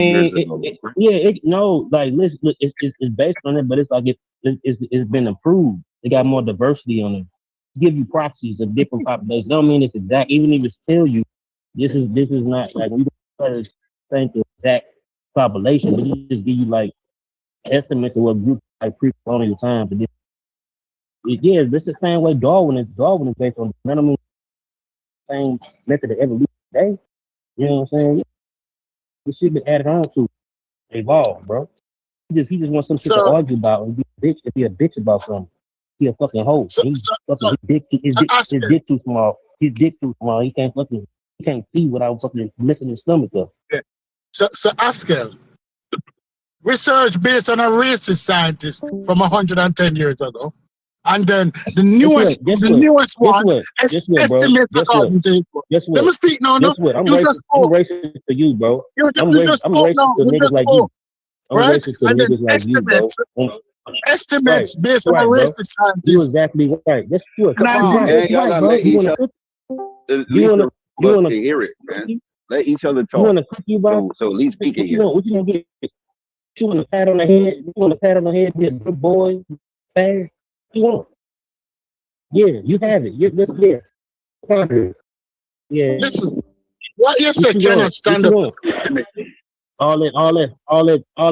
years ago. No, like listen, look, it's based on it, but it's like it's been improved. They got more diversity on it. Give you proxies of different populations. Don't mean it's exact. Even if it's tell you this is not like we don't try to think the exact population, but it just give you like estimates of what group like pre-colonial time. But yeah, this the same way Darwin is based on. You know what I mean? Same method of evolution today. You know what I'm saying? This shit been added on to evolve, bro. He just wants some shit to So, argue about and be a bitch about something. He a fucking hoe. so, He so, fucking so, so his Oscar, dick too small. His dick too small. He can't see without fucking lifting his stomach up. yeah. So Oscar, research based on a racist scientist from 110 years ago. And then the newest, Guess the what? newest Guess one what? Guess what, bro? estimates Guess what? according to his book. Guess Let what? me speak now. No, Guess what? you just I'm spoke. racist to you, bro. You just I'm spoke racist now. to You niggas like you. just spoke, I'm right? racist to And then niggas like you, bro. Right, estimates based on a right, bro. racist You scientist. exactly right. That's true. Come You on, right. man. That's Y'all right, gotta bro. let You each wanna other, cook? at You least wanna? some You of us wanna? can hear it, man. Let each other You talk. wanna cook you, bro? So at least we can What you hear. want? What you gonna get? You want a pat on the head? You want a pat on the head? Be a good boy, fast. You want? Yeah, you have it. This there. Yeah. Listen, what you What say you cannot want? What stand you up. want? All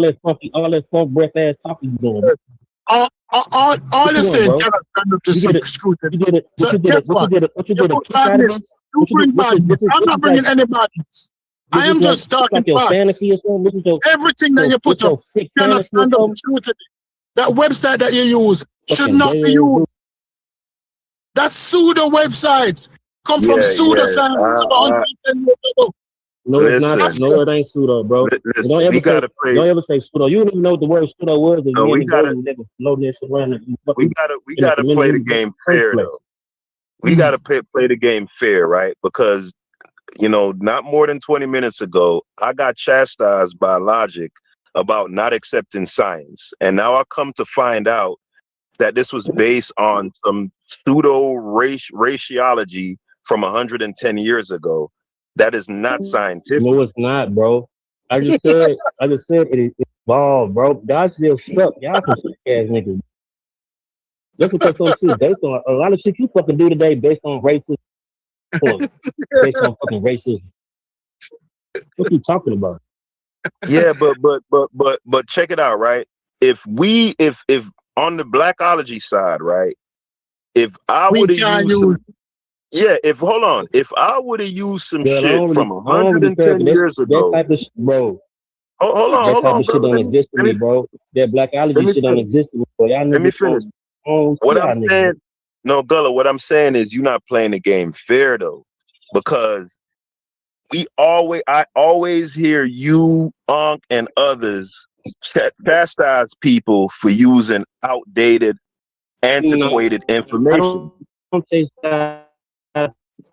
that funk breath ass talking you doing. All What you you want, say bro? cannot stand up to You get it. scrutiny. You get it. So What you get guess it? what? What you You get a put kick out of badness. this? You bring What badness. I'm this not is like? bringing any badness. I This am is like just talking your facts. fantasy or something. This is Everything that you put up your sick cannot fantasy or stand up to something. scrutiny. That website that you use should Fucking not be gay ass used. dude. That pseudo website come from Yeah, pseudo yeah. scientists about 110 years ago. No, it's not. Listen, Oscar, No, it ain't pseudo, bro. listen. Don't We ever say. gotta play. Don't ever say pseudo. You don't even know what the word pseudo was. And No, me we and gotta. Jordan never floating this around and We fucking gotta. We in a gotta play the community in the game first fair place. though. We gotta play the game fair, right? Because not more than 20 minutes ago, I got chastised by Logic about not accepting science, and now I come to find out that this was based on some pseudo raciology from 110 years ago. That is not scientific. No, it's not, bro. I just said it evolved, bro. Y'all still suck. Y'all some sick ass niggas. That's because some shit based on a lot of shit you fucking do today based on racism, based on fucking racism. What you talking about? Yeah, but check it out, right? If on the Blackology side, right? If I we would have can used some, use. yeah. If I would have used some Girl, shit from I don't really care. 110 But years that ago, type of bro. That hold type on, of shit brother. don't exist to Let me me, bro. That let blackology me shit don't finish. exist to me, bro. Y'all Let me niggas finish. don't What y'all I'm niggas. saying, no, Gullah. What I'm saying is you're not playing the game fair though, because I always hear you, Unc, and others chastise people for using outdated, No, antiquated I information. don't say that.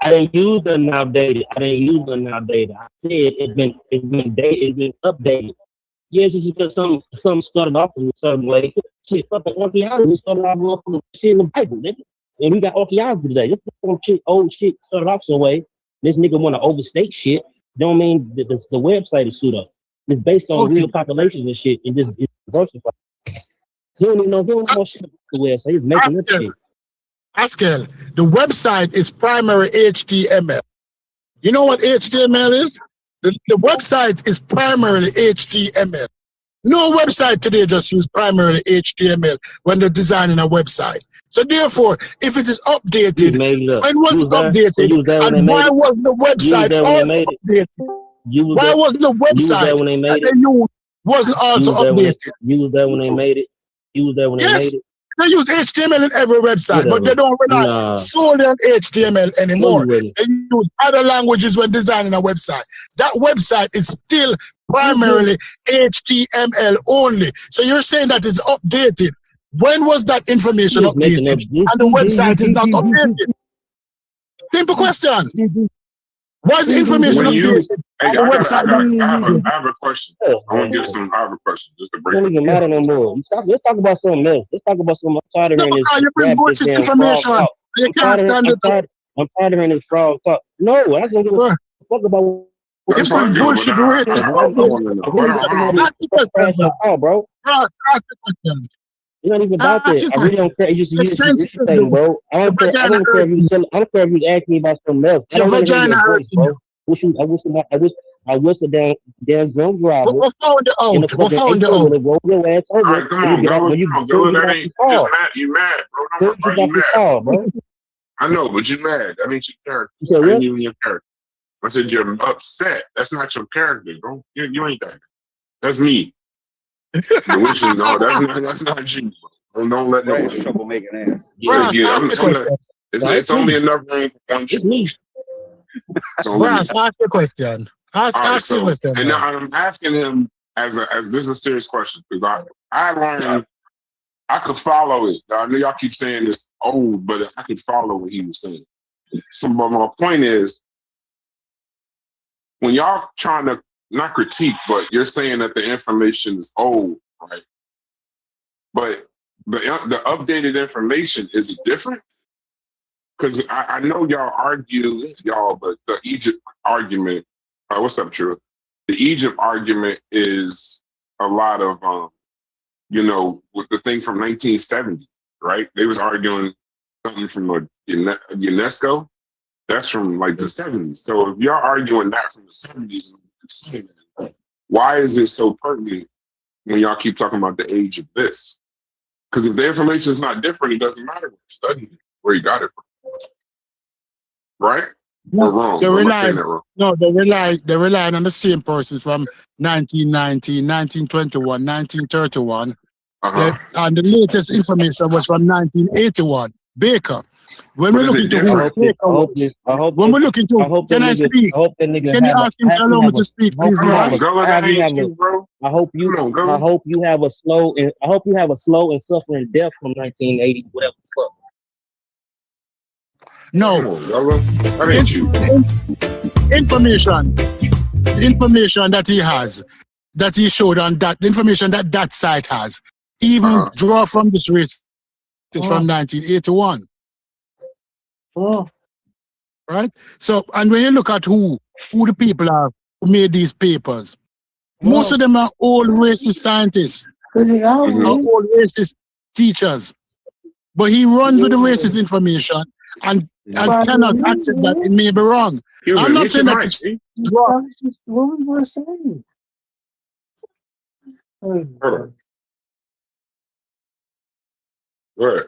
I didn't use the nowadays. I didn't use the nowadays. I said it's been dated, it's been updated. Yes, it's just because some started off in a certain way. Shit, fucking archaeology started off with shit in the Bible, nigga. And we got archaeology today. This some shit, old shit started off some way. This nigga want to overstate shit. Don't mean that the website is pseudo. It's based on Okay. real populations and shit, and just it's diversified. He don't even know. He don't know shit about the website. He's making up Oscar, shit. Oscar, the website is primary HTML. You know what HTML is? The website is primarily HTML. No website today just use primarily HTML when they're designing a website. So therefore, if it is You updated, made it up. when was You it was there. So updated? you was there when they And made why it. wasn't the You was website there when they also made it. updated? You was Why there. wasn't the You was there website when they that made they it. used wasn't You also was there when updated? you was there when they made it. You was there when they Yes, made it. they use HTML in every website, but Whatever. they don't rely Nah, solely on HTML no, you anymore. wouldn't. They use other languages when designing a website. That website is still primarily HTML only. So you're saying that it's updated. When was that information You just making updated? up. And the website is not updated. Simple question. Why is the information When you, updated hey, and the website not updated? I have a question. I want to get some. I have a question just to It break don't it. even matter no more. Let's talk about something else. Let's talk about something. I'm tired of No, hearing because you bring this bullshit damn frog information and talk. you I'm can't tired of stand I'm it. tired I'm tired of hearing this frog talk. No, I just don't give a Bro, fuck about That's fine. Bullshit racist. Ask the question, Oh, bro. Ross, ask the question. It's not even about Ask that. the I really question. don't care. You The sensitive thing, dude. bro. I The don't care. I vagina don't care if hurting. I don't care if you ask me about something else. I The don't want to hear vagina your voice, hurting bro. you. I wish a damn drunk driver We found it in the out. We fucking found it April out. would have rolled your ass All over. right, come on, Get out go. when you Come on, go. get That off the ain't you just car. mad. You mad, bro. Soon Don't as you worry, get you off the mad. car, bro. I know, but you mad. That ain't your character. You said That ain't what? even your character. I said you're upset. That's not your character, bro. You ain't that. That's me. The witch is no. That's not you, bro. Don't let Brad's nobody. troublemaking ass. Yeah. Ross, Yeah, ask the question. it's only enough room for one It's you. me. It's only me. Ross, ask the question. All right, Ask the so question. and now man. I'm asking him as this is a serious question because I learned I could follow it. I know y'all keep saying it's old, but I could follow what he was saying. So, but my point is, when y'all trying to not critique, but you're saying that the information is old, right? But the updated information, is it different? Because I know y'all argue, but the Egypt argument, what's up, True? The Egypt argument is a lot of, with the thing from 1970, right? They was arguing something from UNESCO. That's from like the 70s. So if y'all arguing that from the 70s, why is it so pertinent when y'all keep talking about the age of this? Because if the information is not different, it doesn't matter where you studied it, where you got it from. Right? Or wrong? They Or am I rely, saying that wrong? no, they rely on the same persons from 1919, 1921, 1931. And the latest information was from 1981. Baker. When But we is look it into different? who Baker was, when we look into, can I speak? I hope that nigga Can you have a- ask him to have allow him me have to a- speak, I hope please, he Come have Ross? a- on, Gullah, I that have you ain't have a- you, bro. I hope you Come on, Gullah. I hope you have a slow and suffering death from 1980, whatever the fuck. No. Come on, Gullah. That ain't you. The information that he has, that he showed on that, the information that site has, even draw from this race from 1981. Right? So, and when you look at who the people are who made these papers, most of them are old racist scientists, or old racist teachers. But he runs with the racist information and cannot accept that it may be wrong. I'm not saying that it's wrong. What we were saying. Right.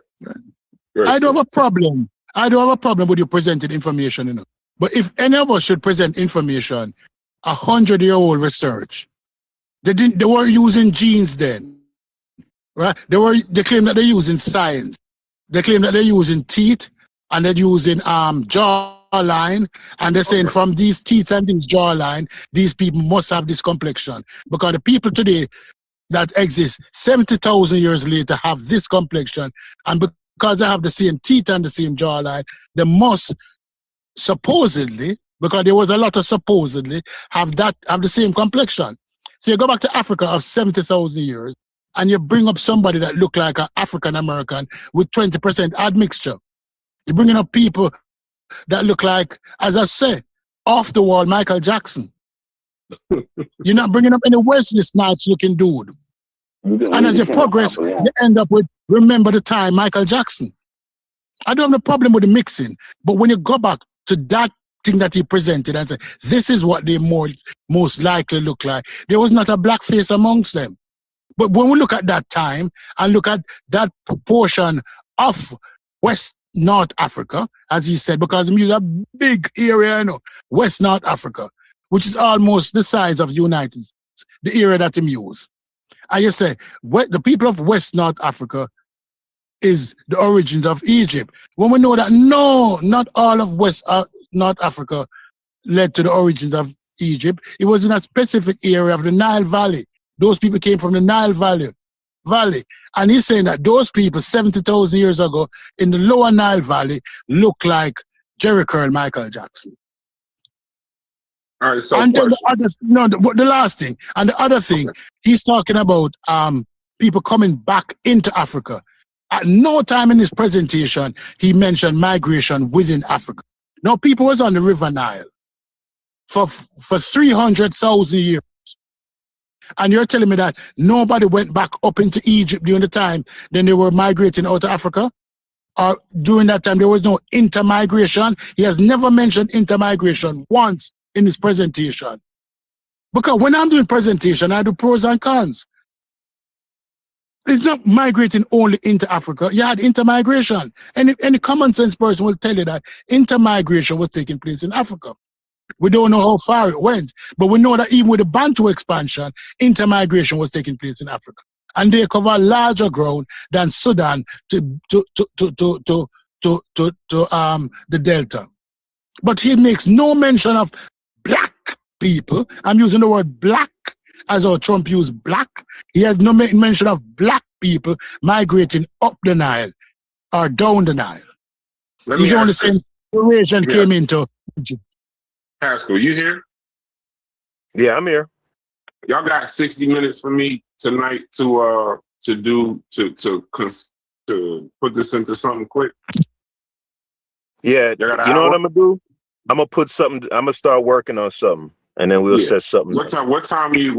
I don't have a problem. I don't have a problem with you presenting information, you know. But if any of us should present information, 100-year-old research, they weren't using genes then, right? They claim that they're using science. They claim that they're using teeth and they're using jawline, and they're saying from these teeth and these jawline, these people must have this complexion because the people today that exist 70,000 years later have this complexion, and because they have the same teeth and the same jawline, they must supposedly, because there was a lot of supposedly, have the same complexion. So you go back to Africa of 70,000 years, and you bring up somebody that look like an African American with 20% admixture. You're bringing up people that look like, as I say, off the wall Michael Jackson. You're not bringing up any Wesley Snipes looking dude. And as you progress, you end up with, remember the time, Michael Jackson. I don't have a problem with the mixing, but when you go back to that thing that he presented and say, this is what they most likely look like, there was not a black face amongst them. But when we look at that time and look at that proportion of West North Africa, as he said, because we use a big area, you know, West North Africa, which is almost the size of the United States, the area that he used. And you say, the people of West North Africa is the origins of Egypt. When we know that, no, not all of West North Africa led to the origins of Egypt. It was in a specific area of the Nile Valley. Those people came from the Nile Valley. And he's saying that those people 70,000 years ago in the lower Nile Valley look like Jerry Curl, Michael Jackson. All right, so and then the last thing, and the other thing, he's talking about people coming back into Africa. At no time in his presentation, he mentioned migration within Africa. No, people was on the River Nile. for 300,000 years. And you're telling me that nobody went back up into Egypt during the time then they were migrating out of Africa? Or during that time there was no intermigration? He has never mentioned intermigration once in his presentation. Because when I'm doing presentation, I do pros and cons. It's not migrating only into Africa. You had intermigration. Any common sense person will tell you that intermigration was taking place in Africa. We don't know how far it went, but we know that even with the Bantu expansion, intermigration was taking place in Africa. And they cover larger ground than Sudan to the Delta. But he makes no mention of black people. I'm using the word black as how Trump used black. He has no mention of black people migrating up the Nile or down the Nile. He's only saying Eurasian came into Egypt. Pascal, you here? Yeah, I'm here. Y'all got 60 minutes for me tonight to put this into something quick. Yeah, you know what I'm gonna do? I'm gonna start working on something, and then we'll set something. What time are you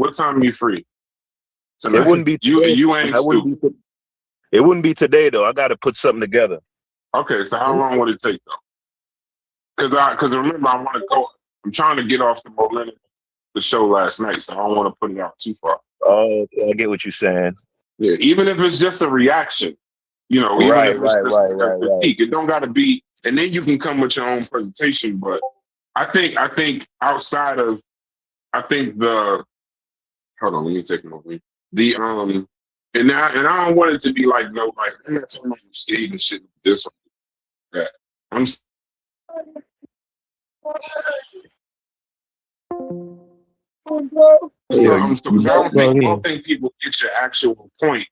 free? Tonight? It wouldn't be today. You ain't stupid. It wouldn't be today though. I got to put something together. Okay, so how long would it take though? Because remember, I want to go. I'm trying to get off the momentum of the show last night, so I don't want to put it out too far. Oh, okay, I get what you're saying. Yeah, even if it's just a reaction, you know, even if it's just a critique, it don't got to be. And then you can come with your own presentation. But I think outside of, hold on, let me take it over. And I don't want it to be like I'm not talking about Steve and shit. This one, that I'm. So I don't think people get your actual point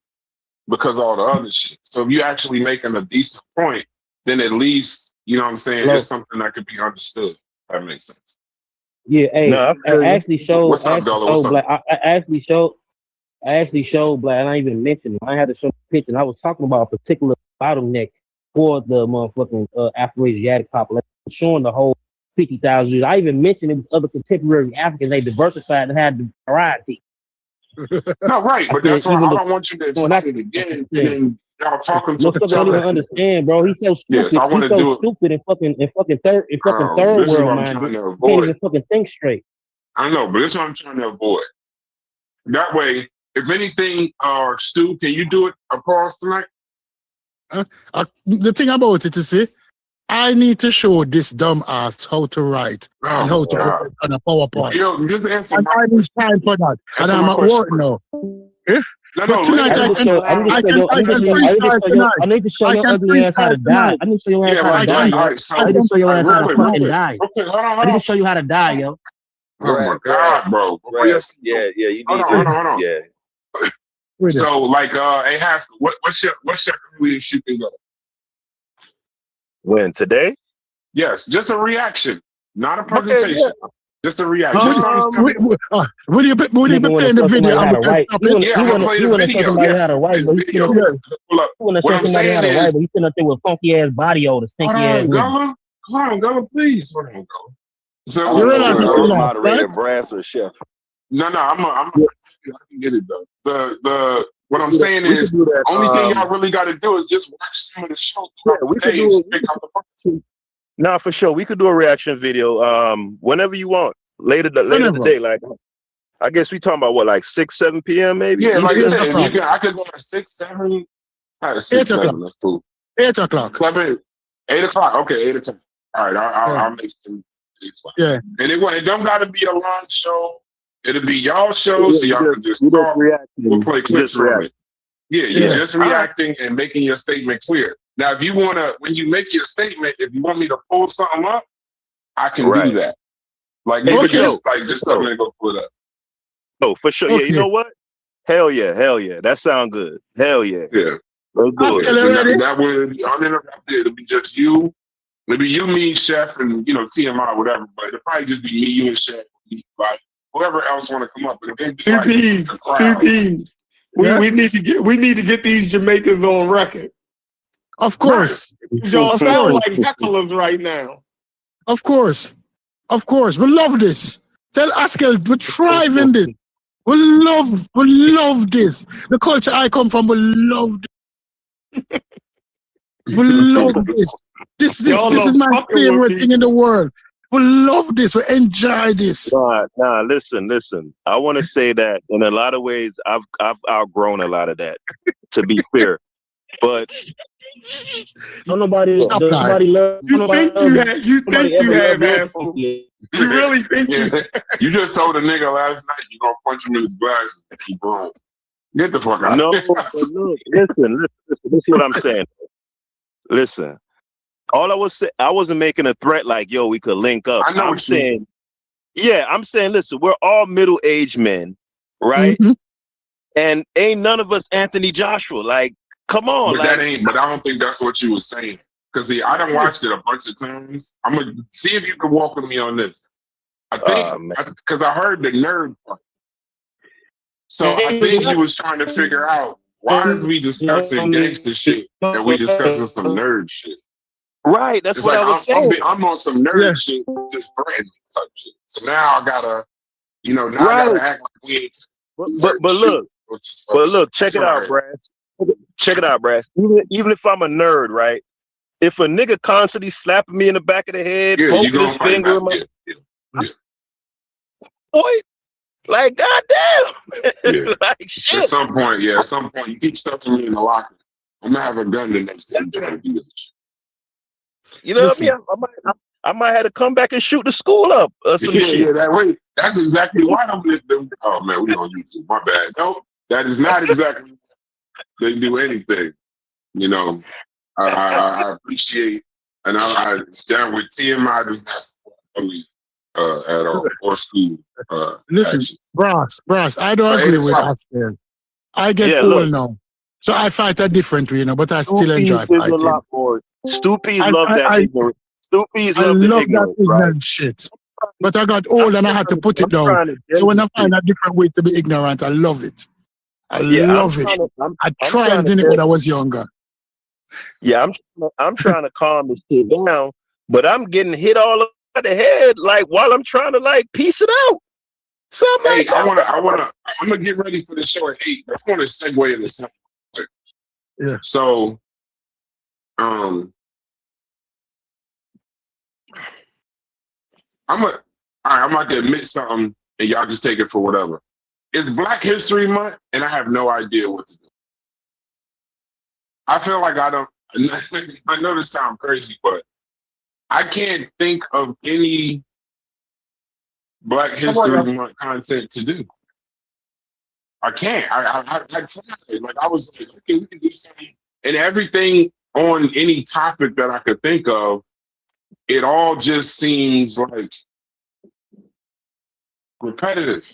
because of all the other shit. So if you're actually making a decent point, then at least, you know what I'm saying, there's something that could be understood. That makes sense. Yeah, hey, I actually showed. What's up, Dollar? What's up? I actually showed Black, and I even mentioned it. I had to show the picture, and I was talking about a particular bottleneck for the motherfucking Afro-Asiatic population, showing the whole 50,000 years. I even mentioned it was other contemporary Africans. They diversified and had the variety. No, right, but that's why I don't want you to explain it again. And then y'all talking to each don't other. even understand, bro. He's so stupid. Yes, I want to do it. Stupid and fucking third world mind. Can't even fucking think straight. I know, but this is what I'm trying to avoid. That way, if anything, Stu, can you do it across tonight? The thing about it is, see, I need to show this dumb ass how to write and how to write on a PowerPoint. Yo, just answer and I need time for that. And I'm at work now. Eh? But tonight I can freestyle tonight. I need to show your ugly ass how to die. I need to show you how to die. I need to show you how to fucking die. I need to show you how to die, yo. Oh my God, bro. Yeah, you need hold on. Yeah. So, like, hey, Haskell, what's your earliest you can go? When today? Yes, just a reaction, not a presentation. Okay, yeah. Just a reaction. Will you be playing the video? Yeah, I'm gonna play the video. Yes. What I'm saying is, you sitting up there with funky ass body odor, stinky ass. Hold on, please. Hold on, go. So, you're moderator, Brass, or Chef? No, I can get it though. What I'm saying is, the only thing y'all really got to do is just watch some of the show. Nah, for sure. We could do a reaction video whenever you want. Later in the day. Like, I guess we talking about what, like 6, 7 p.m. maybe? Yeah, like I said, I could go at 6, 7. 6, 7. That's cool. 8 o'clock. 8 o'clock. Okay, 8 o'clock. All right, I'll make some 8 o'clock. Yeah. And it don't got to be a long show. It'll be y'all show, so y'all can just talk. We'll play clips from it. Yeah, you're just reacting and making your statement clear. Now, if you want to, when you make your statement, if you want me to pull something up, I can do that. Like, just tell me to go pull it up. Oh, for sure. Okay. Yeah, you know what? Hell yeah. That sounds good. Hell yeah. Yeah. Let's do it. That way, uninterrupted. It'll be just you. It'll be you, me, Chef, and, TMI, whatever. But it'll probably just be me, you, and Chef. Like, whoever else want to come up. Two teams. We need to get these Jamaicans on record. Of course. Y'all sound like hecklers right now. Of course. Of course, we love this. Tell Askel, we thrive in this. We love this. The culture I come from, we love this. We love this. This Y'all is love my fucking with favorite me. thing in the world. We love this. We enjoy this. Nah, listen. I want to say that in a lot of ways, I've outgrown a lot of that, to be fair. But Don't nobody, Stop don't that. nobody love. You nobody think love- you have? You nobody think you ever have, loved your asshole? family. You really think you? Yeah. You just told a nigga last night you gonna punch him in his glasses. He blind. Get the fuck out. no, but look, listen. This is what I'm saying. Listen, all I was saying, I wasn't making a threat like, yo, we could link up. I know I'm what you mean. saying, I'm saying, listen, we're all middle-aged men, right? Mhm. And ain't none of us Anthony Joshua. Like, come on, But like, but I don't think that's what you were saying. Because see, I done watched it a bunch of times. I'm gonna see if you can walk with me on this. I think because I heard the nerd part. So I think he was trying to figure out why is we discussing gangster shit and we discussing some nerd shit. right? That's It's what like I was saying. I'm on some nerd Yeah. shit, just threatening type shit. So now I gotta, I Right. gotta act like we ain't. But look, check it out, Brass. Check it out, Brass. Even if I'm a nerd, right? If a nigga constantly slapping me in the back of the head, Yeah, you poking gonna his fight finger in back. my Yeah. boy, like goddamn, Yeah. like At shit. some point, you keep stuffing me in the locker. I'm gonna have a gun the next time you try to do this shit. You know Listen. what I mean? I might have to come back and shoot the school up or some shit. That's exactly why them. Oh man, we on YouTube. My bad. No, that is not exactly they do anything. You know, I appreciate and I stand with TMI does not support police at all or school. Listen, actions. Brass, I don't But agree it's with fine. Askel. I get Yeah, old look. now. So I fight a different way, but I still enjoy Stoopies is a fighting. lot more. Stoopies I- love that I- ignorance. Stoopies I love the love that ignorance, right? ignorant shit. But I got old and I had to put it I'm down. trying to So when I find demonstrate- a different way to be ignorant, I love it. I Yeah, love it. I'm I trying tried to in it get- when I was younger. Yeah, I'm trying to calm this shit down, but I'm getting hit all over the head like while I'm trying to like piece it out. Something Hey, like that. I'm gonna get ready for the show at 8. I want to segue into something. Yeah. So, I'm about to admit something, and y'all just take it for whatever. It's Black History Month, and I have no idea what to do. I feel like I don't. I know this sounds crazy, but I can't think of any Black History Month content to do. I can't. I tried. Like I was like, okay, we can do something, and everything on any topic that I could think of, it all just seems like repetitive.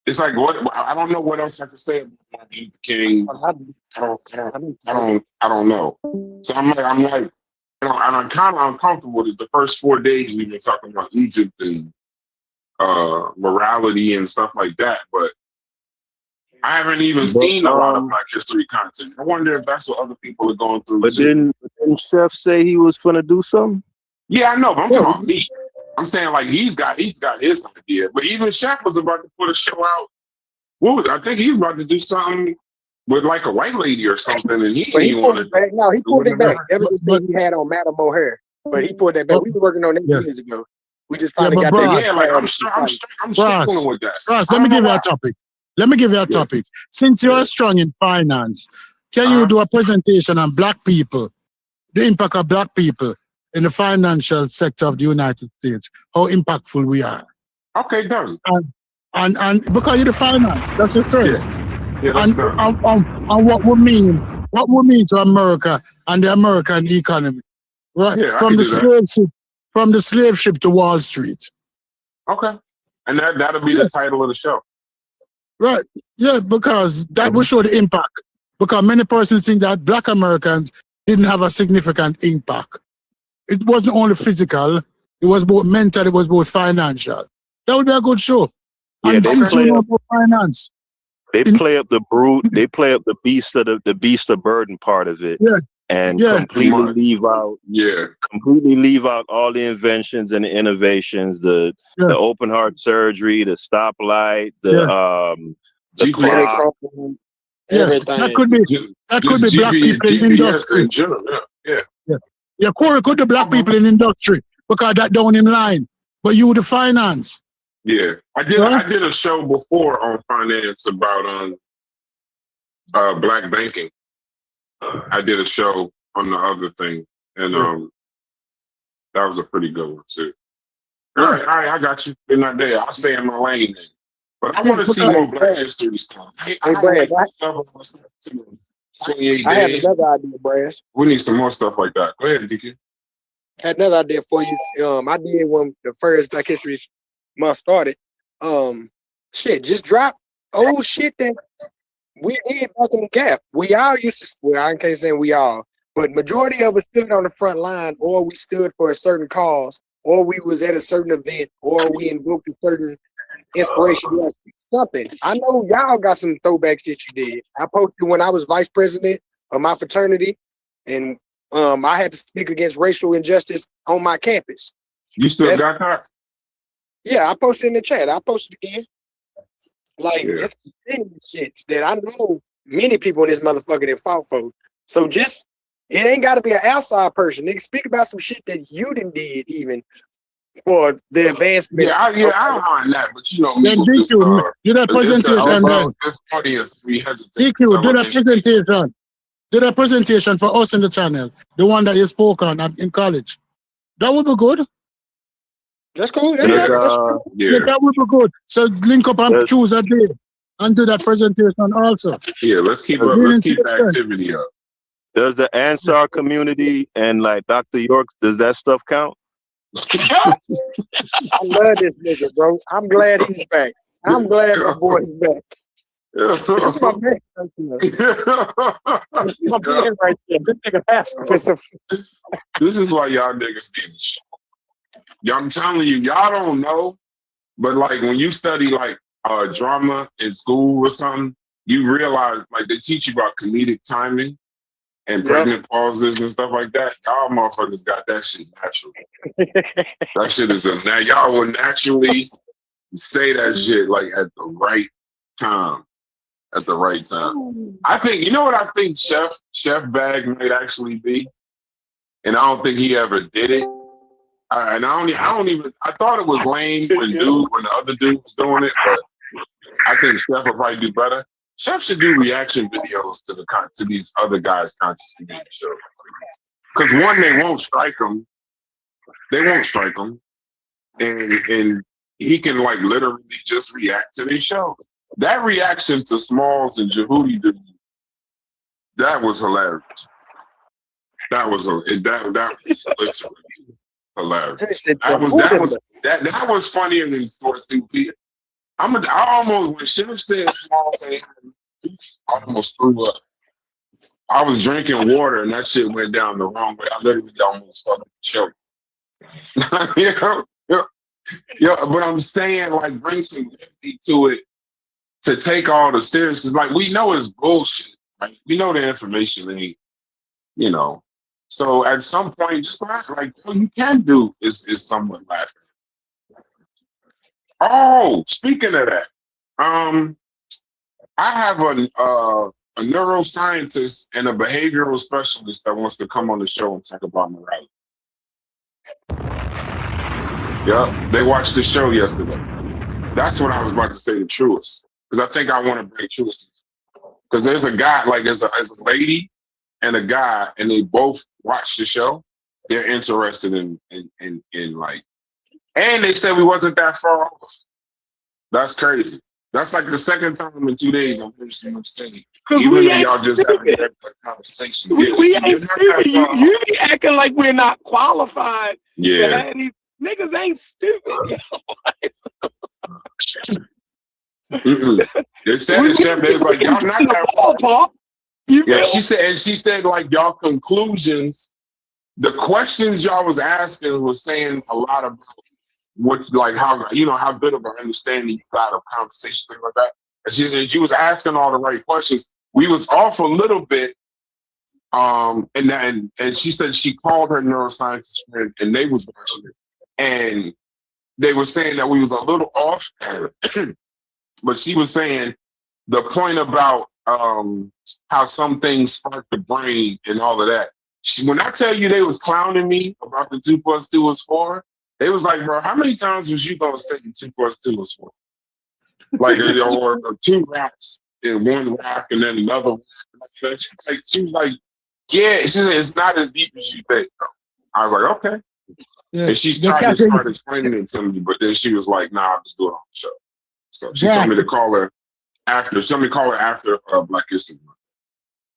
It's like what I don't know what else I can say about Martin Luther King. I don't know. So I'm like, and I'm kind of uncomfortable that the first 4 days we've been talking about Egypt and morality and stuff like that, but I haven't even seen a lot of Black History content. I wonder if that's what other people are going through. But too. didn't Chef say he was gonna do something? Yeah, I know, but I'm talking about me. I'm saying like he's got his idea, but even Shaq was about to put a show out. I think he's about to do something with like a white lady or something, and he But he didn't pulled want it back. No, he pulled it back. whatever. That was the thing he had on Madam O'Hare. But he pulled that back. We were working on that Yeah. years ago. We just finally Yeah, got but that. Yeah, like I'm struggling with that. Ross, I let me don't give know you a why. topic. Let me give you a Yeah. topic. Since you're Yeah. strong in finance, can you Uh-huh. do a presentation on Black people, the impact of Black people in the financial sector of the United States, how impactful we are? Okay, done. And because you're the finance, that's your strength. Yeah, that's And, done. and what we mean to America and the American economy, right? Yeah, I from can the do slave ship to Wall Street, Okay, and that'll be the title of the show. right? Yeah, because that will show the impact. Because many persons think that Black Americans didn't have a significant impact. It wasn't only physical; it was both mental, it was both financial. That would be a good show. Yeah, and they since play you know up- about finance, They play up the brute. They play up the beast of burden part of it. Yeah. and Yeah. completely Much. leave out Yeah. all the inventions and the innovations, the Yeah. open heart surgery, the stoplight, the GPS. clock. Yeah, Everything. that could be Just black people in GPS industry. in general. Yeah. Yeah, Corey could be black people in industry because that down in line. But you the finance. Yeah. I did a show before on finance about black banking. I did a show on the other thing, and that was a pretty good one too. All right, I got you. Been not there. I'll stay in my lane then. But I want to see more Black history stuff. I don't Brad, like stuff on stuff too. 28 I have days. another idea, Brass. We need some more stuff like that. Go ahead, DQ. I had another idea for you. I did when the first Black History Month started. Just drop old shit that we did back in the gap. We all used to. Well, I can't say we all, but majority of us stood on the front line, or we stood for a certain cause, or we was at a certain event, or we invoked a certain inspiration. Something. I know y'all got some throwback shit you did. I posted when I was vice president of my fraternity, and I had to speak against racial injustice on my campus. You still got that? Yeah, I posted in the chat. I posted again. Yeah. It's many shit that I know many people in this motherfucker that fought for. So just it ain't got to be an outside person. Nigga, speak about some shit that you did even for the advancement. I don't mind that, but you know, Then people just do that presentation then. This audience, we hesitate. DQ, do that presentation. Do that presentation for us in the channel. The one that you spoke on in college. That would be good. That's cool. Yeah. Yeah, that would be good. So link up and choose a day and do that presentation also. Yeah, let's keep the activity up. Does the Ansar community and like Dr. York, does that stuff count? I love this nigga, bro. I'm glad he's back. I'm glad my boy is back. That's my man right there. My man right there. This nigga asking for stuff. This is why y'all niggas need to show. I'm telling you, y'all don't know, but like when you study like drama in school or something, you realize like they teach you about comedic timing and pregnant pauses and stuff like that. Y'all motherfuckers got that shit naturally. That shit is now y'all will naturally say that shit like at the right time. At the right time. I think you know what I think Chef Bag might actually be, and I don't think he ever did it. I thought it was lame when the other dude was doing it, but I think Chef will probably do better. Chef should do reaction videos to these other guys' conscious community shows. Because one, they won't strike him. And he can like literally just react to these shows. That reaction to Smalls and Jehudi dude, that was hilarious. That was literally hilarious. That was funnier than Sports 2P. I almost when Chef said Smalls, I almost threw up. I was drinking water and that shit went down the wrong way. I literally almost fucking choked. But I'm saying like bring some empathy to it. To take all the seriousness, like we know it's bullshit, right? We know the information ain't, So at some point, just like what you can do is somewhat laughing. Oh, speaking of that, I have a neuroscientist and a behavioral specialist that wants to come on the show and talk about morality. Yeah, they watched the show yesterday. That's what I was about to say to Truist. Because I think I want to bring Truist. Because there's a guy, like there's a lady and a guy, and they both watch the show. They're interested in like, and they said we wasn't that far off. That's crazy. That's like the second time in 2 days I've heard someone say, even though y'all just having regular conversations. We ain't stupid. You be acting like we're not qualified. Yeah. These niggas ain't stupid. They said Chef, they was like, y'all not that ballpark. Yeah, she said like y'all conclusions, the questions y'all was asking was saying a lot about what like how good of an understanding you got of conversation, things like that. And she said she was asking all the right questions. We was off a little bit And she said she called her neuroscientist friend, and they was watching it, and they were saying that we was a little off, but she was saying the point about how some things spark the brain and all of that. When I tell you they was clowning me about the 2 + 2 is 4, they was like, bro, how many times was you gonna say 2 + 2 is 4? Like, or 2 racks and 1 rack and then another one. She was like, yeah, she said it's not as deep as you think. I was like, okay. Yeah. And she tried to start explaining it to me, but then she was like, nah, I'm just doing it on the show. So she told me to call her after. Somebody call her after Black History Month.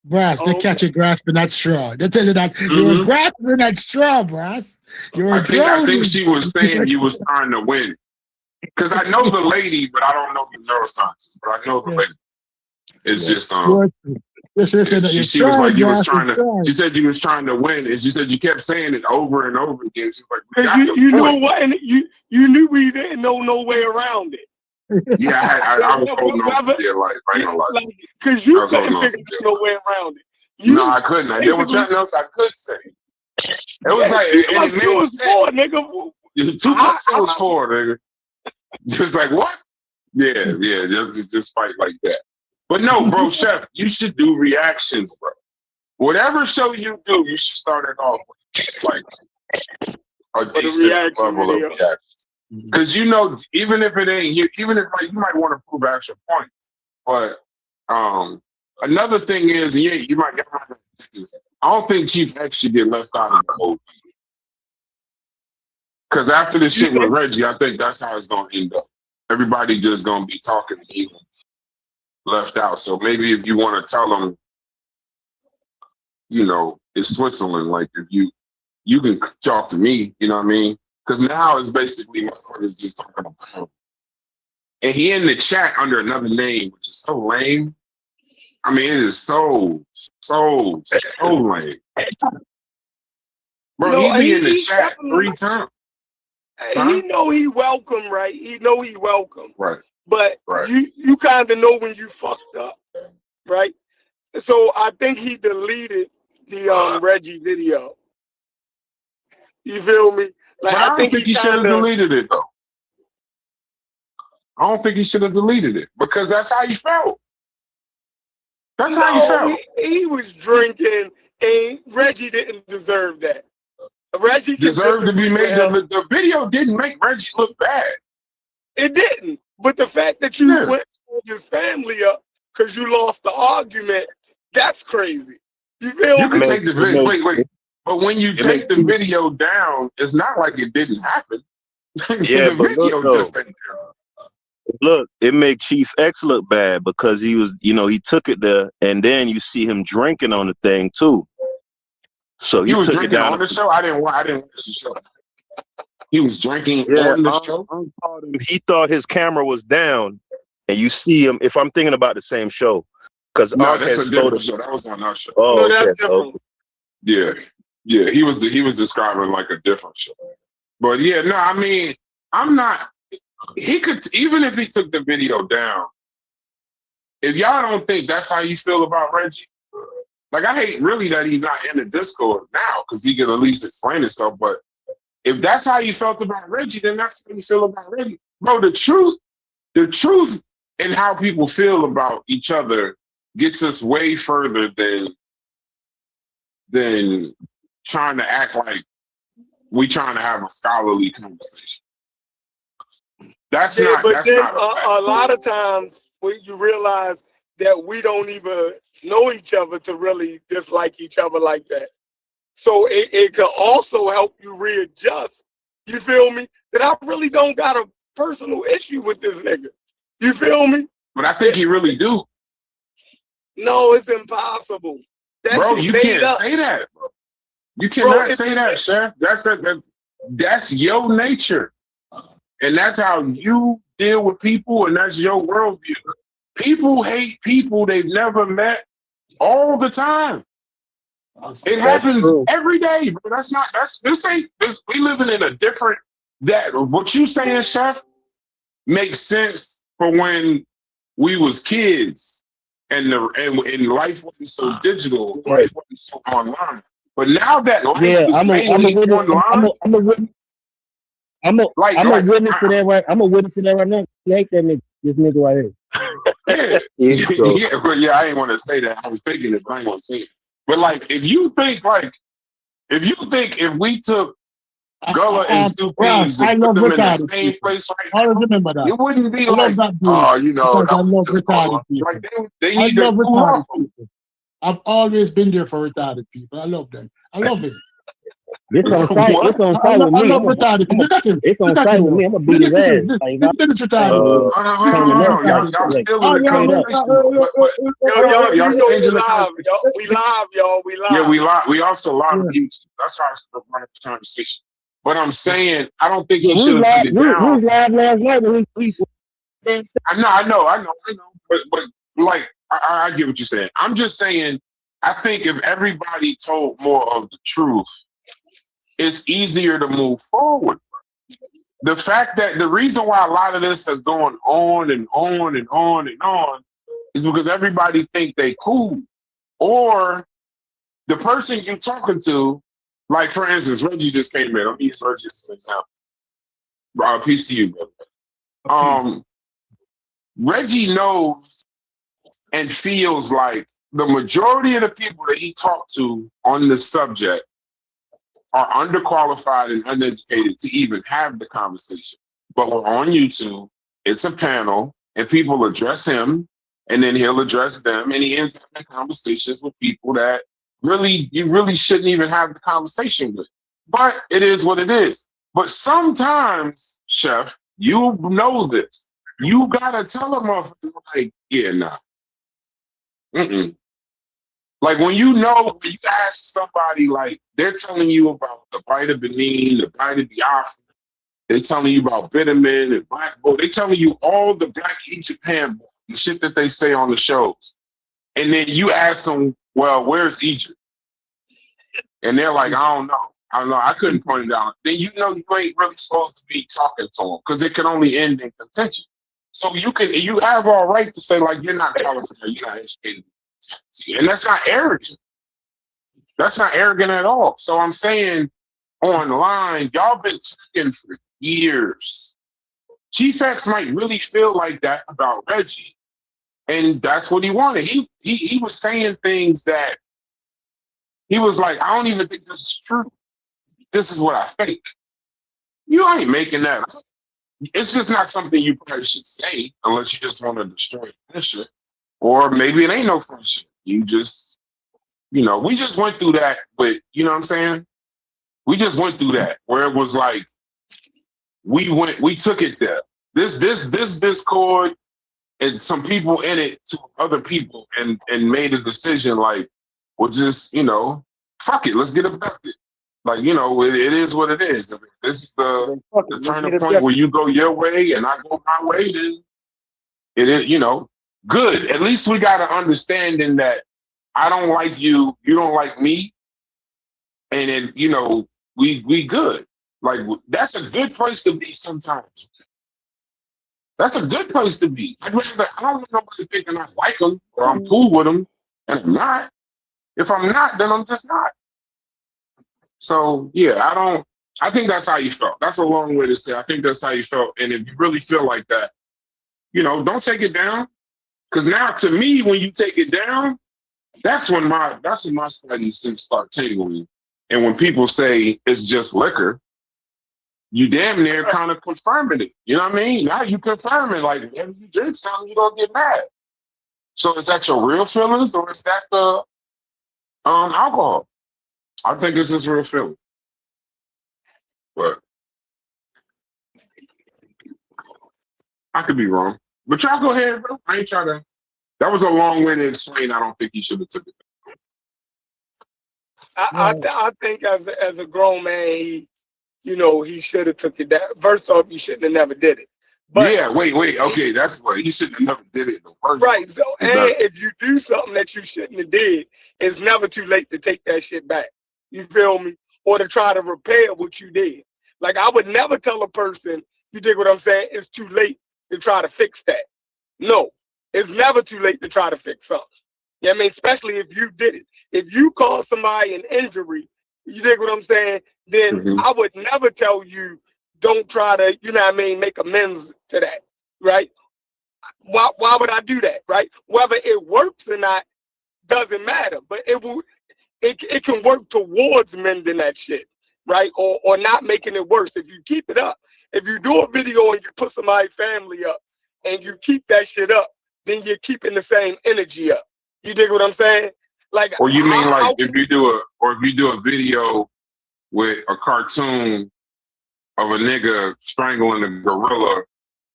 Brass, they catch you grasping that straw. They tell you that you were grasping that straw, Brass. I think she was saying you was trying to win. Because I know the lady, but I don't know the neuroscientist. But I know the lady. It's just she was like you was trying to. She said you was trying to win, and she said you kept saying it over and over again. She's like, you know what? And you knew we didn't know no way around it. Yeah, I was holding on for dear life. I ain't gonna lie. Because you couldn't figure no way around it. No, I couldn't. There was nothing else I could say. It was like it made sense. Nigga. 2 + 2 was 4, nigga. Just like what? Yeah, just fight like that. But no, bro, Chef, you should do reactions, bro. Whatever show you do, you should start it off with just like a decent level of reaction. Because even if it ain't you, even if like you might want to prove actual point, but another thing is, you might get I don't think Chief X should get left out of the whole thing. Because after this shit with Reggie, I think that's how it's gonna end up. Everybody just gonna be talking to you left out. So maybe if you want to tell them, it's Switzerland. Like if you can talk to me, you know what I mean? Because now it's basically my brother's just talking about him. And he in the chat under another name, which is so lame. I mean, it is so lame. Bro, he be in the chat 3 times. He know he welcome, right? He know he welcome. Right. But you kind of know when you fucked up, right? So I think he deleted the Reggie video. You feel me? Like I don't think he should have deleted it though. I don't think he should have deleted it because that's how he felt. That's how he felt. He was drinking, and Reggie didn't deserve that. Reggie deserved to be made. The video didn't make Reggie look bad. It didn't. But the fact that you went with his family up because you lost the argument, that's crazy. You feel me? You can take the video. Wait. But when you take the video down, it's not like it didn't happen. Yeah, the but video just ain't there. Look, it made Chief X look bad because he was, he took it there, and then you see him drinking on the thing too. So he was took drinking it down on the show. I didn't watch the show. He was drinking on the show. He thought his camera was down, and you see him. If I'm thinking about the same show, because that's a different show. That was on our show. Oh, no, that's different. Yeah. He was describing like a different show. But yeah, no, I mean, I'm not. He could, even if he took the video down. If y'all don't think that's how you feel about Reggie, like I hate really that he's not in the Discord now because he can at least explain himself. But if that's how you felt about Reggie, then that's how you feel about Reggie, bro. The truth, and how people feel about each other gets us way further than trying to act like we trying to have a scholarly conversation. That's not. A lot of times when you realize that we don't even know each other to really dislike each other like that. So it could also help you readjust. You feel me? That I really don't got a personal issue with this nigga. You feel me? But I think you really do. No, it's impossible. Bro, you can't say that, bro. You cannot say that, Chef. That's your nature. And that's how you deal with people, and that's your worldview. People hate people they've never met all the time. It happens every day, bro. We living in a different, what you saying, Chef, makes sense for when we was kids and life wasn't so digital, life wasn't so online. But now that life is I'm a mainly witness. online, I'm a witness. I'm a witness to that right. I'm a witness to that right now. You hate that nigga. This nigga right here. yeah, but yeah, I ain't want to say that. I was thinking it, but I ain't want to say it. But like, if you think if we took Gullah and Stupides and put them in the same place right I now, remember that. it wouldn't be I love like, that dude. oh, you know, Because I that was love just retarded people. like they I need to love cool retarded off. people. I've always been there for retarded people. I love them. I love it. This on site. What? It's on I site with me. love retarded people. Look at him. It's on Look at site him. with me. I'm gonna beat his ass. Like, This retarded. turning up. Y'all still in the straight up. conversation. Yo, Y'all you know we changing the live, conversation. yo. We live, y'all. We live. Yeah, we live. We also live on Yeah. YouTube. That's why I still running the conversation. But I'm saying, I don't think Yeah, he we should have put live. it We down. was live last night when we I know. But like, I get what you're saying. I'm just saying, I think if everybody told more of the truth, it's easier to move forward. The fact that the reason why a lot of this has gone on and on and on and on is because everybody think they cool, or the person you're talking to, like for instance, Reggie just came in. Let me use Reggie as an example. Peace to you, brother. Reggie knows and feels like the majority of the people that he talked to on this subject are underqualified and uneducated to even have the conversation. But we're on YouTube, it's a panel, and people address him, and then he'll address them, and he ends up in conversations with people that you really shouldn't even have the conversation with. But it is what it is. But sometimes, Chef, you know this. You gotta tell them off like, yeah, nah. Like when you ask somebody, like they're telling you about the Bite of Benin, the Bite of Biafra, they're telling you about Bitterman and Black Bull, they're telling you all the Black Egypt Japan, the shit that they say on the shows. And then you ask them, well, where's Egypt? And they're like, I don't know. I couldn't point it out. Then you know you ain't really supposed to be talking to them because it can only end in contention. So you have all right to say, like, you're not qualified, you're not educated. And that's not arrogant. That's not arrogant at all. So I'm saying online, y'all been talking for years. Chief X might really feel like that about Reggie. And that's what he wanted. He was saying things that he was like, I don't even think this is true. This is what I think. You ain't making that up. It's just not something you probably should say unless you just want to destroy friendship. Or maybe it ain't no friendship. You just, we just went through that, but you know what I'm saying? We just went through that where it was like we took it there. This Discord and some people in it to other people and made a decision like, well, just, fuck it, let's get abducted. Like, it is what it is. I mean, this is the turning point where you go your way and I go my way, then it is, good. At least we got an understanding that I don't like you, you don't like me, and then, we good. Like, that's a good place to be sometimes. That's a good place to be. I don't want nobody thinking I like them or I'm cool with them, and I'm not. If I'm not, then I'm just not. So, yeah, I think that's how you felt. That's a long way to say I think that's how you felt. And if you really feel like that, don't take it down. Because now, to me, when you take it down, that's when my spidey sense start tingling. And when people say it's just liquor, you damn near kind of confirming it. You know what I mean? Now you confirming, like, if you drink something, you don't get mad. So is that your real feelings or is that the alcohol? I think it's just real feeling. But I could be wrong. But y'all go ahead, bro. I ain't trying to. That was a long way to explain. I don't think he should have took it. I think as a grown man, he should have took it down. First off, you shouldn't have never did it. But yeah, wait. Okay, that's what he shouldn't have never did it in the first right. place. So, and if you do something that you shouldn't have did, it's never too late to take that shit back. You feel me? Or to try to repair what you did. Like, I would never tell a person, you dig what I'm saying? It's too late to try to fix that. No. It's never too late to try to fix something. You know what I mean? Especially if you did it. If you cause somebody an injury, you dig what I'm saying? Then Mhm. I would never tell you don't try to, you know what I mean, make amends to that, right? Why would I do that, right? Whether it works or not doesn't matter, but it can work towards mending that shit, right? Or not making it worse if you keep it up. If you do a video and you put somebody's family up and you keep that shit up, then you're keeping the same energy up. You dig what I'm saying? Like Or you mean like how if you do a video with a cartoon of a nigga strangling a gorilla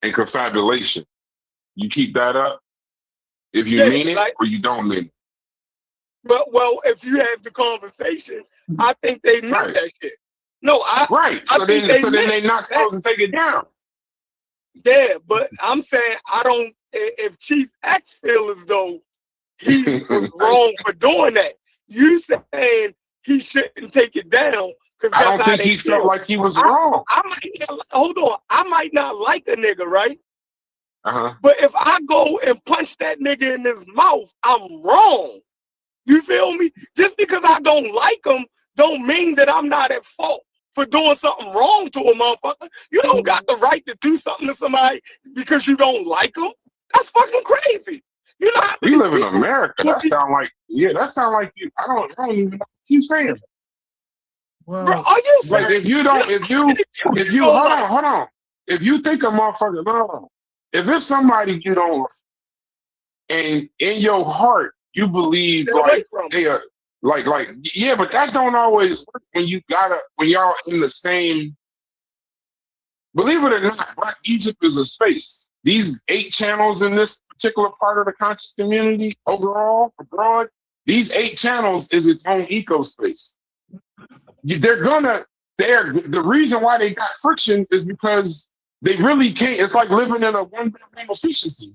and confabulation, you keep that up if you yeah, mean it like or you don't mean it. well, if you have the conversation, I think they meant Right. that shit. No, Right. I So think then they meant they not that. supposed to take it down. Yeah, but I'm saying I don't. If Chief X feel as though he was wrong for doing that, you saying he shouldn't take it down because I that's don't how think they he felt feel. like he was I, wrong. I might not, hold on. I might not like a nigga, right? Uh-huh. But if I go and punch that nigga in his mouth, I'm wrong. You feel me? Just because I don't like him, don't mean that I'm not at fault for doing something wrong to a motherfucker. You don't got the right to do something to somebody because you don't like them. That's fucking crazy. You know how We many live in people America. would That be, sound like you. I don't even know what you saying. bro? Well, Are you Like serious? if you don't, if you Your hold life. on. If you think a motherfucker, no. If it's somebody you don't like, and in your heart you believe Stay away like from they are like yeah, but that don't always work when y'all in the same. Believe it or not, Black Egypt is a space. These 8 channels in this particular part of the conscious community overall, abroad, these 8 channels is its own ecospace. The reason why they got friction is because they really can't. It's like living in a one-bedroom efficiency.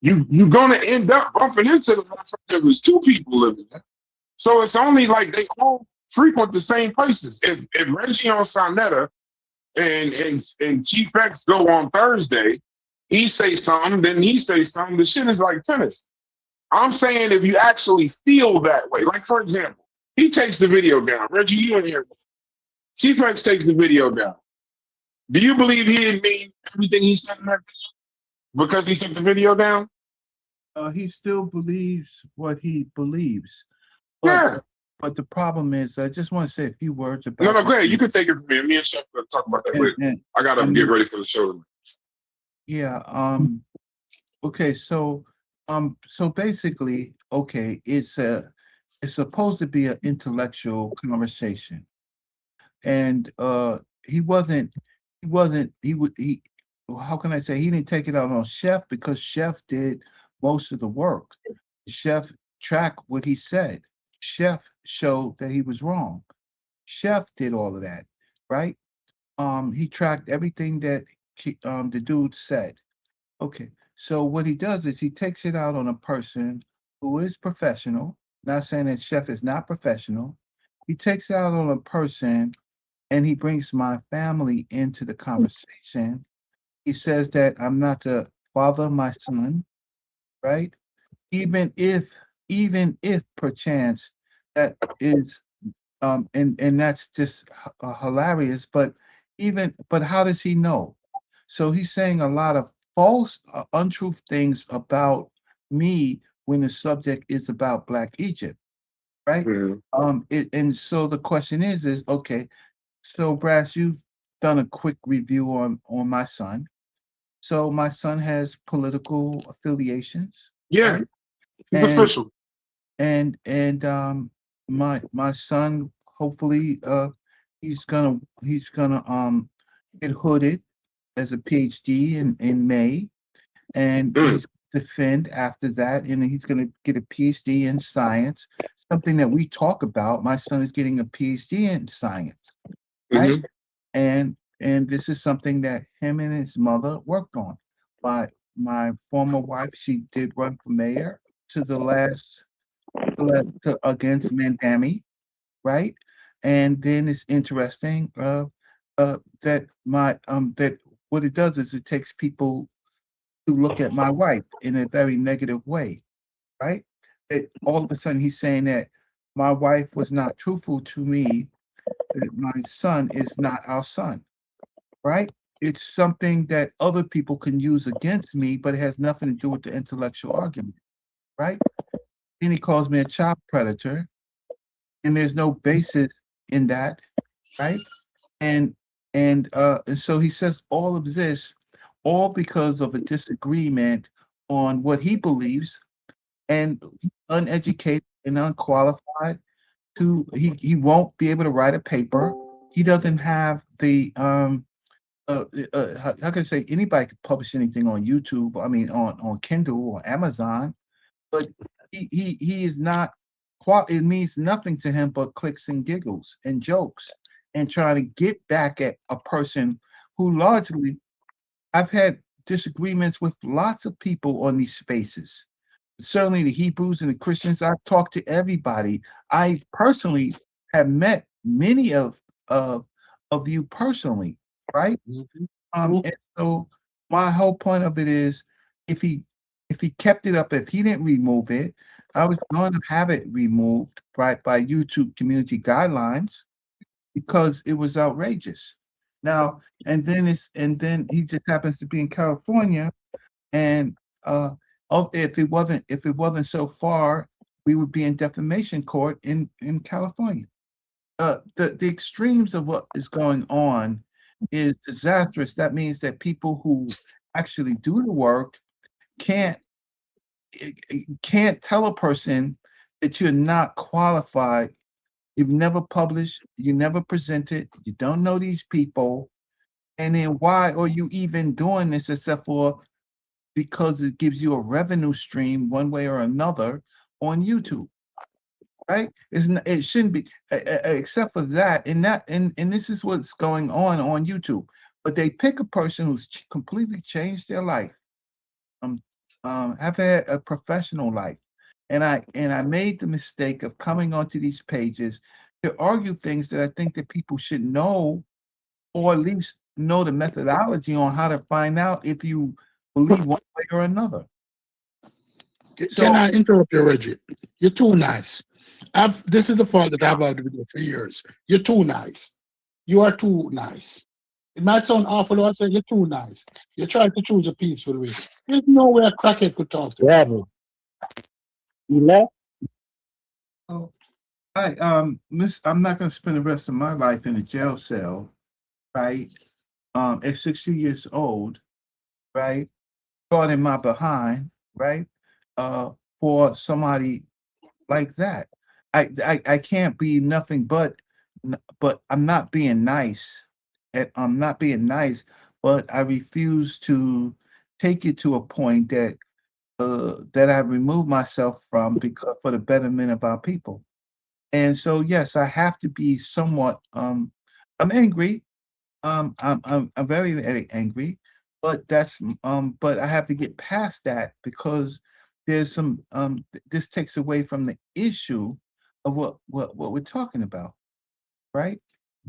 You're gonna end up bumping into the motherfucker if there's 2 people living there. So it's only like they all frequent the same places. If Reggie on Sonetta and Chief X go on Thursday, he say something, then he say something. The shit is like tennis. I'm saying if you actually feel that way, like for example, he takes the video down. Reggie, you in here. Chief X takes the video down. Do you believe he didn't mean everything he said in that video because he took the video down? He still believes what he believes. But Yeah. but the problem is, I just want to say a few words No, about go ahead. You can take it from me. Me and Chef will talk about that later. I gotta get ready for the show. Yeah. Okay. So basically, okay, it's supposed to be an intellectual conversation, and he wasn't. He wasn't. He would. He. How can I say he didn't take it out on Chef because Chef did most of the work. Chef tracked what he said. Chef showed that he was wrong. Chef did all of that, right? He tracked everything that the dude said. Okay, so what he does is he takes it out on a person who is professional. Not saying that Chef is not professional. He takes it out on a person and he brings my family into the conversation. He says that I'm not the father of my son, right? Even if perchance that is and that's just hilarious, but how does he know? So he's saying a lot of false untruth things about me when the subject is about Black Egypt, right? And so the question is okay, so Brass, you've done a quick review on my son. So my son has political affiliations, Yeah, right? it's And official. my son hopefully he's gonna get hooded as a PhD in May, and he's defend after that, and he's gonna get a PhD in science, something that we talk about. My son is getting a PhD in science, right? And this is something that him and his mother worked on. My former wife, she did run for mayor to the last against Mandami, right? And then it's interesting that my that what it does is it takes people to look at my wife in a very negative way, right? All of a sudden he's saying that my wife was not truthful to me, that my son is not our son, right? It's something that other people can use against me, but it has nothing to do with the intellectual argument, right? Then he calls me a child predator, and there's no basis in that, right? And and so he says all of this, all because of a disagreement on what he believes, and uneducated and unqualified he won't be able to write a paper. He doesn't have the how can I say, anybody can publish anything on YouTube, I mean on Kindle or Amazon, but he is not it means nothing to him but clicks and giggles and jokes and trying to get back at a person who largely I've had disagreements with lots of people on these spaces. Certainly the Hebrews and the Christians, I've talked to everybody. I personally have met many of you personally, right? And so my whole point of it is if he kept it up, if he didn't remove it, I was going to have it removed by YouTube community guidelines because it was outrageous. Now and then he just happens to be in California, and if it wasn't so far, we would be in defamation court in California. The extremes of what is going on is disastrous. That means that people who actually do the work can't tell a person that you're not qualified. You've never published, you never presented, you don't know these people, and then why are you even doing this except for because it gives you a revenue stream one way or another on YouTube, right? It shouldn't be, except for that, and this is what's going on YouTube. But they pick a person who's completely changed their life, have had a professional life, and I made the mistake of coming onto these pages to argue things that I think that people should know, or at least know the methodology on how to find out if you believe one way or another. Can I interrupt you, Reggie? You're too nice. This is the fault that I've had with you for years. You're too nice. You are too nice. It might sound awful, I say you're too nice. You're trying to choose a peaceful way. There's no way a crackhead could talk to you. Bravo. You left? Oh, I'm not going to spend the rest of my life in a jail cell, right? At 60 years old, right? Caught in my behind, right? For somebody like that. I can't be nothing but I'm not being nice. I'm not being nice, but I refuse to take it to a point that I remove myself from because for the betterment of our people. And so yes, I have to be somewhat I'm angry. I'm very, very angry, but but I have to get past that because there's some this takes away from the issue of what we're talking about, right?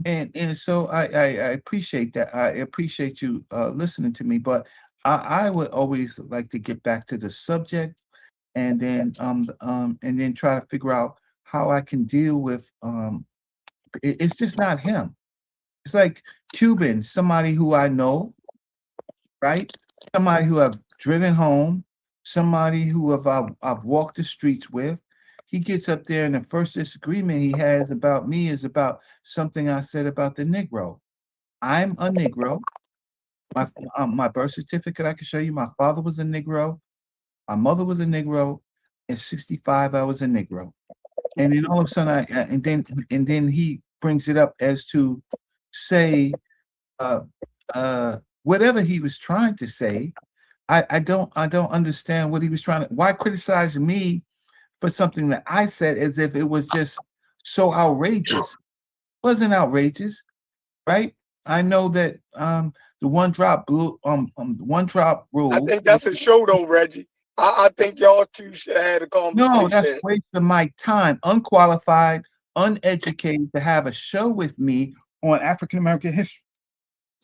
And so I appreciate that. I appreciate you listening to me, but I would always like to get back to the subject and then try to figure out how I can deal with it's just not him. It's like Cuban, somebody who I know, right? Somebody who I've driven home, somebody who I've walked the streets with. He gets up there and the first disagreement he has about me is about something I said about the Negro. I'm a Negro. My birth certificate, I can show you. My father was a Negro. My mother was a Negro. At 65, I was a Negro. And then all of a sudden, and then he brings it up as to say whatever he was trying to say. I don't understand what he was trying to. Why criticize me for something that I said as if it was just so outrageous? It wasn't outrageous, right? I know that the one drop rule. I think that's a show though, Reggie. I think y'all two should have had a conversation. No, that's a waste of my time. Unqualified, uneducated to have a show with me on African American history.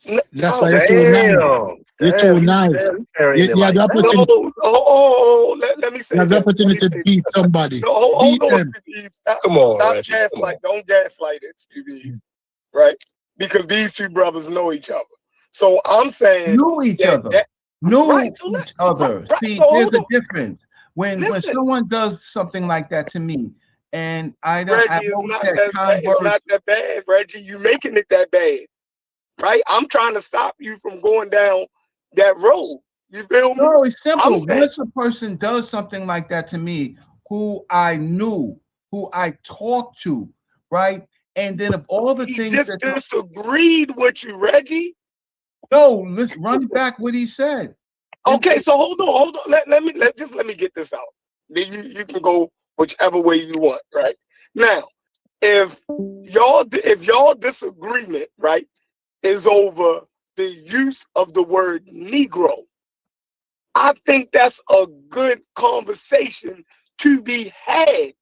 That's Oh, why you're too nice. You're too Damn, nice. you carrying it You have like the that. opportunity. let me You say have the this. opportunity to beat somebody. No, hold Beat on, them. Stevie. Stop, Come on, stop Reggie. Come on. gaslight. Don't gaslight it, Stevie. Right? Because these two brothers know each other. So I'm saying Knew each other. right. Knew So each other. right. See, So there's hold a on. difference. When Listen, someone does something like that to me, and I've Reggie, it's always not had that kind it's words. not that bad, Reggie. You making it that bad, right? I'm trying to stop you from going down that road. You feel me? No, it's simple. I'm saying, Once a person does something like that to me, who I knew, who I talked to, right? And then of all the he things just that disagreed with you, Reggie. no, let's run back what he said. Okay, so hold on. Let me get this out. Then you can go whichever way you want, right? Now, if y'all disagreement, right, is over the use of the word Negro, I think that's a good conversation to be had.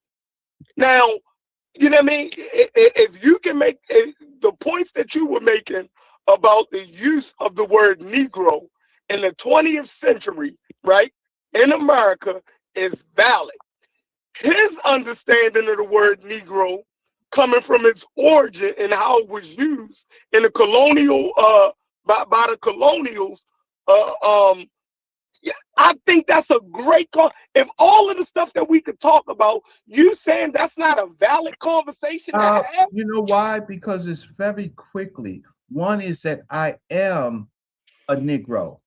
Now, you know what I mean? If you can make the points that you were making about the use of the word Negro in the 20th century, right, in America is valid. His understanding of the word Negro coming from its origin and how it was used in the colonial by the colonials yeah, I think that's a great call. If all of the stuff that we could talk about, you saying that's not a valid conversation to have? You know why? Because it's very quickly. One is that I am a Negro,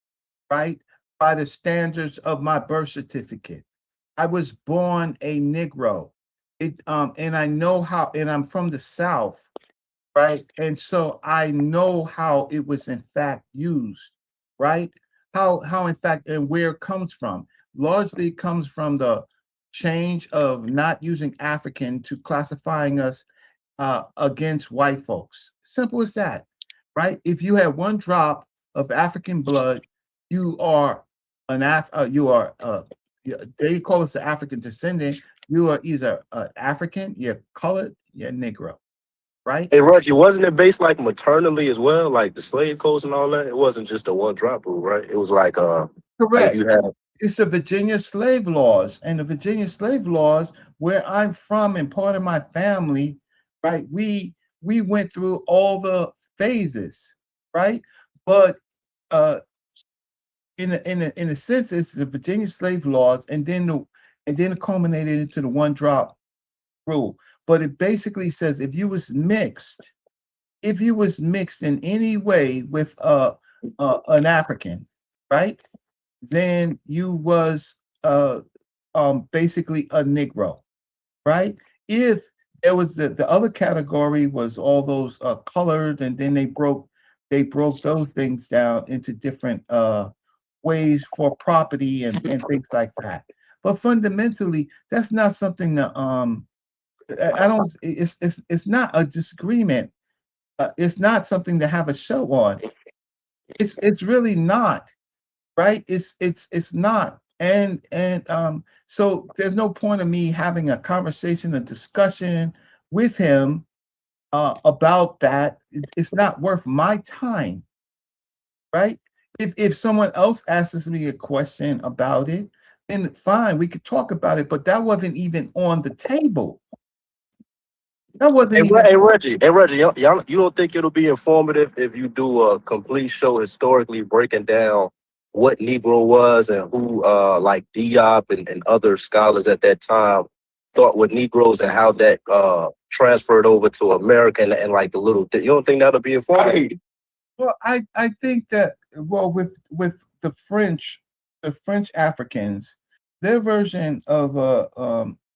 right? By the standards of my birth certificate. I was born a Negro. And I know how, and I'm from the South, right? And so I know how it was in fact used, right? How in fact and where it comes from. Largely comes from the change of not using African to classifying us against white folks. Simple as that, right? If you have one drop of African blood, you are they call us the African descendant. You are either African, you're colored, you're Negro, right? Hey, Reggie, wasn't it based like maternally as well, like the slave codes and all that? It wasn't just a one drop rule, right? It was like Correct. you had. It's the Virginia slave laws, and the Virginia slave laws, where I'm from and part of my family, right? We went through all the phases, right? But uh, in a sense, it's the Virginia slave laws, and then it culminated into the one drop rule. But it basically says if you was mixed in any way with an African, right? Then you was basically a Negro, right? If there was the other category was all those colored, and then they broke those things down into different ways for property and things like that. But fundamentally, that's not something that I don't. It's not a disagreement. It's not something to have a show on. It's really not, right? It's not. And so there's no point of me having a conversation, a discussion with him about that. It's not worth my time, right? If someone else asks me a question about it, then fine, we could talk about it. But that wasn't even on the table. That wasn't even. Hey Reggie, you don't think it'll be informative if you do a complete show historically breaking down what Negro was and who like Diop and other scholars at that time thought were Negroes and how that transferred over to America and like the little. You don't think that'll be informative? Well, I think that with the French Africans, their version of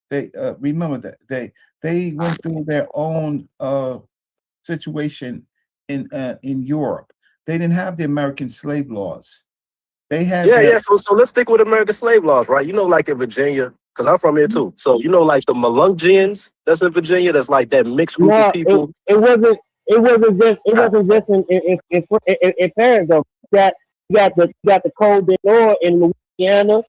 they remember that they went through their own situation in Europe. They didn't have the American slave laws. They had Yeah. So let's stick with American slave laws, right? You know, like in Virginia, because I'm from here too. So you know, like the Melungeons that's in Virginia, that's like that mixed group of No, people. it wasn't just in Paris though. You got the Code du Nord in Louisiana,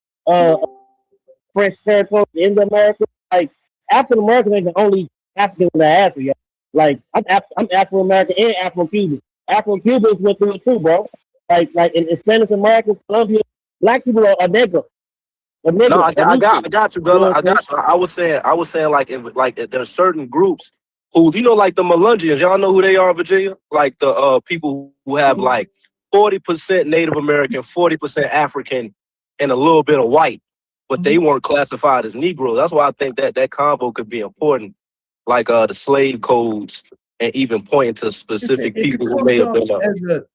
French territory in America. Like African American ain't the only African that I have here. Like I'm Afro American and Afro Cuban. Afro-Cubans went through it too, bro. Like in Spanish Americans, Colombia, black people are nigger, a No, nigger, a I niche. got you, You know brother. what I I'm saying? got you. I was saying, like if there are certain groups who, like the Melungians. Y'all know who they are in Virginia? Like the people who have like 40% Native American, 40% African, and a little bit of white, but they weren't classified as Negroes. That's why I think that combo could be important, like the slave codes, and even pointing to specific It people who comes may have up been.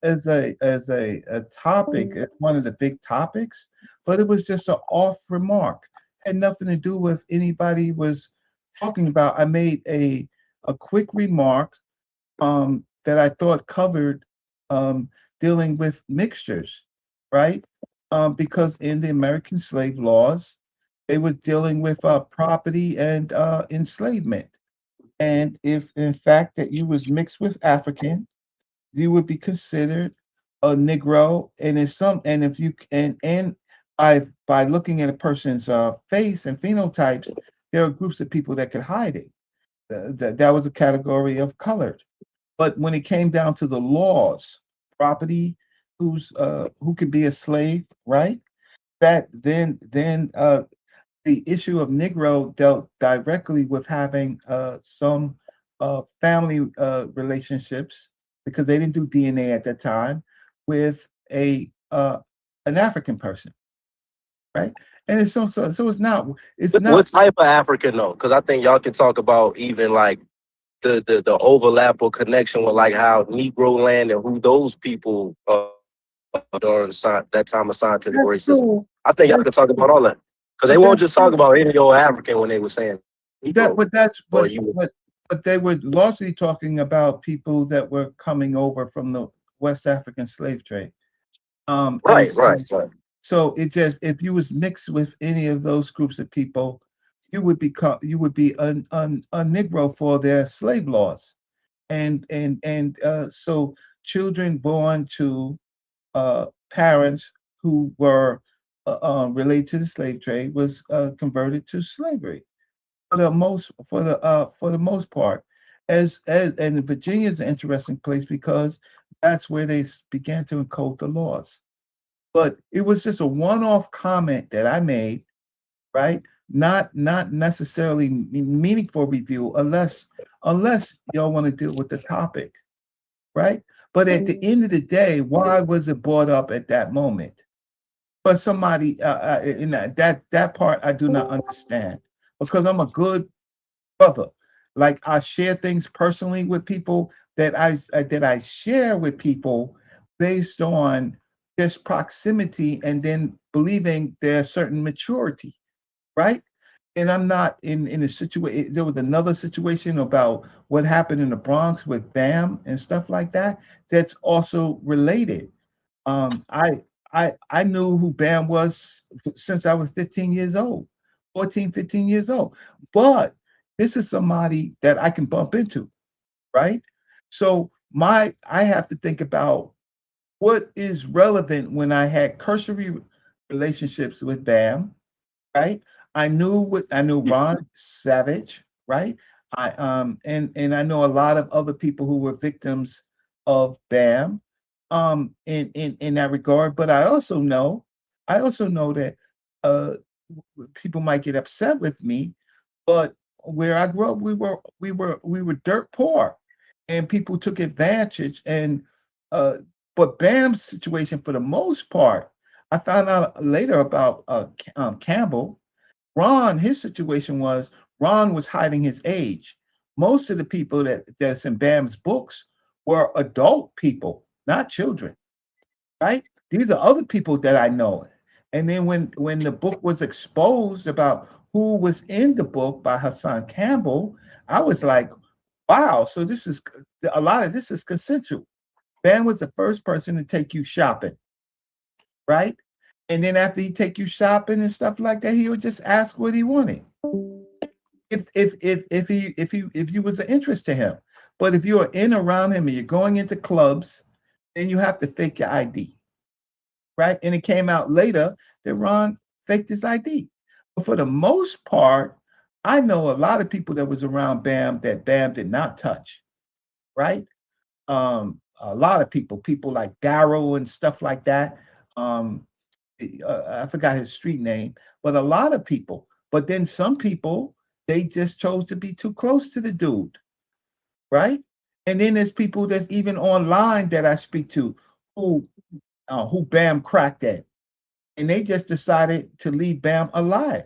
as a topic, as one of the big topics, but it was just an off remark. Had nothing to do with anybody was talking about. I made a quick remark that I thought covered dealing with mixtures, right? Because in the American slave laws, they were dealing with property and enslavement. And if in fact that you was mixed with African, you would be considered a Negro. And if you and by looking at a person's face and phenotypes, there are groups of people that could hide it. That was a category of colored. But when it came down to the laws, property, who could be a slave, right? That then the issue of Negro dealt directly with having some family relationships because they didn't do DNA at that time with an African person, right? And so it's not What type of African though? Because I think y'all can talk about even like the overlap or connection with like how Negro land and who those people during that time of scientific that's racism. true. I think y'all That's can talk about all that because they but won't that's just talk true. about any old African when they were saying That Negro but that's or you. but they were largely talking about people that were coming over from the West African slave trade. And Right, right, right. so it just if you was mixed with any of those groups of people, you would be a Negro for their slave laws. And so children born to parents who were related to the slave trade was converted to slavery for the most part. As and Virginia is an interesting place because that's where they began to encode the laws. But it was just a one-off comment that I made, right? Not necessarily meaningful review unless y'all want to deal with the topic, right? But at the end of the day, why was it brought up at that moment? But somebody in that part I do not understand because I'm a good brother. Like I share things personally with people that I share with people based on just proximity and then believing there's certain maturity, right? And I'm not in a situation. There was another situation about what happened in the Bronx with Bam and stuff like that. That's also related. I knew who Bam was since I was 15 years old, 14, 15 years old. But this is somebody that I can bump into, right? So I have to think about what is relevant when I had cursory relationships with Bam, right? I knew Ron Savage, right? And I know a lot of other people who were victims of BAM in that regard. But I also know that uh people might get upset with me, but where I grew up, we were dirt poor, and people took advantage. And uh, but Bam's situation, for the most part, I found out later about Campbell. Ron, his situation was Ron was hiding his age. Most of the people that's in Bam's books were adult people, not children, right? These are other people that I know. And then when the book was exposed about who was in the book by Hassan Campbell, I was like, wow, so this is a lot of this is consensual. Bam was the first person to take you shopping, right? And then after he take you shopping and stuff like that, he would just ask what he wanted. If you was an interest to him. But if you're in around him and you're going into clubs, then you have to fake your ID, right? And it came out later that Ron faked his ID. But for the most part, I know a lot of people that was around Bam that Bam did not touch, right? a lot of people like Darrow and stuff like that. I forgot his street name, but a lot of people. But then some people, they just chose to be too close to the dude, right? And then there's people that's even online that I speak to who Bam cracked at, and they just decided to leave Bam alive.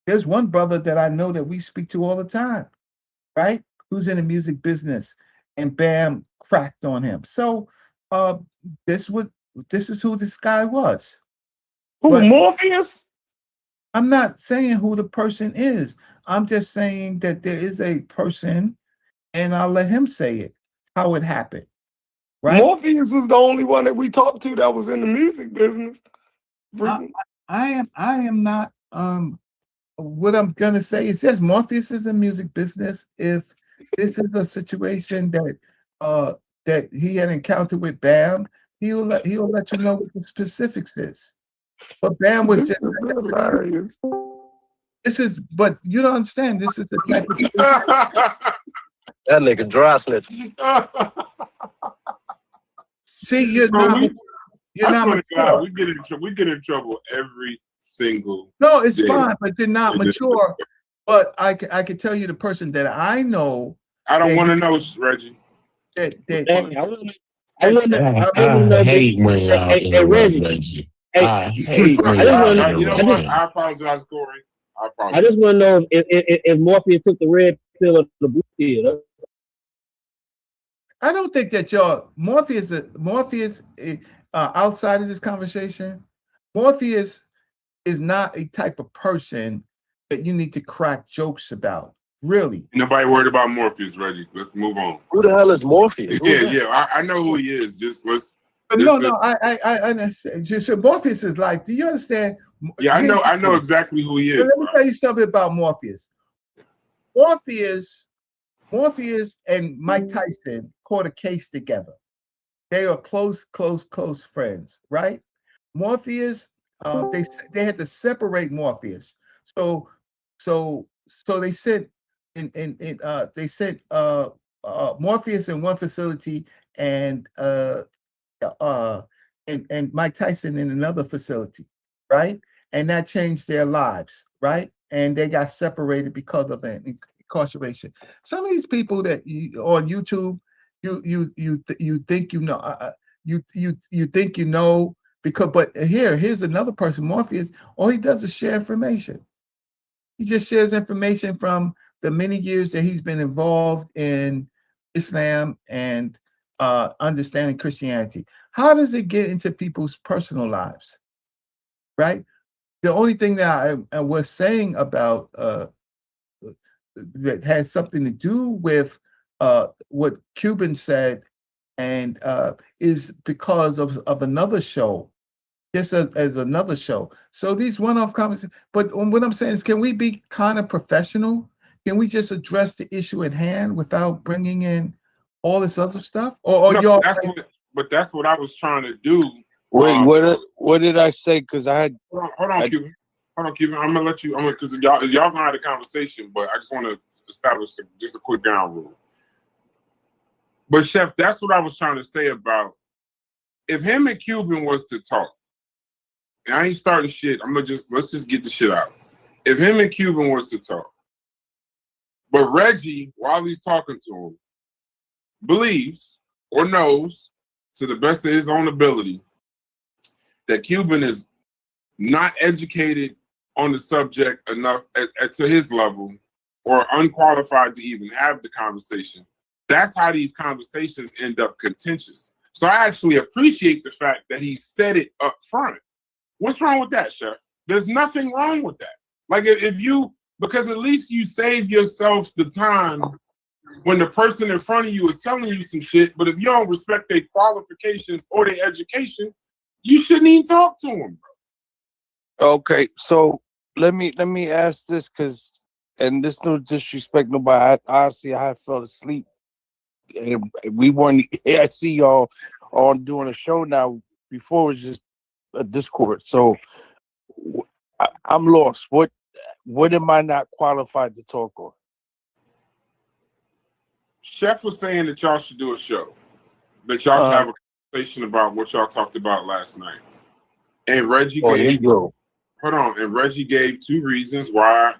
There's one brother that I know that we speak to all the time, right? Who's in the music business, and Bam cracked on him. So uh, this is who this guy was. Who, But Morpheus? I'm not saying who the person is. I'm just saying that there is a person, and I'll let him say it, how it happened, right? Morpheus was the only one that we talked to that was in the music business. I am not. What I'm gonna say is, yes, Morpheus is in music business. If this is a situation that he had encountered with Bam, he'll let you know what the specifics is. But Bam was just hilarious. But you don't understand. This is the type of That nigga dry snitch. See, you're Bro, not. You're I not swear to God, mature. we get in trouble every single. No, it's day. fine, but they're not mature. But I can tell you the person that I know. I don't want to know, Reggie. I hate when y'all interrupt Reggie. I hate when y'all interrupt. You know what? I apologize, Corey. I apologize. I just want to know if Morpheus took the red pill or the blue pill. I don't think that Morpheus outside of this conversation, Morpheus is not a type of person that you need to crack jokes about. Really. Nobody worried about Morpheus, Reggie. Let's move on. Who the hell is Morpheus? Yeah. I know who he is. So Morpheus is like, do you understand? Yeah, I know exactly who he is. Let me tell you something about Morpheus. Morpheus and Mike Tyson caught a case together. They are close friends, right? Morpheus, they had to separate Morpheus. So they sent Morpheus in one facility and Mike Tyson in another facility, right? And that changed their lives, right? And they got separated because of an incarceration. Some of these people that on YouTube, you think you know, you think you know, but here's another person, Morpheus. All he does is share information. He just shares information from the many years that he's been involved in Islam and understanding Christianity. How does it get into people's personal lives, right? The only thing that I was saying about that has something to do with what Cuban said, and is because of another show, just as another show. So these one-off conversations. But what I'm saying is, can we be kind of professional? Can we just address the issue at hand without bringing in all this other stuff? But that's what I was trying to do. Wait, what did I say? Because I had. Hold on, Cuban. I'm gonna let you. Because y'all gonna have a conversation, but I just want to establish just a quick ground rule. But Chef, that's what I was trying to say about if him and Cuban was to talk. And I ain't starting shit. Let's just get the shit out. If him and Cuban was to talk, but Reggie, while he's talking to him, believes or knows to the best of his own ability that Cuban is not educated on the subject enough to his level or unqualified to even have the conversation. That's how these conversations end up contentious. So I actually appreciate the fact that he said it up front. What's wrong with that, Chef? There's nothing wrong with that. Like because at least you save yourself the time when the person in front of you is telling you some shit, but if you don't respect their qualifications or their education, you shouldn't even talk to them, bro. Okay, so let me ask this, and this no disrespect nobody. Honestly, I had fell asleep. And we weren't. I see y'all on doing a show now. Before it was just a Discord. So I'm lost. What am I not qualified to talk on? Chef was saying that y'all should do a show. but y'all should have a conversation about what y'all talked about last night. And Reggie Or gave, Negro. hold on, and Reggie gave 2 reasons why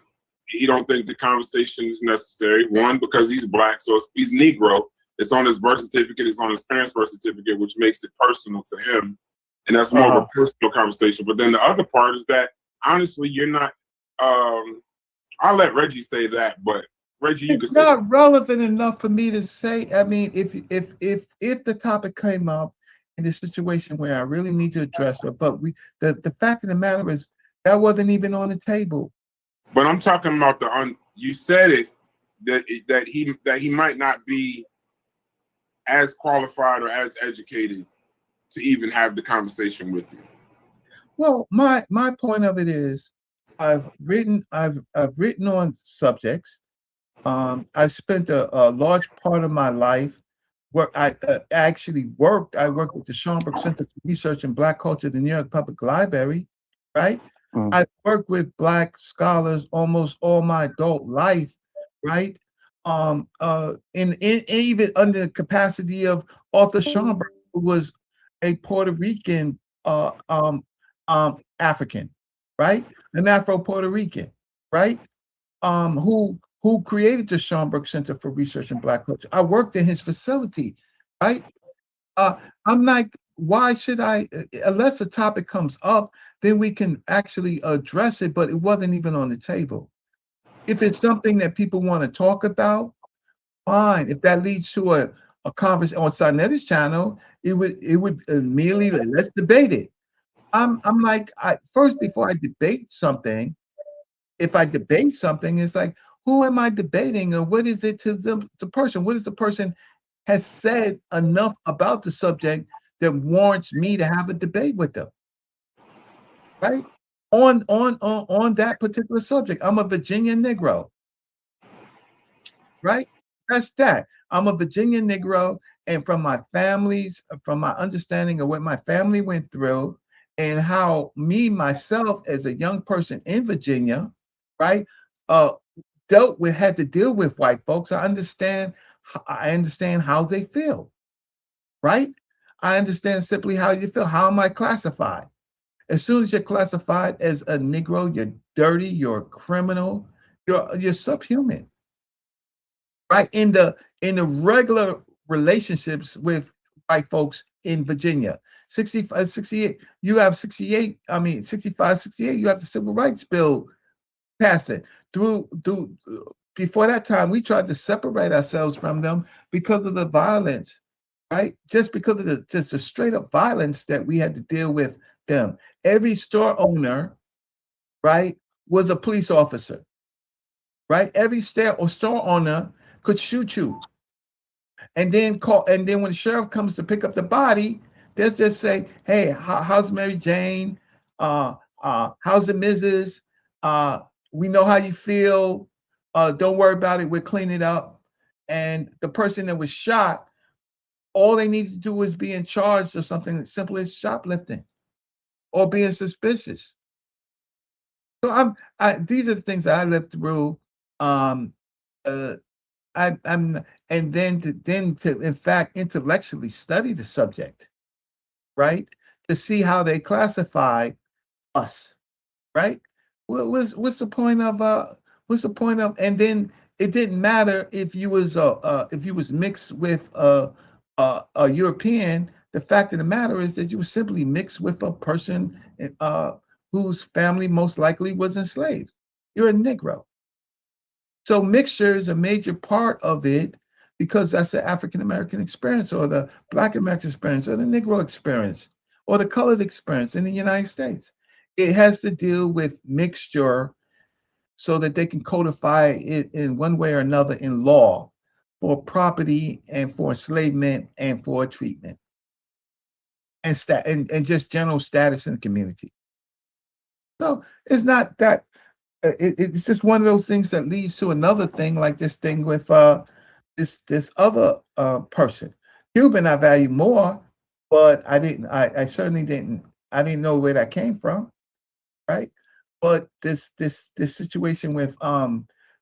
he don't think the conversation is necessary. One, because he's black, so he's Negro. It's on his birth certificate. It's on his parents' birth certificate, which makes it personal to him, and that's more of a personal conversation. But then the other part is that honestly, you're not. I'll let Reggie say that, but Reggie, you can It's say not relevant enough for me to say. I mean, if the topic came up in a situation where I really need to address it, but the fact of the matter is that wasn't even on the table. But I'm talking about you said it that he might not be as qualified or as educated to even have the conversation with you. Well, my point of it is, I've written on subjects. I've spent a large part of my life where I actually worked. I worked with the Schomburg Center for Research in Black Culture at the New York Public Library, right? I've worked with Black scholars almost all my adult life, right? In even under the capacity of Arthur Schomburg, who was a Puerto Rican African, right? An Afro-Puerto Rican, right? Who created the Schomburg Center for Research in Black Culture. I worked in his facility, right? I'm like, why should I, unless a topic comes up, then we can actually address it, but it wasn't even on the table. If it's something that people want to talk about, fine. If that leads to a conversation on Sarnetti's channel, it would immediately, let's debate it. I'm like, first, before I debate something, if I debate something, it's like, who am I debating, or what is it to the person? What is the person has said enough about the subject that warrants me to have a debate with them, right? On that particular subject. I'm a Virginia Negro, right? That's that. I'm a Virginia Negro, and from my understanding of what my family went through, and how myself as a young person in Virginia, right, had to deal with white folks. I understand how they feel, right? I understand simply how you feel. How am I classified? As soon as you're classified as a Negro, you're dirty, you're a criminal, you're subhuman, right? In the regular relationships with white folks in Virginia, 65, 68, you have 68, 65, 68, you have the Civil Rights Bill passing through. Before that time, we tried to separate ourselves from them because of the violence, right? Just because of the straight up violence that we had to deal with them. Every store owner, right, was a police officer, right? Every store owner could shoot you, and then when the sheriff comes to pick up the body, they'll just say, "Hey, how's Mary Jane? How's the Mrs.? We know how you feel. Don't worry about it. We'll clean it up." And the person that was shot, all they need to do is be in charge of something as simple as shoplifting or being suspicious. So these are the things that I lived through. I'm and then to in fact intellectually study the subject, right? To see how they classify us, right? What's the point of and then it didn't matter if you was mixed with a European. The fact of the matter is that you were simply mixed with a person whose family most likely was enslaved. You're a Negro. So mixture is a major part of it, because that's the African American experience, or the Black American experience, or the Negro experience, or the colored experience in the United States. It has to deal with mixture so that they can codify it in one way or another in law for property and for enslavement and for treatment and just general status in the community. So it's not that it's just one of those things that leads to another thing, like this thing with this other person. Cuban I value more, but I certainly didn't know where that came from, right? But this situation with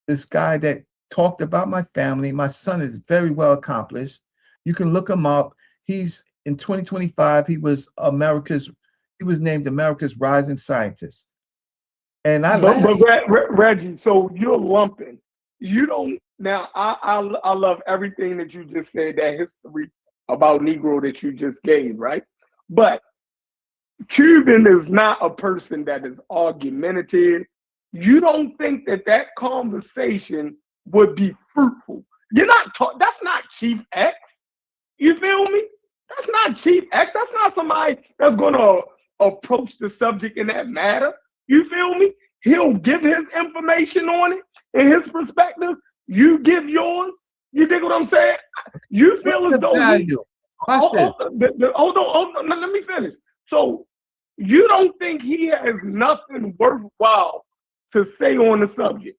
this guy that talked about my family. My son is very well accomplished. You can look him up. he's in 2025. He was named America's Rising Scientist. And I But laughed. Reggie, so you're lumping. You don't now. I love everything that you just said. That history about Negro that you just gave, right? But Cuban is not a person that is argumentative. You don't think that that conversation would be fruitful. You're not. That's not Chief X. You feel me? That's not Chief X. That's not somebody that's gonna approach the subject in that matter. You feel me? He'll give his information on it and his perspective. You give yours. You dig what I'm saying? You feel as though hold on. Let me finish. So you don't think he has nothing worthwhile to say on the subject?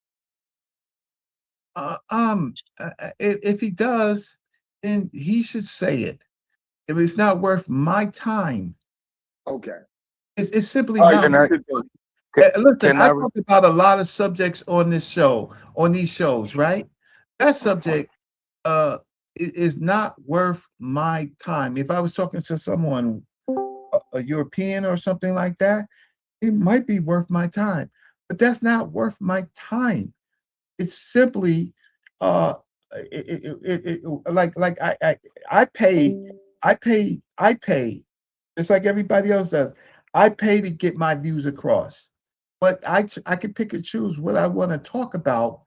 If he does, then he should say it. If it's not worth my time, okay, it's simply Right, not. Listen, I talked about a lot of subjects on this show, on these shows, right? That subject is not worth my time. If I was talking to someone, a European or something like that, it might be worth my time, but that's not worth my time. It's simply like I pay just like everybody else does. I pay to get my views across, but I can pick and choose what I want to talk about.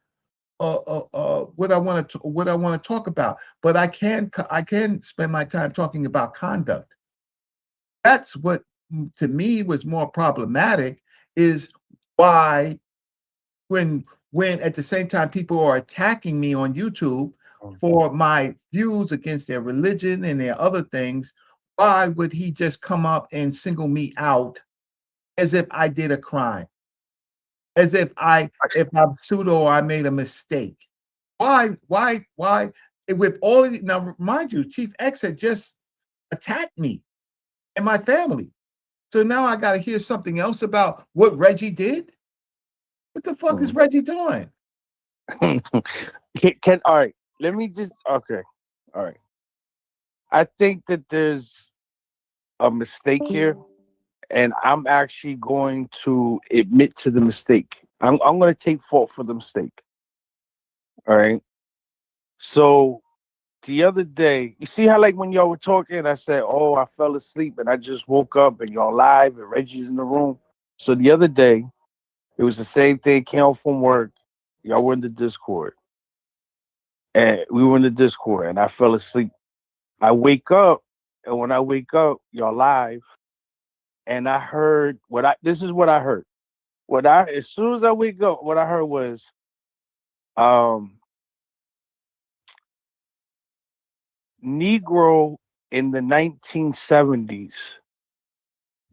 What I want to talk about, but I can spend my time talking about conduct. That's what to me was more problematic, is why when at the same time people are attacking me on YouTube for my views against their religion and their other things, why would he just come up and single me out as if I did a crime? As if I'm pseudo or I made a mistake. Why? With all of now, mind you, Chief X had just attacked me and my family. So now I got to hear something else about what Reggie did. What the fuck is Reggie doing? All right, let me just all right. I think that there's a mistake here, and I'm actually going to admit to the mistake. I'm going to take fault for the mistake. All right. So the other day, you see how like when y'all were talking, I said, "Oh, I fell asleep and I just woke up and y'all live and Reggie's in the room." So the other day, it was the same thing. Came home from work, y'all were in the Discord, and we were in the Discord, and I fell asleep. I wake up, and when I wake up, y'all live, and I heard this is what I heard. As soon as I wake up, what I heard was, Negro in the 1970s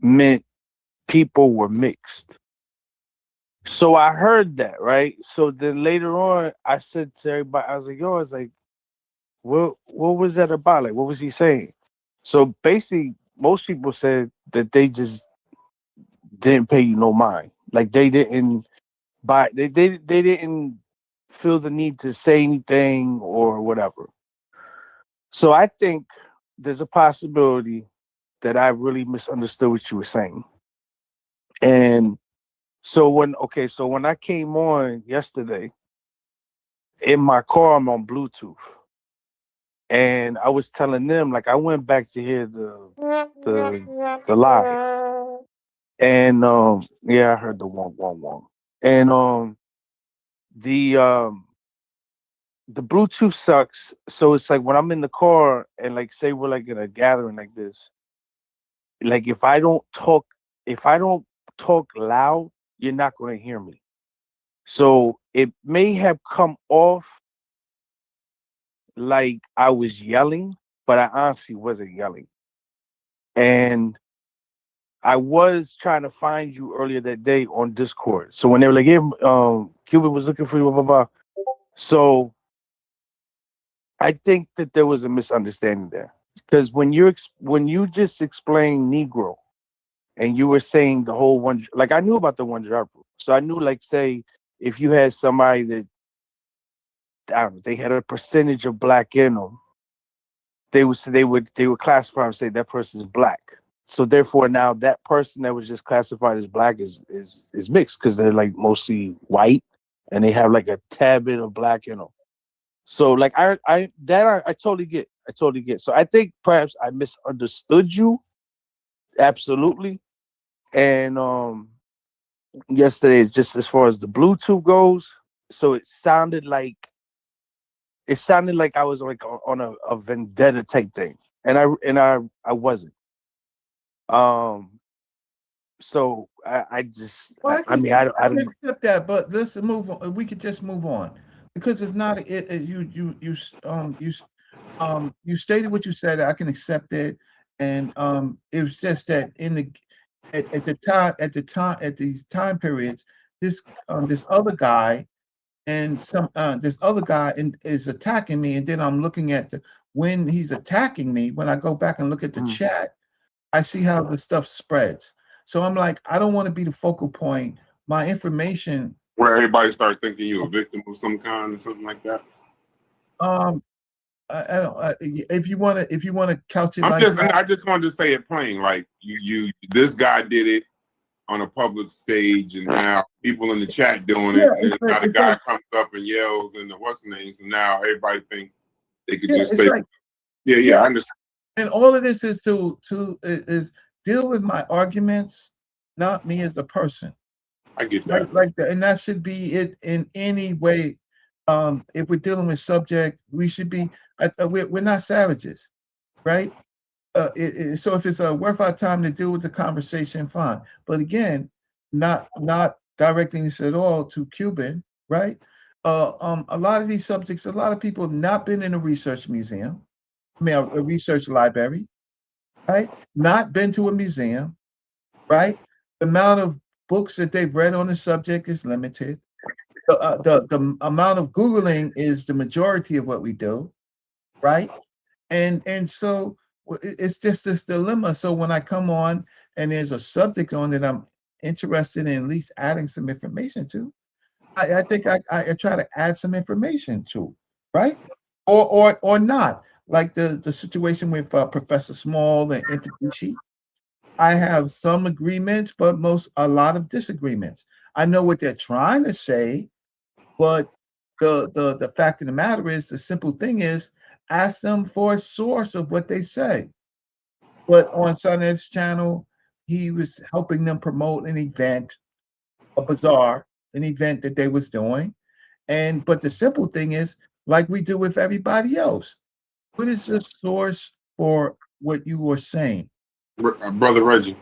meant people were mixed. So I heard that, right? So then later on, I said to everybody, I was like, yo, I was like, what was that about? Like, what was he saying? So basically, most people said that they just didn't pay you no mind. Like they didn't they didn't feel the need to say anything or whatever. So I think there's a possibility that I really misunderstood what you were saying. And so when I came on yesterday, in my car, I'm on Bluetooth. And I was telling them, like, I went back to hear the live. And yeah, I heard the wong wong wong. And the Bluetooth sucks. So it's like when I'm in the car and like say we're like in a gathering like this, like if I don't talk loud, you're not gonna hear me. So it may have come off like I was yelling, but I honestly wasn't yelling. And I was trying to find you earlier that day on Discord. So when they were like, yeah, Cuban was looking for you, blah, blah, blah. So I think that there was a misunderstanding there. Because when you just explained Negro and you were saying the whole one, like I knew about the one drop rule. So I knew, like, say, if you had somebody that, I don't know, they had a percentage of black in them, they would classify and say that person is black. So therefore now that person that was just classified as black is mixed because they're like mostly white and they have like a tad bit of black in them. So like I totally get. I totally get. So I think perhaps I misunderstood you. Absolutely. And yesterday, just as far as the Bluetooth goes, so it sounded like I was like on a vendetta type thing, and I wasn't. So I just Well, I mean I don't accept that, but let's move on. We could just move on because it's not you stated what you said. I can accept it, and it was just that at these time periods, this other guy and this other guy is attacking me, and then I'm looking at when he's attacking me. When I go back and look at the chat, I see how the stuff spreads. So I'm like, I don't want to be the focal point. My information. Where everybody starts thinking you're a victim of some kind or something like that. If you want to couch it I just wanted to say it plain. Like this guy did it on a public stage, and now people in the chat doing it. And then now the guy comes up and yells, and what's the names, and now everybody think they could just say, I understand. And all of this is to deal with my arguments, not me as a person. I get that. Like that, and that should be it in any way. If we're dealing with subject, we should be. We're not savages, right? So if it's worth our time to deal with the conversation, fine. But again, not directing this at all to Cuban, right? A lot of these subjects, a lot of people have not been in a research museum. I mean, a research library, right? Not been to a museum, right? The amount of books that they've read on the subject is limited. The amount of Googling is the majority of what we do, right? And so it's just this dilemma. So when I come on and there's a subject on that I'm interested in at least adding some information to, I think I try to add some information to, right? Or not. Like the situation with Professor Small and Introducci. I have some agreements, but a lot of disagreements. I know what they're trying to say, but the fact of the matter is, the simple thing is, ask them for a source of what they say. But on Sunet's channel, he was helping them promote an event, a bazaar, an event that they was doing. But the simple thing is, like we do with everybody else, what is the source for what you were saying? Brother Reggie.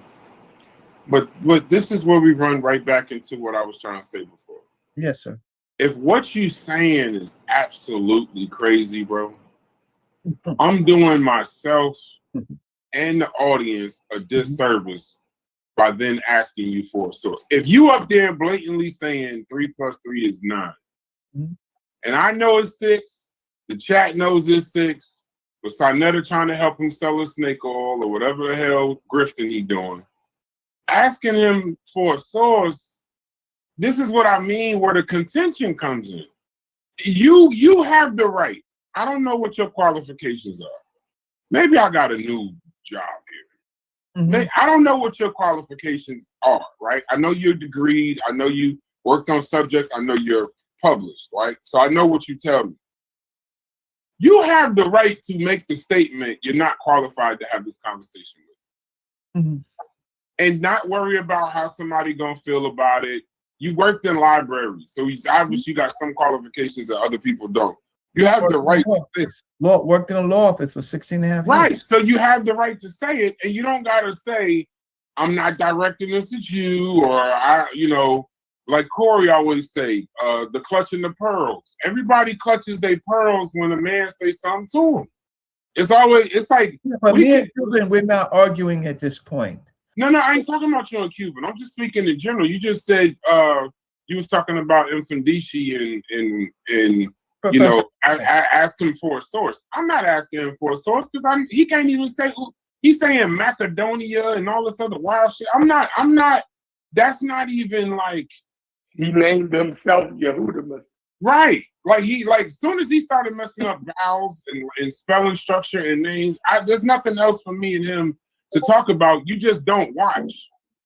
But this is where we run right back into what I was trying to say before. Yes, sir. If what you saying is absolutely crazy, bro, I'm doing myself and the audience a disservice by then asking you for a source. If you up there blatantly saying 3 + 3 is 9, and I know it's 6, the chat knows it's 6, but Sinetta trying to help him sell a snake oil or whatever the hell grifting he doing, asking him for a source, this is what I mean where the contention comes in. You have the right. I don't know what your qualifications are. Maybe I got a new job here. I don't know what your qualifications are, right? I know you're degreed. I know you worked on subjects. I know you're published, right? So I know what you tell me. You have the right to make the statement you're not qualified to have this conversation with. And not worry about how somebody gonna feel about it. You worked in libraries, so he's obviously got some qualifications that other people don't. You have the right to this. Worked in a law office for 16 and a half years. Right, so you have the right to say it, and you don't gotta say, I'm not directing this at you, or like Corey always say, the clutching the pearls. Everybody clutches their pearls when a man says something to them. It's like. Yeah, but me and Cuban, we're not arguing at this point. No, I ain't talking about you and Cuban. I'm just speaking in general. You just said you was talking about Infundici and asking for a source. I'm not asking him for a source because he can't even say. He's saying Macedonia and all this other wild shit. I'm not. That's not even like. He named himself Yehudimus. Right. Like as soon as he started messing up vowels and spelling structure and names, there's nothing else for me and him to talk about. You just don't watch,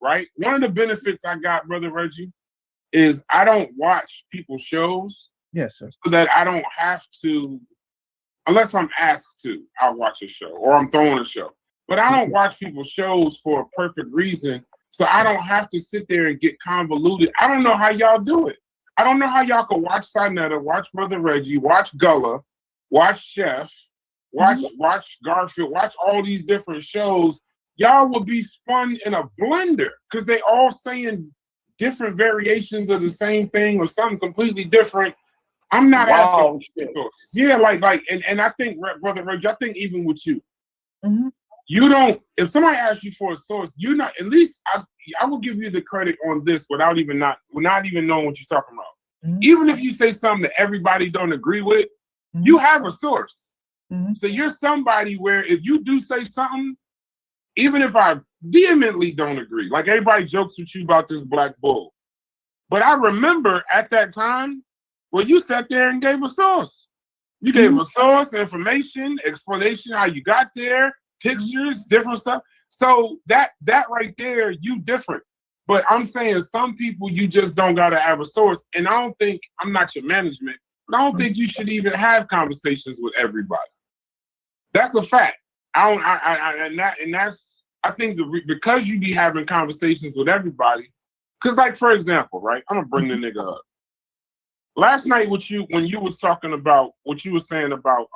right? One of the benefits I got, Brother Reggie, is I don't watch people's shows. Yes, sir. So that I don't have to, unless I'm asked to, I'll watch a show or I'm throwing a show. But I don't watch people's shows for a perfect reason. So I don't have to sit there and get convoluted. I don't know how y'all do it. I don't know how y'all can watch Sinetta, watch Brother Reggie, watch Gullah, watch Chef, watch Garfield, watch all these different shows. Y'all will be spun in a blender because they all saying different variations of the same thing or something completely different. I'm not asking sources. Yeah, and I think, Brother Reggie, I think even with you, you don't, if somebody asks you for a source, you're not, at least I will give you the credit on this without even not even knowing what you're talking about. Even if you say something that everybody don't agree with, you have a source. So you're somebody where if you do say something, even if I vehemently don't agree, like everybody jokes with you about this black bull. But I remember at that time where you sat there and gave a source. You gave a source, information, explanation, how you got there, pictures, different stuff. So that right there, you different. But I'm saying some people you just don't gotta have a source. And I don't think, I'm not your management, but I don't think you should even have conversations with everybody. That's a fact. I think because you be having conversations with everybody, because like for example, right? I'm gonna bring the nigga up. Last night when you was talking about what you were saying about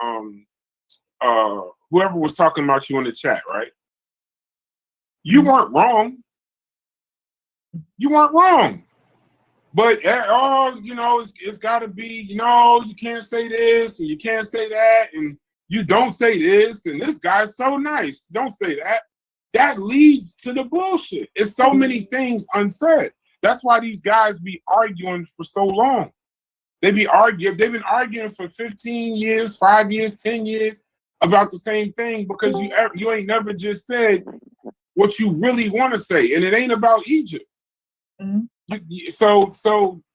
whoever was talking about you in the chat, right? You weren't wrong. You weren't wrong. But it's gotta be, you can't say this and you can't say that, and you don't say this, and this guy's so nice. Don't say that. That leads to the bullshit. It's so many things unsaid. That's why these guys be arguing for so long. They've been arguing for 15 years, 5 years, 10 years about the same thing because you ain't never just said what you really want to say, and it ain't about Egypt. So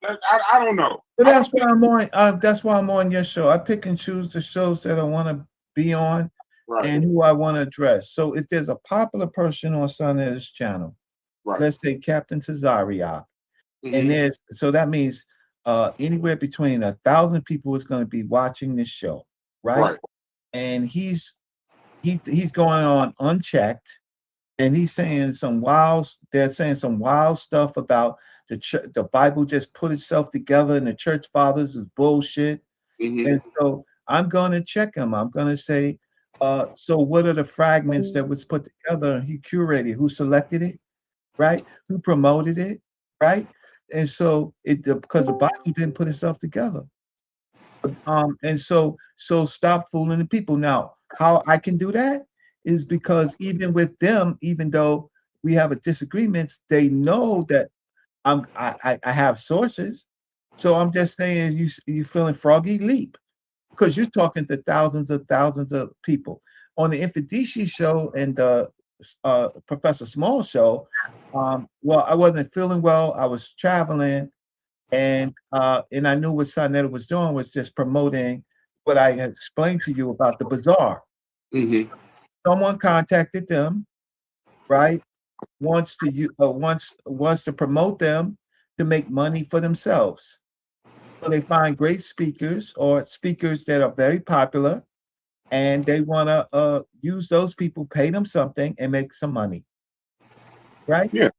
I don't know. But that's why I'm on. That's why I'm on your show. I pick and choose the shows that I want to be on, and who I want to address. So if there's a popular person on Sonnetta's channel, let's say Captain Tazariak, and so that means anywhere between 1,000 people is going to be watching this show, right? And he's going on unchecked, and he's saying some wild. They're saying some wild stuff about the Bible just put itself together, and the church fathers is bullshit. And so I'm going to check him. I'm going to say, so what are the fragments that was put together? He curated, who selected it, right? Who promoted it, right? And so because the Bible didn't put itself together. And so stop fooling the people. Now, how I can do that is because even with them, even though we have a disagreement, they know that I have sources. So I'm just saying, you feeling froggy? Leap, because you're talking to thousands of people on the Infedici show and the Professor Small show. Well, I wasn't feeling well. I was traveling, and I knew what Sonetta was doing was just promoting what I had explained to you about the bazaar. Someone contacted them, right? Wants to promote them to make money for themselves. So they find great speakers or speakers that are very popular, and they want to use those people, pay them something, and make some money, right? Yeah.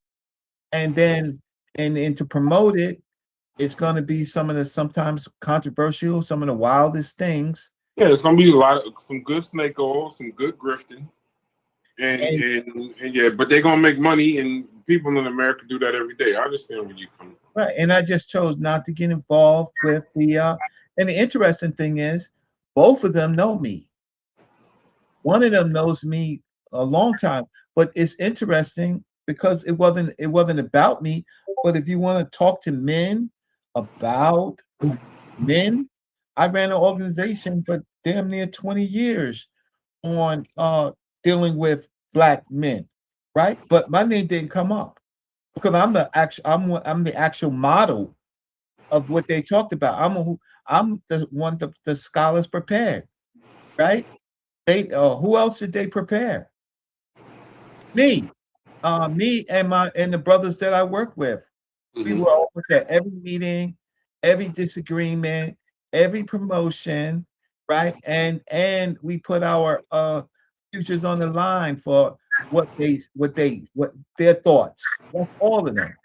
And then and to promote it, it's going to be some of the sometimes controversial, some of the wildest things. Yeah, it's going to be some good snake oil, some good grifting. And yeah, but they're gonna make money, and people in America do that every day. I understand where you come from. Right, and I just chose not to get involved with the. And the interesting thing is, both of them know me. One of them knows me a long time, but it's interesting because it wasn't about me. But if you want to talk to men about men, I ran an organization for damn near 20 years on dealing with black men, right? But my name didn't come up because I'm the actual model of what they talked about. I'm the one the scholars prepared, right? They who else did they prepare? Me. Me and the brothers that I work with. We were always at every meeting, every disagreement, every promotion, right? And we put our futures on the line for what their thoughts. That's all of them.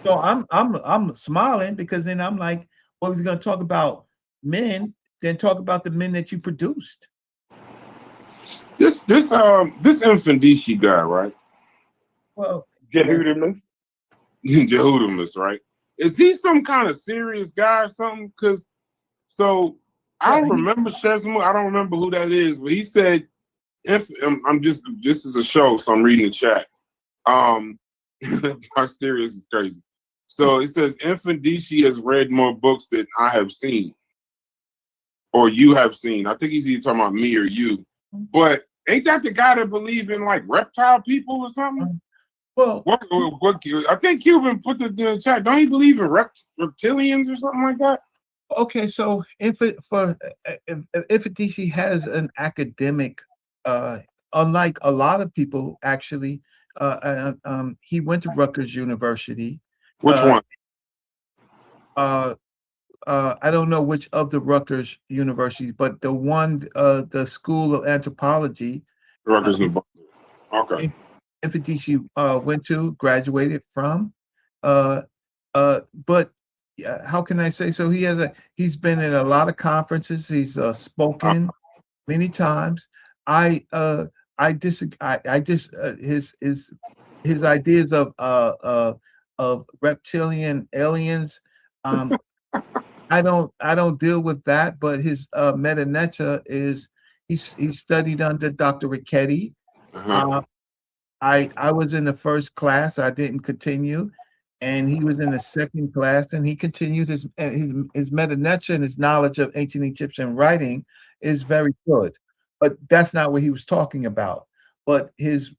So I'm smiling because then I'm like, well, if you're gonna talk about men, then talk about the men that you produced. This Infandishi guy, right? Well, Jehudimus. Jehudimus, right? Is he some kind of serious guy or something? Because so I don't remember Shesma. I don't remember who that is, but he said, "If I'm just this is a show, so I'm reading the chat." Mysterious is crazy. So it says Infandishi has read more books than I have seen, or you have seen. I think he's either talking about me or you. But ain't that the guy that believe in like reptile people or something? Well, what I think Cuban put this in the chat. Don't he believe in reptilians or something like that? Okay, so if DC has an academic, unlike a lot of people actually, he went to Rutgers University. Which one? I don't know which of the Rutgers universities, but the one, the School of Anthropology. Rutgers okay. DC went to, graduated from, but how can I say so? He's been in a lot of conferences. He's spoken many times. I disagree. His ideas of reptilian aliens. I don't deal with that. But his meta netta is he studied under Dr. Richetti. I was in the first class. I didn't continue. And he was in the second class, and he continued his meta netta and his knowledge of ancient Egyptian writing is very good. But that's not what he was talking about. But his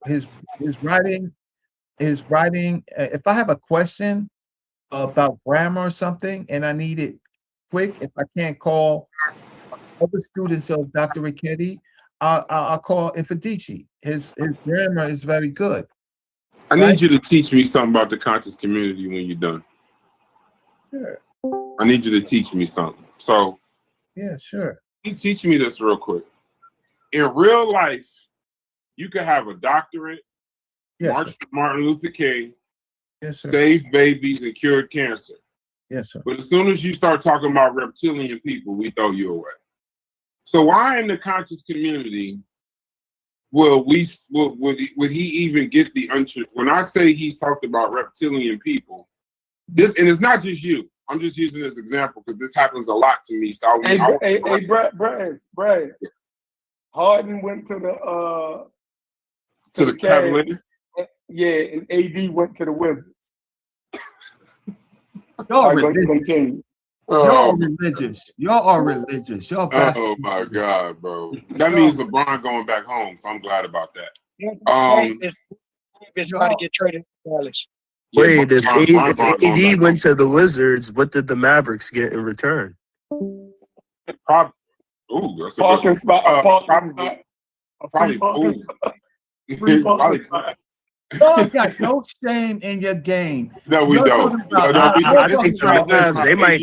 writing, if I have a question about grammar or something and I need it quick, if I can't call other students of Dr. Richetti, I'll call Infandishi. His grammar is very good. I need you to teach me something about the conscious community when you're done. Sure. I need you to teach me something. So, yeah, sure. Teach me this real quick. In real life, you could have a doctorate, march for Martin Luther King, saved babies, and cured cancer. Yes, sir. But as soon as you start talking about reptilian people, we throw you away. So why in the conscious community would he even get the untruth? When I say he's talked about reptilian people, and it's not just you. I'm just using this example because this happens a lot to me. So Brad. Harden went to the Cavaliers. Yeah, and AD went to the Wizards. Y'all religious. Y'all religious. Y'all are religious. Y'all. Oh my God, bro! That means LeBron going back home. So I'm glad about that. It's about to get traded to Dallas. Wait, if AD went to the Wizards, what did the Mavericks get in return? Probably. Ooh, that's a good one. Probably. Y'all got no shame in your game. No, we don't. I think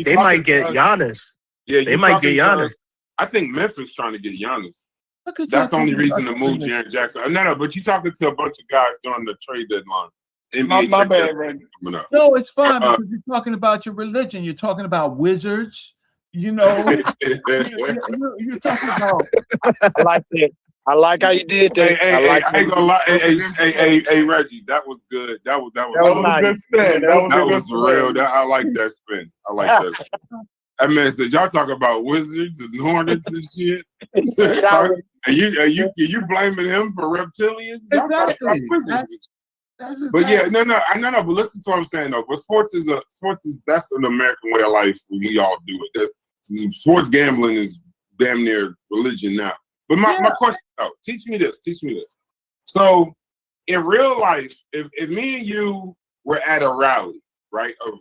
they might get Giannis. Yeah, they might get Giannis. I think Memphis trying to get Giannis. That's the only reason to move Jaren Jackson. No, but you're talking to a bunch of guys during the trade deadline. My bad, Randy. No, it's fine because you're talking about your religion. You're talking about wizards. You know, you're talking about. I like that. I like how you did that. I ain't gonna lie. Hey, Reggie, that was good. That was a good spin. That was real. I like that spin. I like that spin. That man said, y'all talk about wizards and hornets and shit. And you blaming him for reptilians? Y'all talk about wizards. But yeah, no. But listen to what I'm saying though. But sports is that's an American way of life when we all do it. Sports gambling is damn near religion now. But my question though, teach me this. So in real life, if me and you were at a rally, right, of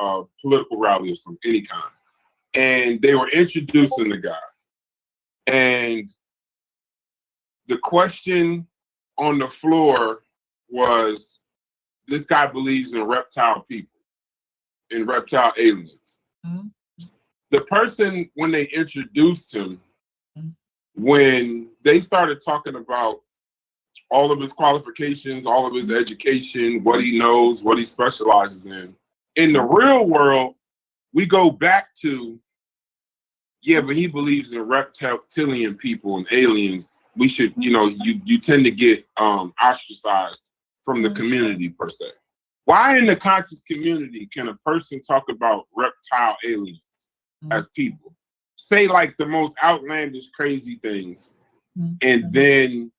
a political rally of any kind, and they were introducing the guy. And the question on the floor was, this guy believes in reptile people, in reptile aliens. Mhm. The person, when they introduced him, Mhm. when they started talking about all of his qualifications, all of his education, what he knows, what he specializes in the real world, we go back to, yeah, but he believes in reptilian people and aliens. We should, you tend to get ostracized from the community per se. Why in the conscious community can a person talk about reptile aliens as people? Say like the most outlandish, crazy things, and then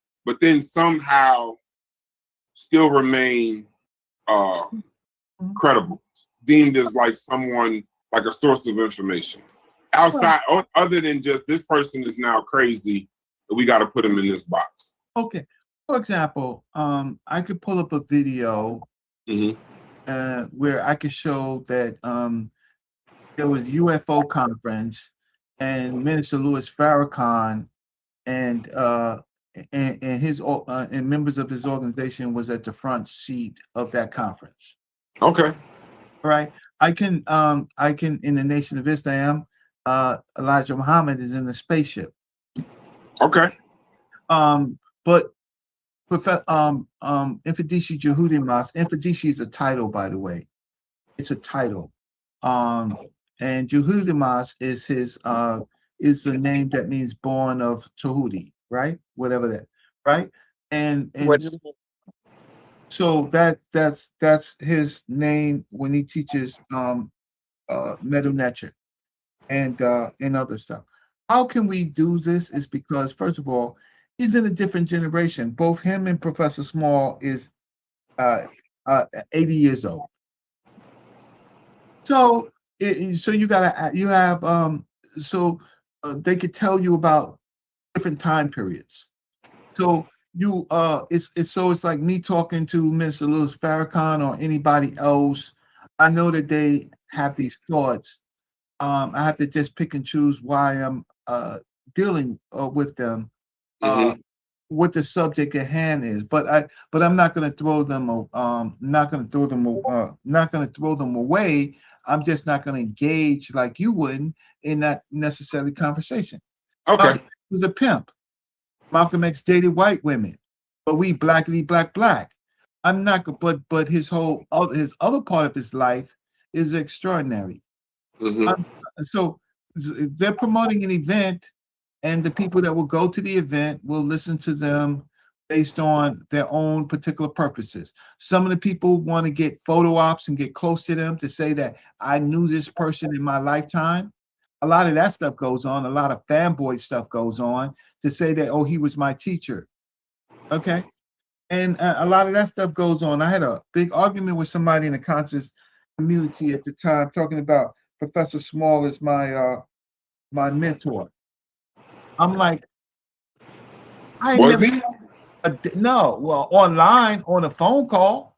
somehow still remain credible, deemed as like someone, like a source of information. Outside, other than just this person is now crazy, we got to put him in this box. Okay. For example, I could pull up a video where I could show that there was UFO conference and Minister Louis Farrakhan and his and members of his organization was at the front seat of that conference. Okay. Right. I can in the Nation of Islam, Elijah Muhammad is in the spaceship. Okay. But Infadishi Jehudi Mas, Infadishi is a title, by the way. It's a title. And Jehudi Mas is his is the name that means born of Tahuti, right? Whatever that, right? And so that's his name when he teaches Medu Neter and other stuff. How can we do this? Is because first of all, he's in a different generation. Both him and Professor Small is 80 years old. So they could tell you about different time periods. So it's like me talking to Mr. Louis Farrakhan or anybody else. I know that they have these thoughts. I have to just pick and choose why I'm dealing with them, what the subject at hand is. But I'm not going to throw them. Not going to throw them away. I'm just not going to engage like you wouldn't in that necessary conversation. Okay. He was a pimp. Malcolm X dated white women, but we blackity black. I'm not. But his other part of his life is extraordinary. So they're promoting an event, and the people that will go to the event will listen to them based on their own particular purposes. Some of the people want to get photo ops and get close to them to say that I knew this person in my lifetime. A lot of that stuff goes on. A lot of fanboy stuff goes on to say that, oh, he was my teacher. Okay. And a lot of that stuff goes on. I had a big argument with somebody in the conscious community at the time talking about Professor Small is my mentor. I'm like, Was he? No, well, online on a phone call,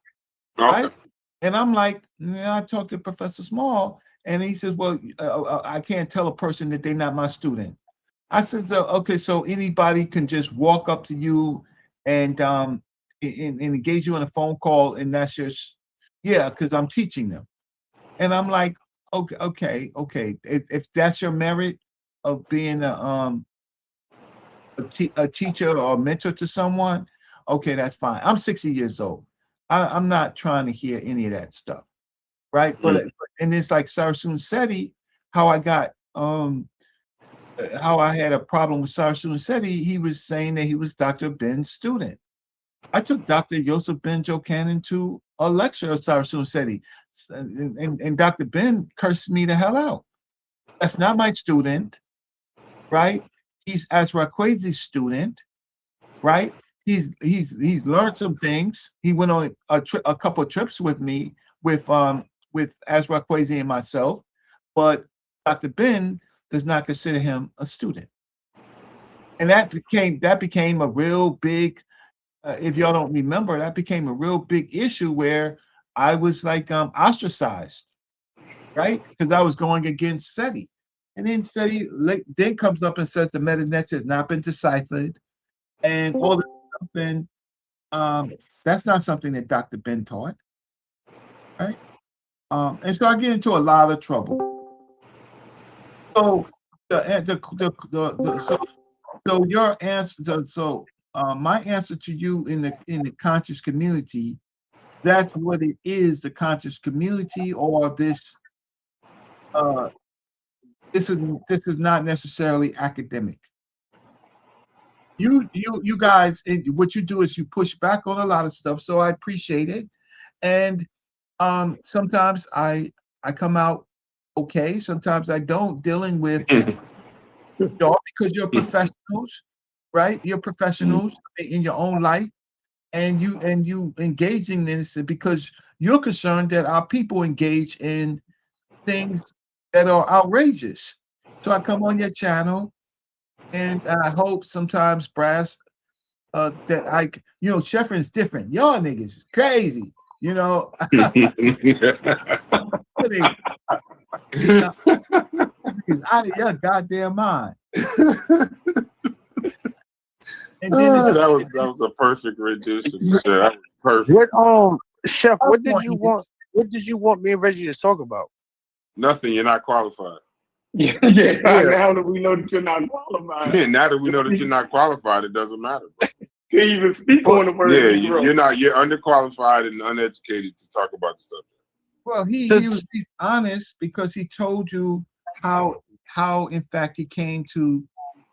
Okay. right? And I'm like, I talked to Professor Small, and he says, well, I can't tell a person that they're not my student. I said, okay, so anybody can just walk up to you and engage you in a phone call, and that's just, yeah, because I'm teaching them. And I'm like, okay. If that's your merit of being a teacher or a mentor to someone, okay, that's fine. I'm 60 years old. I'm not trying to hear any of that stuff, right? But and it's like Sarasun Seti, how I got how I had a problem with Sarasun Seti. He was saying that he was Dr. Ben's student. I took Dr. Yosef Ben Jokanan to a lecture of Sarasun Seti, and Dr. Ben cursed me the hell out. That's not my student, right? He's Asraquazi's student, right? He's learned some things. He went on a couple of trips with me with Asraquazi and myself, but Dr. Ben does not consider him a student, and that became a real big. If y'all don't remember, that became a real big issue where I was like ostracized, right? Because I was going against SETI. And then comes up and says the meta-net has not been deciphered, and all this stuff. And that's not something that Dr. Ben taught, right? And so I get into a lot of trouble. So so your answer, my answer to you in the conscious community, that's what it is, the conscious community, or this is not necessarily academic. You guys, what you do is you push back on a lot of stuff, so I appreciate it. And sometimes I come out okay, sometimes I don't, dealing with y'all, because you're professionals, right? You're professionals in your own life, and you engaging in this because you're concerned that our people engage in things that are outrageous. So I come on your channel, and I hope sometimes, Brass, that Sheffrin's different. Y'all niggas is crazy, You're out of your goddamn mind. And then that was a perfect rendition. That was perfect. Chef, what did you want? What did you want me and Reggie to talk about? Nothing. You're not qualified. Yeah. Now that we know that you're not qualified. Yeah, now that we know that you're not qualified, it doesn't matter. To even speak on the word. Yeah, you're underqualified and uneducated to talk about the subject. Well, he's honest because he told you how in fact he came to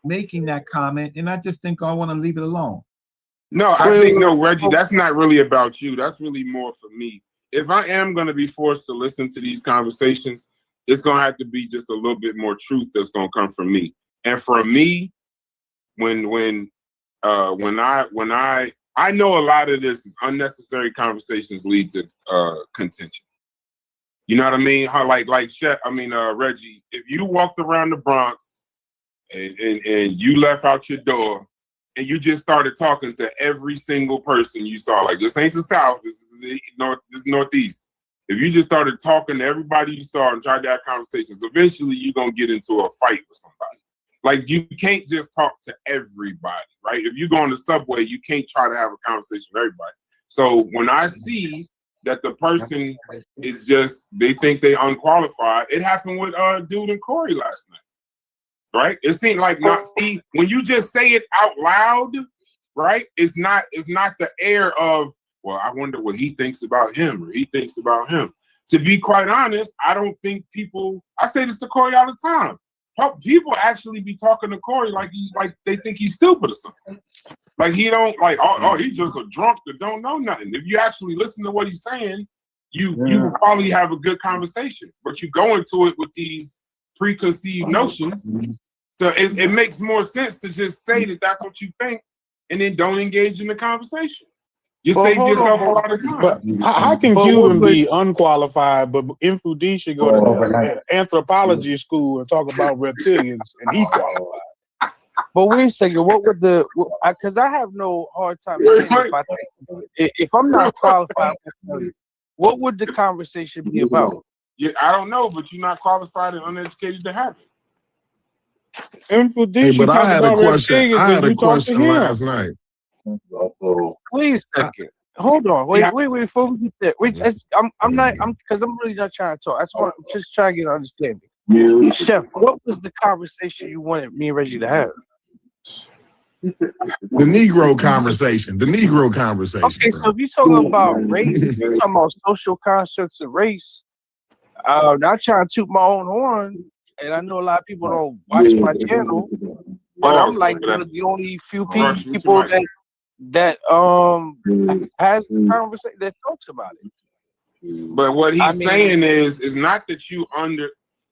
making that comment, and I just think I want to leave it alone. No, I think Reggie, that's not really about you. That's really more for me. If I am going to be forced to listen to these conversations, it's going to have to be just a little bit more truth that's going to come from me. And for me, when I know a lot of this is unnecessary conversations lead to contention. You know what I mean? How Reggie, if you walked around the Bronx and you left out your door and you just started talking to every single person you saw, like this ain't the South, this is the Northeast. If you just started talking to everybody you saw and tried to have conversations, eventually you're gonna get into a fight with somebody. Like, you can't just talk to everybody, right? If you go on the subway, you can't try to have a conversation with everybody. So when I see that the person is they think they unqualified, it happened with Dude and Corey last night, right? It seemed like when you just say it out loud, right? It's not the air of, well, I wonder what he thinks about him or he thinks about him. To be quite honest, I don't think I say this to Corey all the time. People actually be talking to Corey like they think he's stupid or something. Like he don't he's just a drunk that don't know nothing. If you actually listen to what he's saying, you will probably have a good conversation. But you go into it with these preconceived notions. So it makes more sense to just say that that's what you think and then don't engage in the conversation. You save yourself a lot of time. But how can Cuban be unqualified, but Infudi should go to anthropology school and talk about reptilians and he qualified? But wait a second, what would because I have no hard time if I'm not qualified, what would the conversation be about? Yeah, I don't know, but you're not qualified and uneducated to have it. Infudi, but I had a question. I had a question last night. Wait a second. Hold on. Wait. Before we get there, I'm really not trying to talk. I'm just trying to get an understanding. Chef, what was the conversation you wanted me and Reggie to have? The Negro conversation. Okay, so if you're talking about race, you're talking about social constructs of race. Not trying to toot my own horn, and I know a lot of people don't watch my channel, but I'm like one of the only few people that has a conversation that talks about it. But what he's saying is not that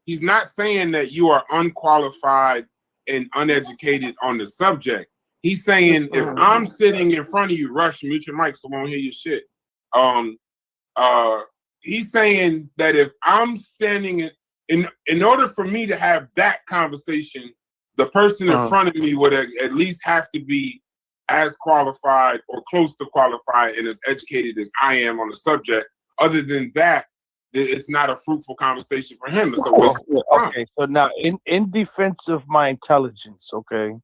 he's not saying that you are unqualified and uneducated on the subject. He's saying if I'm sitting in front of you, Rush, mute your mic so I won't hear your shit. He's saying that if I'm standing in order for me to have that conversation, the person in front of me would at least have to be as qualified or close to qualified and as educated as I am on the subject. Other than that, it's not a fruitful conversation for him. It's a waste of time. Okay, so now in defense of my intelligence, okay,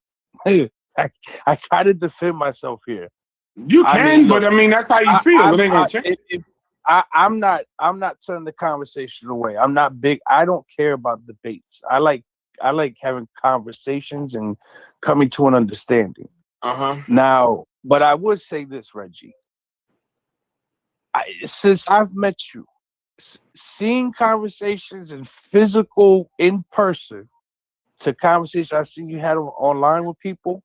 I try to defend myself here. You can, but I mean that's how you feel. It ain't gonna change. I'm not turning the conversation away. I'm not big. I don't care about debates. I like having conversations and coming to an understanding. Now, but I would say this, Reggie. Since I've met you, seeing conversations in physical, in person, to conversations I see you had online with people,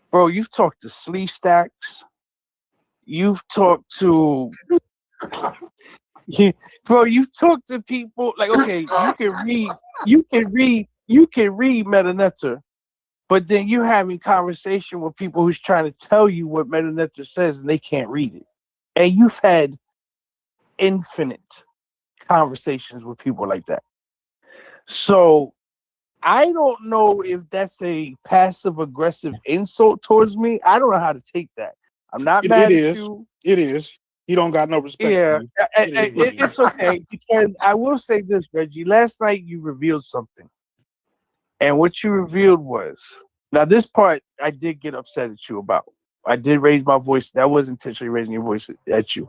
bro, you've talked to Slee Stacks. You've talked to, bro. You've talked to people like, okay, you can read Metanetta, but then you're having conversation with people who's trying to tell you what Metanetta says and they can't read it. And you've had infinite conversations with people like that. So I don't know if that's a passive aggressive insult towards me. I don't know how to take that. I'm not mad at you. It is. He don't got no respect. Yeah, it's okay, because I will say this, Reggie. Last night you revealed something. And what you revealed was, now this part I did get upset at you about. I did raise my voice. That wasn't intentionally raising your voice at you.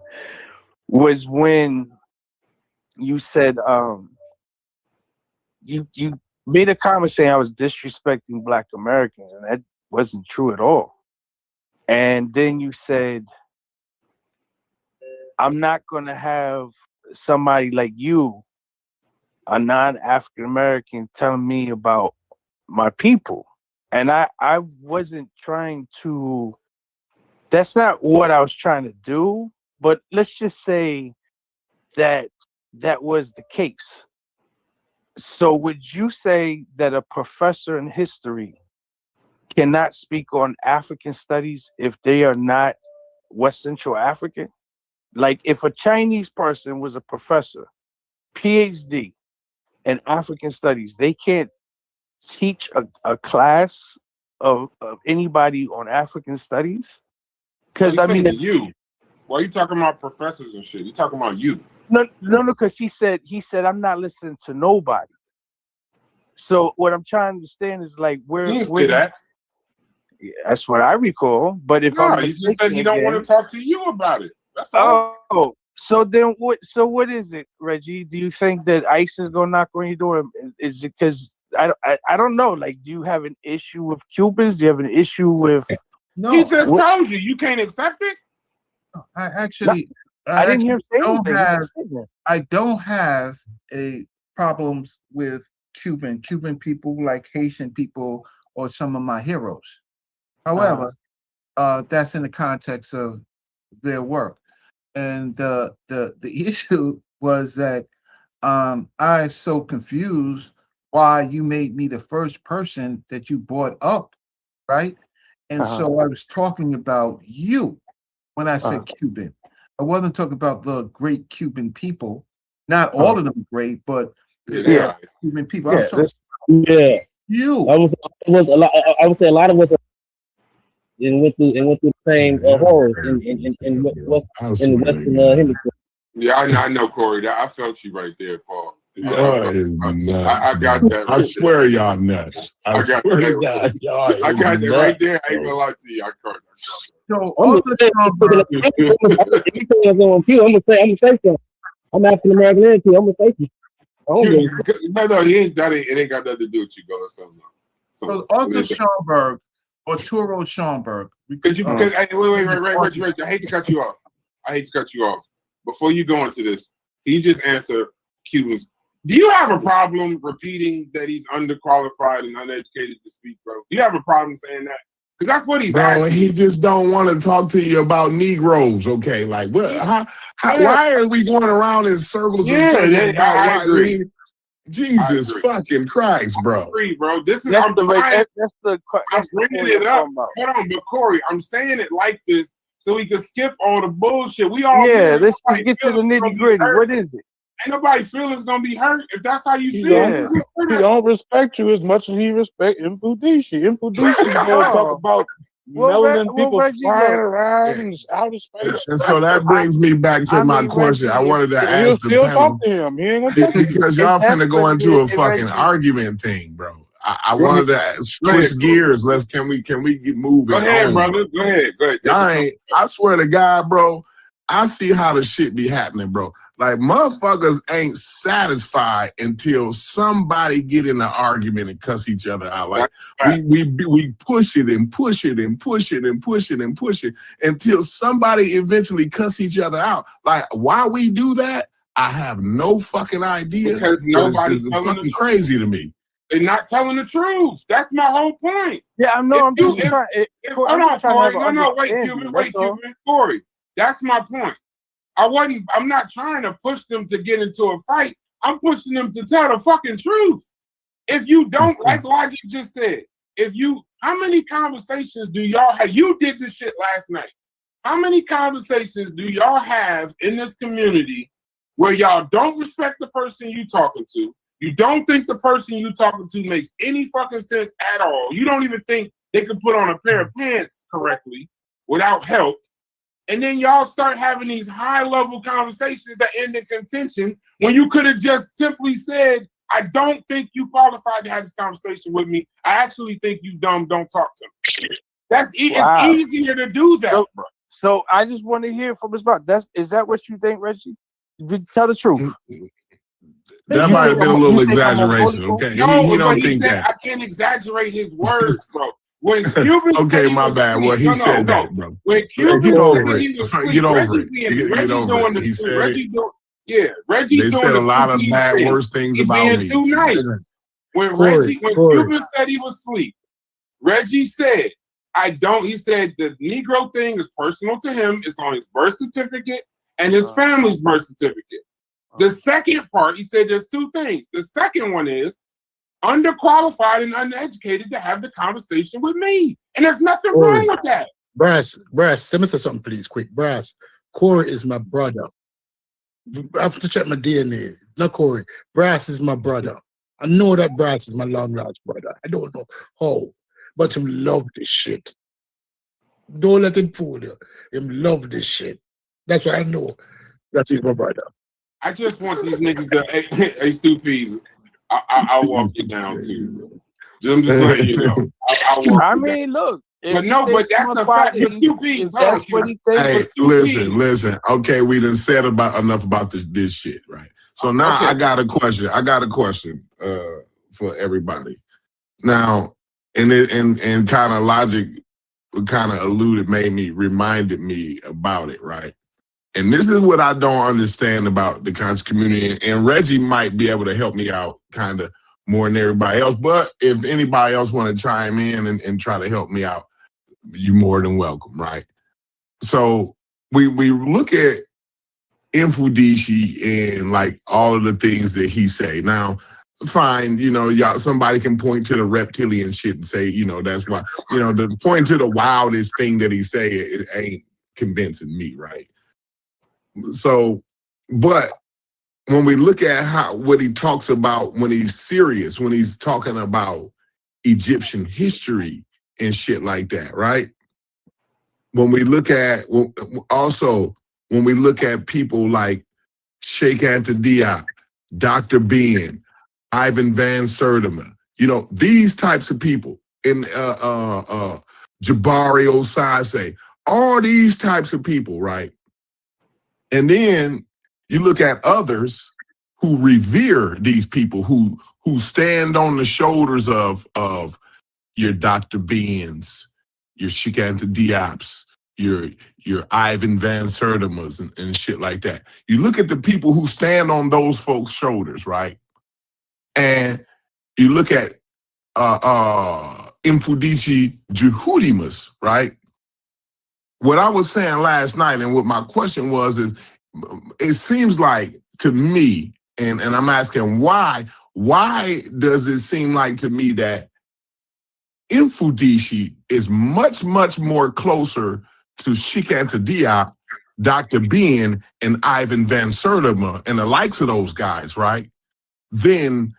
Was when you said you made a comment saying I was disrespecting Black Americans, and that wasn't true at all. And then you said, I'm not going to have somebody like you, a non-African American, telling me about my people. And I wasn't trying to, that's not what I was trying to do, but let's just say that that was the case. So would you say that a professor in history cannot speak on African studies if they are not West Central African? Like if a Chinese person was a professor, PhD in African studies, they can't teach a class of anybody on African studies? Because I mean, you. Why are you talking about professors and shit? You talking about you? No, because he said I'm not listening to nobody. So what I'm trying to understand is like where you didn't say that. Yeah, that's what I recall. But if he just said he don't want to talk to you about it. That's all. Oh, so then what? So what is it, Reggie? Do you think that ICE is gonna knock on your door? Is it because I don't know? Like, do you have an issue with Cubans? Do you have an issue with? No, he just told you you can't accept it. I actually, I didn't hear him say anything. I don't have a problems with Cuban people like Haitian people or some of my heroes. However, that's in the context of their work. And the issue was that I so confused why you made me the first person that you brought up, right? And so I was talking about you when I said Cuban. I wasn't talking about the great Cuban people. Not all of them great, but Cuban people. You. I would say a lot of us went through the same horrors in the Western Hemisphere. Yeah, I know, Corey. I felt you right there, Paul. Y'all is nuts. I got that. I swear y'all nuts. I got swear to that. God, y'all I got that right there. I ain't gonna lie to you. I caught that. So all the I'm gonna say something. I'm African American and too. I'm gonna say something. No, it ain't got nothing to do with you, go. So Arthur Schomburg or Turo Schomburg. Wait, I hate to cut you off. Before you go into this, can you just answer Cubans? Do you have a problem repeating that he's underqualified and uneducated to speak, bro? Do you have a problem saying that? Because that's what he's asking. He just don't want to talk to you about Negroes, okay? Like, what? Why are we going around in circles? I agree. Jesus fucking Christ, bro. I agree, bro. This is I'm bringing it up. Hold on, but Corey, I'm saying it like this so we can skip all the bullshit. We all let's just get to the nitty gritty. What is it? Ain't nobody feelings gonna be hurt if that's how you feel. He don't respect you as much as he respect Mfudishi. Mfudishi gonna talk about melanin people Reggie, flying look, around in outer space. And so that brings me back to I my mean, question. I Reggie, wanted to He'll ask the still panel talk to him. He ain't gonna take it. because if y'all that's finna go what into a it is, fucking Reggie, argument thing, bro. I Go ahead. wanted to Go ahead, switch Corey. gears. Can we get moving Go ahead, on, brother. bro? Go ahead. Go ahead. Take Y'all your time. ain't, I swear to God, bro, I see how the shit be happening, bro. Like, motherfuckers ain't satisfied until somebody get in an argument and cuss each other out. Like, Right. we push it and push it and push it and push it and push it until somebody eventually cuss each other out. Like, why we do that, I have no fucking idea. Because But it's nobody's telling the fucking truth. crazy to me. They're not telling the truth. That's my whole point. yeah, I know. If I'm you, just if, trying. hold I'm on, just trying to have Corey. an No, wait, understanding. Cuban. Wait, That's all. Cuban. Corey. That's my point. I'm not trying to push them to get into a fight. I'm pushing them to tell the fucking truth. If you don't, like Logic just said, how many conversations do y'all have? You did this shit last night. How many conversations do y'all have in this community where y'all don't respect the person you talking to? You don't think the person you talking to makes any fucking sense at all. You don't even think they can put on a pair of pants correctly without help. And then y'all start having these high-level conversations that end in contention when you could have just simply said, I don't think you qualified to have this conversation with me. I actually think you dumb, don't talk to me. Wow. It's easier to do that, bro. So I just want to hear from his mouth. Is that what you think, Reggie? Tell the truth. That You might have think been a I'm- little you think I'm a exaggeration, bully? okay? No, He but don't he think said that. I can't exaggerate his words, bro. When Cuban Okay, said he my was bad. asleep, Well, he no, said no. that, bro. When Cuban Get said over he it. was Get asleep, over Reggie it. Get Reggie over doing it. the He stupid. said it. Reggie's They doing said the a lot of stupid bad, thing. worse things He about being me. too nice. When Corey, Cuban said he was asleep, Reggie said, he said the Negro thing is personal to him. It's on his birth certificate and his family's birth certificate. The second part, he said there's two things. The second one is underqualified and uneducated to have the conversation with me. And there's nothing wrong with that. Brass, let me say something, please, quick. Brass, Corey is my brother. I have to check my DNA. Not Corey. Brass is my brother. I know that Brass is my long lost brother. I don't know how, but him love this shit. Don't let him fool you. Him love this shit. That's what I know. That he's my brother. I just want these niggas to, hey, Stupies, I'll walk you down too. I'm just letting you know. I'll walk I you down. mean, look. But no, but that's a fact. But Stupies, If that's what he thinks. Hey, listen. Okay, we done said enough about this shit, right? So now Okay. I got a question for everybody. Now, and kind of Logic kind of reminded me about it, right? And this is what I don't understand about the conscious community. And Reggie might be able to help me out kind of more than everybody else. But if anybody else want to chime in and try to help me out, you're more than welcome, right? So we look at Mfudishi and like all of the things that he say. Now, fine, y'all, somebody can point to the reptilian shit and say, that's why, the point to the wildest thing that he say, it ain't convincing me, right? So, but when we look at what he talks about when he's serious, when he's talking about Egyptian history and shit like that, right? When we look at people like Sheikh Anta Diop, Dr. Ben, Ivan Van Sertima, these types of people, and Jabari Osase, all these types of people, right? And then you look at others who revere these people, who stand on the shoulders of your Dr. Ben's, your Sheikh Anta Diop's, your Ivan Van Sertima's and shit like that. You look at the people who stand on those folks' shoulders, right? And you look at Mfudishi Jehudimus, right? What I was saying last night and what my question was is, it seems like to me, and I'm asking why does it seem like to me that Mfudishi is much, much more closer to Sheikh Anta Diop, Dr. Ben, and Ivan Van Sertima and the likes of those guys, right? Then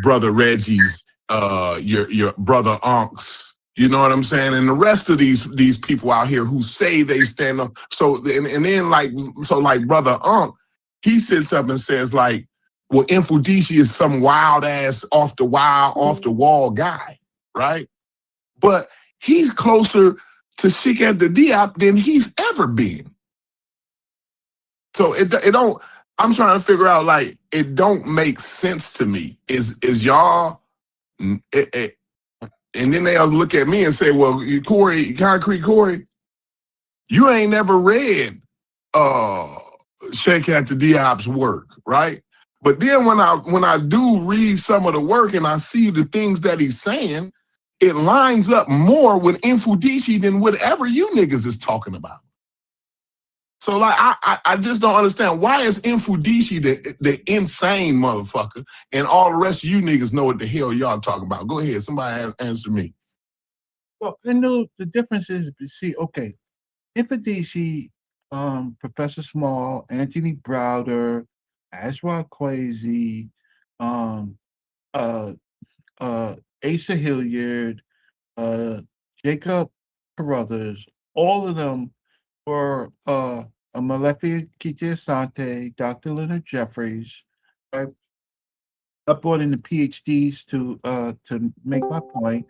Brother Reggie's, your brother Unc's, You know what I'm saying? And the rest of these people out here who say they stand up. So and then like Brother Unk, he sits up and says like, well, Infudisi is some wild ass off the wall guy, right? But he's closer to Sheikh Anta Diop than he's ever been. So it don't. I'm trying to figure out like it don't make sense to me. Is y'all? And then they'll look at me and say, well, Corey, Concrete Corey, you ain't never read Sheikh Anta Diop's work, right? But then when I do read some of the work and I see the things that he's saying, it lines up more with Infudisi than whatever you niggas is talking about. So like I just don't understand, why is Infudisi the insane motherfucker and all the rest of you niggas know what the hell y'all talking about? Go ahead, somebody answer me. Well, I know the difference is, see, okay, Infudisi, Professor Small, Anthony Browder, Ashra Kwesi, Asa Hilliard, Jacob Carruthers, all of them were Malefi Kiti Asante, Dr. Leonard Jeffries. I brought in the PhDs to make my point,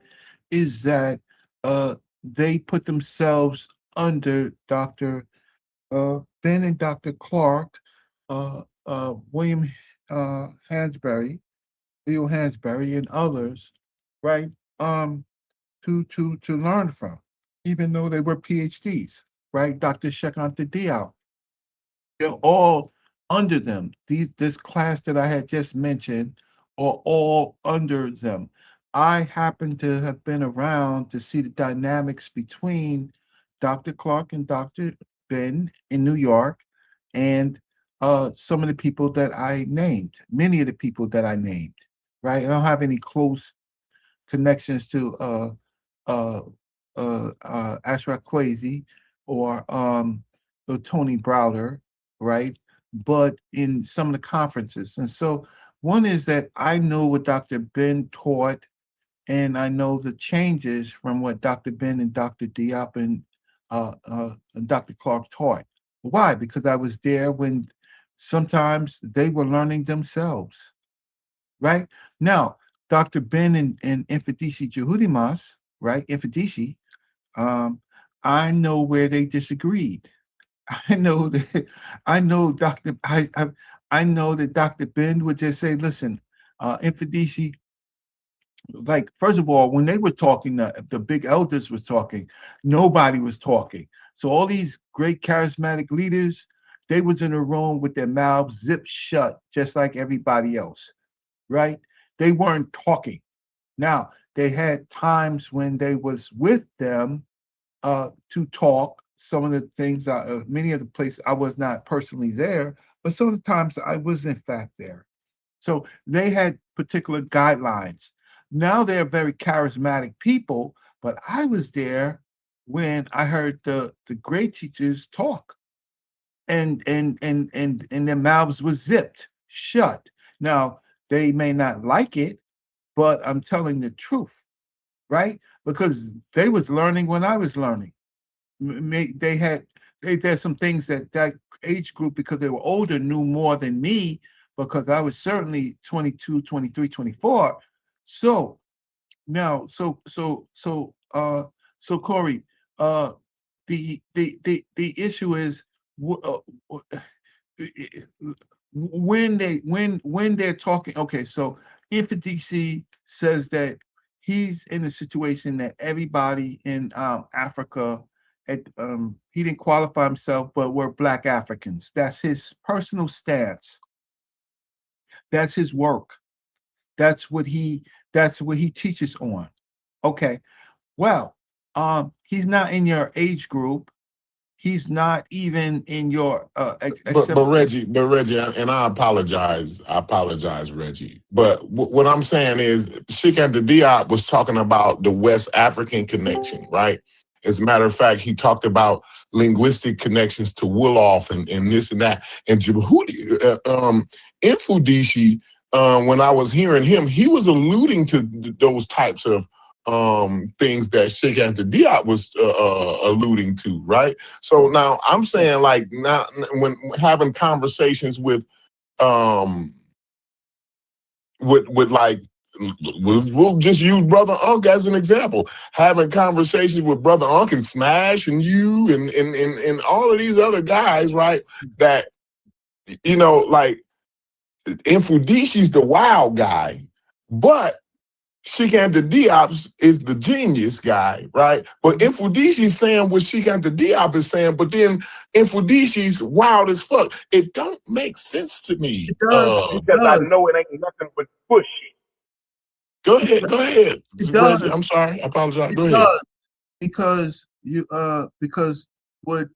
is that they put themselves under Dr. Ben and Dr. Clark, William Hansberry, Leo Hansberry, and others, right? To learn from, even though they were PhDs, right? Dr. Sheikh Anta Diop, they're all under them. This class that I had just mentioned are all under them. I happen to have been around to see the dynamics between Dr. Clark and Dr. Ben in New York, and some of the people that I named, many of the people that I named, right? I don't have any close connections to Ashra Kwesi or Tony Browder, right? But in some of the conferences. And so one is that I know what Dr. Ben taught, and I know the changes from what Dr. Ben and Dr. Diop and Dr. Clark taught. Why? Because I was there when sometimes they were learning themselves, right? Now, Dr. Ben and Infudisi Jahudimas, right? Infudisi, I know where they disagreed. I know that I know that Dr. Ben would just say, listen, Infudisi, like, first of all, when they were talking, the big elders were talking, nobody was talking. So all these great charismatic leaders, they was in a room with their mouths zipped shut, just like everybody else, right? They weren't talking. Now, they had times when they was with them to talk. Some of the things, many of the places I was not personally there, but some of the times I was in fact there. So they had particular guidelines. Now they're very charismatic people, but I was there when I heard the great teachers talk, and their mouths were zipped shut. Now they may not like it, but I'm telling the truth, right? Because they was learning when I was learning. They had some things that age group, because they were older, knew more than me, because I was certainly 22, 23, 24. So now, so Corey, the issue is when they're talking. Okay, so Infudisi says that he's in a situation that everybody in Africa, he didn't qualify himself, but we're Black Africans. That's his personal stance. That's his work. That's what he teaches on. Okay. Well, he's not in your age group. He's not even in your But Reggie, and I apologize, Reggie. But what I'm saying is, Sheikh Anta Diop was talking about the West African connection, right? As a matter of fact, he talked about linguistic connections to Wolof and this and that. And Infudisi, when I was hearing him, he was alluding to those types of things that Sheikh Anthony Diop was alluding to, right? So now I'm saying, like, now when having conversations with like, we'll just use Brother Unk as an example. Having conversations with Brother Unk and Smash and you and all of these other guys, right? That, you know, like, Infudishi's the wild guy, but Sheikh Anta Diop is the genius guy, right? But Infudishi's saying what Sheikh Anta Diop is saying, but then Infudishi's wild as fuck. It don't make sense to me. It Because I does. know it ain't nothing but push. Go ahead. It does. Reggie, I'm sorry. I apologize. Go It ahead. does. Because what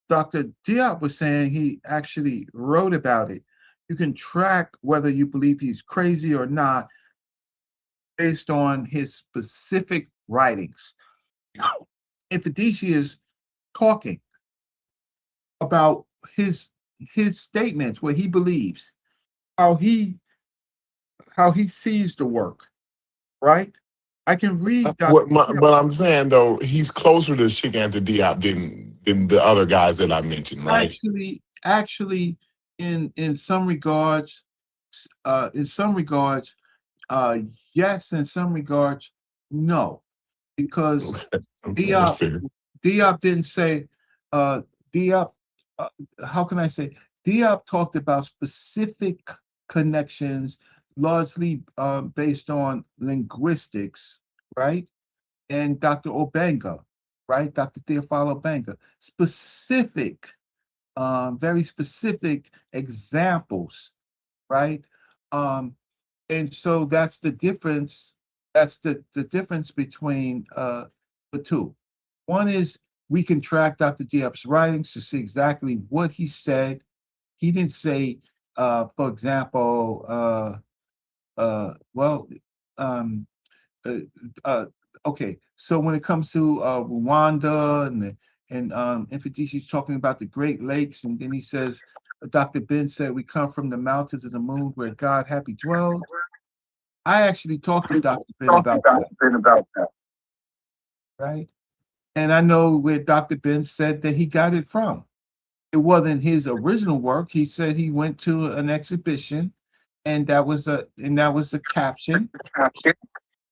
Dr. Diop was saying, he actually wrote about it. You can track whether you believe he's crazy or not based on his specific writings. Infedici is talking about his statements, what he believes, how he sees the work, right? I can read Dr. But I'm saying, though, he's closer to Sheikh Anta Diop than the other guys that I mentioned, right? Actually, in some regards, yes. In some regards, no, because Diop didn't say. Diop, how can I say? Diop talked about specific connections, largely based on linguistics, right? And Dr. Obenga, right? Dr. Theophilo Obenga, specific. Very specific examples, right? And so that's the difference. That's the difference between the two. One is we can track Dr. Diop's writings to see exactly what he said. He didn't say, for example, okay. So when it comes to Rwanda and Infedici's talking about the Great Lakes, and then he says, Dr. Ben said, we come from the mountains of the moon where God happy dwells. I actually talked to Dr. Ben about that. Right? And I know where Dr. Ben said that he got it from. It wasn't his original work. He said he went to an exhibition, and that was a caption.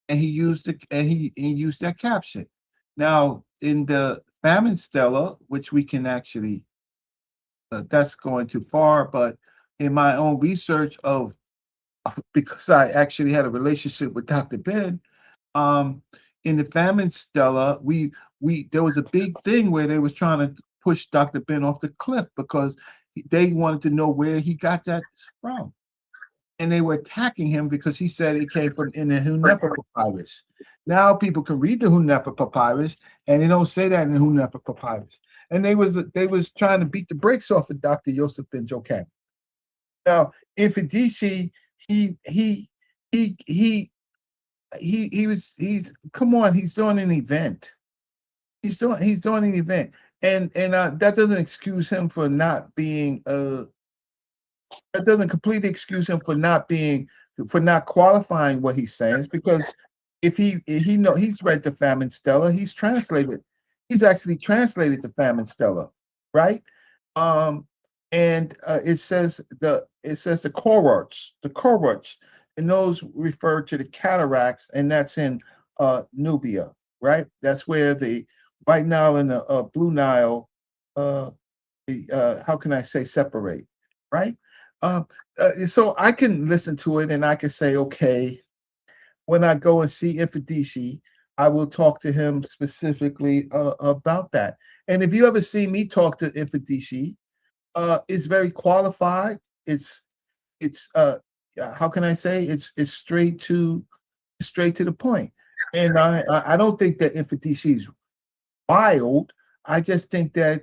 And he used he used that caption. Now in the Famine Stella, which we can actually, that's going too far, but in my own research because I actually had a relationship with Dr. Ben, in the Famine Stella, there was a big thing where they was trying to push Dr. Ben off the cliff because they wanted to know where he got that from. And they were attacking him because he said it came from in the Huneppa papyrus. Now people can read the Huneppa papyrus, and they don't say that in the Huneppa papyrus. And they was trying to beat the brakes off of Dr. Yosef Ben Joachim. Now, Infedici, he's come on, he's doing an event. He's doing an event, and that doesn't excuse him for not being that doesn't completely excuse him for not qualifying what he's saying. It's because if he he's read the Famine Stella, he's actually translated the Famine Stella, right? And it says the cohorts, and those refer to the cataracts, and that's in Nubia, right? That's where the White Nile and the Blue Nile, how can I say, separate, right? So I can listen to it and I can say, okay, when I go and see Infedici, I will talk to him specifically about that. And if you ever see me talk to Infedici, it's very qualified. It's how can I say, it's straight to the point. And I don't think that Infedici is wild. I just think that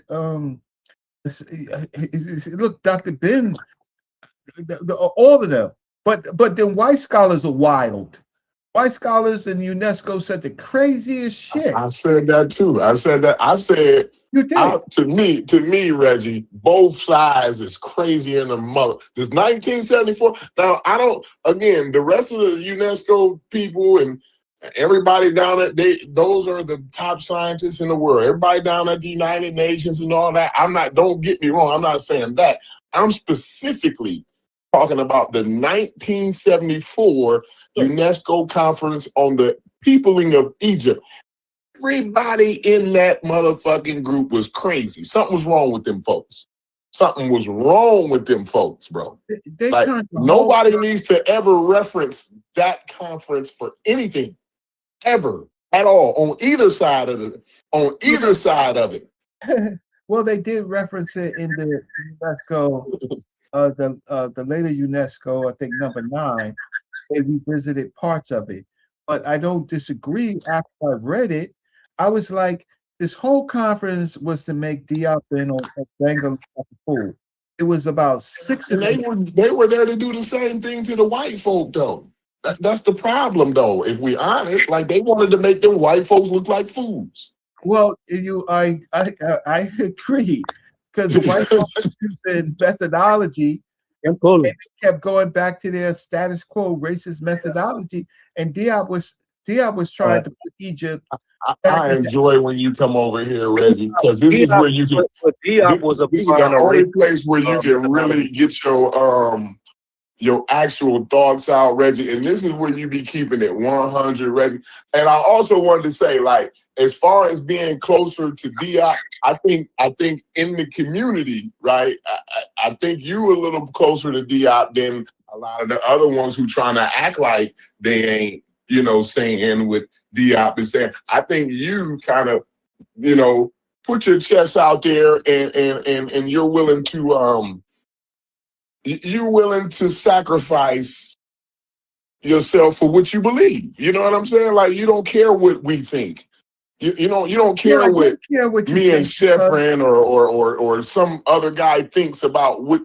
look, Dr. Ben, all of them, but then white scholars are wild. White scholars and UNESCO said the craziest shit. I said that too. I said you did. To me, Reggie, both sides is crazier than the mother. This 1974. Now I don't. Again, the rest of the UNESCO people and Everybody down at those are the top scientists in the world. Everybody down at the United Nations and all that. Don't get me wrong, I'm not saying that. I'm specifically talking about the 1974 UNESCO conference on the peopling of Egypt. Everybody in that motherfucking group was crazy. Something was wrong with them folks. Something was wrong with them folks, bro. They Like, kind of nobody needs to ever reference that conference for anything, ever, at all, on either side of it. Well, they did reference it in the UNESCO, the later UNESCO, I think number 9. They revisited parts of it, but I don't disagree. After I read it, I was like, this whole conference was to make Diop and Bangalore a fool. It was about 6 of And them. they were there to do the same thing to the white folk, though. That's the problem, though. If we honest, like, they wanted to make them white folks look like fools. Well, I agree, because the white folks using methodology and kept going back to their status quo racist methodology, and Diop was trying to put Egypt. I enjoy when you come over here, Reggie, because this is where you can. Diop was This is the only place where you can really get your actual thoughts out, Reggie. And this is where you be keeping it 100, Reggie. And I also wanted to say, like, as far as being closer to Diop, I think in the community, right, I think you a little closer to Diop than a lot of the other ones who trying to act like they ain't, saying with Diop and saying, I think you kind of, put your chest out there and you're willing to sacrifice yourself for what you believe. You know what I'm saying? Like, you don't care what we think. You don't care what me and Sheffrin or some other guy thinks about what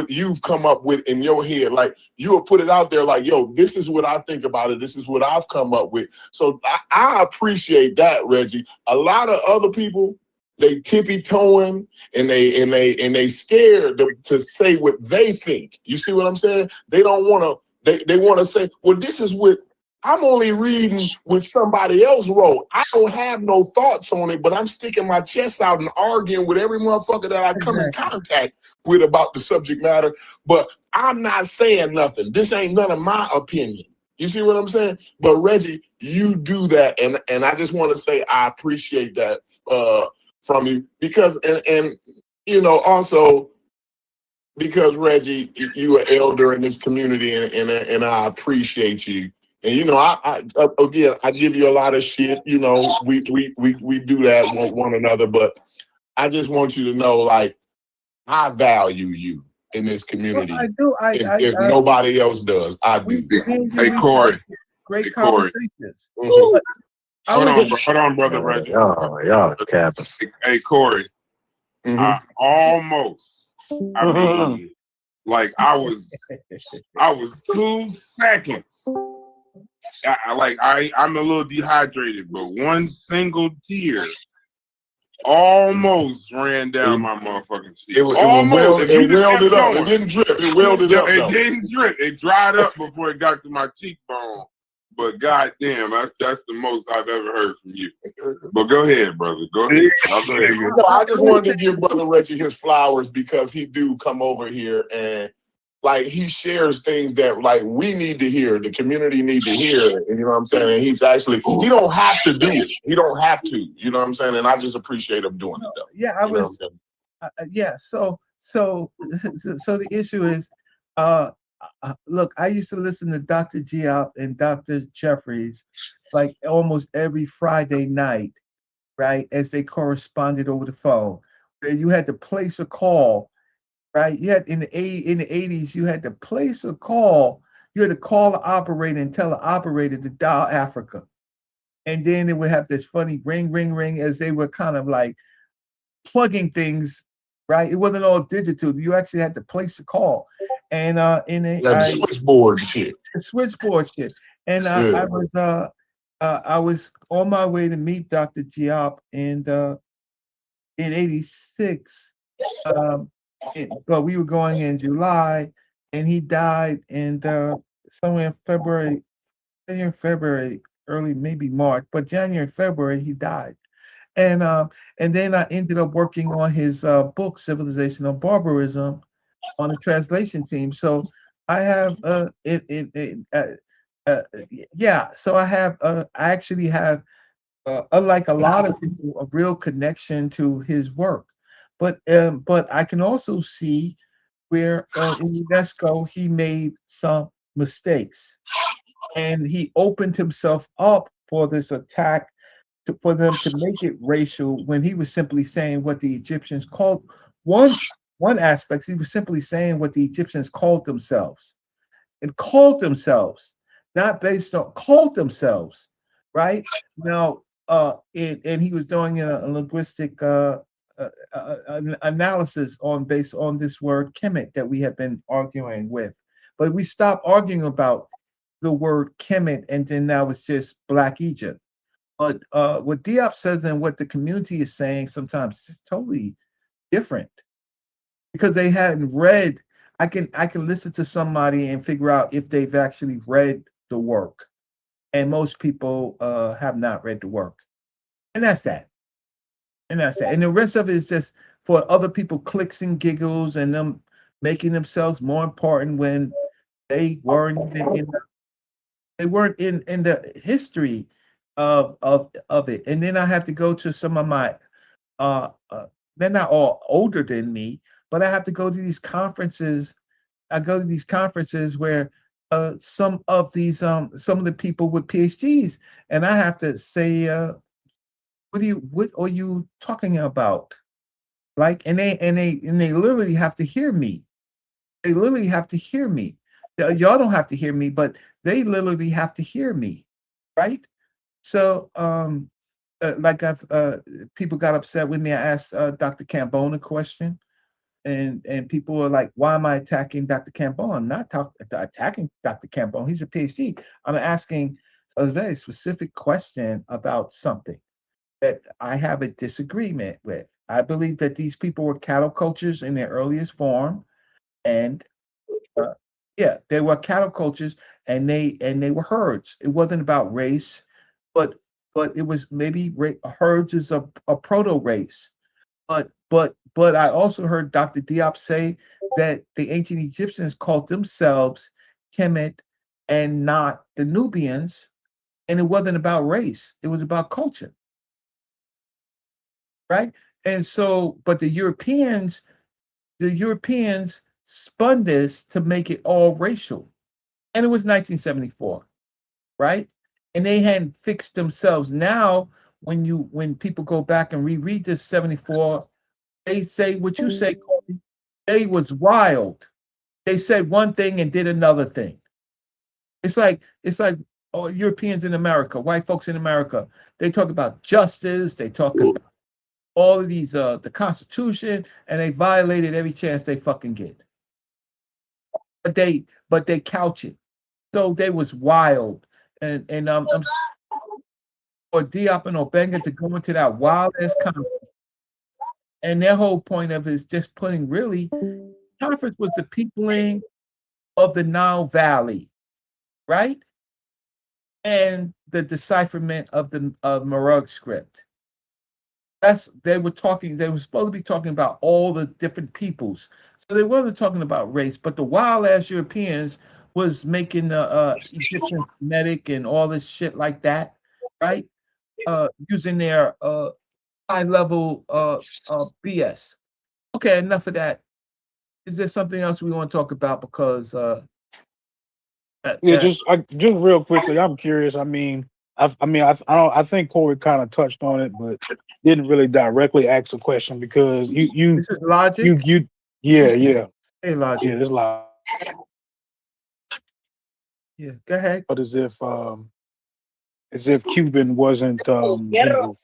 you've come up with in your head. Like, you will put it out there like, yo, this is what I think about it. This is what I've come up with. So I appreciate that, Reggie. A lot of other people, they tippy-toeing and they scared to say what they think. You see what I'm saying? They don't want to. They want to say, well, this is what I'm only reading what somebody else wrote. I don't have no thoughts on it, but I'm sticking my chest out and arguing with every motherfucker that I come in contact with about the subject matter. But I'm not saying nothing. This ain't none of my opinion. You see what I'm saying? But Reggie, you do that, and I just want to say I appreciate that from you because also because Reggie, you are elder in this community, and I appreciate you. And I again, I give you a lot of shit. We do that with one another, but I just want you to know, like, I value you in this community. Well, I do. If nobody else does, I do. Hey, Corey. Great Corey. conversations. Hold on, brother Reggie. Y'all capping. Hey, Corey. I almost. I mean, like, I was 2 seconds. I'm a little dehydrated, but one single tear almost ran down my motherfucking cheek. It welled it up. It didn't drip. It welded up. It didn't drip. It dried up before it got to my cheekbone. But goddamn, that's the most I've ever heard from you. But go ahead, brother. Go ahead. No, I just wanted to give Brother Reggie his flowers because he do come over here and, like, he shares things that, like, we need to hear, the community need to hear, and you know what I'm saying? And he's actually, he don't have to do it. He don't have to, you know what I'm saying? And I just appreciate him doing it, though. Yeah, So the issue is, look, I used to listen to Dr. Diop and Dr. Jeffries like almost every Friday night, right, as they corresponded over the phone, where you had to place a call. Right, you had in the 80s, you had to place a call. You had to call the operator and tell the operator to dial Africa, and then they would have this funny ring, ring, ring as they were kind of like plugging things. Right, it wasn't all digital. You actually had to place a call, and switchboard shit. Switchboard shit, and I was on my way to meet Dr. Diop in '86. But we were going in July, and he died in somewhere in February, early, maybe March, but January, February, he died. And then I ended up working on his book, Civilization of Barbarism, on the translation team. So I have yeah. So I actually have unlike a lot of people, a real connection to his work. But I can also see where in UNESCO he made some mistakes, and he opened himself up for this attack for them to make it racial when he was simply saying what the Egyptians called one aspect. He was simply saying what the Egyptians called themselves, and called themselves, not based on called themselves, right? Now, and he was doing a linguistic analysis on based on this word Kemet that we have been arguing with, but we stopped arguing about the word Kemet, and then now it's just Black Egypt. But what Diop says and what the community is saying sometimes is totally different because they hadn't read. I can listen to somebody and figure out if they've actually read the work, and most people have not read the work, and that's that. And that's that. And the rest of it is just for other people clicks and giggles and them making themselves more important when they weren't even they weren't in the history of it. And then I have to go to some of my they're not all older than me, but I have to go to these conferences. I go to these conferences where some of the people with PhDs, and I have to say, what are you talking about? Like, and they literally have to hear me. They literally have to hear me. Y'all don't have to hear me, but they literally have to hear me, right? So, like people got upset with me. I asked Dr. Cambone a question, and people were like, "Why am I attacking Dr. Cambone? I'm not attacking Dr. Cambone. He's a PhD. I'm asking a very specific question about something that I have a disagreement with. I believe that these people were cattle cultures in their earliest form, and uh, yeah, they were cattle cultures, and they were herds. It wasn't about race, but it was maybe herds is a proto race. But I also heard Dr. Diop say that the ancient Egyptians called themselves Kemet and not the Nubians, and it wasn't about race. It was about culture, right? And so, but the Europeans spun this to make it all racial. And it was 1974, right? And they hadn't fixed themselves. Now, when people go back and reread this 74, they say what you say, Corey. They was wild. They said one thing and did another thing. It's like Europeans in America, white folks in America. They talk about justice. They talk about all of these the Constitution, and they violated every chance they fucking get. But they couch it. So they was wild, and I'm for Diop and Obenga to go into that wild ass conference, and their whole point of it is just putting really conference was the peopling of the Nile Valley, right? And the decipherment of the Marug script. They were supposed to be talking about all the different peoples. So they wasn't talking about race, but the wild ass Europeans was making the Egyptian Semitic and all this shit like that, right? Using their high level BS. Okay, enough of that. Is there something else we want to talk about? Because Yeah, just real quickly, I'm curious. I think Corey kind of touched on it, but didn't really directly ask the question because you this is logic. Yeah. Hey, logic. Yeah, there's a lot. Yeah, go ahead. But as if Cuban wasn't legal.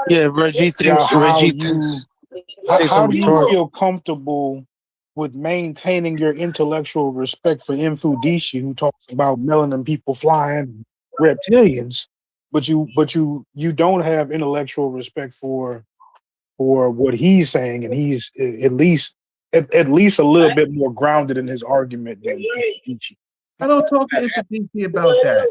Yeah, Reggie thinks. How do you feel comfortable with maintaining your intellectual respect for Mfudishi, who talks about melanin people flying reptilians, but you don't have intellectual respect for what he's saying, and he's at least a little bit more grounded in his argument than Mfudishi. I don't talk to Ifedisi about that.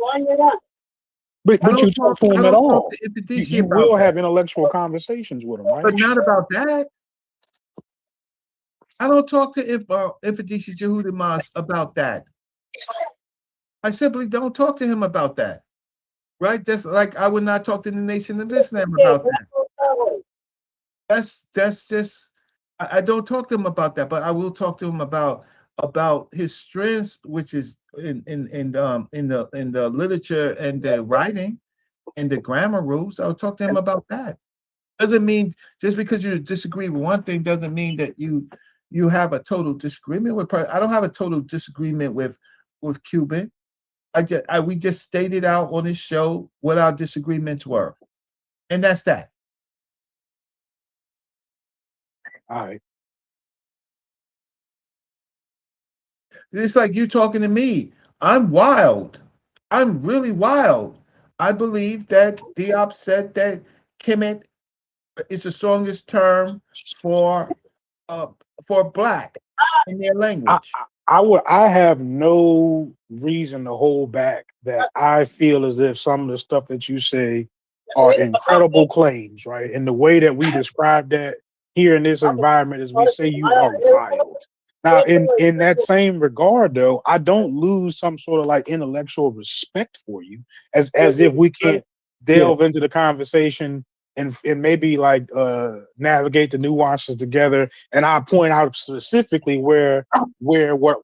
But I don't you talk to I him don't at talk all. to You, Ifedisi you about will that. have intellectual conversations with him, right? But not about that. I don't talk to Ifedisi Jehudimas about that. I simply don't talk to him about that. Right? That's like I would not talk to the Nation of Islam about that. That's just I don't talk to him about that, but I will talk to him about his strengths, which is in the literature and the writing and the grammar rules. I'll talk to him about that. Doesn't mean just because you disagree with one thing doesn't mean that you have a total disagreement with. I don't have a total disagreement with Cuban. We just stated out on this show what our disagreements were, and that's that. All right. It's like you talking to me. I'm wild. I'm really wild. I believe that Diop said that Kemet is the strongest term for black in their language. I have no reason to hold back that I feel as if some of the stuff that you say are incredible claims, right? And the way that we describe that here in this environment is we say you are wild. Now, in that same regard, though, I don't lose some sort of like intellectual respect for you, as if we can't delve into the conversation and maybe like navigate the nuances together. And I point out specifically where what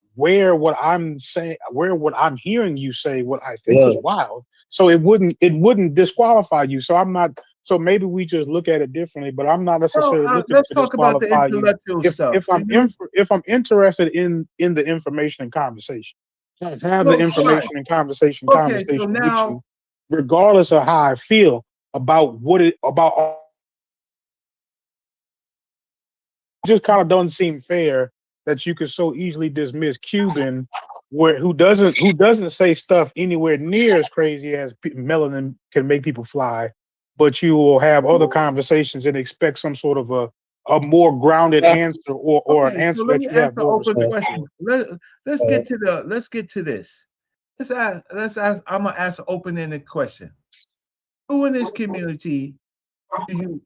I'm saying, where what I'm hearing you say, what I think is wild. So it wouldn't disqualify you. So I'm not. So maybe we just look at it differently. But I'm not necessarily looking let's to talk about the disqualify you. intellectual stuff. If I'm interested in the information and conversation, I have the information and conversation Okay, so with now you, regardless of how I feel about just kind of doesn't seem fair that you could so easily dismiss Cuban, who doesn't say stuff anywhere near as crazy as melanin can make people fly, but you will have other conversations and expect some sort of a more grounded answer or an answer so let that me you have ask an more open respect question. for. Let's get to this. Let's ask. I'm gonna ask an open-ended question. Who in this community do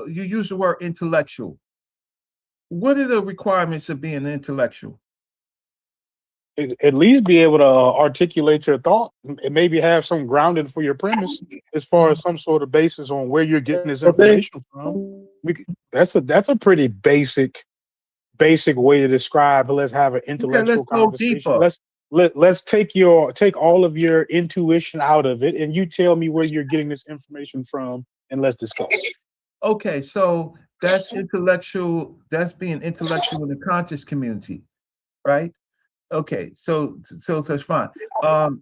you use the word intellectual? What are the requirements of being an intellectual? At least be able to articulate your thought and maybe have some grounding for your premise as far as some sort of basis on where you're getting this information from. That's a pretty basic way to describe. Let's have an intellectual conversation. Let's take all of your intuition out of it, and you tell me where you're getting this information from, and let's discuss. Okay, so that's intellectual. That's being intellectual in the conscious community, right? Okay, so that's fine.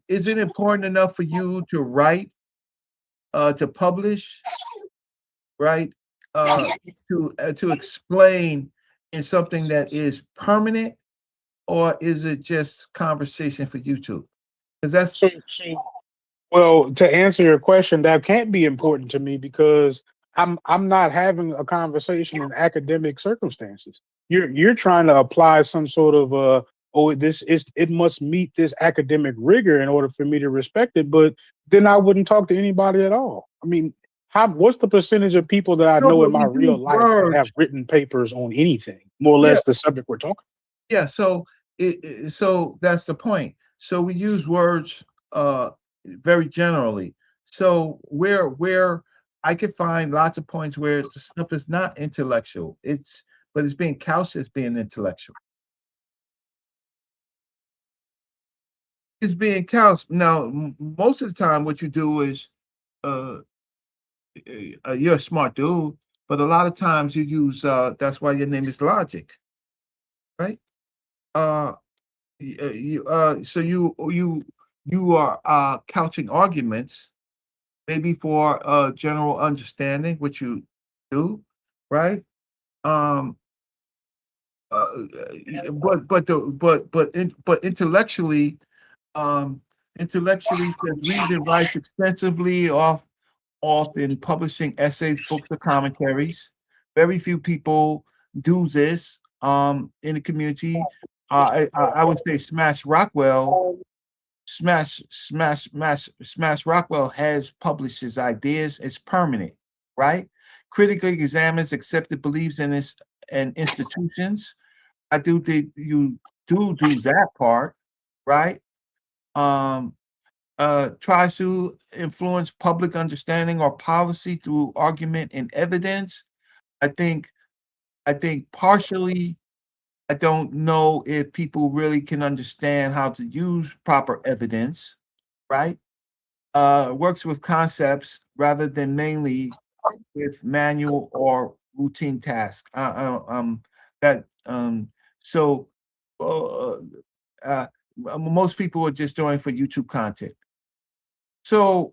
Is it important enough for you to write, to publish, right? To explain in something that is permanent, or is it just conversation for YouTube? Because that's well, to answer your question, that can't be important to me because I'm not having a conversation in academic circumstances. You're trying to apply some sort of it must meet this academic rigor in order for me to respect it, but then I wouldn't talk to anybody at all. I mean, what's the percentage of people that I know in my real life that have written papers on anything, more or less the subject we're talking? Yeah, so so that's the point. So we use words very generally. So where I could find lots of points where the stuff is not intellectual. But it's being couched as being intellectual. It's being couched. Now, most of the time, what you do is you're a smart dude, but a lot of times you use that's why your name is Logic, right? So you are couching arguments maybe for general understanding, which you do, right? Um, but intellectually, says reads and writes extensively, often publishing essays, books, or commentaries. Very few people do this in the community. I would say Smash Rockwell Smash Rockwell has published his ideas. It's permanent, right? Critically examines accepted beliefs in this and institutions. I do think you do that part, right? Um, tries to influence public understanding or policy through argument and evidence. I think partially, I don't know if people really can understand how to use proper evidence, right? Works with concepts rather than mainly with manual or routine tasks. That so uh, uh, most people are just doing for YouTube content. So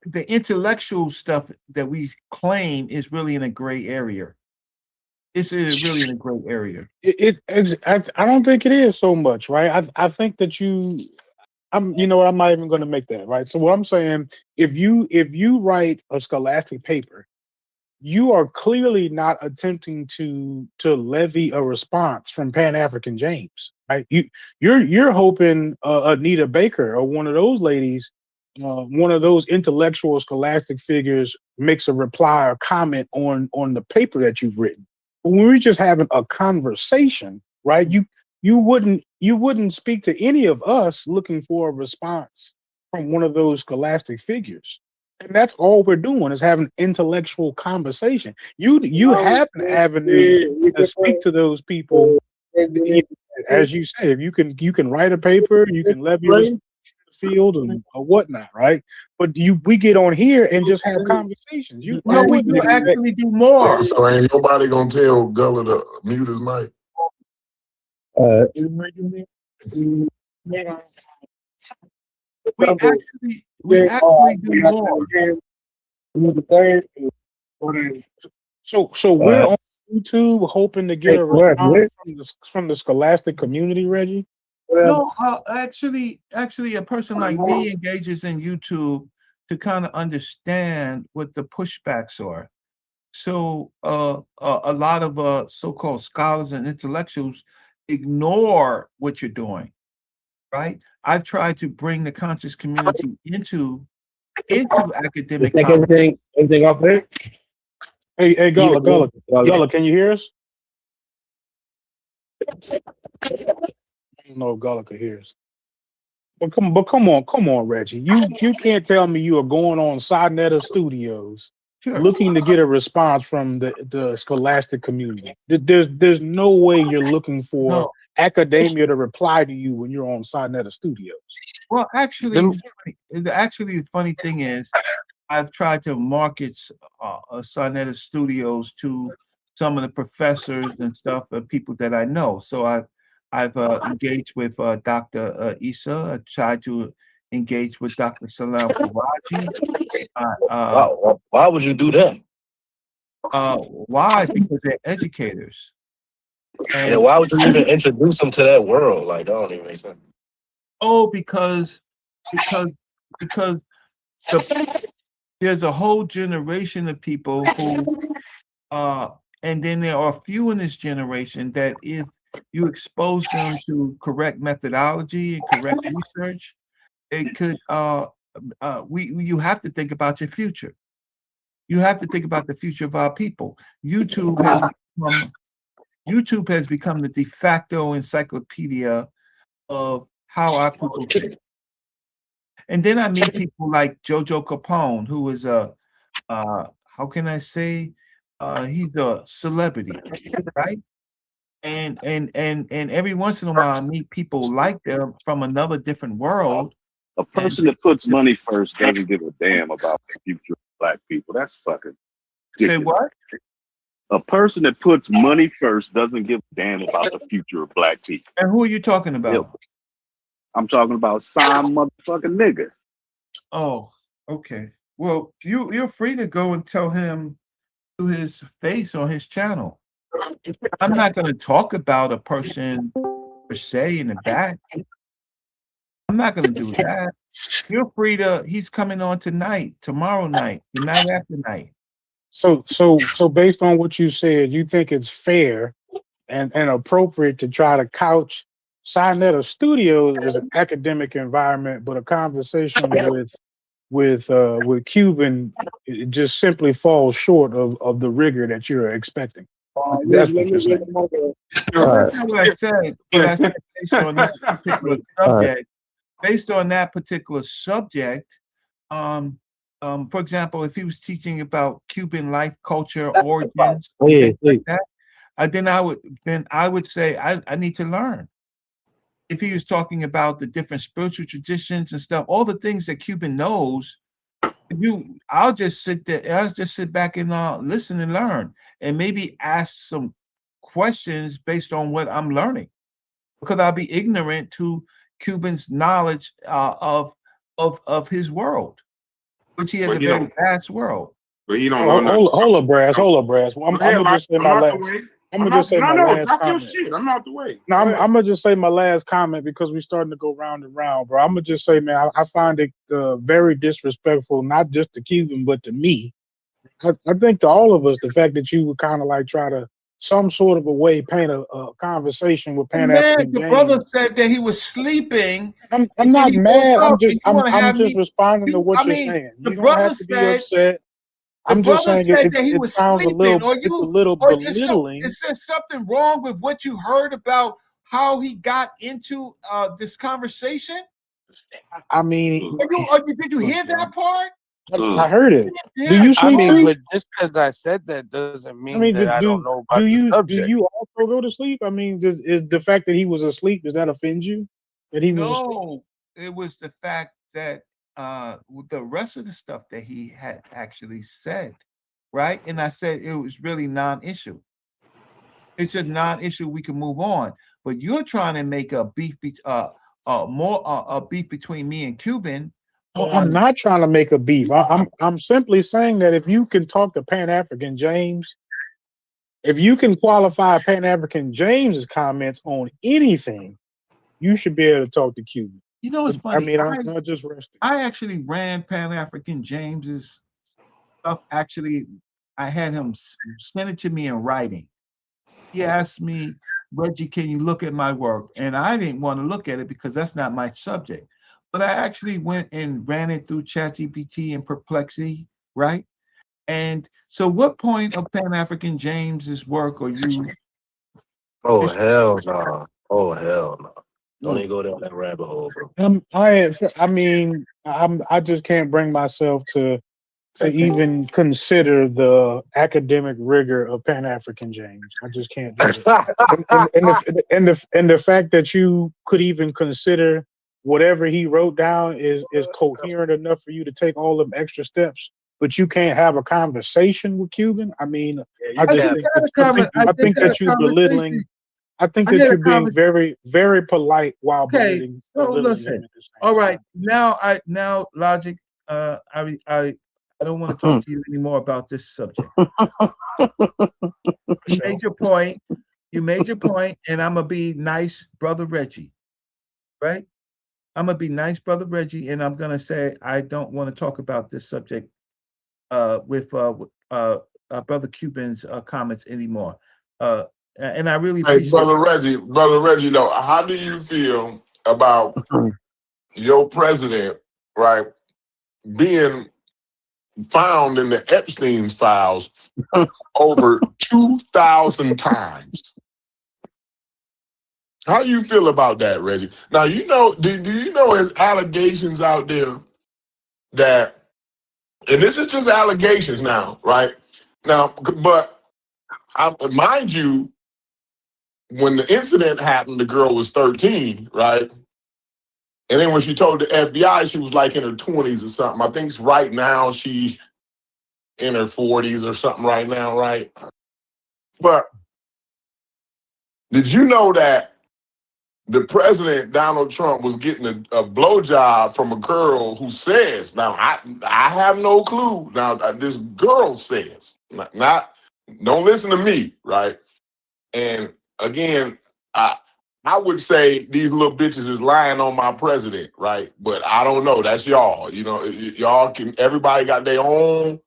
the intellectual stuff that we claim is really in a gray area. It's really in a gray area. I don't think it is so much, right? I think that you know what, I'm not even going to make that, right? So what I'm saying, if you write a scholastic paper, you are clearly not attempting to levy a response from Pan-African James, right? You're hoping Anita Baker or one of those ladies, one of those intellectual scholastic figures makes a reply or comment on the paper that you've written. But when we're just having a conversation, right? You wouldn't speak to any of us looking for a response from one of those scholastic figures. And that's all we're doing is having intellectual conversation. You have an avenue to speak to those people. As you say, if you can write a paper, you can levy the field and or whatnot, right? But we get on here and just have conversations. No, we do actually do more. So ain't nobody gonna tell Gullah to mute his mic. We actually do more. So we're on YouTube hoping to get a response from the scholastic community, Reggie. No, actually, a person like me engages in YouTube to kind of understand what the pushbacks are. So a lot of so-called scholars and intellectuals ignore what you're doing, right? I've tried to bring the conscious community into academic. Take everything off there. Hey, Gullah, can you hear us? I don't know if Gullah can hear us. But come on, Reggie. You can't tell me you are going on Sonetta Studios looking to get a response from the scholastic community. There's no way you're looking for academia to reply to you when you're on Sonetta Studios. Well, actually, the funny thing is, I've tried to market Sonetta Studios to some of the professors and stuff, people that I know. So I've engaged with Dr. Issa. I tried to engage with Dr. Salam Faraji. Why would you do that? Why? Because they're educators. And why would you even introduce them to that world? Like, that don't even make sense. Oh, because there's a whole generation of people who, and then there are a few in this generation that if you expose them to correct methodology and correct research, it could, you have to think about your future. You have to think about the future of our people. YouTube has become the de facto encyclopedia of how our people think. And then I meet people like Jojo Capone, who is how can I say, he's a celebrity, right? And every once in a while I meet people like them from another different world. A person that puts money first doesn't give a damn about the future of black people. That's fucking ridiculous. Say what? A person that puts money first doesn't give a damn about the future of black people. And who are you talking about? I'm talking about some motherfucking nigga. Oh, okay. Well, you're free to go and tell him to his face on his channel. I'm not going to talk about a person per se in the back. I'm not going to do that. You're free to. He's coming on tonight, tomorrow night, the night after night. So based on what you said, you think it's fair and appropriate to try to couch Sinetta Studios is an academic environment, but a conversation with Cuban, it just simply falls short of the rigor that you're expecting. That's what you're saying. That's not what I said. But I said based on this particular subject, based on that particular subject, for example, if he was teaching about Cuban life, culture, origins, things like that, then I would say I need to learn. If he was talking about the different spiritual traditions and stuff, all the things that Cuban knows, I'll just sit back and listen and learn, and maybe ask some questions based on what I'm learning, because I'll be ignorant to Cuban's knowledge of his world, which he has a very vast world. But he don't know nothing. Hold up, Brass. Well, I'm gonna just say my last. I'm gonna just say my last talk your comment. shit. I'm out the way. No, I'm gonna just say my last comment because we're starting to go round and round, bro. I'm gonna just say, man, I find it very disrespectful, not just to Cuban, but to me. I think to all of us, the fact that you would kind of like try to some sort of a way paint a conversation with Pan-African The James. brother said that he was sleeping. I'm not mad. I'm just responding to what you're saying. You don't have to be upset. I'm just saying it sounds a little belittling. Is there something wrong with what you heard about how he got into this conversation? I mean, did you hear that part? I heard it. Yeah. Do you sleep? But just because I said that doesn't mean that I don't know about the subject. Do you also go to sleep? I mean, is the fact that he was asleep, does that offend you? That he was asleep? No, it was the fact that with the rest of the stuff that he had actually said, right? And I said it was really non-issue. It's just non-issue. We can move on. But you're trying to make a beef, a beef between me and Cuban. I'm not trying to make a beef. I'm simply saying that if you can talk to Pan-African James, if you can qualify Pan-African James's comments on anything, you should be able to talk to Cuban. You know, it's funny. I mean, I'm not just resting. I actually ran Pan-African James's stuff. Actually, I had him send it to me in writing. He asked me, Reggie, can you look at my work? And I didn't want to look at it because that's not my subject. But I actually went and ran it through ChatGPT and Perplexity, right? And so what point of Pan-African James's work are you? Oh, hell no. Oh, hell no. Don't even go down that rabbit hole, bro. I just can't bring myself to even consider the academic rigor of Pan-African James. I just can't do it. and the fact that you could even consider whatever he wrote down is coherent enough for you to take all them extra steps, but you can't have a conversation with Cuban. I mean, I think that you're belittling. I think that you're being very, very polite while belittling. So listen. All right, now Logic. I don't want to talk to you anymore about this subject. You made your point. And I'm gonna be nice, brother Reggie. Right? I'm gonna be nice, brother Reggie, and I'm gonna say I don't want to talk about this subject with brother Cuban's comments anymore. And I really appreciate brother Reggie, though, how do you feel about your president, right, being found in the Epstein's files over 2,000 times? How do you feel about that, Reggie? Now, do you know there's allegations out there that, and this is just allegations now, right? Now, but mind you, when the incident happened, the girl was 13, right? And then when she told the FBI, she was like in her 20s or something. I think right now she in her 40s or something right now, right? But did you know that the president, Donald Trump, was getting a blowjob from a girl who says, now I have no clue. Now this girl says, not don't listen to me, right? And again, I would say these little bitches is lying on my president, right? But I don't know. That's y'all. You know, y'all can. Everybody got their own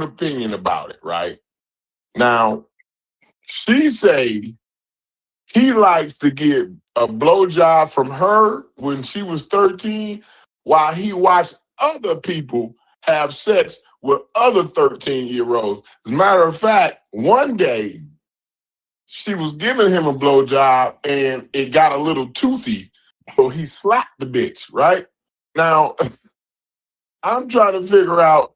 opinion about it, right? Now, she say He likes to get a blowjob from her when she was 13, while he watched other people have sex with other 13-year-olds. As a matter of fact, one day she was giving him a blowjob and it got a little toothy, so he slapped the bitch, right? Now, I'm trying to figure out,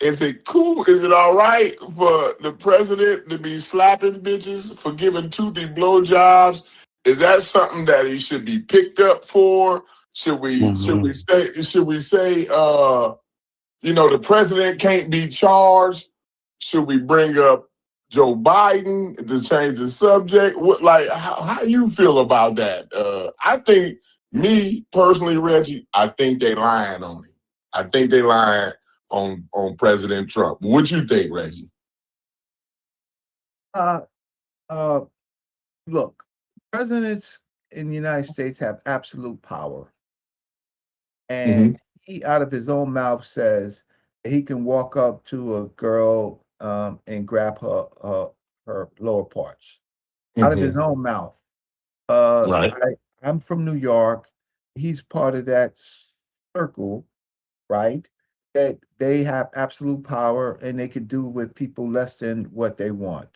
is it cool? Is it all right for the president to be slapping bitches for giving toothy blowjobs? Is that something that he should be picked up for? Should we say the president can't be charged? Should we bring up Joe Biden to change the subject? How you feel about that? I think, me personally, Reggie, I think they lying on him. I think they lying on President Trump. What you think, Reggie? Look, presidents in the United States have absolute power. And he, out of his own mouth, says he can walk up to a girl and grab her lower parts. Out of his own mouth. Right. I'm from New York. He's part of that circle, right? That they have absolute power and they could do with people less than what they want,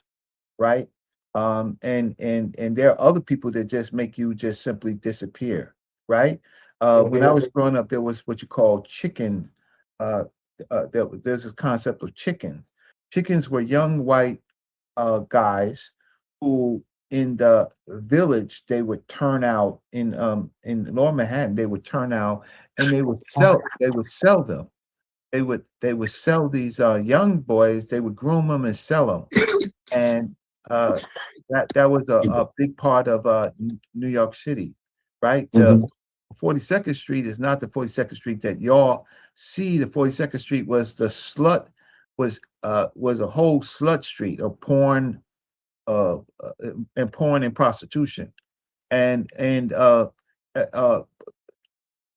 right? And there are other people that just make you just simply disappear, right? When I was growing up, there was what you call chicken. There's this concept of chickens. Chickens were young white guys who, in the village, they would turn out in Lower Manhattan. They would turn out and they would sell. They would sell them. They would sell these young boys. They would groom them and sell them, and that was a big part of New York City, right? The 42nd Street is not the 42nd Street that y'all see. The 42nd Street was the slut, was a whole slut street of porn, and porn and prostitution, and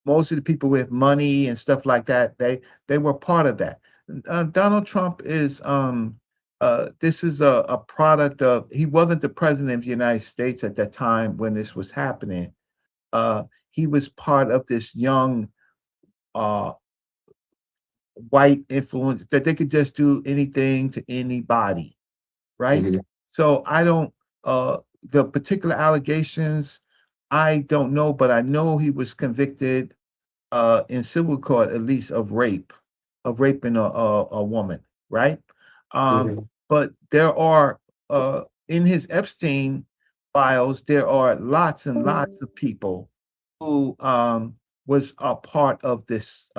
most of the people with money and stuff like that, they were part of that. Donald Trump is this is a product of, he wasn't the president of the United States at that time when this was happening. He was part of this young white influence that they could just do anything to anybody, right? So I don't the particular allegations, I don't know, but I know he was convicted in civil court, at least, of raping a woman, right? But there are in his Epstein files, there are lots and lots of people who was a part of this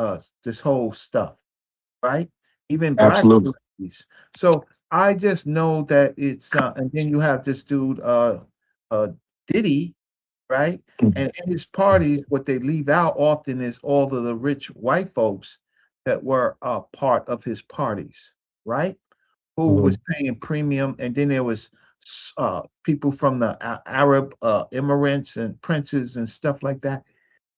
this whole stuff, right? Even black Absolutely. celebrities. So I just know that it's and then you have this dude Diddy, right? And in his parties, what they leave out often is all of the rich white folks that were part of his parties, right? Who was paying premium, and then there was people from the Arab Emirates and princes and stuff like that.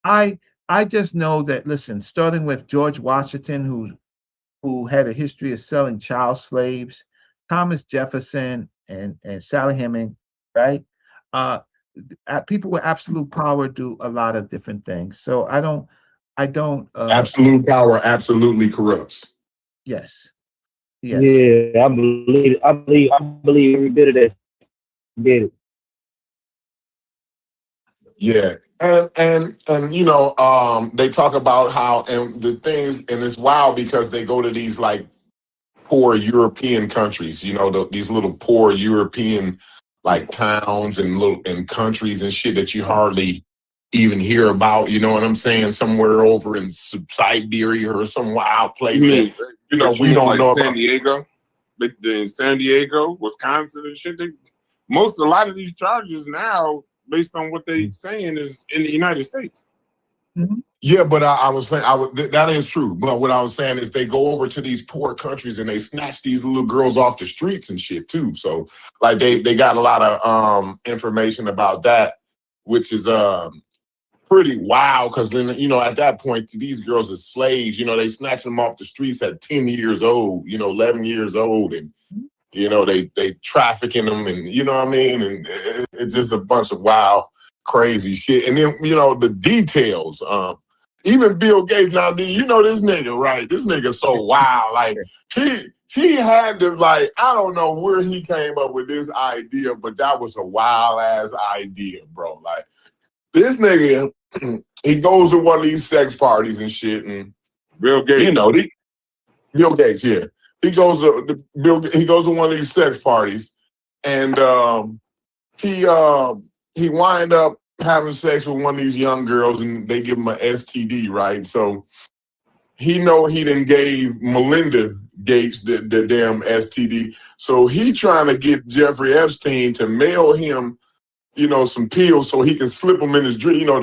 I just know that, listen, starting with George Washington, who had a history of selling child slaves, Thomas Jefferson and Sally Hemings, right? People with absolute power do a lot of different things. So I don't. Absolute power absolutely corrupts. Yes. Yeah, I believe every bit of that. Get it. Yeah. And they talk about how, and the things, and it's wild because they go to these like poor European countries, these little poor European like towns and countries and shit that you hardly even hear about, you know what I'm saying? Somewhere over in Siberia or some wild place we don't like know San about. Diego, in San Diego, Wisconsin, and shit. A lot of these charges now, based on what they saying, is in the United States. Yeah, but I was saying that is true. But what I was saying is they go over to these poor countries and they snatch these little girls off the streets and shit too. So like they got a lot of information about that, which is pretty wild, because then at that point these girls are slaves. They snatch them off the streets at 10 years old, 11 years old, and You know, they trafficking them, and you know what I mean, and it's just a bunch of wild, crazy shit. And then you know the details. Even Bill Gates. Now, you know this nigga, right? This nigga so wild. Like he had to, like, I don't know where he came up with this idea, but that was a wild ass idea, bro. Like this nigga, he goes to one of these sex parties and shit, and Bill Gates. you know, Bill Gates, yeah. He goes to one of these sex parties, and he wind up having sex with one of these young girls, and they give him an STD, right? So he know he done gave Melinda Gates the damn STD. So he trying to get Jeffrey Epstein to mail him, you know, some pills so he can slip them in his drink. You know,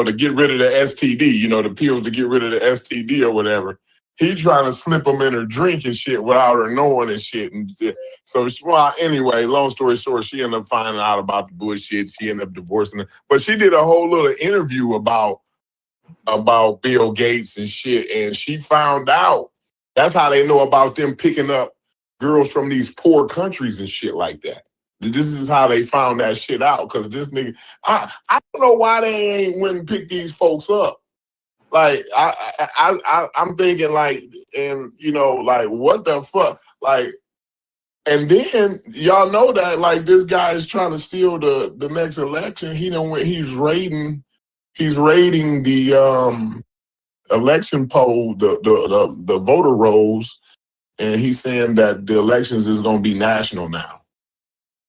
to get rid of the STD. You know, the pills to get rid of the STD or whatever. He trying to slip them in her drink and shit without her knowing and shit. And so, well, anyway, long story short, she ended up finding out about the bullshit. She ended up divorcing her. But she did a whole little interview about Bill Gates and shit. And she found out. That's how they know about them picking up girls from these poor countries and shit like that. This is how they found that shit out. Because this nigga, I don't know why they ain't went and picked these folks up. Like I'm thinking like, and you know, like what the fuck, like, and then y'all know that like this guy is trying to steal the next election. He's raiding the election poll, the voter rolls, and he's saying that the elections is gonna be national now.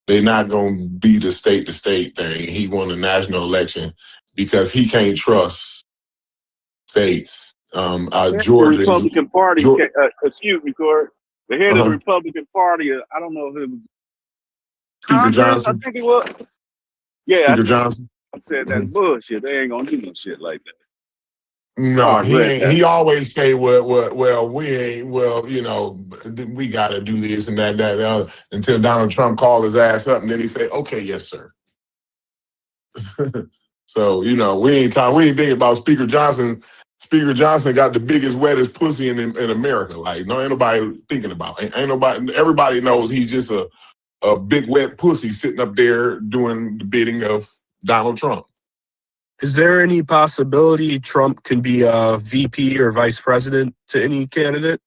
They're not gonna be the state to state thing. He won a national election because he can't trust states. Georgia. The Republican Party, excuse me, Corey. The head of the Republican Party, I don't know if it was Speaker Johnson. I think it was. Yeah, Speaker Johnson. I said that's bullshit. They ain't gonna do no shit like that. No, he ain't. He always say, well, we ain't. Well, you know, we got to do this and that, until Donald Trump called his ass up, and then he say, okay, yes, sir. So, you know, we ain't thinking about Speaker Johnson. Speaker Johnson got the biggest, wettest pussy in America. Like, no, ain't nobody thinking about it. Ain't nobody. Everybody knows he's just a big, wet pussy sitting up there doing the bidding of Donald Trump. Is there any possibility Trump can be a VP or vice president to any candidate?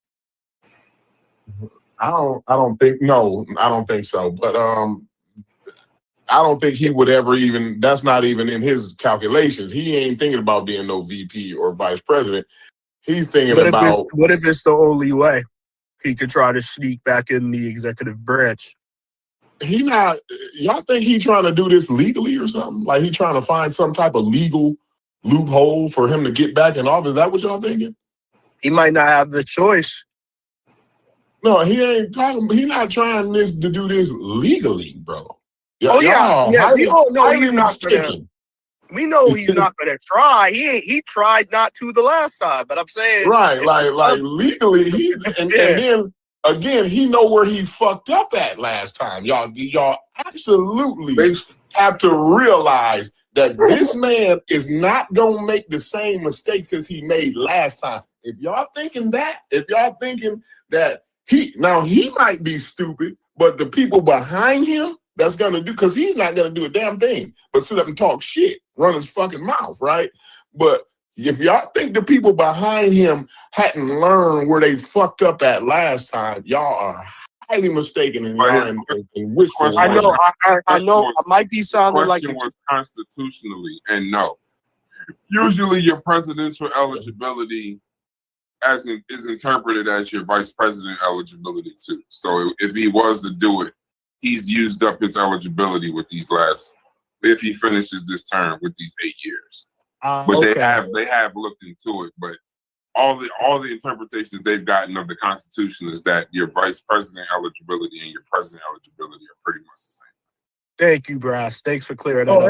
I don't think so. But I don't think he would ever even, that's not even in his calculations. He ain't thinking about being no VP or vice president. He's thinking what if it's the only way he could try to sneak back in the executive branch? Y'all think he trying to do this legally or something? Like he trying to find some type of legal loophole for him to get back in office? Is that what y'all thinking? He might not have the choice. No, he not trying to do this legally, bro. Yeah. We all know he's not gonna. We know he's not gonna try. He tried not to the last time, but I'm saying right, like legally, and then again, he know where he fucked up at last time. Y'all absolutely have to realize that this man is not gonna make the same mistakes as he made last time. If y'all thinking that he might be stupid, but the people behind him that's gonna do, because he's not gonna do a damn thing but sit up and talk shit, run his fucking mouth, right? But if y'all think the people behind him hadn't learned where they fucked up at last time, y'all are highly mistaken and wishful. I know. I might be sounding like it was constitutionally, and no. Usually, your presidential eligibility is interpreted as your vice president eligibility too. So if he was to do it, he's used up his eligibility with these if he finishes this term with these 8 years. But they have looked into it. But all the interpretations they've gotten of the Constitution is that your vice president eligibility and your president eligibility are pretty much the same. Thank you, Brass. Thanks for clearing that up.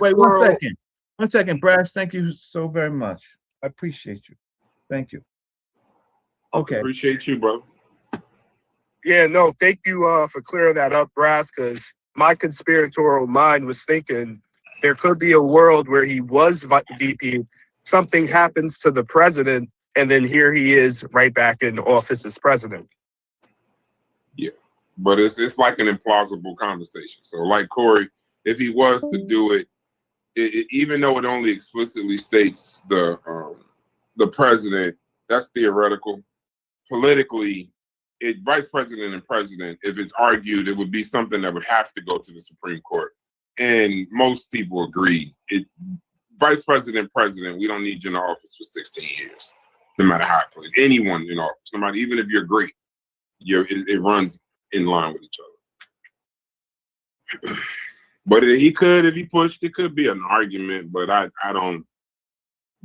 Wait 1 second. 1 second, Brass. Thank you so very much. I appreciate you. Thank you. Okay. Appreciate you, bro. Yeah, no, thank you for clearing that up, Brass, because my conspiratorial mind was thinking there could be a world where he was VP, something happens to the president, and then here he is right back in office as president. Yeah, but it's like an implausible conversation. So, like Corey, if he was to do it, even though it only explicitly states the president, that's theoretical. Politically, vice president and president, if it's argued, it would be something that would have to go to the Supreme Court. And most people agree. Vice president, president, we don't need you in office for 16 years, no matter how it plays. Anyone in office, somebody, even if you're great, it runs in line with each other. But he could, if he pushed, it could be an argument, but I don't.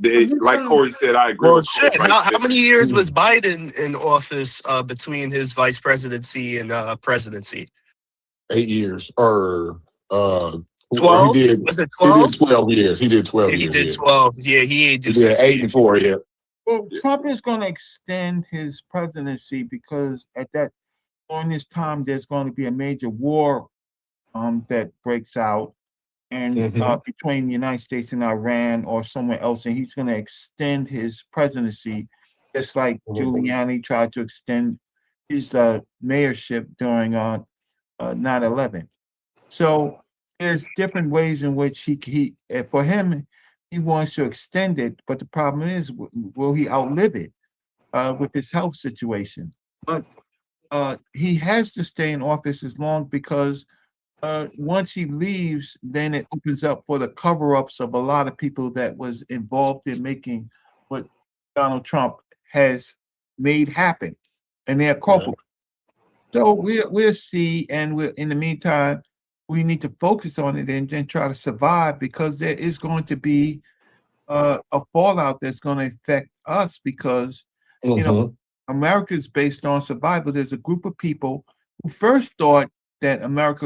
Like Corey said, I agree. Well, shit. How many years was Biden in office between his vice presidency and presidency? 8 years or 12? Was it 12? He 12? did 12 years. He did 12 years. He did 12. Yeah, he did Yeah, 8 and 4. Yeah. Well, Trump is going to extend his presidency because during this time there's going to be a major war that breaks out and between the United States and Iran or somewhere else, and he's going to extend his presidency, just like Giuliani tried to extend his mayorship during 9/11. So there's different ways in which he for him, he wants to extend it, but the problem is, will he outlive it with his health situation? But he has to stay in office as long because once he leaves, then it opens up for the cover-ups of a lot of people that was involved in making what Donald Trump has made happen, and they're culpable. So we'll see, and in the meantime, we need to focus on it and then try to survive, because there is going to be a fallout that's going to affect us, because you know, America is based on survival. There's a group of people who first thought that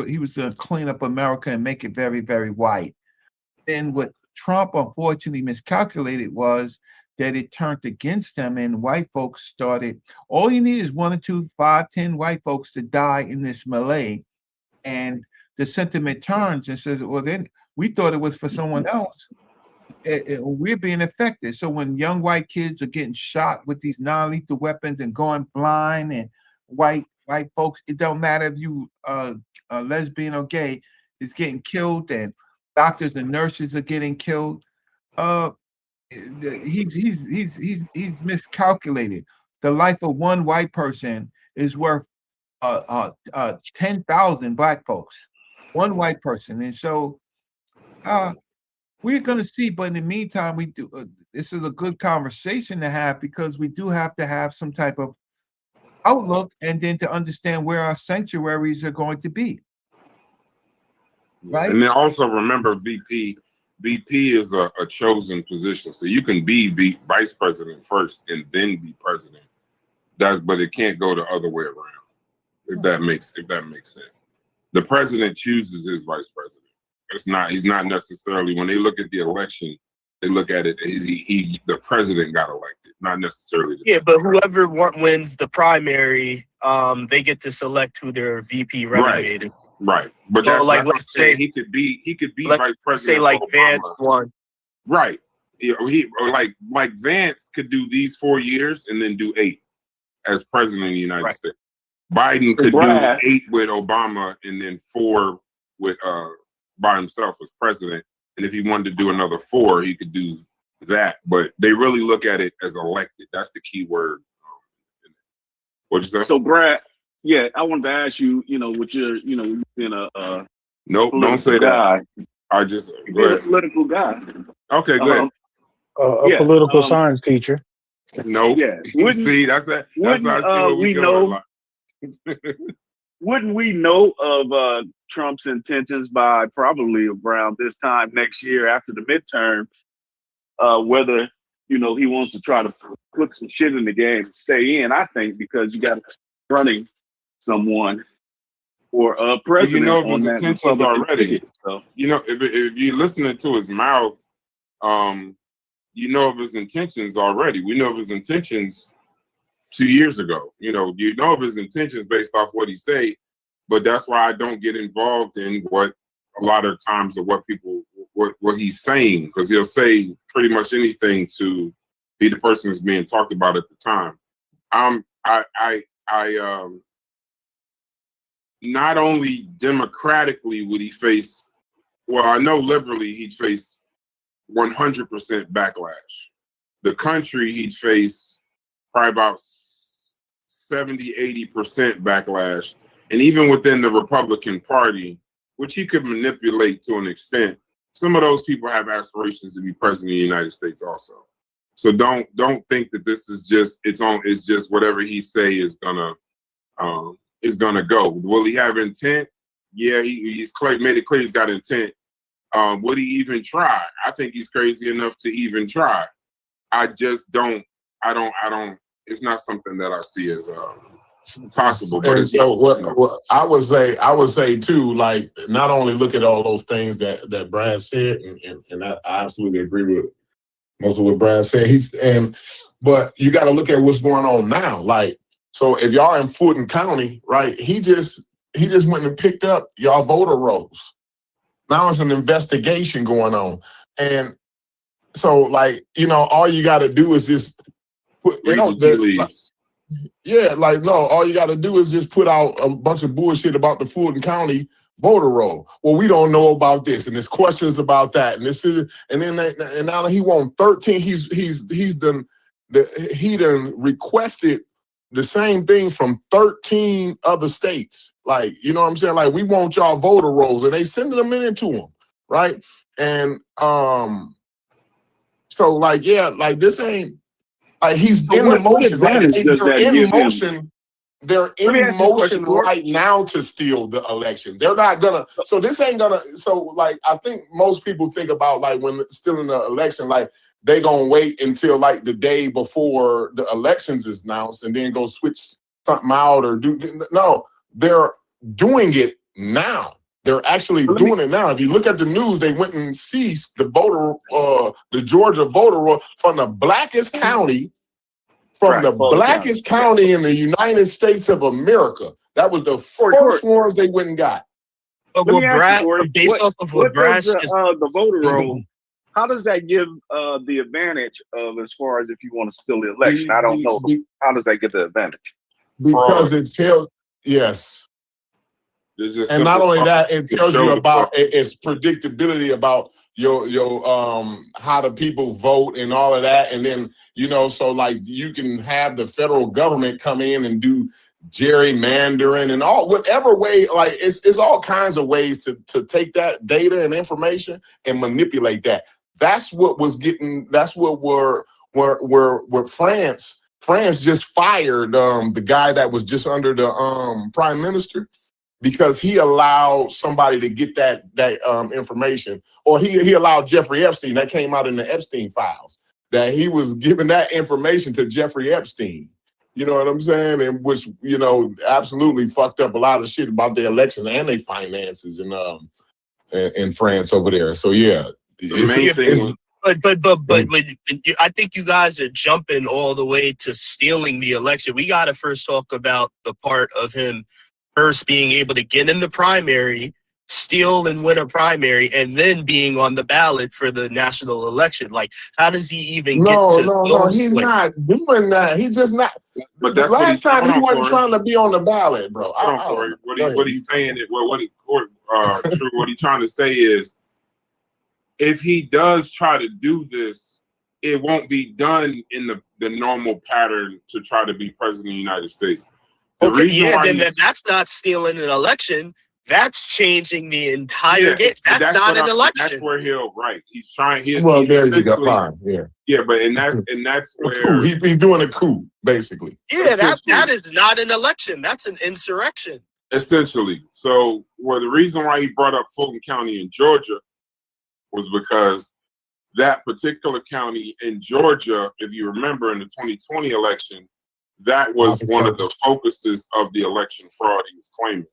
he was going to clean up America and make it very, very white. And what Trump unfortunately miscalculated was that it turned against him, and white folks started. All you need is 1 or 2, 5, 10 white folks to die in this melee, and the sentiment turns and says, well, then we thought it was for someone else. We're being affected. So when young white kids are getting shot with these non-lethal weapons and going blind, and white folks, it don't matter if you lesbian or gay, is getting killed, and doctors and nurses are getting killed. He's miscalculated. The life of one white person is worth 10,000 black folks. One white person, and so we're going to see. But in the meantime, we do. This is a good conversation to have, because we do have to have some type of outlook, and then to understand where our sanctuaries are going to be. Right. And then also remember, VP is a chosen position, so you can be vice president first and then be president. But it can't go the other way around. If that makes sense. The president chooses his vice president. He's not necessarily, when they look at the election, they look at it as the president got elected, not necessarily. But whoever wins the primary, they get to select who their VP running mate. Right. But so, that's like, let's say he could be vice president. Say like Vance won. Right. Like Vance could do these 4 years and then do 8 as president of the United States. Biden could do 8 with Obama and then 4 with by himself as president. And if he wanted to do another 4, he could do that. But they really look at it as elected. That's the key word. What'd you say? So Brad, yeah, I wanted to ask you, with your, in a nope, don't say that. I just you're a political guy. Okay, good. A political science teacher. No, yeah. See, that's that. That's how I see what we know. Wouldn't we know of Trump's intentions by probably around this time next year after the midterms, whether he wants to try to put some shit in the game, stay in? I think because you got running someone for president. Well, his intentions already. So if you're listening to his mouth, you know of his intentions already. We know of his intentions 2 years ago. You know of his intentions based off what he say, but that's why I don't get involved in what a lot of times of what he's saying, because he'll say pretty much anything to be the person that's being talked about at the time. Not only democratically would he face, well, I know liberally he'd face 100% backlash. The country he'd face probably about 70-80% backlash. And even within the Republican Party, which he could manipulate to an extent, some of those people have aspirations to be president of the United States also. So don't think that this is just it's just whatever he say is gonna go. Will he have intent? Yeah, he's made it clear he's got intent. Would he even try? I think he's crazy enough to even try. I just don't. It's not something that I see as possible. But And so what I would say too, like, not only look at all those things that Brad said, and I absolutely agree with most of what Brad said. But you got to look at what's going on now. Like, so if y'all in Fulton County, right? He just went and picked up y'all voter rolls. Now it's an investigation going on, and so, like, all you got to do is just put, all you got to do is just put out a bunch of bullshit about the Fulton County voter roll. Well, we don't know about this, and there's questions about that, and this is, and now he won 13. He done requested the same thing from 13 other states. Like, you know what I'm saying? Like, we want y'all voter rolls, and they sending them into him, right? And so, like, yeah, like, this ain't like he's in the motion. Like, they're in motion right now to steal the election. They're not gonna. So this ain't gonna. So, like, I think most people think about, like, when stealing the election, like, they gonna wait until, like, the day before the elections is announced and then go switch something out or do. No, they're doing it now. They're actually doing it now. If you look at the news, they went and seized the Georgia voter roll from the blackest county. Blackest county in the United States of America. That was the first ones they went and got. Well, Brad, based off of what Brad said, the voter roll, how does that give the advantage of, as far as if you want to steal the election? I don't know. How does that get the advantage? Because it tells, yes. And not only that, it tells you about its predictability about your how the people vote and all of that. And then, so, like, you can have the federal government come in and do gerrymandering and whatever way, like, it's all kinds of ways to take that data and information and manipulate that. That's what France just fired the guy that was just under the prime minister, because he allowed somebody to get that information, or he allowed Jeffrey Epstein. That came out in the Epstein files, that he was giving that information to Jeffrey Epstein. You know what I'm saying? And which, absolutely fucked up a lot of shit about the elections and their finances in France over there. So yeah, But I think you guys are jumping all the way to stealing the election. We got to first talk about the part of him first being able to get in the primary, steal and win a primary, and then being on the ballot for the national election. Like, how does he even get to those he's places? not doing that. He's just not. But that's last time he wasn't trying to be on the ballot, bro. What he's saying is, what he's trying to say is, if he does try to do this, it won't be done in the normal pattern to try to be president of the United States. Then that's not stealing an election. That's changing the entire game. That's not an election. That's where he's trying. There you go. Fine. Yeah. Yeah, but that's where he's doing a coup, basically. Yeah, that is not an election. That's an insurrection. Essentially. So, the reason why he brought up Fulton County in Georgia was because that particular county in Georgia, if you remember, in the 2020 election, that was one of the focuses of the election fraud he was claiming.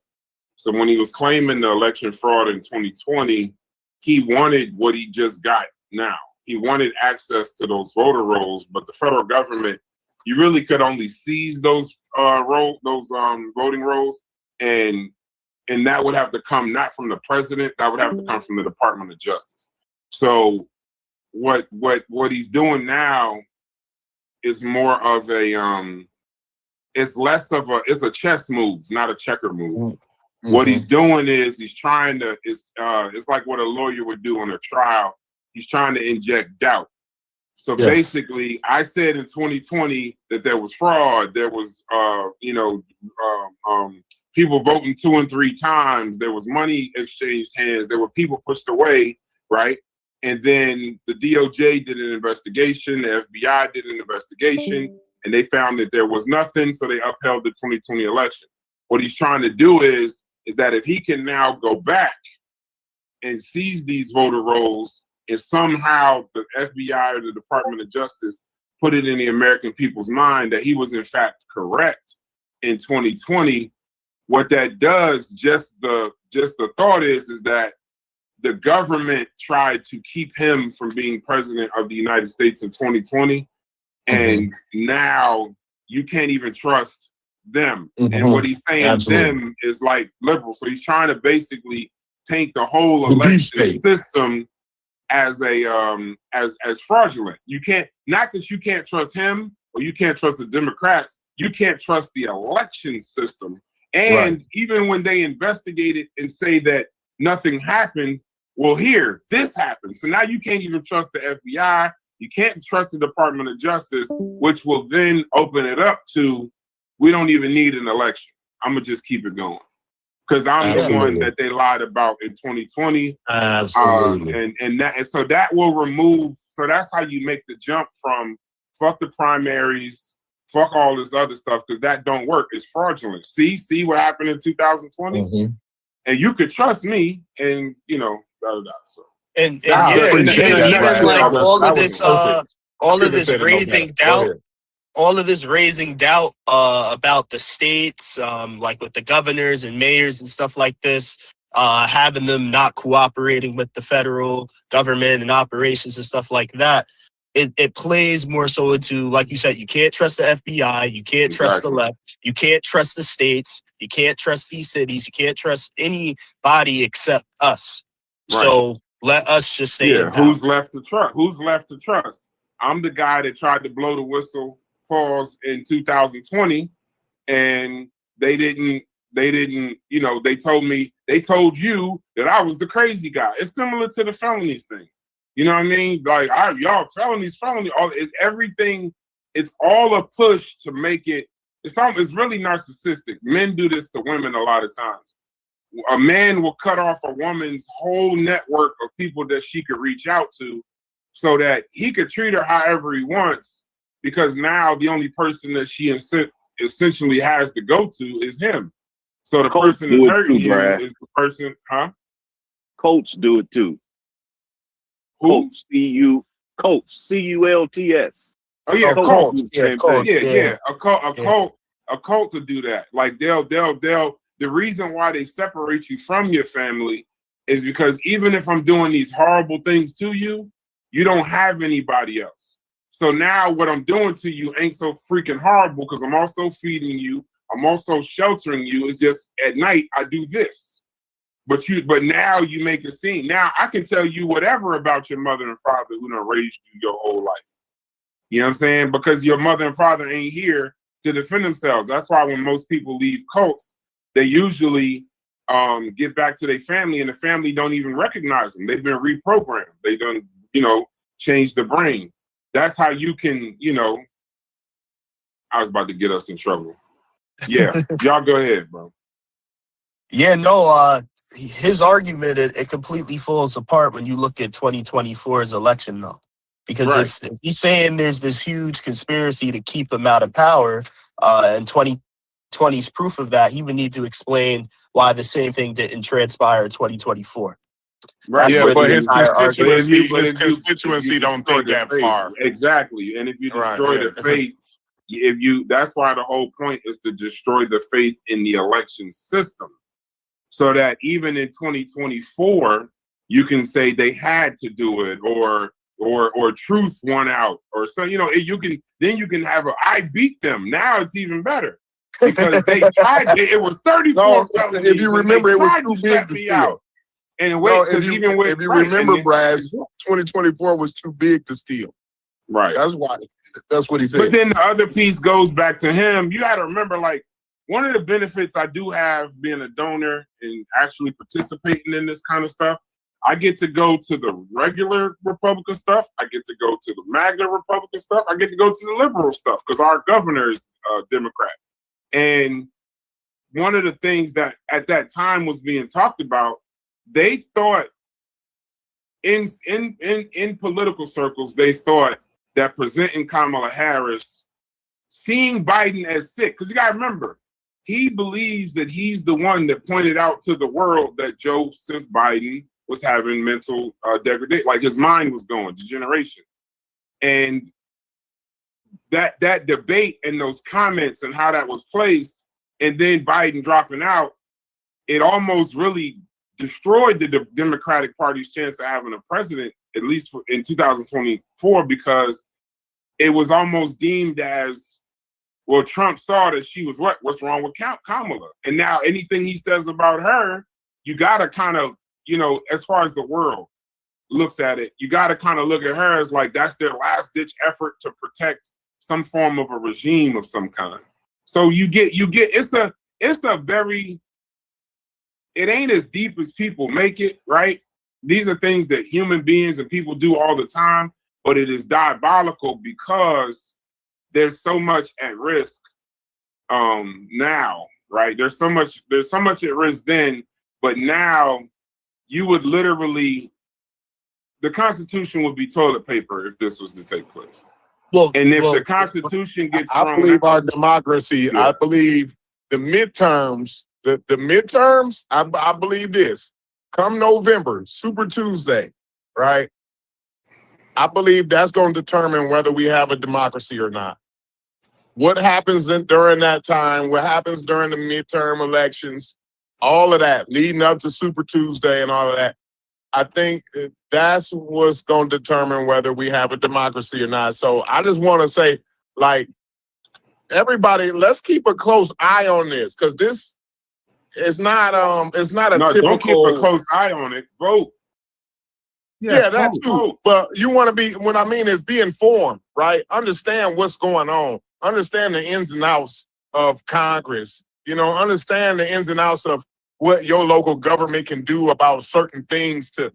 So when he was claiming the election fraud in 2020, he wanted what he just got now. He wanted access to those voter rolls, but the federal government, you really could only seize those voting rolls, and that would have to come not from the president, that would have to come from the Department of Justice. So what he's doing now is more of a it's less of it's a chess move, not a checker move. Mm-hmm. What he's doing is he's trying to it's like what a lawyer would do on a trial. He's trying to inject doubt. So Yes. basically, I said in 2020 that there was fraud. There was people voting 2 and 3 times. There was money exchanged hands. There were people pushed away, right? And then the DOJ did an investigation. The FBI did an investigation, and they found that there was nothing. So they upheld the 2020 election. What he's trying to do is that if he can now go back and seize these voter rolls, and somehow the FBI or the Department of Justice put it in the American people's mind that he was in fact correct in 2020, what that does, just the thought is that the government tried to keep him from being president of the United States in 2020, and now you can't even trust them. And what he's saying them is like liberal. So he's trying to basically paint the whole election system as as fraudulent. You can't, not that you can't trust him or you can't trust the Democrats, you can't trust the election system. And even when they investigate it and say that nothing happened, well, here, this happened. So now you can't even trust the FBI. You can't trust the Department of Justice, which will then open it up to, we don't even need an election. I'm going to just keep it going. Because I'm the one that they lied about in 2020. Absolutely. And so that will remove, so that's how you make the jump from fuck the primaries, fuck all this other stuff, because that don't work. It's fraudulent. See what happened in 2020? And you could trust me, and so. And even like all of this raising doubt. All of this raising doubt about the states, like with the governors and mayors and stuff like this, having them not cooperating with the federal government and operations and stuff like that, it plays more so into, like you said, you can't trust the FBI, you can't trust the left, you can't trust the states, you can't trust these cities, you can't trust anybody except us. Right. So let us just say it. Who's left to trust? Who's left to trust? I'm the guy that tried to blow the whistle pause in 2020, and they didn't, they told you that I was the crazy guy. It's similar to the felonies thing. You know what I mean? Like, y'all, felony, everything, it's all a push to make it, it's really narcissistic. Men do this to women a lot of times. A man will cut off a woman's whole network of people that she could reach out to so that he could treat her however he wants, because now the only person that she essentially has to go to is him. So the person that's hurting you is the person, Colts do it too. Who? Colts, C-U-L-T-S. Oh yeah, Colts. Yeah. A cult to do that. Like they'll the reason why they separate you from your family is because even if I'm doing these horrible things to you, you don't have anybody else. So now what I'm doing to you ain't so freaking horrible because I'm also feeding you. I'm also sheltering you. It's just at night I do this. But now you make a scene. Now I can tell you whatever about your mother and father who done raised you your whole life. You know what I'm saying? Because your mother and father ain't here to defend themselves. That's why when most people leave cults, they usually get back to their family, and the family don't even recognize them. They've been reprogrammed. They done, change the brain. That's how you can, I was about to get us in trouble. Yeah, y'all go ahead, bro. Yeah, no, his argument, it completely falls apart when you look at 2024's election, though. Because if he's saying there's this huge conspiracy to keep him out of power, and 2020's proof of that, he would need to explain why the same thing didn't transpire in 2024. Right. Yeah, but his constituency don't think that far. Exactly. And if you destroy the faith, that's why the whole point is to destroy the faith in the election system. So that even in 2024, you can say they had to do it, or truth won out, or so, you can have I beat them. Now it's even better. Because they tried it was 34 felonies. If you remember, it was too big to steal. And wait, if you remember, Brad, 2024 was too big to steal. Right. That's why. That's what he said. But then the other piece goes back to him. You got to remember, like, one of the benefits I do have being a donor and actually participating in this kind of stuff, I get to go to the regular Republican stuff. I get to go to the MAGA Republican stuff. I get to go to the liberal stuff because our governor is Democrat. And one of the things that at that time was being talked about, they thought in political circles, they thought that presenting Kamala Harris, seeing Biden as sick, because you got to remember, he believes that he's the one that pointed out to the world that Joseph Biden was having mental degradation, like his mind was going, degeneration. And that debate and those comments and how that was placed, and then Biden dropping out, it almost really destroyed the Democratic Party's chance of having a president, at least in 2024, because it was almost deemed as, well, Trump saw that she was what's wrong with Kamala? And now anything he says about her, you got to kind of, you know, as far as the world looks at it, you got to kind of look at her as like that's their last ditch effort to protect some form of a regime of some kind. So you get it's a very, it ain't as deep as people make it, right? These are things that human beings and people do all the time, but it is diabolical because there's so much at risk now, right? There's so much at risk then, but now you would literally, the Constitution would be toilet paper if this was to take place. Well, and if the Constitution gets I thrown believe out, our democracy. Yeah. I believe the midterms. The midterms. I believe this. Come November, Super Tuesday, right? I believe that's going to determine whether we have a democracy or not. What happens during that time? What happens during the midterm elections? All of that leading up to Super Tuesday and all of that. I think that's what's going to determine whether we have a democracy or not. So I just want to say, like, everybody, let's keep a close eye on this, because this is not a typical. Don't keep a close eye on it. Vote. Yeah, that too. But you want to be, what I mean is be informed, right? Understand what's going on. Understand the ins and outs of Congress. You know, understand the ins and outs of what your local government can do about certain things to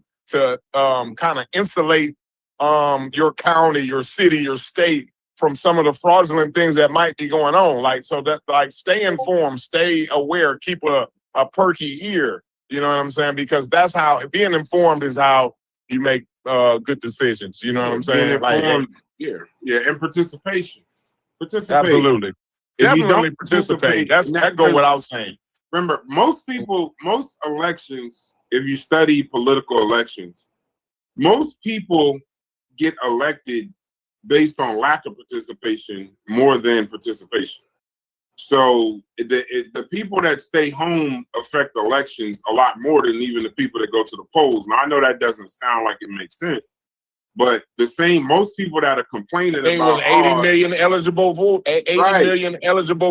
kind of insulate your county, your city, your state from some of the fraudulent things that might be going on. Like, so that, like, stay informed, stay aware, keep a perky ear. You know what I'm saying? Because that's how, being informed is how you make good decisions. You know what I'm saying? Being informed, like, yeah, and participation. Absolutely. Definitely participate. That go without saying. Remember, most elections, if you study political elections, most people get elected based on lack of participation more than participation. So the people that stay home affect elections a lot more than even the people that go to the polls. Now, I know that doesn't sound like it makes sense, but most people that are complaining about 80 million eligible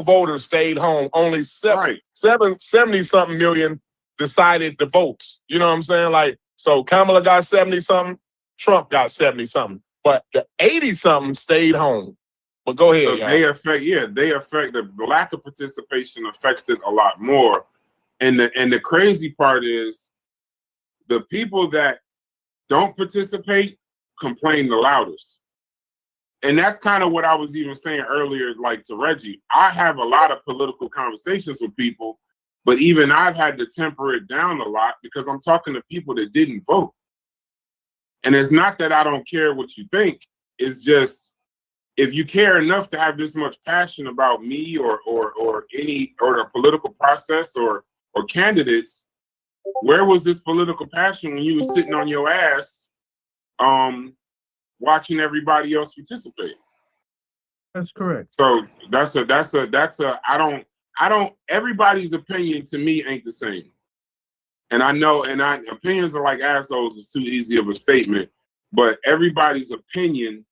voters stayed home. Only 70-something million decided the votes. You know what I'm saying? Like, so Kamala got 70-something, Trump got 70-something, but the 80-something stayed home. But go ahead, so y'all. They affect the lack of participation affects it a lot more. And the crazy part is the people that don't participate complain the loudest. And that's kind of what I was even saying earlier, like to Reggie. I have a lot of political conversations with people, but even I've had to temper it down a lot because I'm talking to people that didn't vote. And it's not that I don't care what you think. It's just, if you care enough to have this much passion about me or the political process or candidates, where was this political passion when you were sitting on your ass watching everybody else participate? That's correct. So I don't everybody's opinion to me ain't the same. And I know, opinions are like assholes is too easy of a statement, but everybody's opinion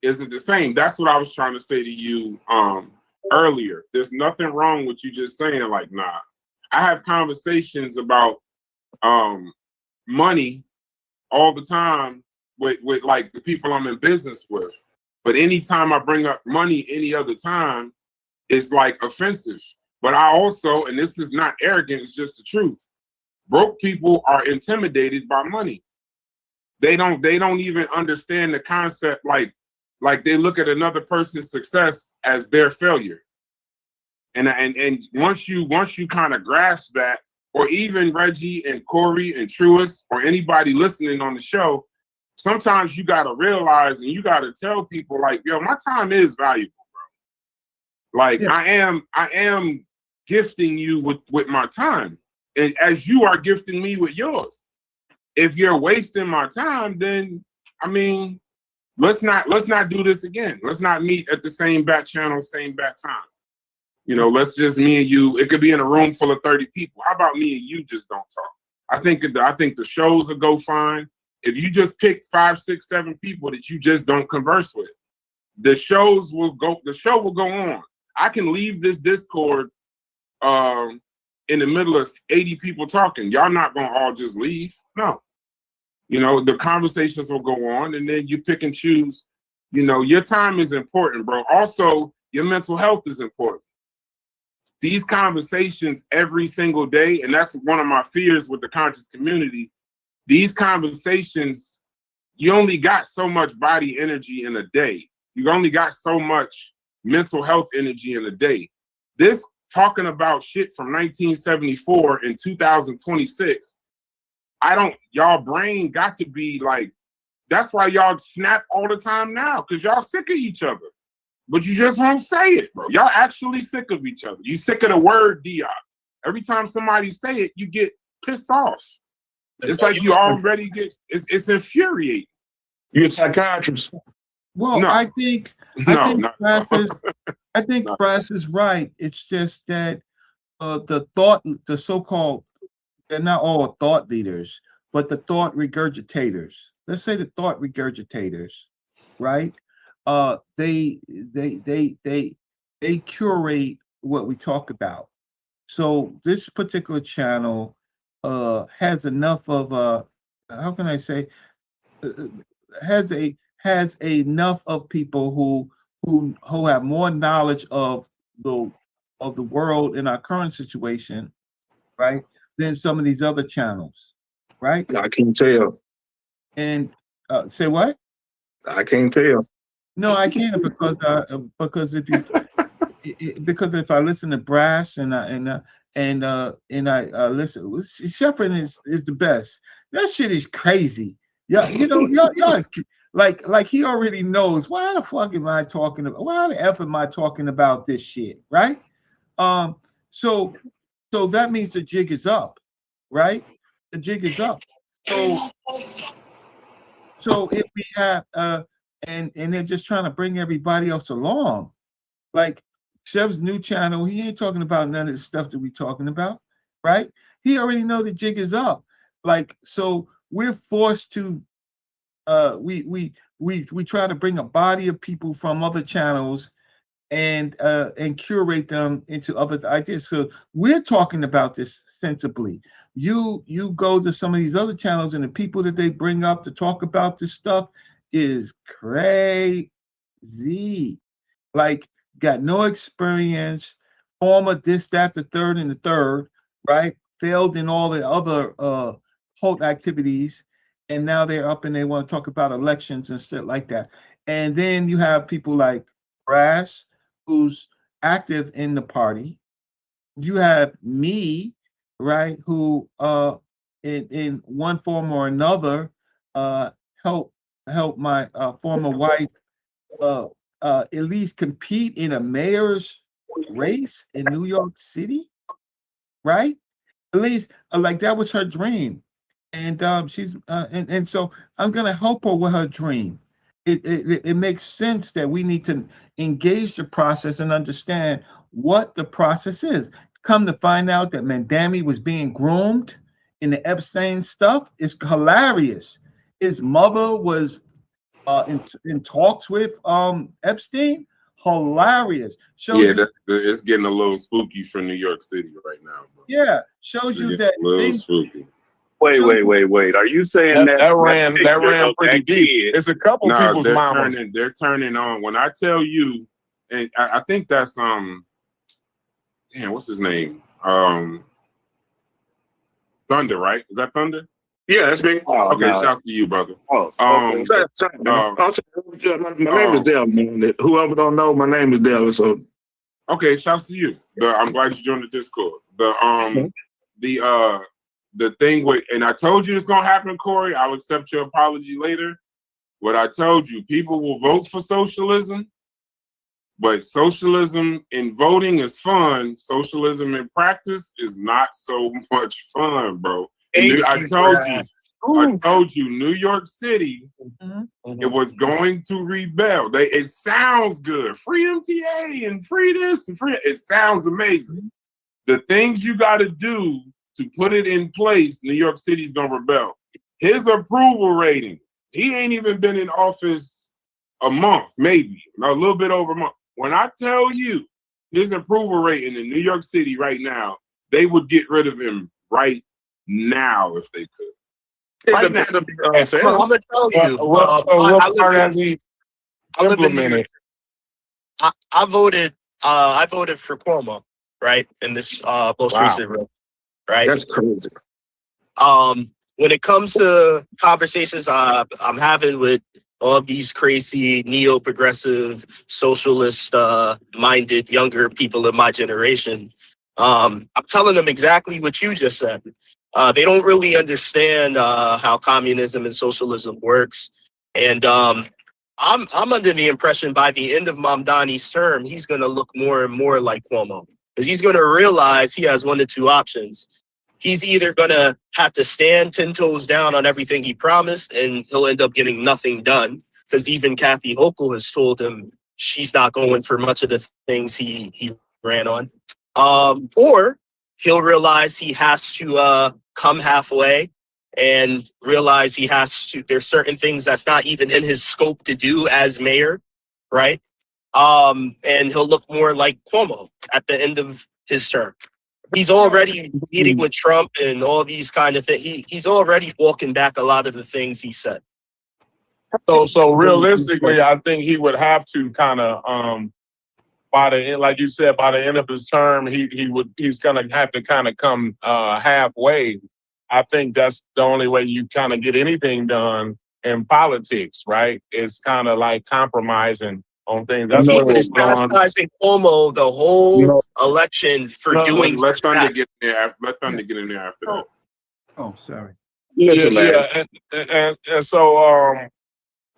isn't the same. That's what I was trying to say to you earlier. There's nothing wrong with you just saying, like, nah. I have conversations about money all the time with like the people I'm in business with. But anytime I bring up money any other time, it's like offensive. But I also, and this is not arrogant, it's just the truth. Broke people are intimidated by money. They don't even understand the concept, like they look at another person's success as their failure. And once you kind of grasp that, or even Reggie and Corey and Truist or anybody listening on the show, sometimes you gotta realize and you gotta tell people like, yo, my time is valuable, bro. Like I am gifting you with my time, and as you are gifting me with yours. If you're wasting my time, then I mean, let's not do this again. Let's not meet at the same back channel, same back time. You know, let's just me and you. It could be in a room full of 30 people. How about me and you just don't talk? I think the shows will go fine. If you just pick 5, 6, 7 people that you just don't converse with, the show will go on. I can leave this Discord in the middle of 80 people talking. Y'all not gonna all just leave. No. You know, the conversations will go on, and then you pick and choose. You know, your time is important, bro. Also, your mental health is important. These conversations every single day, and that's one of my fears with the conscious community. These conversations, you only got so much body energy in a day. You only got so much mental health energy in a day. This talking about shit from 1974 in 2026, y'all brain got to be like, that's why y'all snap all the time now, because y'all sick of each other. But you just won't say it, bro. Y'all actually sick of each other. You sick of the word Diop. Every time somebody say it, you get pissed off. It's like you already get, it's infuriating. You're a psychiatrist. Well, No. I think Brass is right. It's just that the so-called, they're not all thought leaders, but the thought regurgitators. Let's say the thought regurgitators, right? They curate what we talk about. So this particular channel has enough of how can I say, has enough of people who have more knowledge of the world in our current situation, right, than some of these other channels, right? I can't tell. And say what? I can't tell. No, I can't because if you because if I listen to Brass and I listen, Shepard is the best. That shit is crazy. Yeah, you know, y'all like he already knows why the fuck am I talking about? Why the F am I talking about this shit, right? So that means the jig is up, right? The jig is up. So if we have and they're just trying to bring everybody else along, like Chev's new channel, he ain't talking about none of the stuff that we talking about, right? He already know the jig is up. Like, so we're forced to we try to bring a body of people from other channels and curate them into other ideas. So we're talking about this sensibly. You go to some of these other channels and the people that they bring up to talk about this stuff is crazy. Like, got no experience, former this, that, the third, and the third, right? Failed in all the other cult activities, and now they're up and they want to talk about elections and shit like that. And then you have people like Brass, who's active in the party. You have me, right, who in one form or another help my former wife at least compete in a mayor's race in New York City, right? At least like that was her dream, and she's and so I'm gonna help her with her dream. It makes sense that we need to engage the process and understand what the process is. Come to find out that Mandami was being groomed in the Epstein stuff is hilarious. His mother was in talks with Epstein. Hilarious. Shows it's getting a little spooky for New York City right now. Bro. Yeah, shows you that spooky. Wait. Are you saying that ran picture of pretty that deep. kid? It's a couple No, people's mamas. they're turning on. When I tell you, and I think that's damn, what's his name? Thunder, right? Is that Thunder? Yeah, that's me. Okay, no. shouts to you, brother. Oh, My name is Dell, man. Whoever don't know, my name is Dell. So okay, shouts to you. I'm glad you joined the Discord. The thing with, and I told you it's gonna happen, Corey. I'll accept your apology later. What I told you, people will vote for socialism, but socialism in voting is fun. Socialism in practice is not so much fun, bro. I told you, New York City, it was going to rebel. It sounds good. Free MTA and free this and free. It sounds amazing. The things you got to do to put it in place, New York City's gonna rebel. His approval rating, he ain't even been in office a month, maybe a little bit over a month. When I tell you his approval rating in New York City right now, they would get rid of him right now if they could. Right now. I'm gonna tell you. I voted for Cuomo, right, in this most recent vote. Right. That's crazy. When it comes to conversations I'm having with all these crazy neo-progressive, socialist minded younger people in my generation, I'm telling them exactly what you just said. They don't really understand how communism and socialism works. And I'm under the impression by the end of Mamdani's term, he's going to look more and more like Cuomo, because he's going to realize he has one of two options. He's either going to have to stand 10 toes down on everything he promised, and he'll end up getting nothing done, because even Kathy Hochul has told him she's not going for much of the things he ran on. Or he'll realize he has to come halfway and realize he has to, there's certain things that's not even in his scope to do as mayor, right? And he'll look more like Cuomo at the end of his term. He's already meeting with Trump and all these kind of things. He's already walking back a lot of the things he said. So realistically, I think he would have to kind of by the end, like you said, by the end of his term, he's gonna have to kind of come halfway. I think that's the only way you kind of get anything done in politics, right? It's kind of like compromising on things. That's what he's chastising Cuomo the whole election for doing. Let Thunder get in there. Let Thunder get in there after that. Oh, sorry. And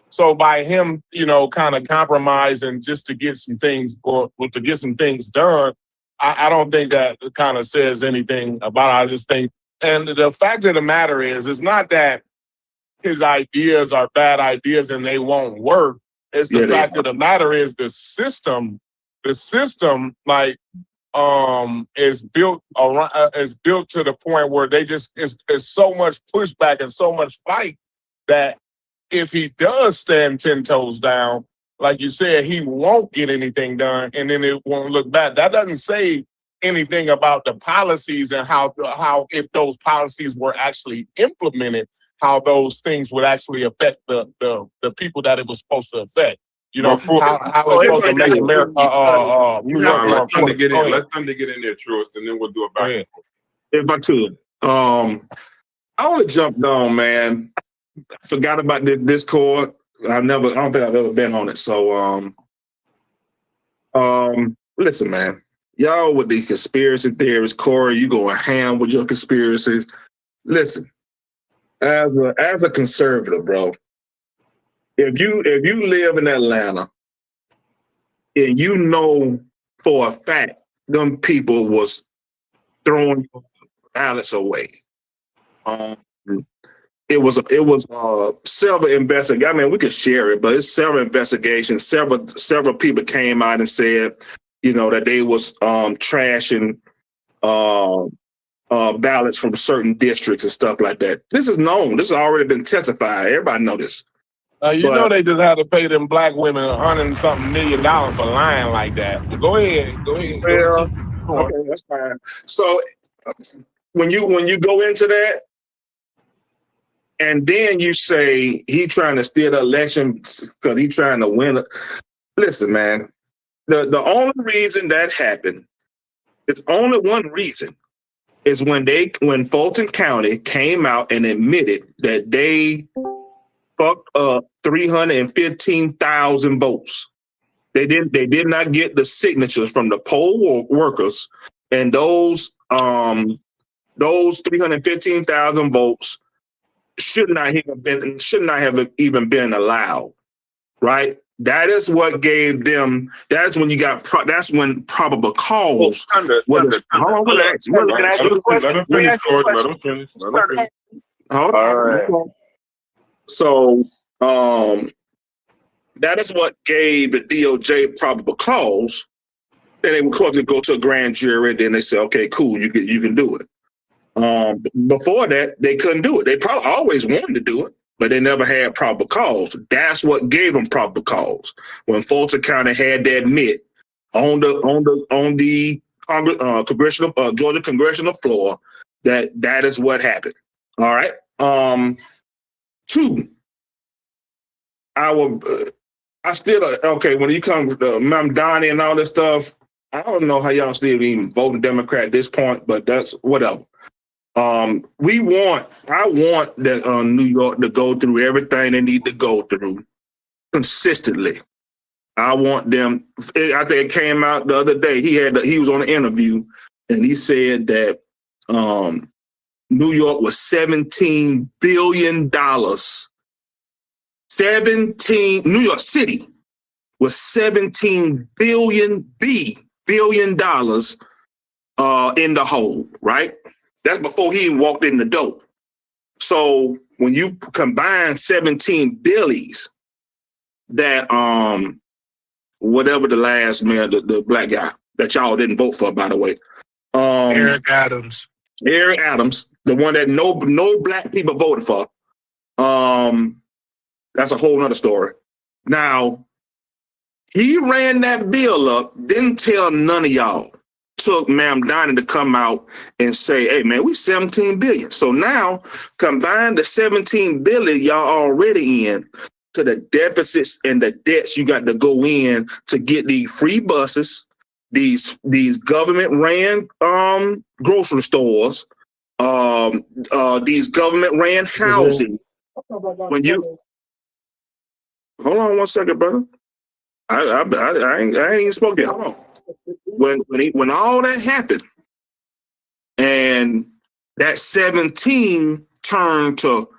so by him, kind of compromising just to get some things to get some things done, I don't think that kind of says anything about it. I just think, and the fact of the matter is, it's not that his ideas are bad ideas and they won't work. It's the fact of the matter is the system like is built around, is built to the point where they just is so much pushback and so much fight that if he does stand 10 toes down, like you said, he won't get anything done, and then it won't look bad. That doesn't say anything about the policies and how if those policies were actually implemented, how those things would actually affect the people that it was supposed to affect. How it's supposed to make America. Let Thunder get in. Let Thunder get in there, Truist, and then we'll do it back and forth. If I could, I want to jump down, man. I forgot about the Discord. I don't think I've ever been on it. So, listen, man. Y'all with the conspiracy theories, Corey, you going ham with your conspiracies. Listen, as a conservative, bro, if you live in Atlanta and you know for a fact them people was throwing ballots away, it was several investigations. I mean, we could share it, but it's several investigations. Several people came out and said, that they was trashing ballots from certain districts and stuff like that. This is known. This has already been testified. Everybody know this. They just had to pay them black women $100-something million for lying like that. But go ahead. Okay, that's fine. So when you go into that, and then you say he trying to steal the election because he trying to win. Listen, man, the only reason that happened, it's only one reason, is when Fulton County came out and admitted that they fucked up 315,000 votes. They did not get the signatures from the poll workers, and those 315,000 votes should not have even been allowed, right? That is what gave them. That's when you got. That's when probable cause. Hold on, relax. Let him finish, Corey. Let him finish. Hold on. So, that is what gave the DOJ probable cause. And they would cause it go to a grand jury, and then they say, "Okay, cool, you can do it." Before that, they couldn't do it. They probably always wanted to do it, but they never had probable cause. That's what gave them probable cause when Fulton County had to admit on the congressional Georgia congressional floor that is what happened. All right. Two. I still okay when you come to Mamdani and all this stuff. I don't know how y'all still even voting Democrat at this point, but that's whatever. I want that New York to go through everything they need to go through consistently. I want them. I think it came out the other day. He was on an interview and he said that New York was $17 billion. New York City was $17 billion in the hole, right? That's before he even walked in the door. So when you combine 17 billies, that whatever the last man, the black guy that y'all didn't vote for, by the way, Eric Adams, the one that no black people voted for. That's a whole nother story. Now, he ran that bill up, didn't tell none of y'all. Took Mamdani to come out and say, "Hey man, we 17 billion." So now combine the 17 billion y'all already in to the deficits and the debts you got to go in to get these free buses, these government ran grocery stores, these government ran housing. When you hold on one second, brother. I ain't even spoken. Hold on. When all that happened, and that 17 turned to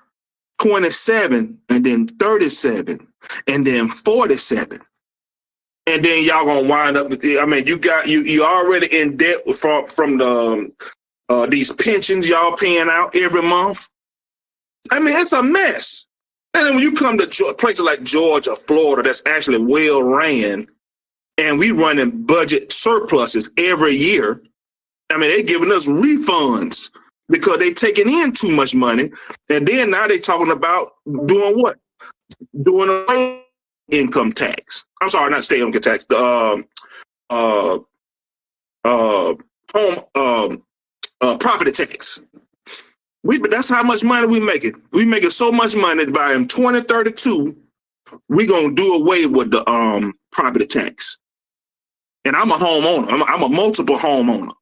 27, and then 37, and then 47, and then y'all gonna wind up with. I mean, you already in debt from the these pensions y'all paying out every month. I mean, it's a mess. And then when you come to places like Georgia, Florida, that's actually well ran, and we running budget surpluses every year. I mean, they giving us refunds because they taking in too much money, and then now they talking about doing what? Doing a income tax. I'm sorry, not state income tax. The property tax. That's how much money we making. We making so much money by in 2032, we gonna do away with the property tax. And I'm a homeowner. I'm a multiple homeowner.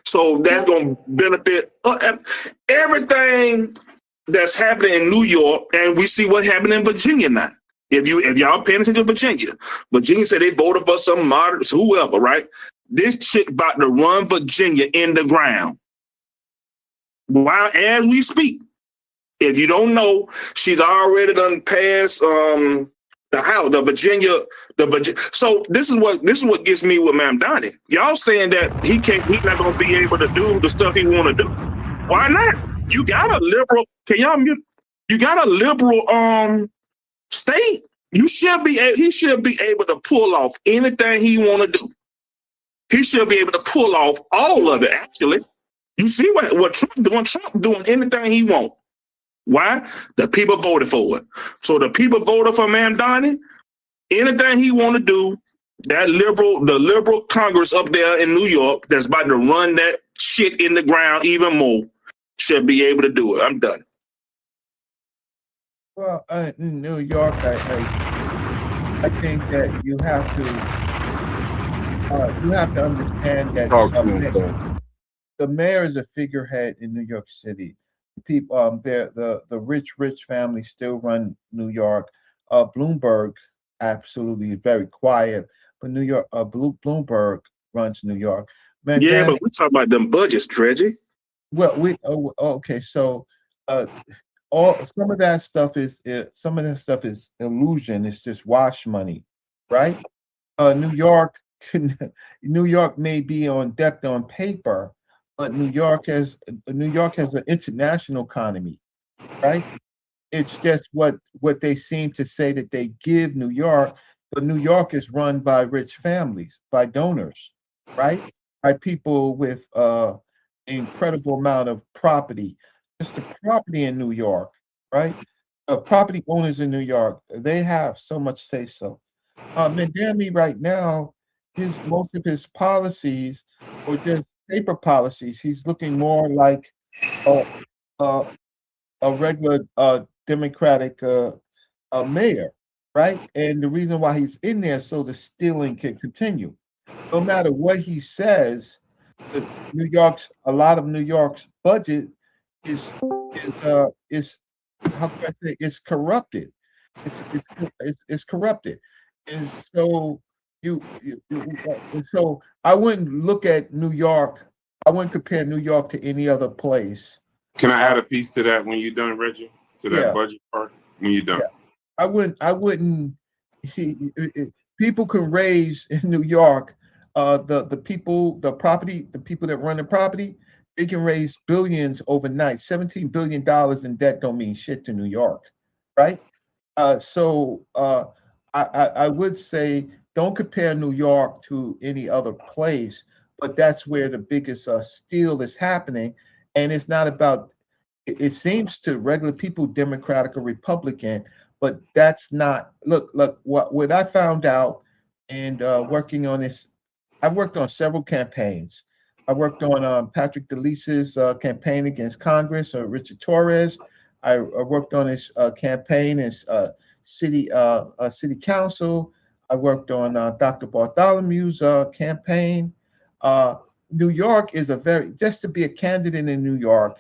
So that's gonna benefit everything that's happening in New York, and we see what happened in Virginia now. If y'all paying attention to Virginia said they voted for some moderates, whoever, right? This chick about to run Virginia in the ground. While as we speak, if you don't know, she's already done passed the House, the Virginia. So this is what gets me with Mamdani. Y'all saying that he's not gonna be able to do the stuff he want to do. Why not? You got a liberal. Can y'all mute? You got a liberal state. He should be able to pull off anything he want to do. He should be able to pull off all of it. Actually, you see what Trump doing? Trump doing anything he want. Why? The people voted for it. So the people voted for Mamdani. Anything he want to do, the liberal Congress up there in New York that's about to run that shit in the ground even more should be able to do it. I'm done. Well, in New York, I think that you have to understand that Talk to him, though. the mayor is a figurehead in New York City. People, the rich family still run New York. Bloomberg absolutely is very quiet, but New York, Bloomberg runs New York. Man, Yeah, damn but we talk about them budgets, Dredgy. well, okay, so uh, all some of that stuff is illusion. It's just wash money, right? New York, New York may be on debt on paper, but New York has an international economy, right? It's just what they seem to say that they give New York, but New York is run by rich families, by donors, right? By people with incredible amount of property. Just the property in New York, right? Property owners in New York, they have so much say so. Mandami right now, most of his policies or just paper policies, he's looking more like a, a, a regular Democratic mayor, right? And the reason why he's in there so the stealing can continue. No matter what he says, a lot of New York's budget is how can I say it's corrupted. It's corrupted, and so and so I wouldn't look at New York. I wouldn't compare New York to any other place. Can I add a piece to that when you're done, Reggie? To that Yeah, budget part when you're done. yeah. I wouldn't. People can raise in New York. The people, the people that run the property, they can raise billions overnight. $17 billion in debt don't mean shit to New York, right? I would say don't compare New York to any other place, but that's where the biggest steal is happening, and it's not about. It seems to regular people, Democratic or Republican, but that's not. Look. What I found out and working on this, I've worked on several campaigns. I worked on Patrick DeLisa's campaign against Congress, Richard Torres. I worked on his campaign as city council. I worked on Dr. Bartholomew's campaign. New York is just to be a candidate in New York,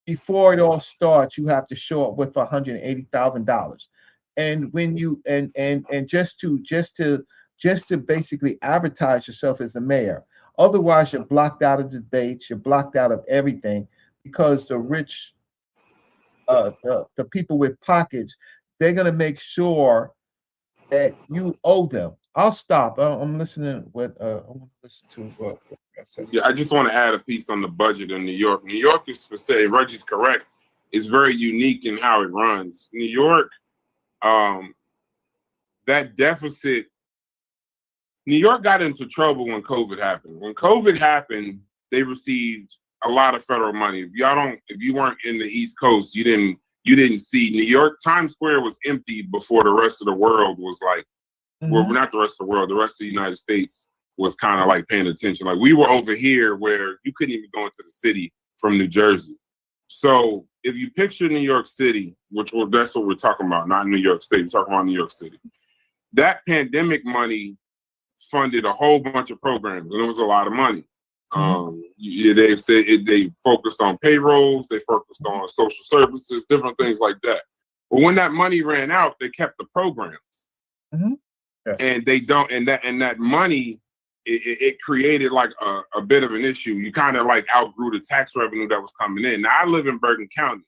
before it all starts, you have to show up with $180,000. And when you and just to basically advertise yourself as the mayor. Otherwise, you're blocked out of debates, you're blocked out of everything because the rich, the people with pockets, they're going to make sure that you owe them. I'll stop. I'm listening I want to listen to what Yeah, I just want to add a piece on the budget in New York. New York is, per se, Reggie's correct, is very unique in how it runs. New York, that deficit, New York got into trouble when COVID happened. When COVID happened, they received a lot of federal money. If you weren't in the East Coast, you didn't see New York. Times Square was empty before the rest of the world was like, well, not the rest of the world, the rest of the United States was kind of like paying attention. Like we were over here where you couldn't even go into the city from New Jersey. So if you picture New York City, that's what we're talking about, not New York State, we're talking about New York City. That pandemic money funded a whole bunch of programs, and it was a lot of money. They focused on payrolls, they focused on social services, different things like that. But when that money ran out, they kept the programs, and they don't. And that money, it created like a bit of an issue. You kind of like outgrew the tax revenue that was coming in. Now I live in Bergen County.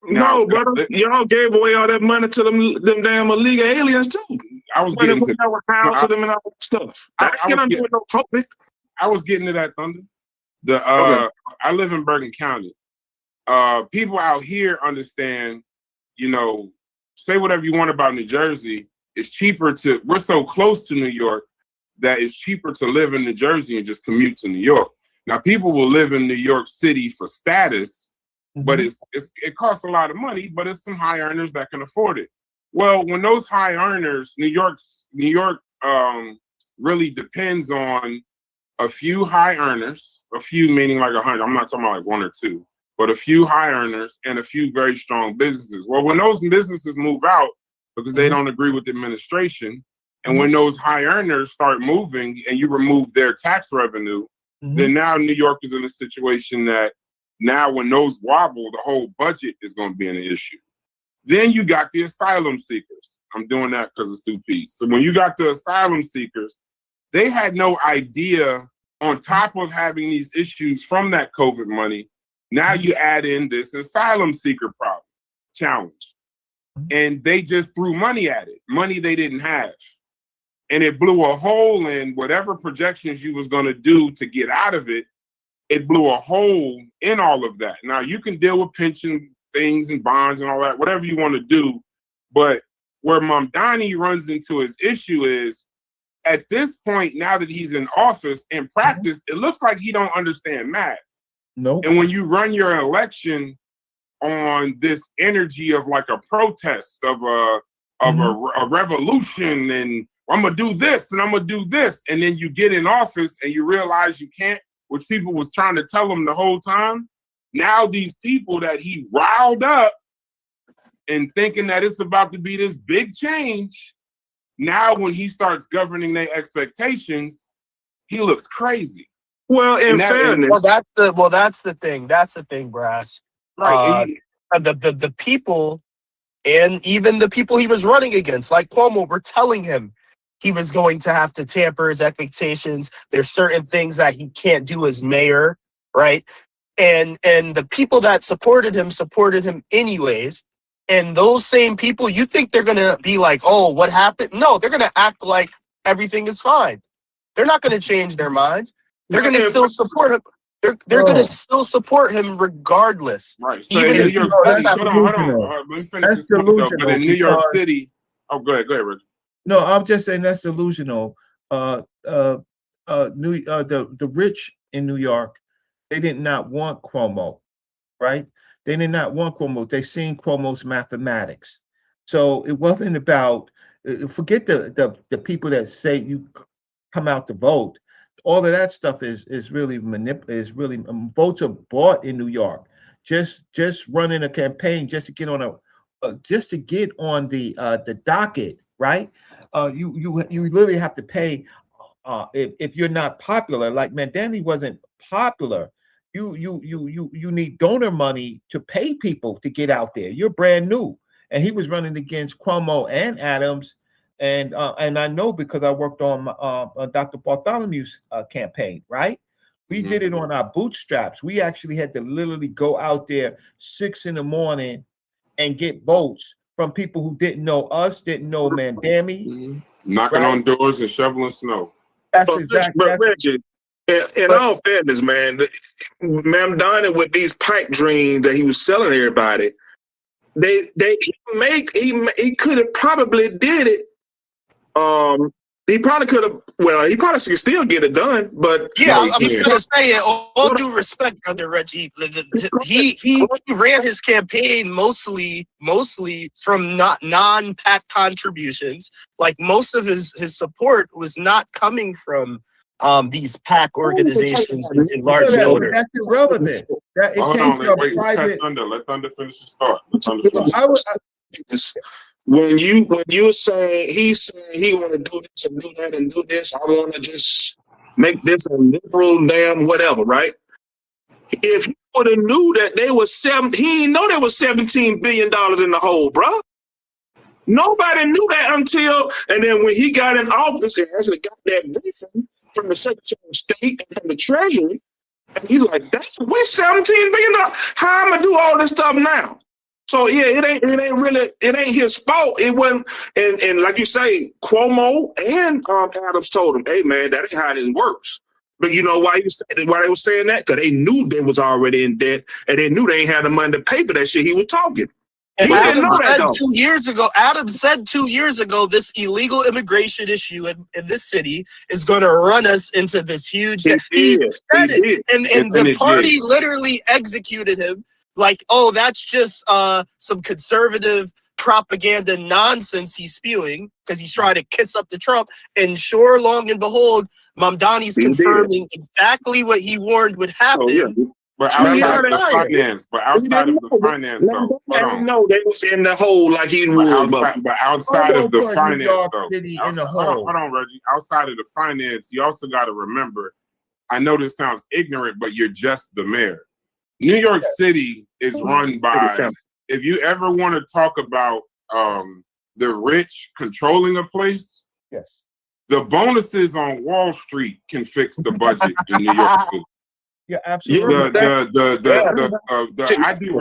No, brother, y'all gave away all that money to them damn illegal aliens too. I was getting to them and all that stuff. I was getting to that, Thunder. I live in Bergen County. People out here understand, say whatever you want about New Jersey. It's cheaper we're so close to New York that it's cheaper to live in New Jersey and just commute to New York. Now, people will live in New York City for status, but it costs a lot of money, but it's some high earners that can afford it. Well, when those high earners, New York really depends on a few high earners, a few meaning like 100. I'm not talking about like one or two. but a few high earners and a few very strong businesses. Well, when those businesses move out because they don't agree with the administration, and when those high earners start moving and you remove their tax revenue, then now New York is in a situation that now when those wobble, the whole budget is going to be an issue. Then you got the asylum seekers. I'm doing that because of Stu P. So when you got the asylum seekers, they had no idea, on top of having these issues from that COVID money, now you add in this asylum seeker problem, challenge. And they just threw money at it, money they didn't have. And it blew a hole in whatever projections you was going to do to get out of it. It blew a hole in all of that. Now, you can deal with pension things and bonds and all that, whatever you want to do. But where Mamdani runs into his issue is, at this point, now that he's in office, in practice, it looks like he don't understand math. No. And when you run your election on this energy of like a protest, of a revolution, and I'm gonna do this and I'm gonna do this, and then you get in office and you realize you can't, which people was trying to tell him the whole time. Now these people that he riled up and thinking that it's about to be this big change, now when he starts governing their expectations, he looks crazy. Well, in fairness, that's the thing. That's the thing, Brass. Right. The people, and even the people he was running against, like Cuomo, were telling him he was going to have to tamper his expectations. There's certain things that he can't do as mayor, right? And the people that supported him anyways. And those same people, you think they're going to be like, oh, what happened? No, they're going to act like everything is fine. They're not going to change their minds. They're going to still support him. They're going to still support him regardless. Right. So Even in New if York City, hold on. Let me finish this point, though. But in New York City, go ahead, Richard. No, I'm just saying that's delusional. The rich in New York, they did not want Cuomo, right? They did not want Cuomo. They seen Cuomo's mathematics. So it wasn't about, forget the people that say you come out to vote. All of that stuff is really votes are bought in New York. Just running a campaign just to get on the docket, right? You literally have to pay if you're not popular. Like Mamdani wasn't popular. You need donor money to pay people to get out there. You're brand new, and he was running against Cuomo and Adams, and I know because I worked on Dr. Bartholomew's campaign. Right, we did it on our bootstraps. We actually had to literally go out there 6 a.m. and get votes from people who didn't know us, didn't know Mamdani, knocking on doors and shoveling snow. That's exactly. Richard, in all fairness, man, Mamdani with these pipe dreams that he was selling everybody, he could have probably did it. He probably could have. Well, he probably could still get it done, but yeah, I'm just gonna say it. All due respect, brother Reggie, he ran his campaign mostly from non-PAC contributions. Like most of his support was not coming from these PAC organizations in large numbers. That's irrelevant. Hold on, let Thunder finish his thought. When you're saying he's saying he want to do this and do that and do this, I want to just make this a liberal damn whatever, right? If he would have knew that they was he didn't know there was $17 billion in the hole, bro. Nobody knew that until, and then when he got in office, he actually got that briefing from the Secretary of State and from the Treasury, and he's like, "That's we're $17 billion. How I'm gonna do all this stuff now?" So yeah, it ain't his fault. It wasn't, and like you say, Cuomo and Adams told him, "Hey man, that ain't how this works." But you know why they were saying that? Because they knew they was already in debt, and they knew they ain't had the money to pay for that shit he was talking. And Adams said 2 years ago, this illegal immigration issue in this city is going to run us into this huge. He said it, and the party literally executed him. Like, oh, that's just some conservative propaganda nonsense he's spewing because he's trying to kiss up to Trump. And sure, long and behold, Mamdani's confirming exactly what he warned would happen. But 2 years outside of the prior. finance, but We outside didn't of the know. finance, though, hold I didn't on. know they was in the hole like he But was, but outside of the New finance, York though, City in the hold on, Reggie. Outside of the finance, you also got to remember. I know this sounds ignorant, but you're just the mayor. New York City is run by. If you ever want to talk about the rich controlling a place, yes, the bonuses on Wall Street can fix the budget in New York City. yeah, absolutely.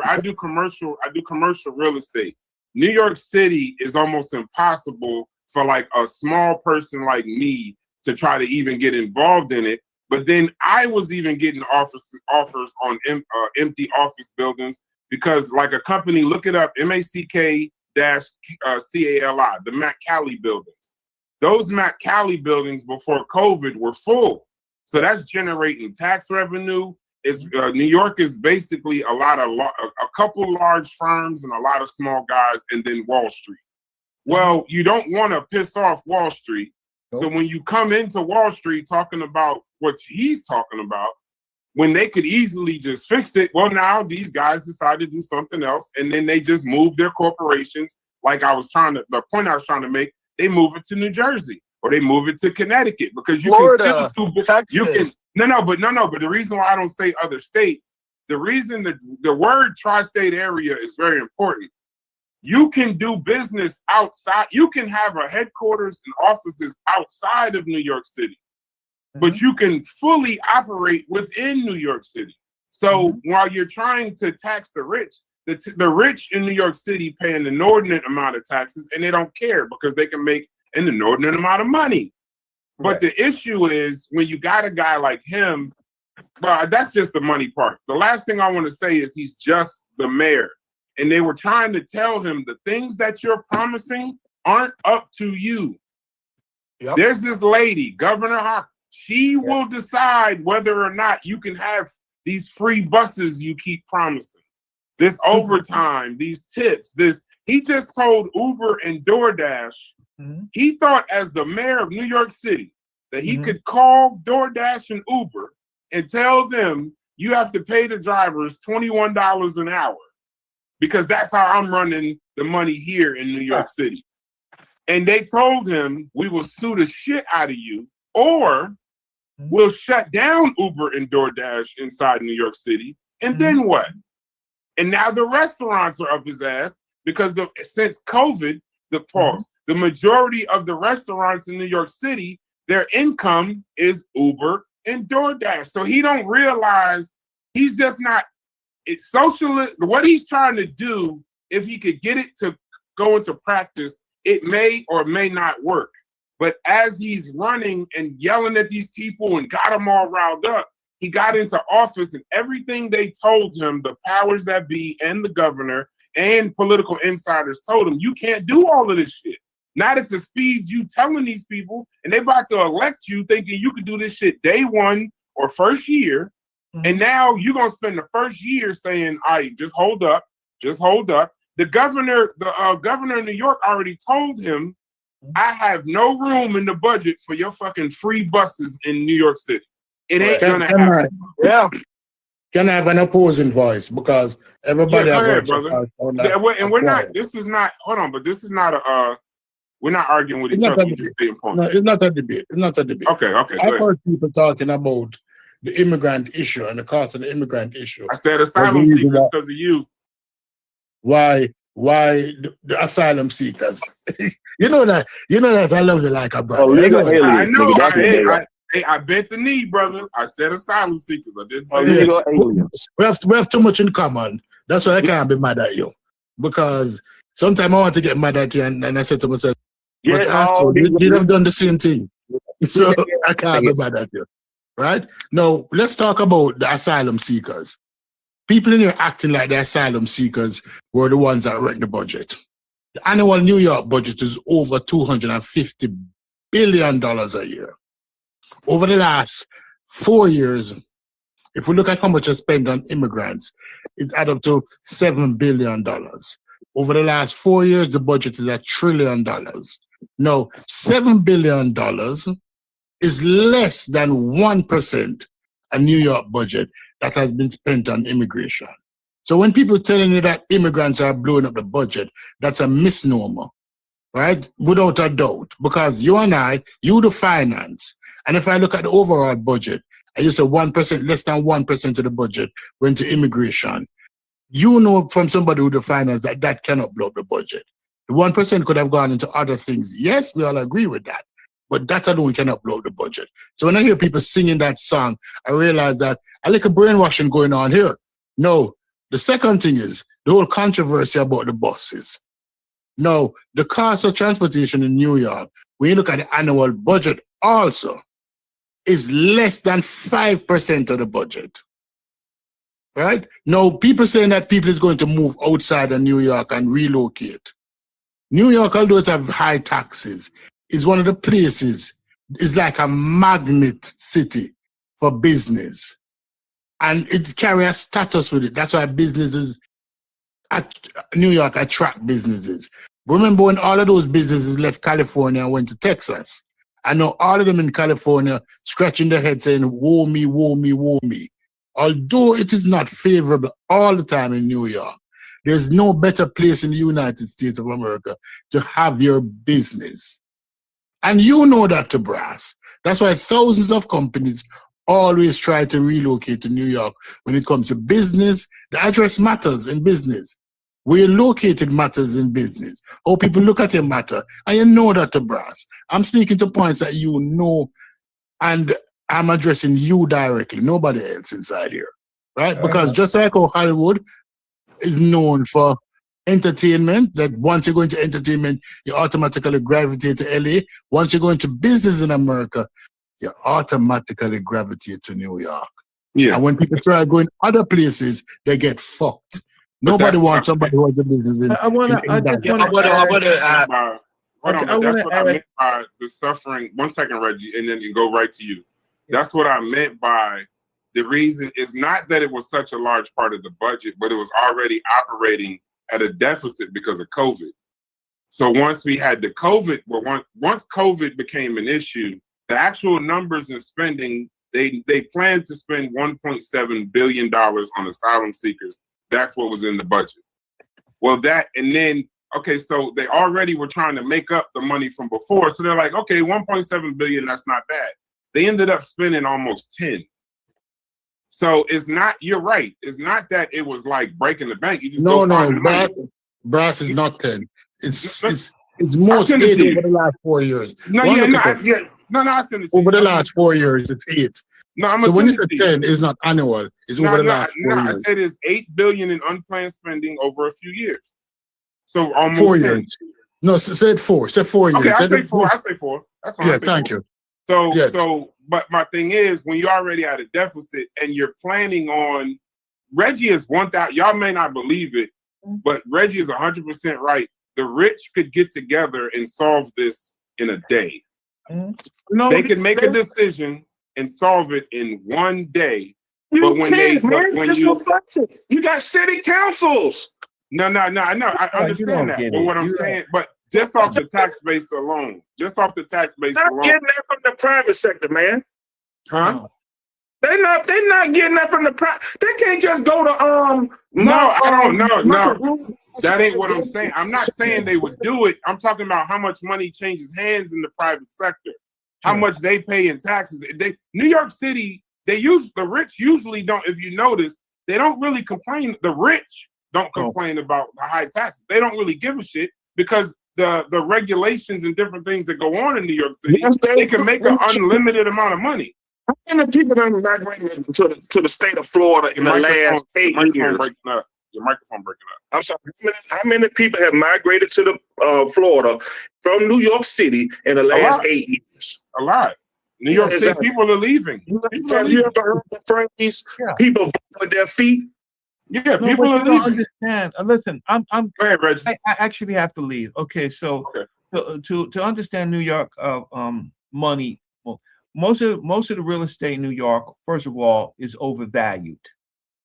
I do commercial real estate. New York City is almost impossible for like a small person like me to try to even get involved in it. But then I was even getting offers on empty office buildings because like a company, look it up, MACK-CALI, the Mack-Cali buildings. Those Mack-Cali buildings before COVID were full. So that's generating tax revenue. New York is basically a couple large firms and a lot of small guys, and then Wall Street. Well, you don't want to piss off Wall Street. So when you come into Wall Street talking about what he's talking about, when they could easily just fix it, well, now these guys decide to do something else, and then they just move their corporations. Like the point I was trying to make, they move it to New Jersey. Or they move it to Connecticut because you Florida, can still Texas. But the reason why I don't say other states, the reason that the word tri-state area is very important. You can do business outside. You can have a headquarters and offices outside of New York City, but you can fully operate within New York City. So while you're trying to tax the rich, the rich in New York City pay an inordinate amount of taxes, and they don't care because they can make an inordinate amount of money. But the issue is when you got a guy like him, well, that's just the money part. The last thing I want to say is he's just the mayor. And they were trying to tell him the things that you're promising aren't up to you. Yep. There's this lady, Governor Hawk. She will decide whether or not you can have these free buses you keep promising. This overtime, these tips, he just told Uber and DoorDash. He thought as the mayor of New York City that he could call DoorDash and Uber and tell them you have to pay the drivers $21 an hour because that's how I'm running the money here in New York City. And they told him we will sue the shit out of you or we'll shut down Uber and DoorDash inside New York City. And then what? And now the restaurants are up his ass because since COVID, the majority of the restaurants in New York City, their income is Uber and DoorDash. So he don't realize he's just not, it's socialist. What he's trying to do, if he could get it to go into practice, it may or may not work. But as he's running and yelling at these people and got them all riled up, he got into office and everything they told him, the powers that be and the governor and political insiders told him, you can't do all of this shit. Not at the speed you telling these people, and they about to elect you thinking you could do this shit day one or first year. And now you're going to spend the first year saying, all right, just hold up. The governor of New York already told him, I have no room in the budget for your fucking free buses in New York City. It ain't going to happen. Yeah. Can I have an opposing voice? Because everybody brother. And we're not, this is not, hold on, but this is not we're not arguing with each other. We're just stating points. No, it's not a debate. Okay. I've heard people talking about the immigrant issue and the cost of the immigrant issue. I said asylum seekers because of you. Why the asylum seekers? you know that I love you like a brother. I know. I bent the knee, brother. I said asylum seekers. I didn't say we have too much in common. That's why I can't be mad at you. Because sometimes I want to get mad at you and I said to myself, you have done the same thing. So I can't be mad at you. Right? Now, let's talk about the asylum seekers. People in here acting like the asylum seekers were the ones that wrecked the budget. The annual New York budget is over $250 billion a year. Over the last 4 years, if we look at how much is spent on immigrants, it's add up to $7 billion. Over the last 4 years, the budget is $1 trillion. Now, $7 billion is less than 1% a New York budget that has been spent on immigration. So when people telling you that immigrants are blowing up the budget, that's a misnomer, right? Without a doubt, because you and I, you the finance. And if I look at the overall budget, and you say 1%, less than 1% of the budget went to immigration, you know from somebody who the finance that that cannot blow up the budget. The 1% could have gone into other things. Yes, we all agree with that. But that alone cannot blow up the budget. So when I hear people singing that song, I realize that a little brainwashing going on here. No, the second thing is the whole controversy about the buses. No, the cost of transportation in New York, when you look at the annual budget also, is less than 5% of the budget. Right? Now, people saying that people is going to move outside of New York and relocate. New York, although it have high taxes, is one of the places, it's like a magnet city for business. And it carries a status with it. That's why businesses at New York attract businesses. Remember when all of those businesses left California and went to Texas? I know all of them in California scratching their head saying, woe me, woe me, woe me. Although it is not favorable all the time in New York, there's no better place in the United States of America to have your business. And you know that to brass. That's why thousands of companies always try to relocate to New York when it comes to business. The address matters in business. Where you're located matters in business. How people look at your matter. And you know that to brass. I'm speaking to points that you know, and I'm addressing you directly, nobody else inside here. Right? Because just like how Hollywood is known for entertainment, that once you go into entertainment, you automatically gravitate to LA. Once you go into business in America, you automatically gravitate to New York. Yeah. And when people try going other places, they get fucked. Nobody wants somebody who has a business in. I want to Hold on, but that's what I meant by the suffering. 1 second, Reggie, and then you go right to you. That's what I meant by the reason is not that it was such a large part of the budget, but it was already operating at a deficit because of COVID. So once we had the COVID, well, once COVID became an issue, the actual numbers in spending, they planned to spend $1.7 billion on asylum seekers. That's what was in the budget. Well, that, and then, okay, so they already were trying to make up the money from before. So they're like, okay, 1.7 billion, that's not bad. They ended up spending almost 10. So it's not, you're right. It's not that it was like breaking the bank. You just No, brass is not 10. It's most 8 over the last 4 years. No, I sent it to over you. The last 4 years, it's 8. No, so when you say 10, it's not annual. It's over the last 4 years. I said it's $8 billion in unplanned spending over a few years. So almost 4 10. years. No, say 4. Say 4 years. Okay, I say 4. I say 4. That's fine. Yeah, thank you. So, yes. But my thing is, when you're already at a deficit and you're planning on, Reggie is 1,000. Y'all may not believe it, but Reggie is 100% right. The rich could get together and solve this in a day. No, they could make a decision and solve it in one day. You but when can't, man. when you got city councils. No, I know. I understand that. But what I'm saying, but just off the tax base alone, Not getting that from the private sector, man. Huh? They're not getting that from the private. They can't just go to No. That ain't what I'm saying. I'm not saying they would do it. I'm talking about how much money changes hands in the private sector, how much they pay in taxes. New York City, the rich usually don't. If you notice, they don't really complain. The rich don't complain about the high taxes. They don't really give a shit because the regulations and different things that go on in New York City, they can make an unlimited amount of money. How many people have migrated to the state of Florida in the last 8 years? Your microphone breaking up. I'm sorry. How many people have migrated to the Florida from New York City in the last 8 years? A lot. New York City people are leaving. Have you ever heard the phrase "people vote with their feet"? Yeah, people are leaving. Understand? Listen, I'm. Go ahead, Reggie. I actually have to leave. Okay, so to understand New York money, well, most of the real estate in New York, first of all, is overvalued.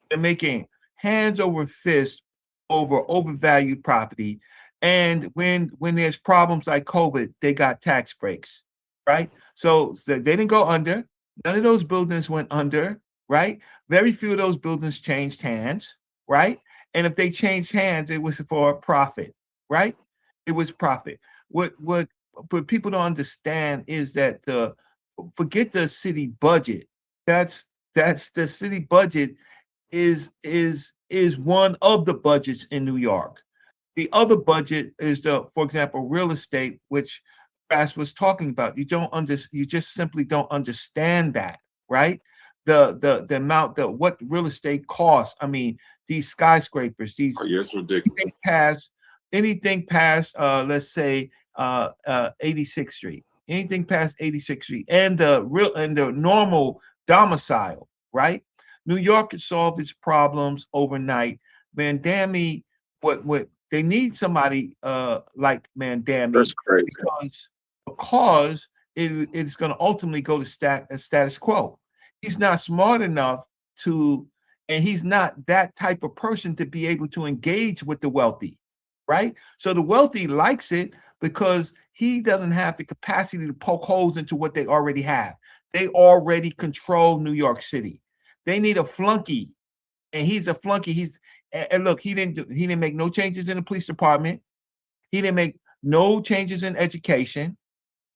They're making hands over fist over overvalued property, and when there's problems like COVID, they got tax breaks, right? So they didn't go under. None of those buildings went under. right? Very few of those buildings changed hands, right? And if they changed hands, it was for profit, right? It was profit. What people don't understand is that forget the city budget. That's the city budget is one of the budgets in New York. The other budget is for example, real estate, which Bass was talking about. You just simply don't understand that, right? The amount what real estate costs. I mean, these skyscrapers, these yes, ridiculous. Anything past let's say 86th Street. Anything past 86th Street and the normal domicile, right? New York could solve its problems overnight. Mandami, what they need somebody like Mandami. That's crazy. Because it's going to ultimately go to status quo. He's not smart enough and he's not that type of person to be able to engage with the wealthy, right? So the wealthy likes it because he doesn't have the capacity to poke holes into what they already have. They already control New York City. They need a flunky, and he's a flunky. And look, he didn't make no changes in the police department. He didn't make no changes in education.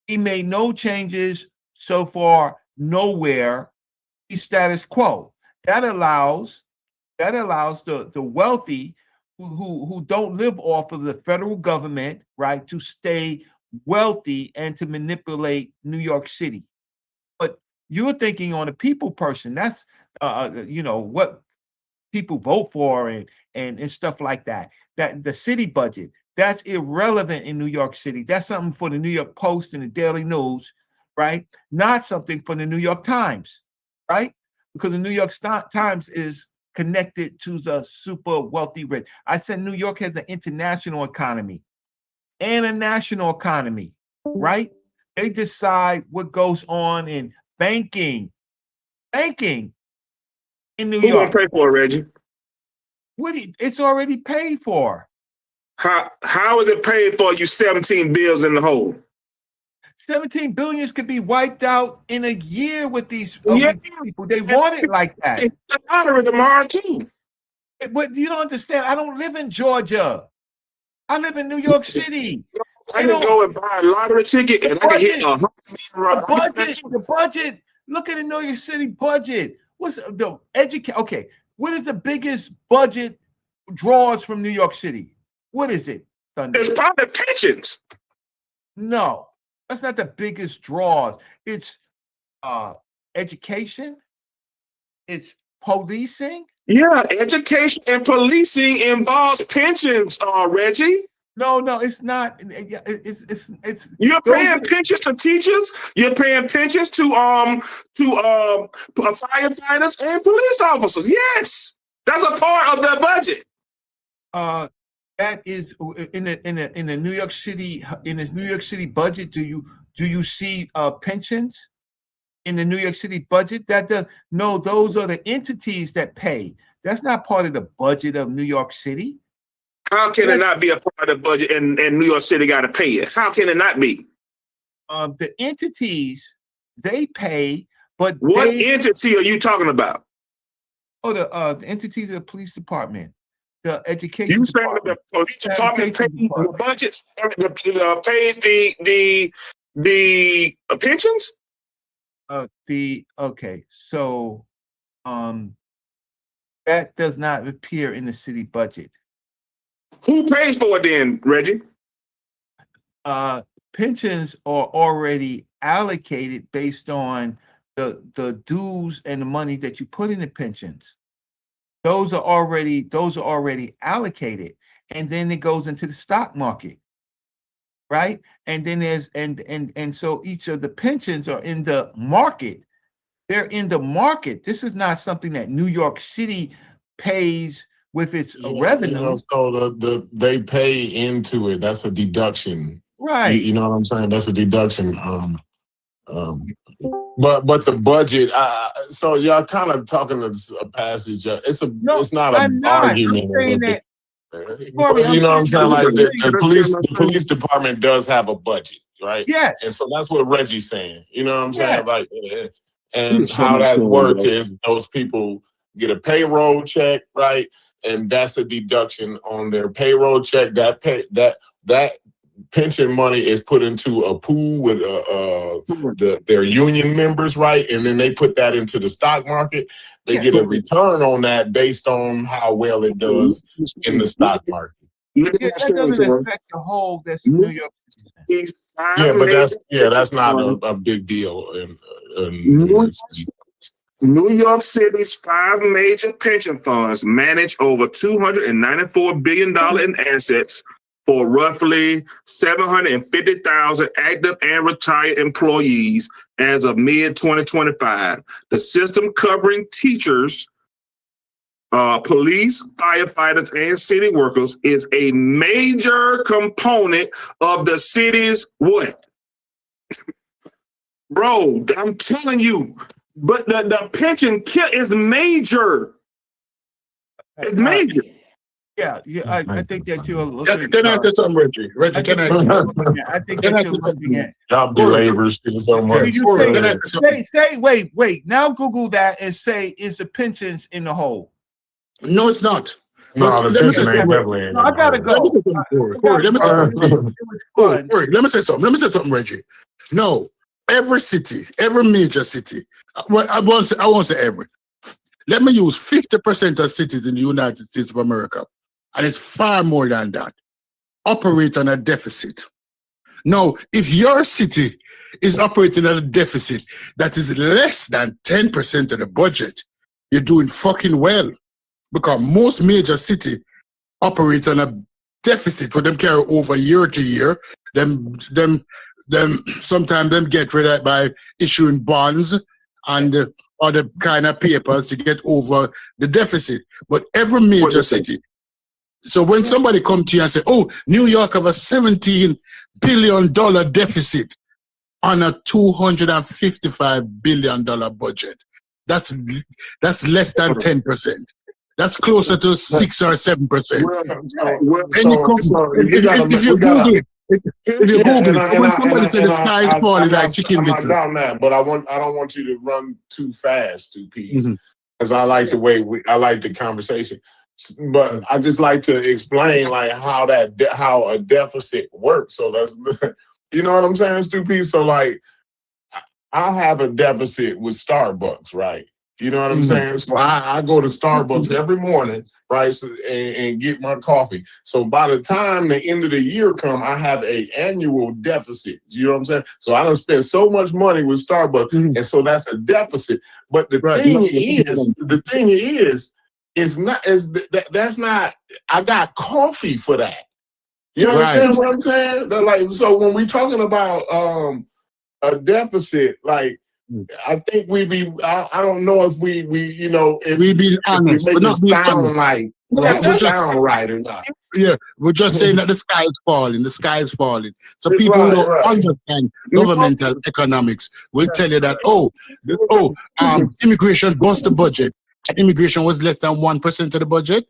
He made no changes so far nowhere. He's status quo. That allows the wealthy who don't live off of the federal government, right, to stay wealthy and to manipulate New York City. But you're thinking on a people person. That's what people vote for and stuff like that. That the city budget, that's irrelevant in New York City. That's something for the New York Post and the Daily News, right? Not something for the New York Times, right? Because the New York Times is connected to the super wealthy rich. I said New York has an international economy and a national economy, right? They decide what goes on in banking in New Who York. gonna pay for it, Reggie? It's already paid for. How is it paid for? You 17 bills in the hole. 17 billions could be wiped out in a year with these people. They want it like that. They honor it tomorrow too. But you don't understand. I don't live in Georgia. I live in New York City. I can go and buy a lottery ticket and I can hit the budget. Look at the New York City budget. What's the education? Okay, what is the biggest budget draws from New York City? What is it? Thunder? It's probably pensions. No, that's not the biggest draws. It's education. It's policing. Yeah, education and policing involves pensions, Reggie. No, it's not. It's you're paying pensions to teachers. You're paying pensions to firefighters and police officers. Yes, that's a part of their budget. That is in the New York City New York City budget. Do you see pensions in the New York City budget? No, those are the entities that pay. That's not part of the budget of New York City. How can it not be a part of the budget and New York City got to pay it? How can it not be? The entities, they pay, but what entity are you talking about? Oh, the entities of the police department, the education. You saying the police department pays the budget, pays the pensions? So that does not appear in the city budget. Who pays for it then, Reggie? Pensions are already allocated based on the dues and the money that you put in the pensions. Those are already allocated, and then it goes into the stock market, right? And then there's and so each of the pensions are in the market. They're in the market. This is not something that New York City pays with its revenue. So they pay into it. That's a deduction. Right. You know what I'm saying? That's a deduction. But the budget. So y'all kind of talking a passage. It's not an argument. You know what I'm saying? Like the police department does have a budget, right? Yes. And so that's what Reggie's saying. You know what I'm saying? Yes. Like, And how that works is those people get a payroll check, right? And that's a deduction on their payroll check. That pension money is put into a pool with their union members, right? And then they put that into the stock market. They get a return on that based on how well it does in the stock market. Yeah, that doesn't affect the whole. That's New York. Yeah, but that's not a big deal in New York City. New York City's 5 major pension funds manage over $294 billion in assets for roughly 750,000 active and retired employees as of mid-2025. The system covering teachers, police, firefighters, and city workers is a major component of the city's what? Bro, I'm telling you, but the pension is major. It's major. Yeah, I think that you're looking. Can I say something, Reggie? Reggie, can I? I think that you're looking at. Y'all believers so much. Wait. Now Google that and say, is the pensions in the hole? No, it's not. No, the pension ain't definitely. No, I gotta go. Let me say something, Reggie. No, every city, every major city. Well, I won't say every. Let me use 50% of cities in the United States of America, and it's far more than that, operate on a deficit. Now, if your city is operating at a deficit that is less than 10% of the budget, you're doing fucking well. Because most major cities operate on a deficit where them carry over year to year. Them sometimes them get rid of it by issuing bonds and other kind of papers to get over the deficit. But every major city. So when somebody come to you and say, "Oh, New York have a $17 billion deficit on a $255 billion budget," that's less than 10%. That's closer to 6 or 7%. If you Google it, when somebody says the sky is falling like chicken little. Down that, but I don't want you to run too fast, 2Ps, because I like the way I like the conversation. But I just like to explain like how a deficit works. So that's you know what I'm saying, 2Ps. So like I have a deficit with Starbucks, right? You know what I'm saying? So I go to Starbucks every morning, right, and get my coffee. So by the time the end of the year come, I have an annual deficit. You know what I'm saying? So I don't spend so much money with Starbucks, and so that's a deficit. But the thing is that's not. I got coffee for that. You understand what I'm saying? Like, so when we're talking about a deficit, like. I think I don't know if we you know, if we be honest, but not sound honest. sound right or not. Yeah, we're just saying that the sky is falling. The sky is falling. So people who don't understand governmental economics will tell you that immigration bust the budget. Immigration was less than 1% of the budget.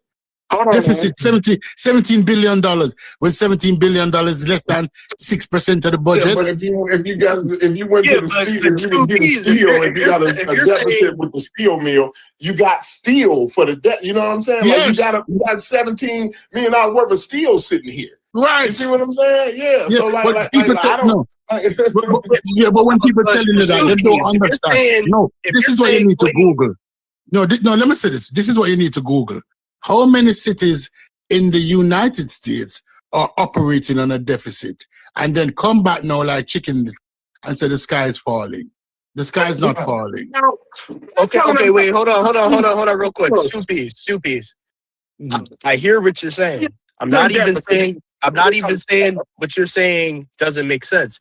Deficit $17 billion. When $17 billion is less than 6% of the budget. Yeah, but if you went to the steel, if you was getting steel, if you got a deficit with the steel mill, you got steel for the debt. You know what I'm saying? Like you got $17 million worth of steel sitting here. Right. You see what I'm saying? Yeah. So but when people tell you that, they don't understand. No, this is what you need to Google. No, let me say this. This is what you need to Google. How many cities in the United States are operating on a deficit and then come back now like chicken and say the sky is falling? The sky is not falling. Okay, wait, hold on real quick. Stoopies. I hear what you're saying. I'm not even saying what you're saying doesn't make sense.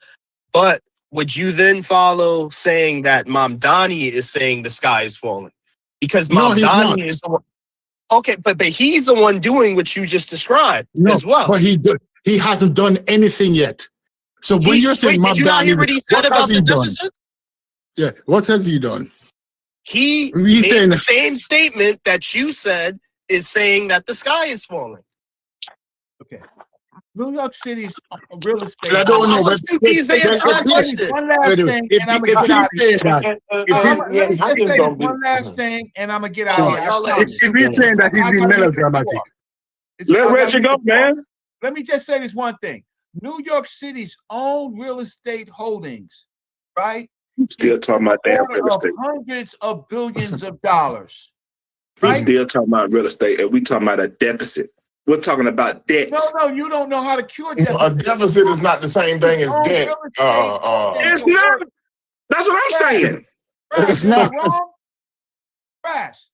But would you then follow saying that Mamdani is saying the sky is falling? Because Mamdani is the one. Okay, but he's the one doing what you just described as well. But he hasn't done anything yet. So when you're saying did you not hear what he said about the deficit? Yeah, what has he done? He made the same statement that you said is saying that the sky is falling. Okay. New York City's real estate. I don't know, I but was confused to answer that question. One last thing, and I'm gonna if get out he's of saying here. that, Let me just say one last thing, and I'm gonna get out of here. Y'all let him if he's saying that, he's being melodramatic. Let Reggie go, man. Let me just say this one thing. New York City's own real estate holdings, right? Still talking about damn real estate. Hundreds of billions of dollars. He's still talking about real estate, and we talking about a deficit. We're talking about debt. No, you don't know how to cure deficit. A deficit is not the same thing as debt. It's not. That's what I'm saying. It's not. Crash.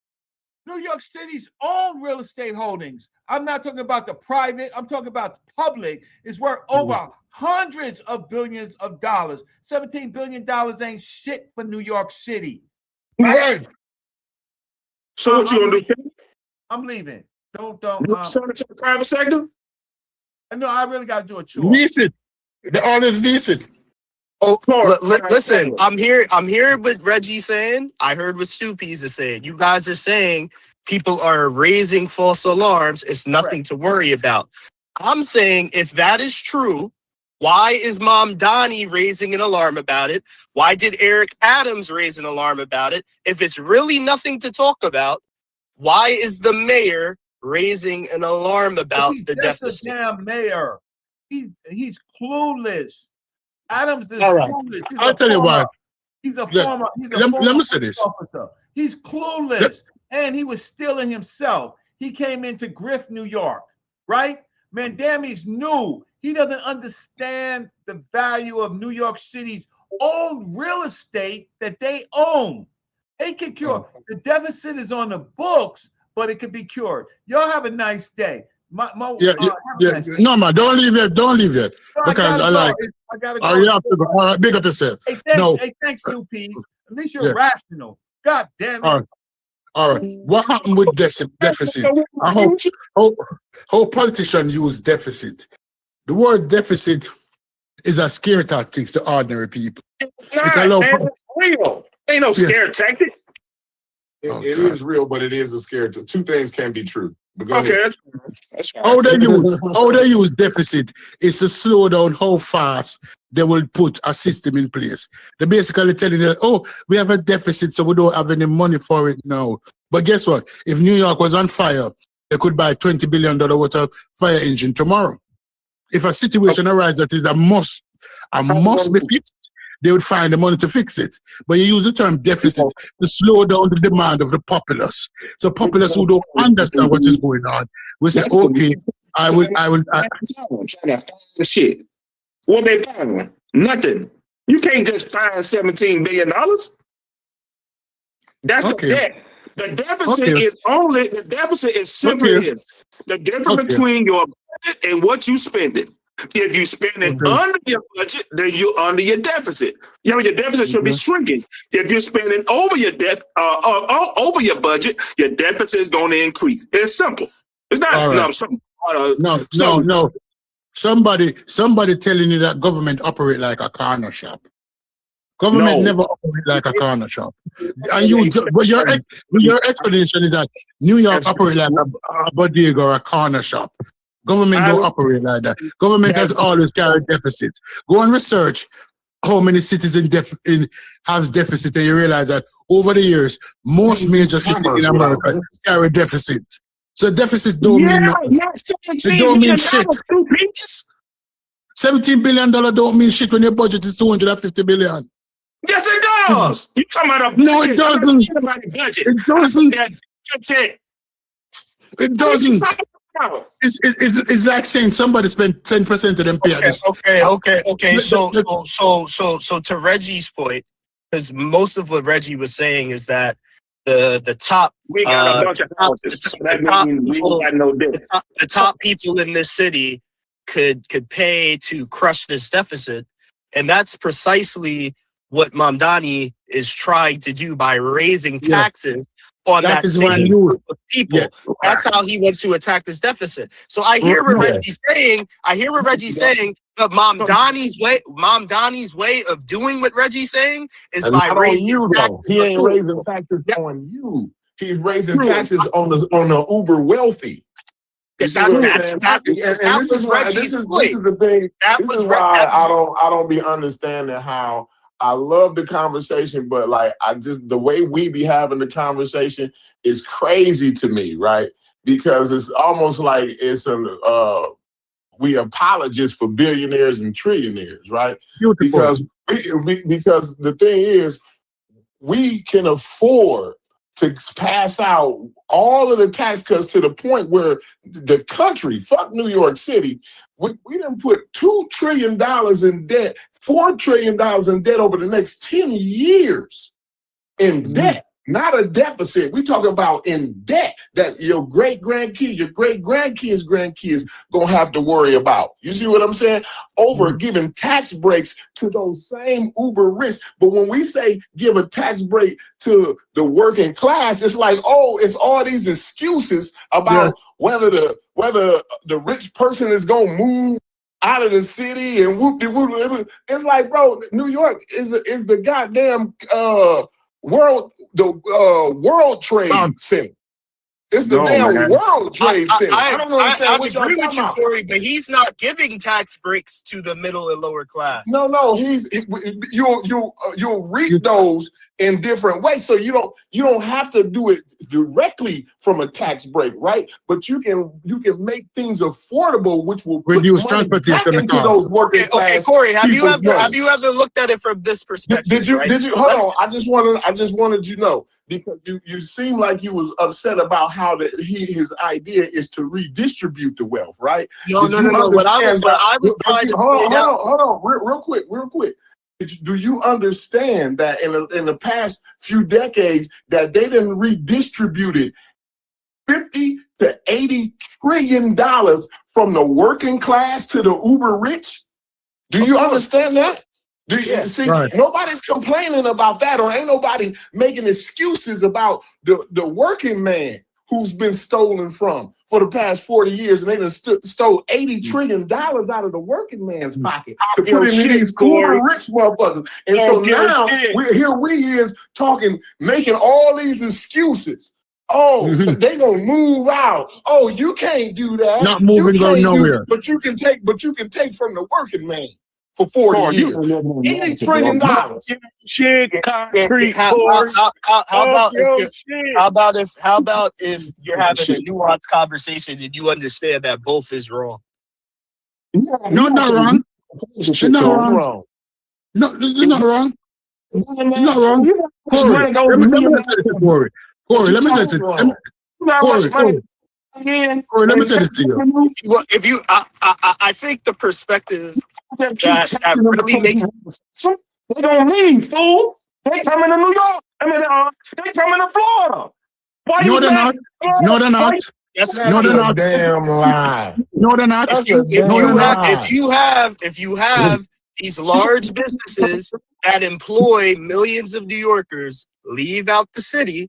New York City's own real estate holdings. I'm not talking about the private. I'm talking about the public. Is worth over hundreds of billions of dollars. $17 billion ain't shit for New York City. Right. So what you gonna do? I'm leaving. Don't. You sell it to the private sector? No, I really got to do a chore. Lease it. They already lease it. Oh, listen, I'm here with Reggie saying, I heard what Stoopies is saying. You guys are saying people are raising false alarms. It's nothing to worry about. I'm saying if that is true, why is Mom Donnie raising an alarm about it? Why did Eric Adams raise an alarm about it? If it's really nothing to talk about, why is the mayor raising an alarm about the deficit? He's a damn mayor. He's clueless. Adams is All clueless. right. I'll tell you what. He's a former. Let me say this. Officer. He's clueless, and he was stealing himself. He came into Griff, New York, right? Mandami's new. He doesn't understand the value of New York City's own real estate that they own. They can cure. The deficit is on the books, but it can be cured. Y'all have a nice day. No, man, don't leave it. Don't leave it. Because I gotta go. You have to go. All right, big up yourself. Hey, thanks, New Peas. At least you're rational. God damn it. All right. What happened with deficit? I hope politicians use deficit. The word deficit is a scare tactic to ordinary people. It's real. Ain't no scare tactic. It is real, but it is a scare. Two things can be true. But go ahead. That's How they use deficit is to slow down how fast they will put a system in place. They're basically telling you, oh, we have a deficit, so we don't have any money for it now. But guess what? If New York was on fire, they could buy $20 billion worth of fire engine tomorrow. If a situation arises that is a must be fixed, they would find the money to fix it. But you use the term deficit to slow down the demand of the populace. So populace who don't understand what is going on, we say, okay, I will. I'm trying to find the shit. What they find? Nothing. You can't just find $17 billion. That's the debt. The deficit is simply this. The difference between your budget and what you spending. If you spend it under your budget, then you're under your deficit. Your deficit should be shrinking. If you're spending over your over your budget, your deficit is going to increase. It's simple. It's not something. No. Somebody telling you that government operate like a corner shop. Government never operate like a corner shop. And your explanation is that New York operate like a bodega or a corner shop. Government don't operate like that. Government has always carried deficits. Go and research how many cities have deficit, and you realize that over the years, most major cities in America carry deficit. So deficit don't mean shit. $17 billion don't mean shit when your budget is $250 billion. Yes, it does. You talking about no, it doesn't. It doesn't. It doesn't. It's like saying somebody spent 10% of them pay. Okay. So to Reggie's point, because most of what Reggie was saying is that the top we got a bunch of houses. The top people in this city could pay to crush this deficit, and that's precisely what Mamdani is trying to do by raising taxes on that same group of people. Yeah. That's how he wants to attack this deficit. So I hear what Reggie's saying. But Mamdani's way of doing what Reggie's saying is by raising taxes. He ain't raising taxes on you. He's raising taxes on the uber wealthy. You see what I'm saying? And this is why this is the thing. This is why I don't be understanding how I love the conversation, but like the way we be having the conversation is crazy to me, right? Because it's almost like it's we apologists for billionaires and trillionaires, right? Beautiful. Because the thing is, we can afford to pass out all of the tax cuts to the point where the country, fuck New York City, we done put $2 trillion in debt, $4 trillion in debt over the next 10 years in debt. Not a deficit. We talking about in debt that your great-grandkids, your great-grandkids' grandkids gonna have to worry about. You see what I'm saying? Over giving tax breaks to those same uber rich. But when we say give a tax break to the working class, it's like, oh, it's all these excuses about whether the rich person is gonna move out of the city and whoop-de-whoop. It's like, bro, New York is the goddamn World Trade Center. It's the World Trade Center. I don't understand what y'all talking about. Corey, but he's not giving tax breaks to the middle and lower class. No, you'll reap those in different ways. So you don't have to do it directly from a tax break, right? But you can make things affordable, which will reduce money back transportation into those working class. Okay, Corey, have you people's money. ever looked at it from this perspective? Did you hold on? I just wanted you to know, because you seem like you was upset about how his idea is to redistribute the wealth, right? No. What I was trying to hold on, real quick. Do you understand that in the past few decades that they done redistributed $50 to $80 trillion from the working class to the uber rich? Do you understand that? Nobody's complaining about that, or ain't nobody making excuses about the working man who's been stolen from for the past 40 years, and they done stole $80 trillion out of the working man's pocket to put in these uber rich motherfuckers. And so now we is talking, making all these excuses. Oh, they gonna move out. Oh, you can't do that. Not moving, going nowhere. But you can take from the working man for 40 years. $80 trillion. Shit, concrete. How about if you're having a nuanced conversation and you understand that both is wrong? No, not wrong. You're not wrong. No, you're not wrong. You're not wrong. Corey, let me say this to Corey. Corey, let me say this. Corey, let me say this to you. Well, if you, I think the perspective that really makes they don't leave, fool. They coming to New York. They coming to Florida. Why no, they're not. No, they're not. That's a damn lie. No, they're not. If you have these large businesses that employ millions of New Yorkers, leave out the city,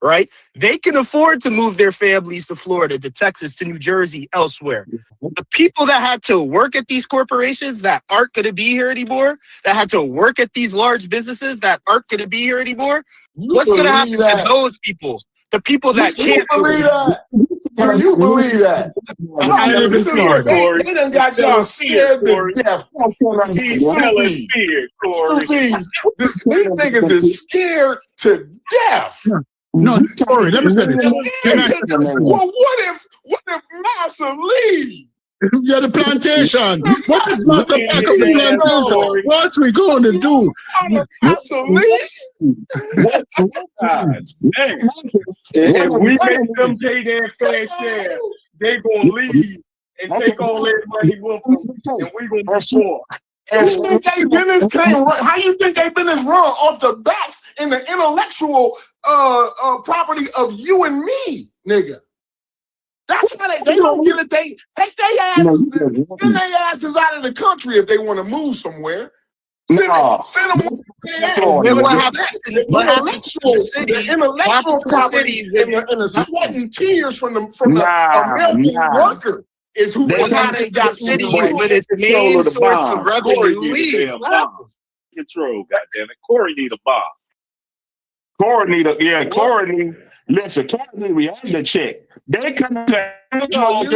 right? They can afford to move their families to Florida, to Texas, to New Jersey, elsewhere. The people that had to work at these corporations that aren't going to be here anymore, that had to work at these large businesses that aren't going to be here anymore, what's going to happen to those people? The people that can't believe that. Do you believe that? They done got y'all scared to death. These niggas is scared to death. No, Corey, let me say this. Well, what if Massa leaves? Yeah, the plantation. What if Massa back up the plantation? What's we going to do? Massa If we make them pay their fair share, they gonna leave and take all their money with them, and we gonna be poor. How you think they business run off the backs and the intellectual property of you and me, nigga? That's how they don't get it. They take their asses out of the country if they want to move somewhere. Send them the intellectual property and the sweat and tears from the American worker is how they got city with its main source of revenue leaves. Control, goddammit. Corey need a bomb. Corey need Listen, Canada reality check. They come to No, you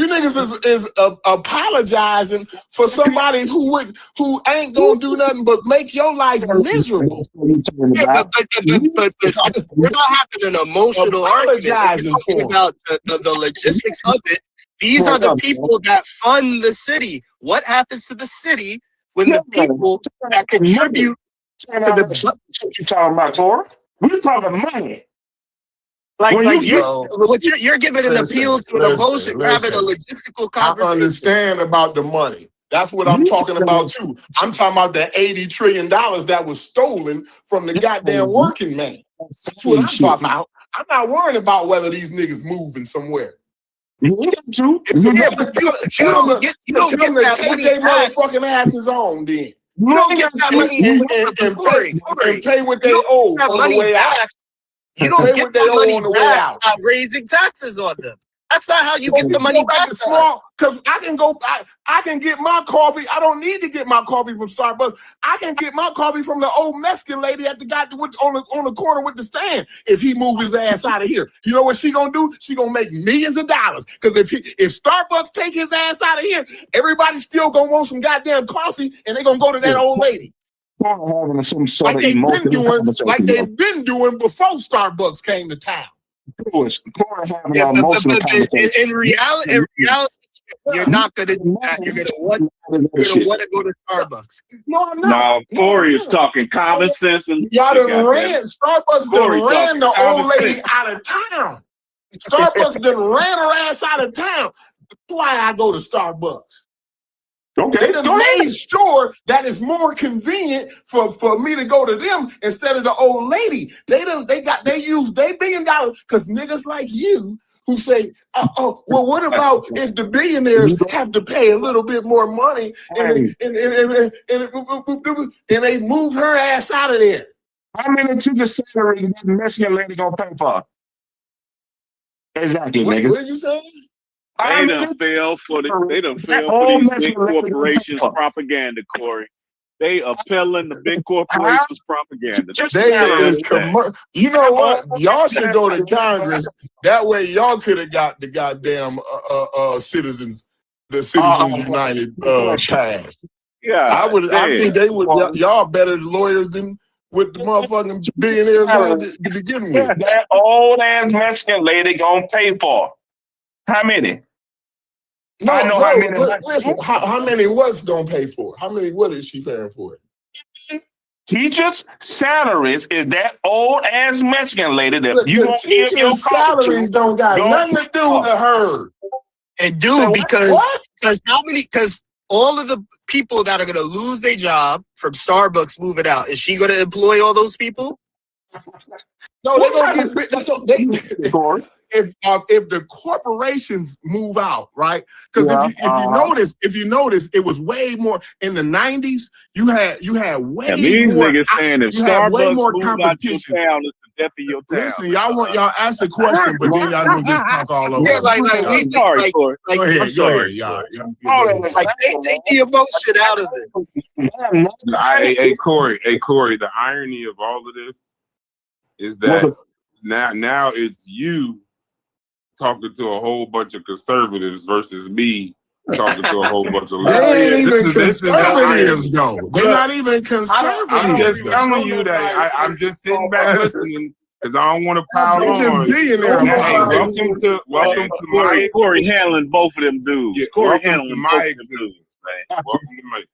niggas is apologizing for somebody who ain't gonna do nothing but make your life miserable. Yeah, but we're not having an emotional argument. We're talking about the logistics of it. These are the people that fund the city. What happens to the city when the people that contribute to the you talking about, Tora? We're talking money. You're giving an appeal to an emotion, having a logistical conversation. I understand about the money. That's what I'm talking about too. I'm talking about the $80 trillion that was stolen from the goddamn working man. That's what I'm talking about. I'm not worrying about whether these niggas moving somewhere. You got to. Yeah, but you don't get that money their motherfucking asses on then. You don't get that money and pay what they owe on the way out. You don't get that money back by raising taxes on them. That's not how you get the money back. Because I can get my coffee. I don't need to get my coffee from Starbucks. I can get my coffee from the old Mexican lady at the guy on the corner with the stand. If he move his ass out of here, you know what she gonna do? She gonna make millions of dollars. Because if Starbucks take his ass out of here, everybody's still gonna want some goddamn coffee, and they gonna go to that old lady. Having some sort like they've been doing before Starbucks came to town. In reality, you're not going to do that. You're going to want to go to Starbucks. No, I'm not. No, Corey is talking common sense. And y'all done ran. Starbucks done ran the old lady out of town. Starbucks done ran her ass out of town. That's why I go to Starbucks. Okay, they done made sure that it's more convenient for me to go to them instead of the old lady. They use their $1 billion because niggas like you who say, well, what about if the billionaires have to pay a little bit more money and they move her ass out of there? How many to the salary that Mexican lady gonna pay for? Exactly, nigga. What are you saying? They done fail for these big corporations' propaganda, Corey. They are peddling the big corporations' propaganda. You know what? Y'all should go to Congress. That way, y'all could have got the goddamn Citizens United passed. Yeah, I think they would. Y'all better lawyers than with the motherfucking billionaires had to begin with. That old ass Mexican lady gonna pay for. How many? No, listen, how many was gonna pay for? What is she paying for? Teachers' salaries is that old ass Mexican lady that you don't give your salaries don't got nothing to do with her. It do because all of the people that are gonna lose their job from Starbucks moving out, is she gonna employ all those people? No, they're gonna get if the corporations move out, right? Because if you notice, it was way more in the 90s. You had way these more. Niggas saying if Starbucks move out your town, it's the death of your town. Listen, y'all ask a question, but then y'all gonna just talk all over. Yeah, Go ahead, y'all. Like they take the emotion out of it. Hey, Corey, the irony of all of this is that now it's you talking to a whole bunch of conservatives versus me talking to a whole bunch of liberals. They ain't even conservatives, though. They're not even conservatives. I'm just telling you that. I'm just sitting back listening because I don't want to pile on. Hey, welcome to my Corey handling both of them dudes. Yeah, Corey welcome to my existence, man. Welcome to my.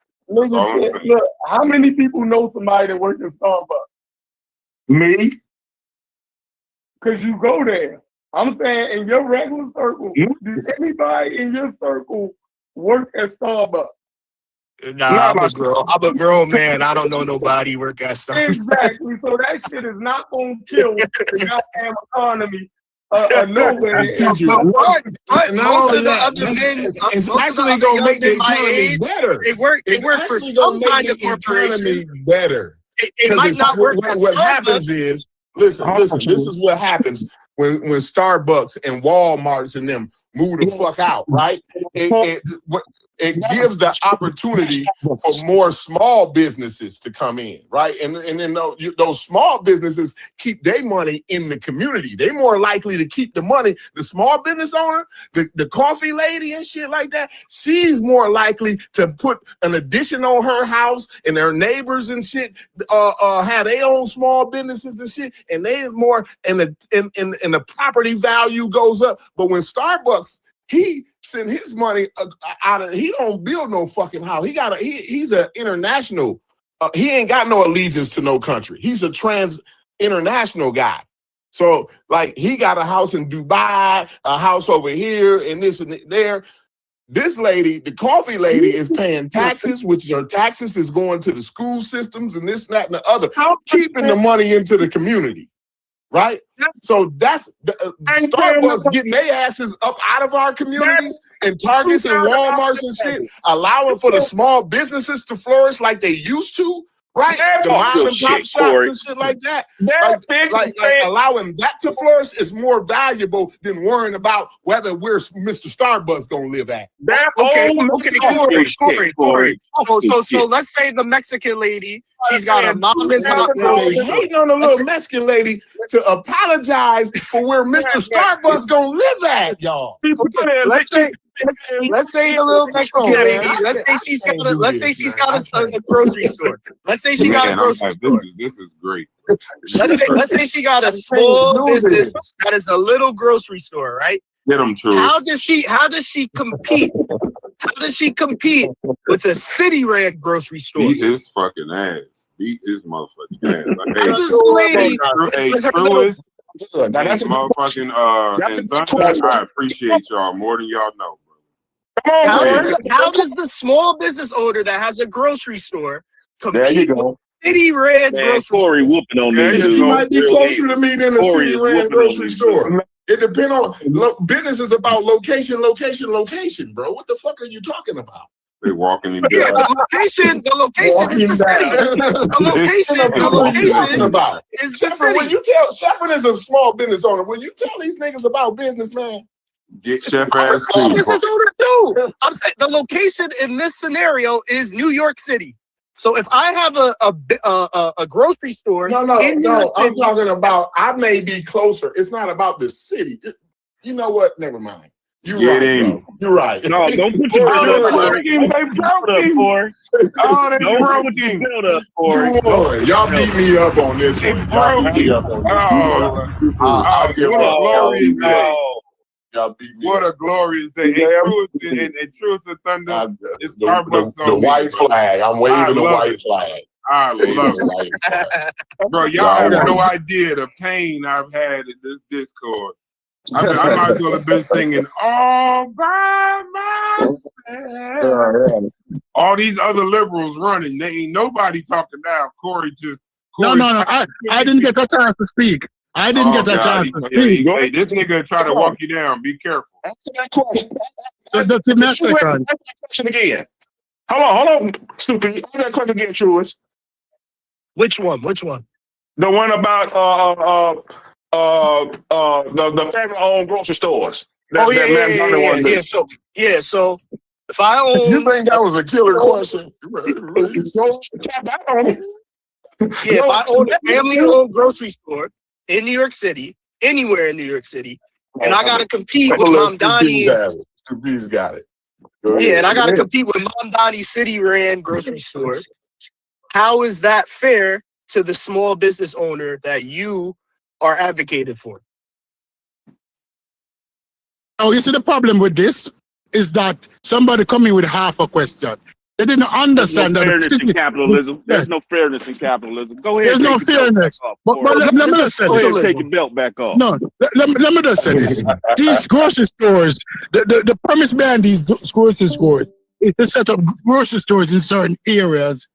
Look, how many people know somebody that works at Starbucks? Me? Because you go there. I'm saying in your regular circle, does anybody in your circle work at Starbucks? Nah, I'm a grown man. I don't know nobody work at Starbucks. Exactly. So that shit is not going to kill the goddamn economy nowhere. Most of the other men, it's actually going to make the economy better. They work for some kind of corporation. Better. It might not work for what happens is, listen, this is what happens when Starbucks and Walmarts and them move the fuck out, right? it gives the opportunity for more small businesses to come in, right? And then those small businesses keep their money in the community. They're more likely to keep the money. The small business owner, the coffee lady and shit like that, she's more likely to put an addition on her house, and their neighbors and shit have their own small businesses and shit, and they more and the property value goes up. But when Starbucks, he send his money out of, he don't build no fucking house. He's an international. He ain't got no allegiance to no country. He's a international guy. So like he got a house in Dubai, a house over here, and this and there. This lady, the coffee lady, is paying taxes, which her taxes is going to the school systems and this, that, and the other, keeping the money into the community, right? So that's Starbucks getting their asses up out of our communities, and Targets and Walmarts and shit, allowing for the small businesses to flourish like they used to, right? The mom and pop shops and shit like that. Like allowing that to flourish is more valuable than worrying about whether we're Mr. Starbucks gonna live at. Corey. So let's say the Mexican lady, she's got a mom and pop. She's hating on the little Mexican lady to apologize for where Mr. Starbucks gonna live at, y'all. Let's say the little Mexican lady. Let's say she's got a grocery store. Let's say she got a grocery store. This is great. Let's say she got a small business that is a little grocery store, right? Get them true. How does she compete? How does she compete with a city-ran grocery store? Beat his fucking ass. Beat his motherfucking ass. How does the lady? Motherfucking and Thunder, I appreciate y'all more than y'all know. How does the small business owner that has a grocery store compete with city-ran grocery store? Corey whooping on me. She might be closer to me than a city-ran grocery store. It depends on business is about location, bro. What the fuck are you talking about? They walking in. Yeah, the location is the city. The location is the city. When you tell Sheffrin is a small business owner, when you tell these niggas about business, man, get Chef ass too. Business owner too. I'm saying the location in this scenario is New York City. So if I have a grocery store, no, I'm talking about I may be closer. It's not about the city. You know what? Never mind. You're right. No, don't put your Y'all beat me up on this one. What a glorious day. And Truest and Thunder, it's Starbucks the white flag. I'm waving the white flag. I love it. Bro, y'all have no idea the pain I've had in this Discord. I might as well have been singing all by myself. All these other liberals running. They ain't nobody talking now. Corey just... No. I didn't get a chance to speak. I didn't get that chance to speak. Hey, this nigga try to walk you down. Be careful. Answer that question. That's the next question. Again. Hold on, stupid. Answer that question again, Truist. Which one? The one about the family-owned grocery stores. So if I own, you think that was a killer question? If I own a family-owned grocery store in New York City, anywhere in New York City, and I got to compete with Mom Donnie's. Stupi's got it. And I got to compete with Mom Donnie's city-ran grocery stores. How is that fair to the small business owner that you are advocating for? Oh, you see the problem with this is that somebody coming with half a question. They didn't understand that. There's no fairness in capitalism. There's no fairness in capitalism. Go ahead. There's no fairness. But let me just say this. Take your belt back off. No, let me just say this. These grocery stores, the premise behind these grocery stores is to set up grocery stores in certain areas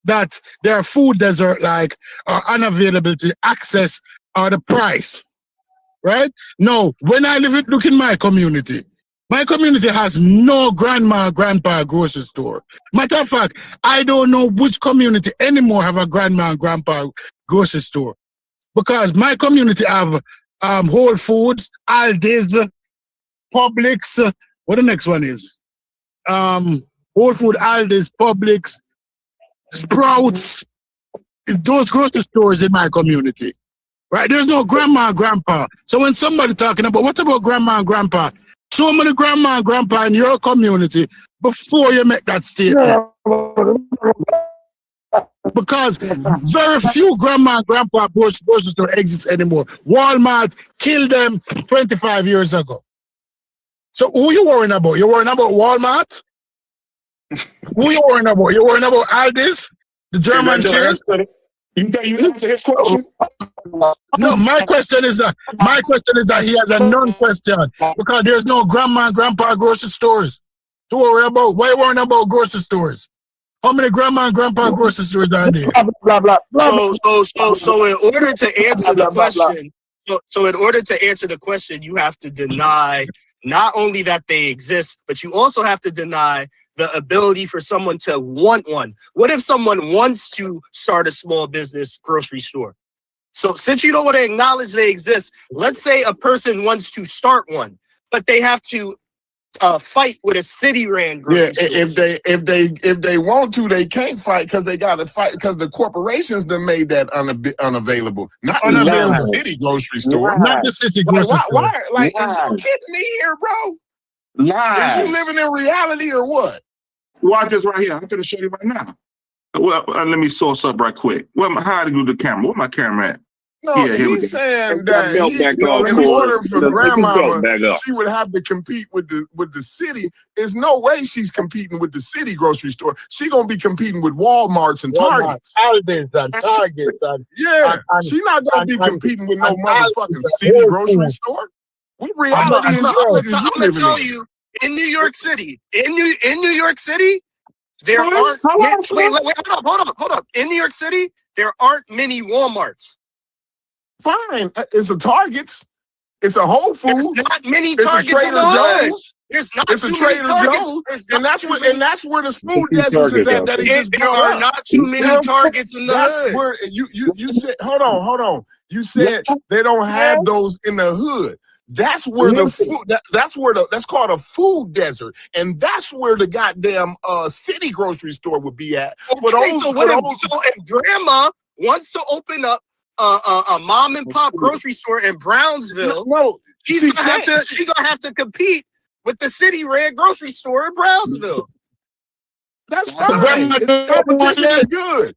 that their food desert like are unavailable to access or the price. Right? No, when I look in my community has no grandma, grandpa grocery store. Matter of fact, I don't know which community anymore have a grandma and grandpa grocery store. Because my community have Whole Foods, Aldi's, Publix, what the next one is? Whole Food, Aldi's, Publix, Sprouts. It's those grocery stores in my community. Right? There's no grandma and grandpa. So when somebody talking about, what about grandma and grandpa? Show me the grandma and grandpa in your community before you make that statement. Because very few grandma and grandpa grocery store exist anymore. Walmart killed them 25 years ago. So who you worrying about? You worrying about Walmart? Who you worrying about? You worrying about Aldi's? The German chain? You think you answer his question? No, my question is that he has a non-question because there's no grandma and grandpa grocery stores to worry about. Why are you worrying about grocery stores? How many grandma and grandpa grocery stores are there? So in order to answer the question, so in order to answer the question, you have to deny not only that they exist, but you also have to deny the ability for someone to want one. What if someone wants to start a small business grocery store? So since you don't want to acknowledge they exist, let's say a person wants to start one, but they have to fight with a city ran grocery store. If they want to, they can't fight because they got to fight because the corporations done made that unavailable. Not the city grocery store. Not the city grocery store. Why? Like, is you kidding me here, bro? Lies. Is you living in reality or what? Watch this right here. I'm going to show you right now. Well, let me source up right quick. Well, how to do the camera? Where my camera at? No, Yeah, here we he's go. saying that in order for grandmama, she would have to compete with the city. There's no way she's competing with the city grocery store. She's gonna be competing with Walmarts and Targets. Aldi's and Targets. She's not gonna be competing with no motherfucking city grocery store. What reality is yours? I'm gonna tell you, in New York City, in New York City, there aren't. Wait, hold up. In New York City, there aren't many Walmarts. Fine, it's a Target's, it's a Whole Foods. There's not many it's Targets a Trader in the hood. Joe's. There's not It's a too Trader many Targets. Joe's, and that's where the food deserts is at. That he just There are not too many Targets in the That's hood. where you said. Hold on. You said they don't have those in the hood. That's where the food. That's called a food desert, and that's where the goddamn city grocery store would be at. Okay, so if grandma wants to open up a mom and pop grocery store in Brownsville, she's gonna have to compete with the city ran grocery store in Brownsville. That's fine. Competition is good.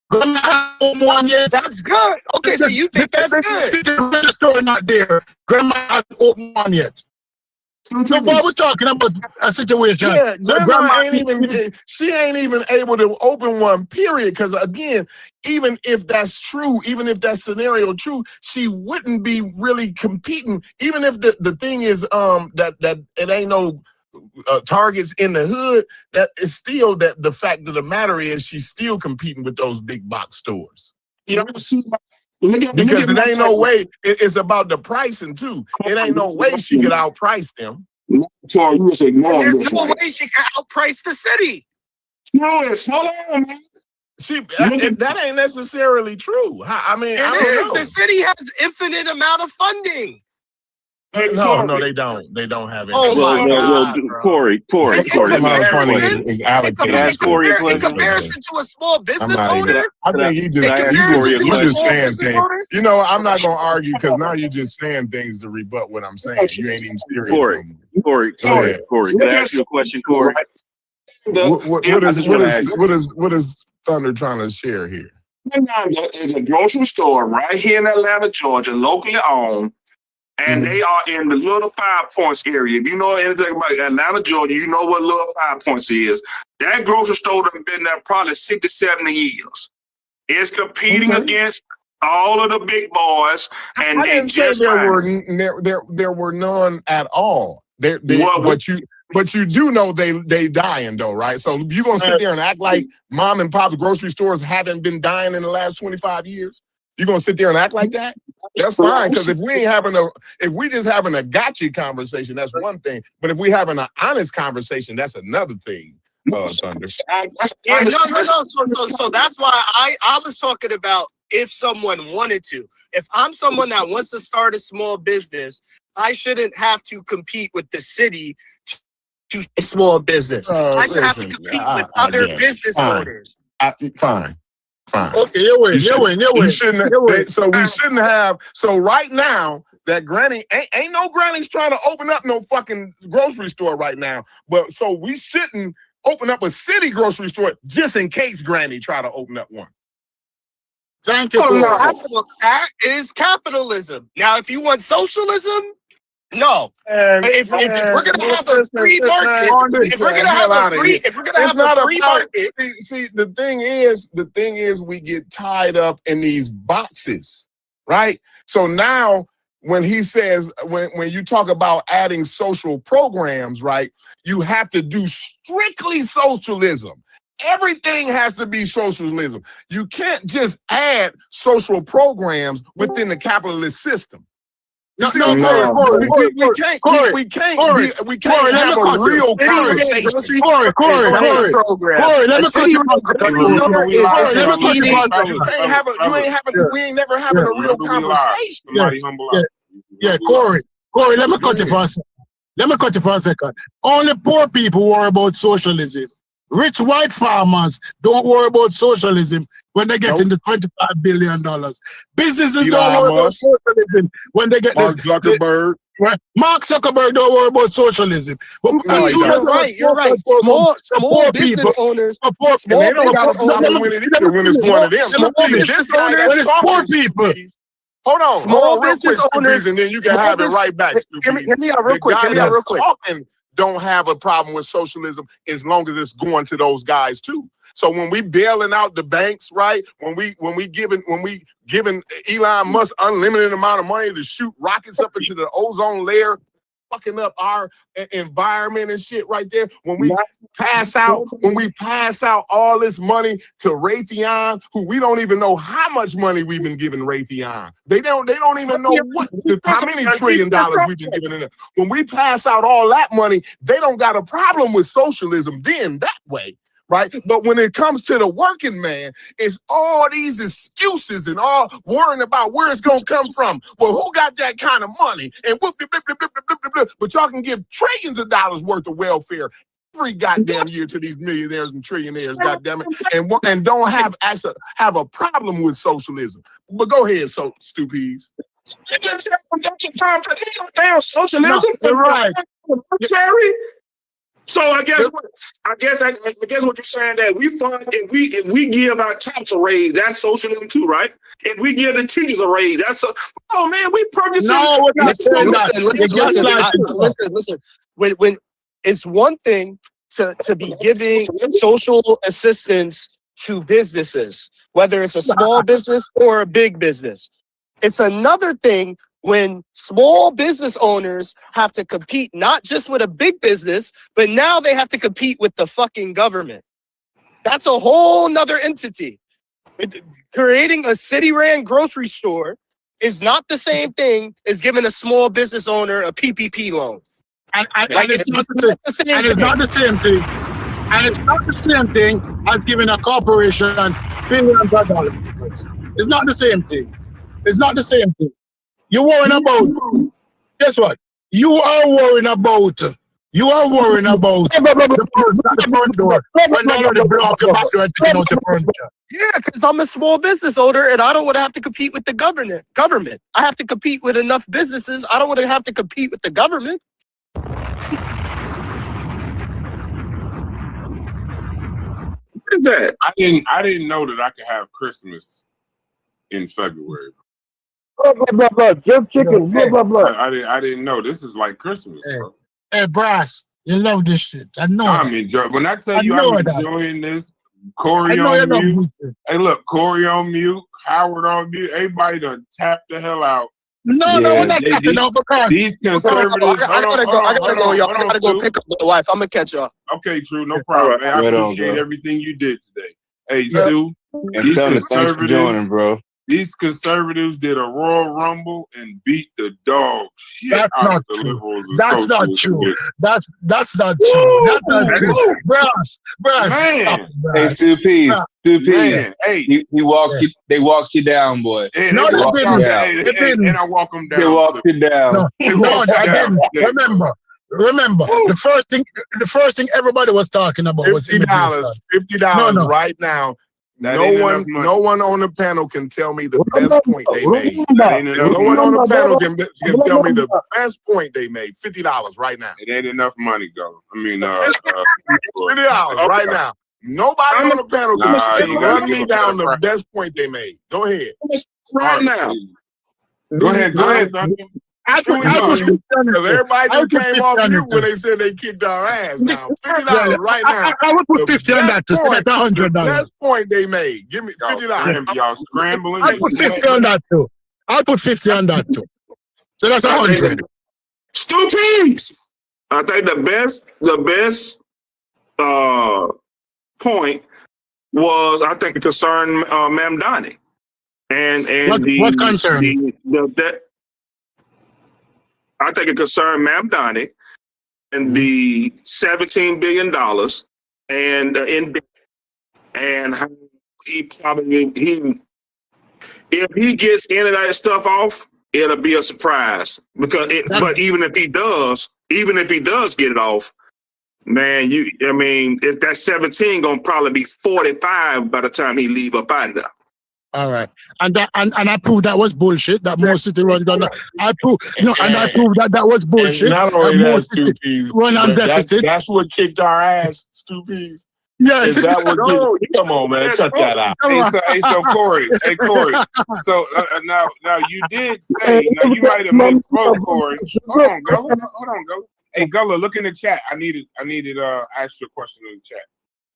That's good. Okay, so you think that's good? The store not there. Grandma hasn't opened one yet. So while we're talking about a situation, grandma she ain't even able to open one, period. Because again, even if that's true, even if that scenario true, she wouldn't be really competing. Even if the thing is that it ain't no Targets in the hood, that is still that the fact of the matter is she's still competing with those big box stores. Because it ain't no way. It's about the pricing too. It ain't no way she could outprice them. There's no way she can outprice the city. No, it's hold on, man. That ain't necessarily true. I mean, I don't know. The city has infinite amount of funding. No, they don't. They don't have it. Oh my God, Corey. The amount of funding is allocated. In comparison to a small business owner, I think you just saying things. You know, I'm not gonna argue because now you're just saying things to rebut what I'm saying. You ain't even serious. Corey. Can I ask you a question, Corey? What is Thunder trying to share here? There's a grocery store right here in Atlanta, Georgia, locally owned. And they are in the Little Five Points area. If you know anything about Atlanta, Georgia, you know what Little Five Points is. That grocery store has been there probably 60, 70 years. It's competing against all of the big boys, and I didn't say there were none at all. But you do know they dying though, right? So you gonna sit there and act like mom and pop's grocery stores haven't been dying in the last 25 years? You gonna sit there and act like that? That's fine, because if we just having a gotcha conversation, that's one thing. But if we having an honest conversation, that's another thing. Thunder. Yeah, no. So that's why I was talking about if someone wanted to. If I'm someone that wants to start a small business, I shouldn't have to compete with the city to a small business. I should have to Listen, compete with other yeah, business fine. owners. Fine. Okay, you win. You shouldn't. So we shouldn't have. So right now, that granny ain't no grannies trying to open up no fucking grocery store right now. But so we shouldn't open up a city grocery store just in case granny try to open up one. Thank you. That is capitalism. Now, if you want socialism, no. If we're gonna have a free market, if we're gonna have a free market, see, the thing is, we get tied up in these boxes, right? So now, when he says, when you talk about adding social programs, right, you have to do strictly socialism. Everything has to be socialism. You can't just add social programs within the capitalist system. We can't have a real conversation. Corey, we ain't never having a real conversation. Yeah, Corey, let me cut you for a second. Only poor people worry about socialism. Rich white farmers don't worry about socialism when they get into $25 billion. Businesses don't worry about socialism when they get Mark Zuckerberg. Mark Zuckerberg don't worry about socialism. But you're right. Small business owners. When it's one of them. This guy that's poor people. Hold on. Small business owners, and then you can have it right back. Hear me out real quick. Don't have a problem with socialism as long as it's going to those guys too. So when we bailing out the banks, right? When we giving Elon Musk unlimited amount of money to shoot rockets up into the ozone layer, fucking up our environment and shit right there. When we pass out all this money to Raytheon, who we don't even know how much money we've been giving Raytheon. They don't even know how many $1 trillion we've been giving them. When we pass out all that money, they don't got a problem with socialism then that way. Right? But when it comes to the working man, it's all these excuses and all worrying about where it's going to come from. Well, who got that kind of money? And but y'all can give trillions of dollars worth of welfare every goddamn year to these millionaires and trillionaires, goddamn it, and don't have a problem with socialism. But go ahead, so stupids. Socialism. You're right. So I guess what you're saying that we fund if we give our cops a raise, that's socialism too, right? If we give the teachers a raise, that's we purchasing. No, we're not saying that. Listen. When it's one thing to be giving social assistance to businesses, whether it's a small business or a big business. It's another thing when small business owners have to compete not just with a big business, but now they have to compete with the fucking government. That's a whole nother entity. Creating a city-ran grocery store is not the same thing as giving a small business owner a PPP loan. And it's not the same thing. And it's not the same thing as giving a corporation billions of dollars. It's not the same thing. It's not the same thing. You're worrying about, guess what? You are worrying about the person at the front door when they already blow off your back door and taking out your furniture. Yeah, because I'm a small business owner and I don't want to have to compete with the government. I have to compete with enough businesses. I don't want to have to compete with the government. What is that? I didn't know that I could have Christmas in February. Blah, jerk chicken, blah. I didn't know. This is like Christmas, bro. Hey, Brass, you love this shit. I know. When I tell you I'm enjoying this, Corey on mute. Hey, look, Corey on mute, Howard on mute. Everybody done tap the hell out. No, we're not tapping out because these conservatives. I gotta go, y'all. I gotta go pick up my wife. I'm gonna catch y'all. Okay, true, no problem. Man. I appreciate everything you did today. Hey, Stu, these conservatives, bro. These conservatives did a Royal Rumble and beat the dog shit out of the liberals. That's not true. That's not true. That's not true. Brass. Man. Hey, Stu Pease. Hey, he walked you. They walked you down, boy. No, they didn't. And I walk them down. They walked you down. No, they didn't. remember, the first thing everybody was talking about was $50. $50 right now. That No ain't one, enough money. no one on the panel can tell me the best point they made. That ain't If enough no one money. on the panel can tell me the best point they made. $50 right now. It ain't enough money, go. I mean, $50 right now. Nobody on the panel can run me down the best point they made. Go ahead. Right now. Go ahead, Thunder. Everybody just came off mute when they said they kicked our ass. Now $50 right now. I would put 50 on that to spend $100. Best point they made. Give me $50. Y'all scrambling. I'll put 50 on that too. I'll put 50 on that too. So that's 100. Stupid. I think the best point was, I think, it concerned Mamdani. And what concern? I think it concerned Mamdani and the $17 billion and how he probably if he gets any of that stuff off, it'll be a surprise but even if he does get it off, man, if that 17 gonna probably be 45 by the time he leave up out there. All right, and I proved that was bullshit. That most city run down. I proved that was bullshit. And not only that, Stupid, run on deficit. That's what kicked our ass, Stupid. Yes, is that what? Come on, man, cut that out. So Corey, So now you did say, now you might have misspoke, Corey. Hold on, go. Hey, Gullah, look in the chat. I needed ask you a question in the chat,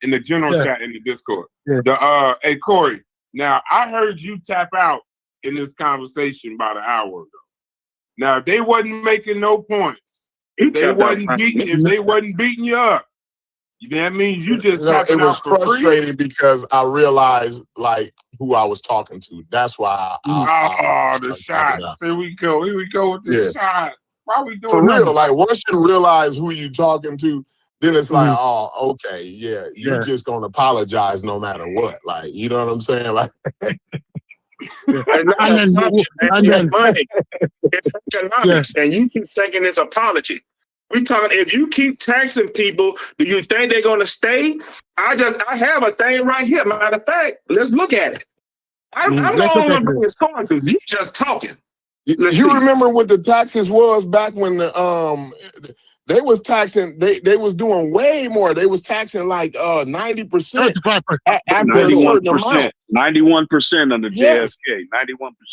in the general chat in the Discord. Yeah. Hey, Corey. Now, I heard you tap out in this conversation about an hour ago. Now, if they wasn't making no points, if they wasn't beating you up, that means you just tapping it was out for frustrating free? because I realized who I was talking to. That's why. The shots. Here we go with the shots. Why we doing for real? that? Once you realize who you talking to, then it's oh, okay, yeah, you're just gonna apologize no matter what. You know what I'm saying? It's money. It's economics, and you keep thinking it's apology. We talking. If you keep taxing people, do you think they're gonna stay? I have a thing right here. Matter of fact, let's look at it. I'm the only one bringing sources. You just talking. You remember what the taxes was back when they was taxing, they was doing way more. They was taxing 90% after a certain amount. 91% under Yes. JFK,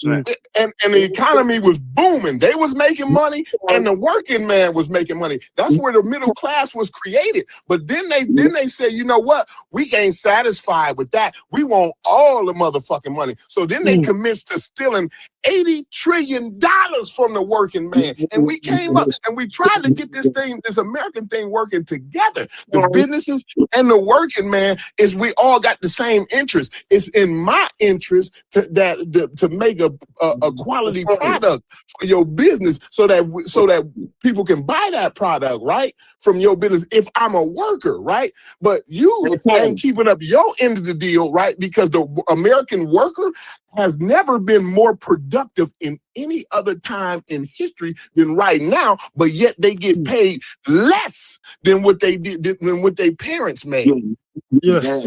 91%. And the economy was booming. They was making money, and the working man was making money. That's where the middle class was created. But then they said, you know what? We ain't satisfied with that. We want all the motherfucking money. So then they commenced to stealing $80 trillion from the working man. And we came up and we tried to get this American thing working together. The businesses and the working man we all got the same interest. It's in my interest to make a quality product for your business so that people can buy that product, right? From your business if I'm a worker, right? But you ain't keeping up your end of the deal, right? Because the American worker has never been more productive in any other time in history than right now, but yet they get paid less than what they did than what their parents made. Yes. So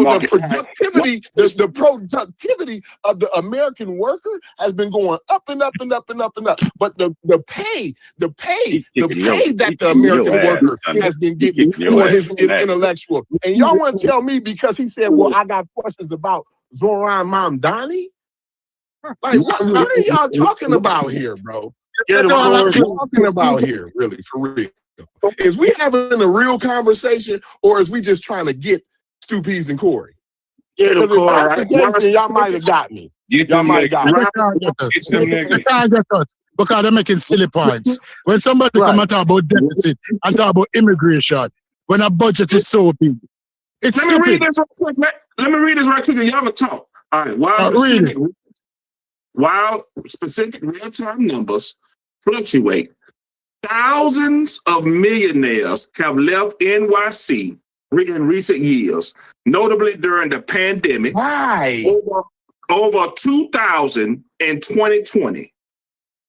the productivity of the American worker has been going up and up and up and up and up. But the pay that the American worker has been getting for his intellectual. And y'all want to tell me because he said, well, I got questions about Zoran Mamdani? What are y'all talking about here, bro? What are you talking about here, really, for real? Is we having a real conversation, or is we just trying to get Stupies and Corey? Because if that's the case, then y'all might have got me. Y'all might have got me. Because they're making silly points. When somebody come and talk about deficit and talk about immigration, when a budget is so big, it's Let me read this right quick. Y'all can talk. All right. While specific real-time numbers fluctuate, thousands of millionaires have left NYC in recent years, notably during the pandemic. Why? Over 2,000 in 2020.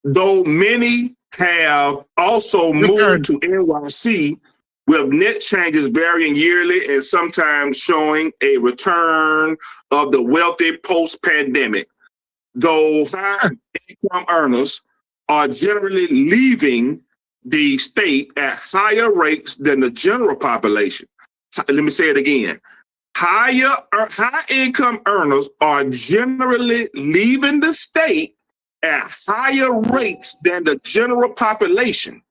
Though many have also moved to NYC, with net changes varying yearly and sometimes showing a return of the wealthy post-pandemic. Though high income earners are generally leaving the state at higher rates than the general population. Let me say it again. High income earners are generally leaving the state at higher rates than the general population,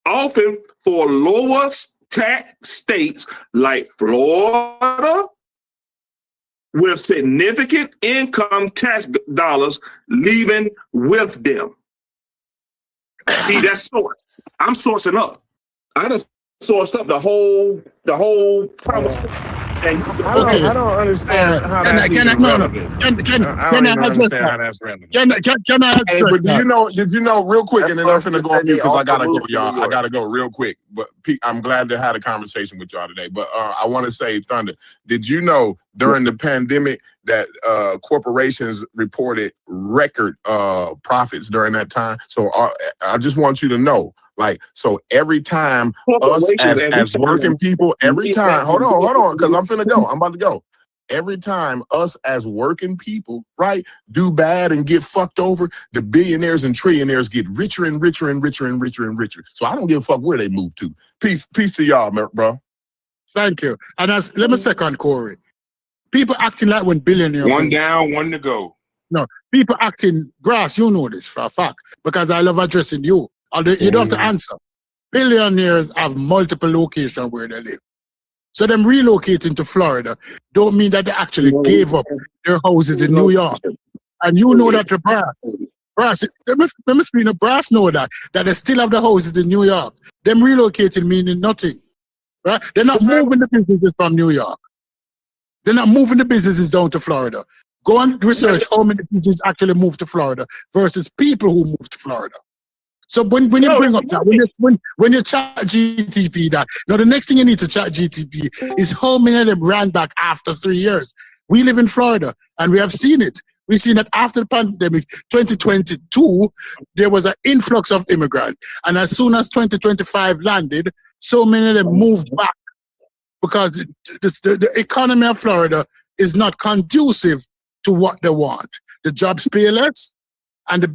often for lower tax states like Florida, with significant income tax dollars leaving with them. See, that's source. I'm sourcing up. I just sourced up the whole premise. And I don't understand how that's even relevant. Can I address that? Can I address Hey, but that? did you know real quick, and then I'm finna go on mute because I gotta go, y'all. I gotta go real quick. But I'm glad to have a conversation with y'all today. But I want to say, Thunder, did you know during the pandemic that corporations reported record profits during that time? So I just want you to know. Like, so every time us as working people, every time, hold on, because I'm finna go. I'm about to go. Every time us as working people, right, do bad and get fucked over, the billionaires and trillionaires get richer and richer and richer and richer and richer. So I don't give a fuck where they move to. Peace to y'all, bro. Thank you. And let me second Corey. People acting like when billionaires. One down, one to go. No, people acting, Brass, you know this for a fact, because I love addressing you. Although you don't have to answer. Billionaires have multiple locations where they live. So them relocating to Florida don't mean that they actually gave up their houses in New York. And you know that the Brass, let me speak the Brass know that they still have the houses in New York. Them relocating meaning nothing. Right? They're not moving the businesses from New York. They're not moving the businesses down to Florida. Go and research how many businesses actually move to Florida versus people who move to Florida. So when you bring up that, when you chat GTP that, now the next thing you need to chat GTP is how many of them ran back after 3 years. We live in Florida and we have seen it. We've seen that after the pandemic, 2022, there was an influx of immigrants. And as soon as 2025 landed, so many of them moved back because the economy of Florida is not conducive to what they want. The jobs pay less and the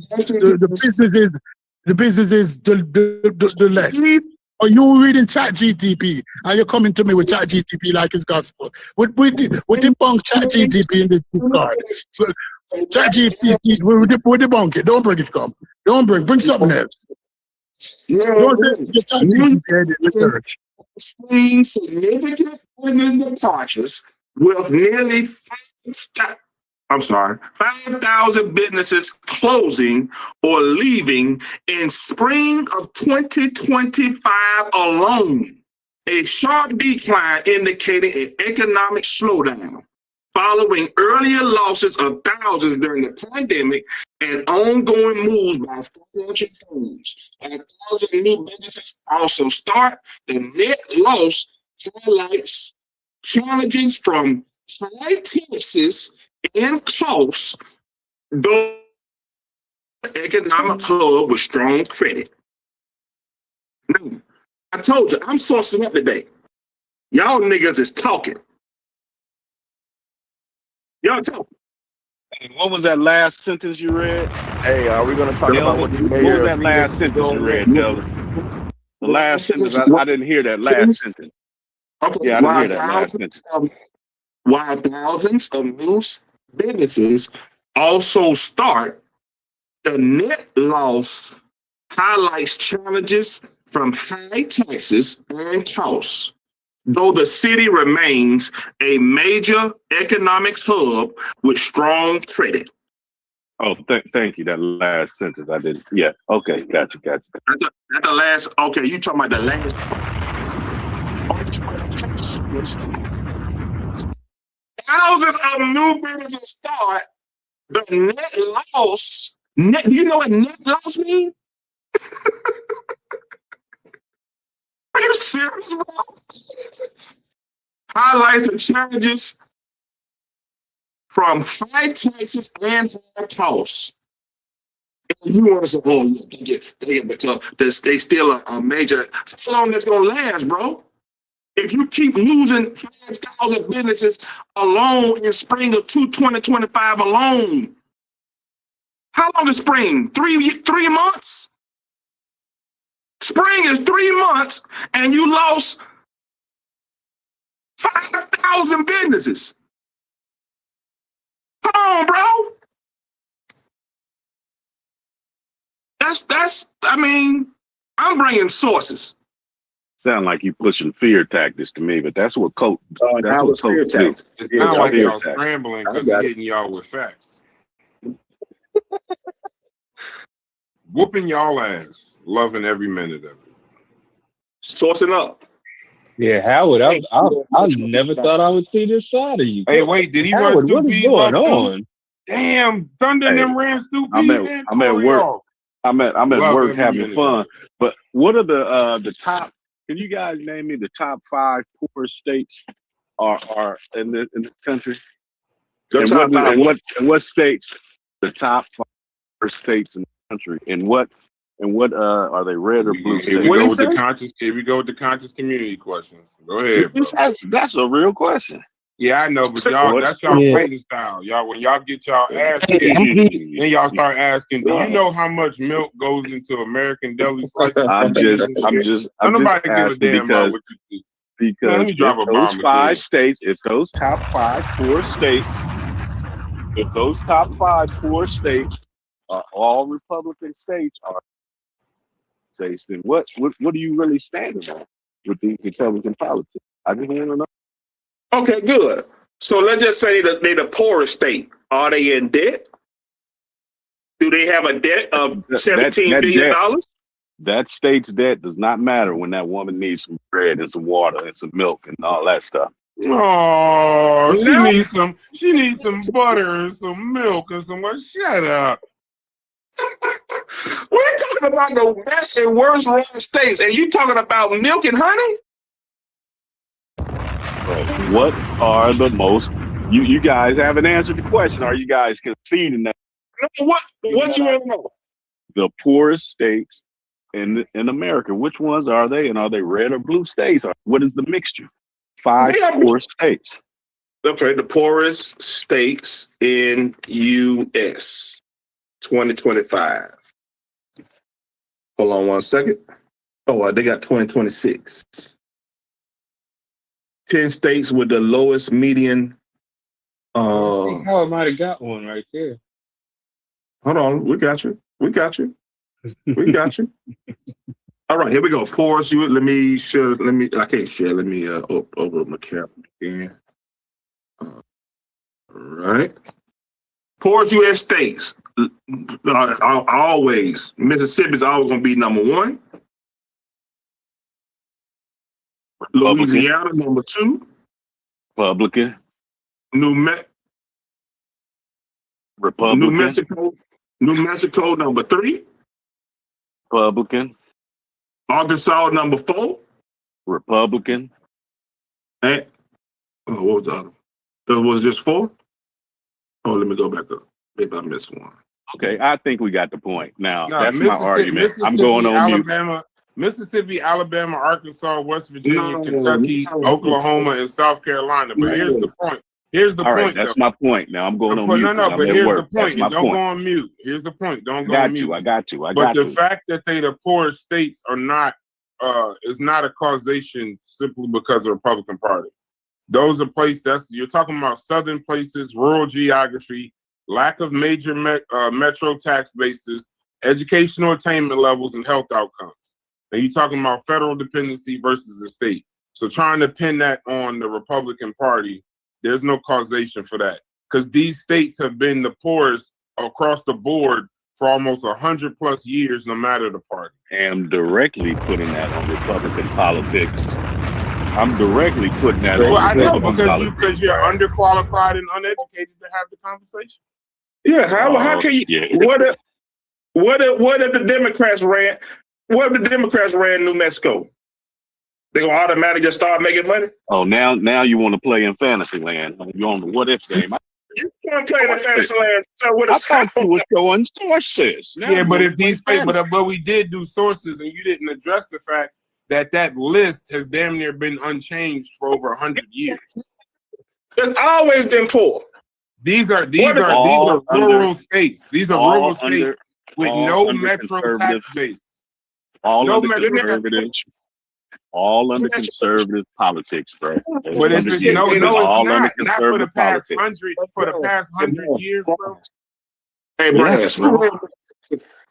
businesses the less. Or you reading Chat GTP and you're coming to me with Chat GTP like it's gospel. We debunk Chat GTP in this discard. Chat GTP, we debunk it. Don't bring it, come. Bring something else. Don't say Chat GTP research. Seeing significant business departures with nearly 5,000 businesses closing or leaving in spring of 2025 alone. A sharp decline indicating an economic slowdown following earlier losses of thousands during the pandemic and ongoing moves by financial firms. 1,000 new businesses also start. The net loss highlights challenges from high taxes and costs, though economic hub with strong credit. Now, I told you, I'm sourcing up today. Y'all niggas is talking. Y'all talking. Hey, what was that last sentence you read? Hey, are we going to talk about what the What mayor was that of last Phoenix is sentence you doing read, next? Delvin? The last sentence, I didn't hear that last sentence. Okay, Yeah, I didn't hear that last sentence. While thousands of new businesses also start, the net loss highlights challenges from high taxes and costs, though the city remains a major economic hub with strong credit. Oh, thank you. That last sentence, I didn't. Yeah. Okay. Gotcha. At the last. Okay, you talking about the last? Thousands of new businesses start. The net loss. Do you know what net loss means? Are you serious, bro? Highlights the challenges from high taxes and high costs, And you want to say, oh, yeah, they become they still a major. How long that's gonna last, bro? If you keep losing 5,000 businesses alone in spring of 2025 alone, how long is spring? 3 months? Spring is 3 months, and you lost 5,000 businesses. Come on, bro. That's. I mean, I'm bringing sources. Sound like you pushing fear tactics to me, but that's what Coach. That's that what was fear Coach do. tactics. It's Yeah, not like Fear y'all tactics. scrambling I because he's got it. hitting y'all with facts. Whooping y'all ass, loving every minute of it. Sourcing up. Yeah, Howard, I never thought I would see this side of you. Hey, wait, did he run Howard, what is Stu Pease going off too? on? Damn, Thunder and Hey, them ran Stu I'm Pease at and I'm at Corey work. off. I'm at Love work every having minute of fun. it. But what are the top? Can you guys name me the top 5 poorest states are in this country? Your And top five. what states the top 5 poorest states in the country? And what are they red or blue Here we states? What go he with the say? conscious. Here we go with the conscious community questions. Go ahead, bro. That's a real question. Yeah, I know, but y'all, What? that's y'all Yeah. fighting style. Y'all, when y'all get y'all ass Hey, kicked, I'm be then y'all start asking, do you know how much milk goes into American deli slices? I'm and cheese just and I'm shit? just Don't I'm just nobody give a asking damn about what you do. Man, let me drop a if those bomb 5 again. states, if those top 5 poor states, if those top 5 poor states are all Republican states are states, then what are you really standing on with these Republican politics? I just want to know. Okay, good. So let's just say that they're the poorest state. Are they in debt? Do they have a debt of $17 billion? That state's debt does not matter when that woman needs some bread and some water and some milk and all that stuff. Oh, No. she needs some butter and some milk and some what? Shut up. We're talking about the best and worst run states, and you talking about milk and honey? What are the most? You guys haven't answered the question. Are you guys conceding that What you want to know? the poorest states in America, which ones are they, and are they red or blue states? Or what is the mixture? 5 poor states. Okay, the poorest states in U.S. 2025. Hold on 1 second. Oh, they got 2026. 10 states with the lowest median. Howard might have got one right there. Hold on, we got you. We got you. We got you. All right, here we go. Poorest. Let me share. I can't share. Let me open my camera again. All right. Poorest U.S. states. Always. Mississippi's always gonna be number 1. Louisiana number 2. Republican. Republican. New Mexico number 3. Republican. Arkansas number 4. Republican. And what was the other? That was just 4. Oh, let me go back up. Maybe I missed one. Okay, I think we got the point. Now No, that's my argument. I'm going on mute. Mississippi, Alabama, Arkansas, West Virginia, Kentucky, Oklahoma, and South Carolina. But here's the point. Here's the All right, point. That's though. my point. Now I'm going on mute. No, but here's the point. That's my Don't point. go on mute. Here's the point. Don't go I on mute. got you. But the fact that they the poorest states are not is not a causation simply because of the Republican Party. Those are places you're talking about southern places, rural geography, lack of major metro tax bases, educational attainment levels, and health outcomes. And you're talking about federal dependency versus the state. So trying to pin that on the Republican Party, there's no causation for that. Because these states have been the poorest across the board for almost 100+ years, no matter the party. I'm directly putting that on Republican politics. I'm directly putting that on I know Republican because you're underqualified and uneducated to have the conversation. Yeah, how can you? What if the Democrats ran? What if the Democrats ran New Mexico? They gonna automatically just start making money? Oh, now you want to play in fantasy land? You're on the what if game. You can't play the fantasy land with a I thought you was showing sources. Now Yeah, you but wanna if these play but fantasy. but we did do sources, and you didn't address the fact that that list has damn near been unchanged for over 100 years. It's always been poor. These are All rural under states. These are all rural under states with all no under metro conservative tax base. all No under metro tax conservative all under conservative politics, bro. Over But if 100 it's years. no, It's it's all under not for the conservative past politics. 100 years, bro. Hey, Yes, Brad, bro.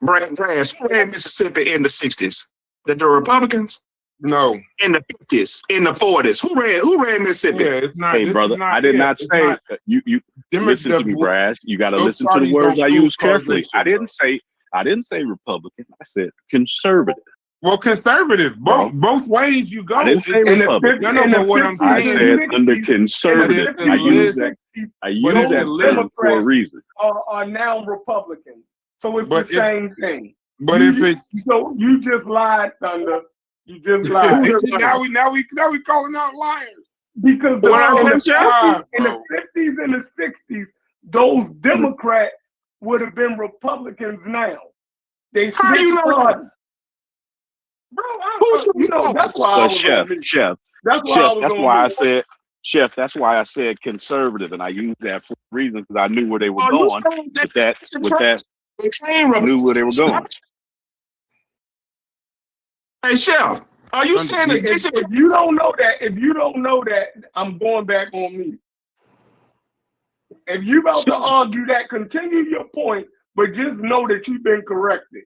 who ran Mississippi in the 60s? The Republicans? No. In the 50s, in the 40s. Who ran Mississippi? Yeah, it's not. Hey, This brother, is not. I did Yeah, not it's say not. you listen to me, Brass. You got to Those listen to the parties words don't I prove use carefully. causation, I didn't say Republican. I said conservative. Well, conservative. Both ways you go. I didn't say It's- Republican. No, but what I'm I saying said under conservative. But if the I use list- that term for a reason. Are now Republicans. So it's But the same thing. But if it's so you just lied, Thunder. You just lied. now we calling out liars. Because What I in, want to say, in the 50s and the 60s, those Democrats would have been Republicans now. They How you switched know parties. Bro, that's why I was Chef, on me. Chef, That's why I Chef. was That's on why I me. said, Chef. That's why I said conservative, and I used that for a reason because I knew where they were Oh, you going saying with that. They claim I knew where they were going. Hey, Chef, are you saying that If you don't know that, I'm going back on me. If you about to argue that, continue your point, but just know that you've been corrected.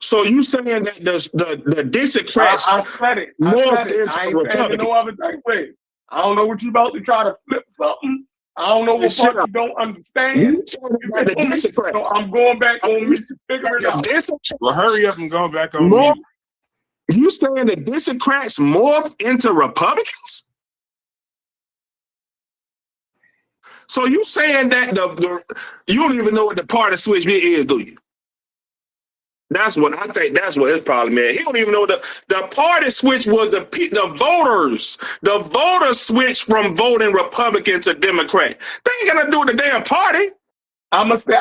So you saying that the Dixiecrats I said it. I said it. I ain't saying it no other way. I don't know what you about to try to flip something. I don't know what part you don't understand. So I'm going back on me to figure it out. Well, hurry up and go back on Morph, mute. you saying the Dixiecrats morphed into Republicans? So you saying that you don't even know what the party switch is, do you? That's what I think. That's what his problem is. He don't even know the party switch was the voters. The voters switched from voting Republican to Democrat. They ain't gonna do the damn party. I'ma stay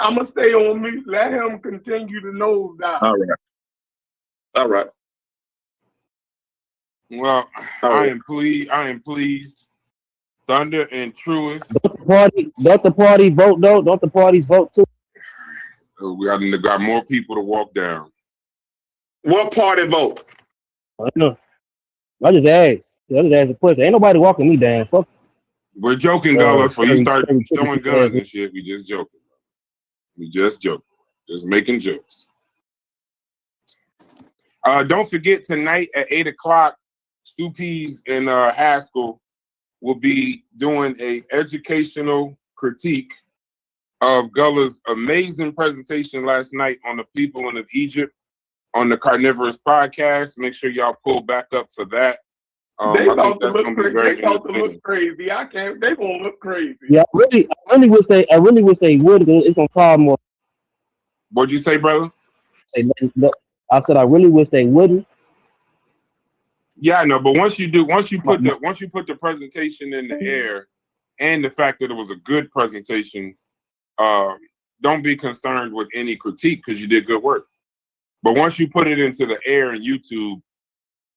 on mute. Let him continue to nose dive. All right. Well, I am pleased. Thunder and Truist. Don't the party vote though? Don't the parties vote too? We got more people to walk down. What party vote? I know. I just asked a question. Ain't nobody walking me down. Fuck. We're joking, Gullah. Before you start showing guns and shit, we just joking. We just joking. Just making jokes. Don't forget tonight at 8:00, Stu Pease and Haskell will be doing a educational critique of Gullah's amazing presentation last night on the people of Egypt on the Carnivorous podcast. Make sure y'all pull back up for that. They I about think to that's going to be very look entertaining. crazy. I can't. They gonna look crazy. Yeah, I really wish they would. It's gonna cause more. What'd you say, brother? I said I really wish they wouldn't. Yeah, I know, but once you put the presentation in the air, and the fact that it was a good presentation, don't be concerned with any critique because you did good work. But once you put it into the air in YouTube,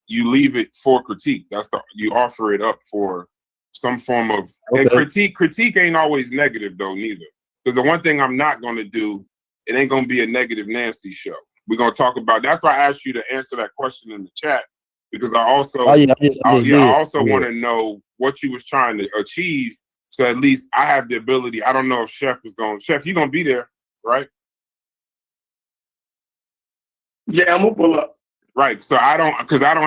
you leave it for critique. You offer it up for some form of and critique ain't always negative though, neither. Because the one thing I'm not gonna do, it ain't gonna be a negative Nancy show. We're gonna talk about that's why I asked you to answer that question in the chat. Because I also want to know what you was trying to achieve. So at least I have the ability. I don't know if Chef, you're gonna be there, right? Yeah, I'm gonna pull up. Right. So I don't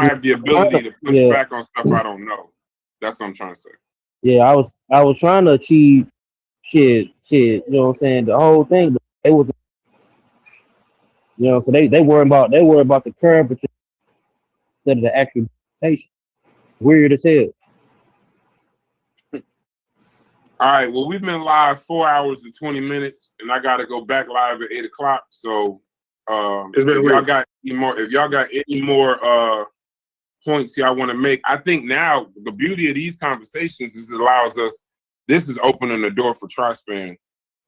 have the ability to push back on stuff I don't know. That's what I'm trying to say. Yeah, I was trying to achieve shit, you know what I'm saying, the whole thing, but it was, you know, so they worry about the curve instead of the actual presentation. Weird as hell. All right. Well, we've been live 4 hours and 20 minutes, and I got to go back live at 8:00. So if y'all got any more points y'all want to make, I think now the beauty of these conversations is it allows us this is opening the door for Tri-Span.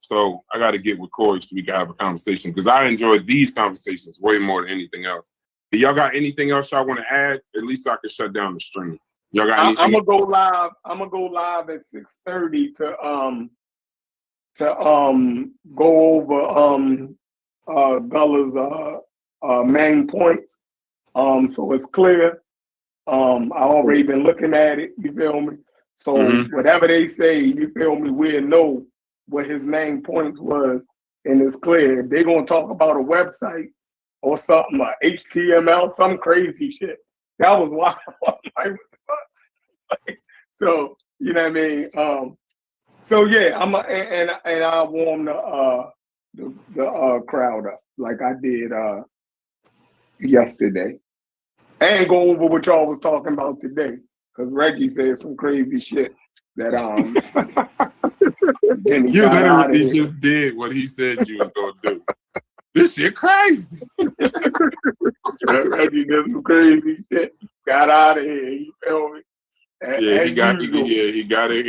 So I got to get with Corey so we can have a conversation because I enjoy these conversations way more than anything else. Do y'all got anything else y'all want to add? At least I can shut down the stream. Y'all got anything? I'm gonna go live. I'm gonna go live at 6:30 to go over Gulla's main points. So it's clear. I already been looking at it. You feel me? So whatever they say, you feel me, we'll know what his main points was, and it's clear. If they're gonna talk about a website or something like HTML, some crazy shit. That was wild. Like, so you know what I mean. So yeah, and I warm the crowd up like I did yesterday, and go over what y'all was talking about today because Reggie said some crazy shit that you literally just did what he said you was gonna do. This shit crazy. Reggie did some crazy shit. Got out of here. You feel me? Yeah, he got in here and got in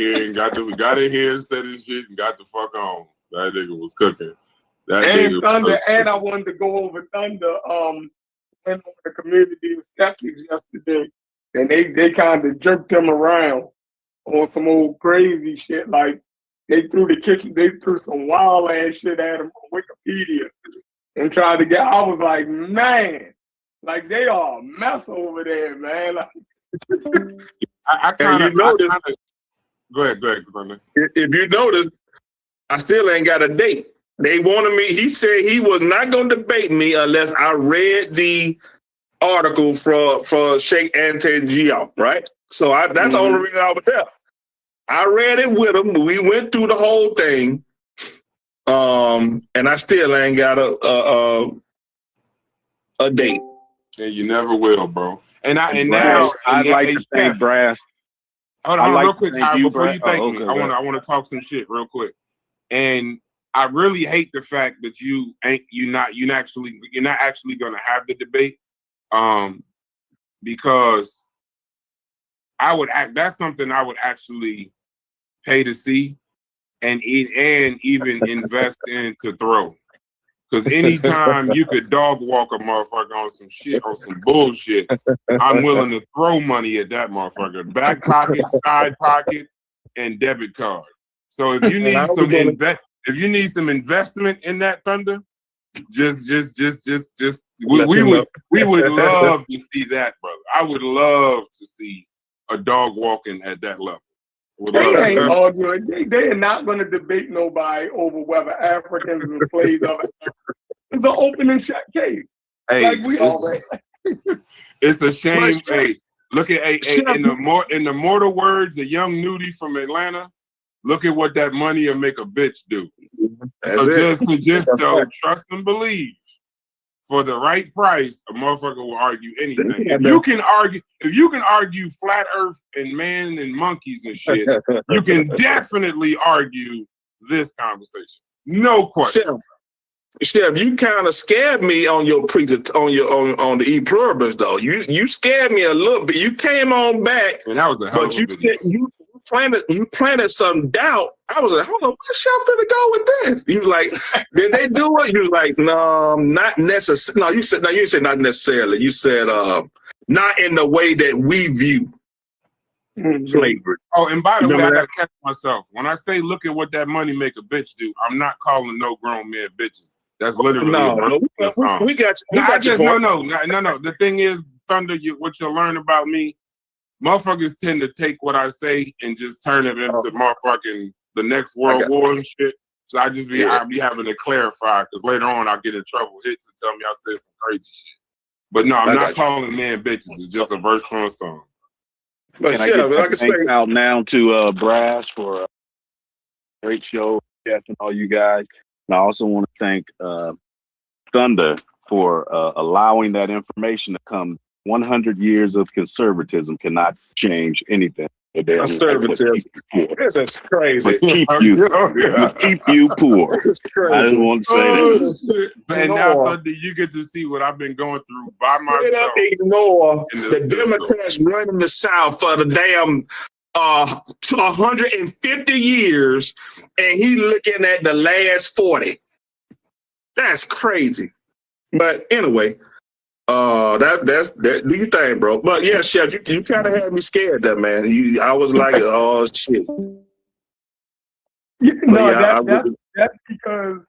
here and said his shit and got the fuck on. That nigga was cooking. And Thunder, and I wanted to go over Thunder. Went over the community of skeptics yesterday, and they kind of jerked him around on some old crazy shit. Like they threw some wild ass shit at him on Wikipedia and tried to get. I was like, man, like they are a mess over there, man. Like, Go ahead, Thunder. If you notice, I still ain't got a date. They wanted me. He said he was not going to debate me unless I read the article for Sheikh Anta Diop, right? So that's the only reason I was there. I read it with him. We went through the whole thing, and I still ain't got a date. And you never will, bro. I'd like to thank Brass. Hold on, real quick, Howard, before you thank me, I want to talk some shit real quick. And I really hate the fact that you're not actually gonna have the debate, because that's something I would actually pay to see and even invest in to throw. Because anytime you could dog walk a motherfucker on some shit or some bullshit, I'm willing to throw money at that motherfucker. Back pocket, side pocket, and debit card. So if you need some investment in that, Thunder, we would love to see that, brother. I would love to see a dog walking at that level. They ain't arguing. They are not going to debate nobody over whether Africans and slaves are. It's an open and shut case. Hey, like we already. It's a shame. Hey, look at in the mortal words of Young Nudie from Atlanta. Look at what that money will make a bitch do. So trust and believe. For the right price, a motherfucker will argue anything. If you can argue flat Earth and man and monkeys and shit, you can definitely argue this conversation. No question. Chef, you kind of scared me on your on the E pluribus though. You scared me a little bit. You came on back, and that was a hell of a video. You planted some doubt. I was like, hold on, where's Chef finna go with this? You was like, did they do it? You was like, no, not necessarily. No, you said not necessarily. You said not in the way that we view slavery. Oh, and by the way, I gotta catch myself. When I say look at what that money make a bitch do, I'm not calling no grown men bitches. That's literally a song. We got you. No. The thing is, Thunder, what you'll learn about me, motherfuckers tend to take what I say and just turn it into motherfucking the next world war and shit. So I'll be having to clarify because later on I'll get in trouble. Hits and tell me I said some crazy shit. But no, I'm not calling men bitches. It's just a verse from a song. But I get thanks out now to Brass for a great show, Jeff and all you guys. And I also want to thank Thunder for allowing that information to come. 100 years of conservatism cannot change anything. Conservatism. This is crazy. But keep you poor. I just want to say that. And now, Thunder, you get to see what I've been going through by myself. Ignore the Democrats running the South for the damn to 150 years, and he looking at the last 40. That's crazy. But anyway, that's that. Do you think, bro? But yeah, Chef, you kind of had me scared, there, man. I was like, oh shit. No, yeah, that's because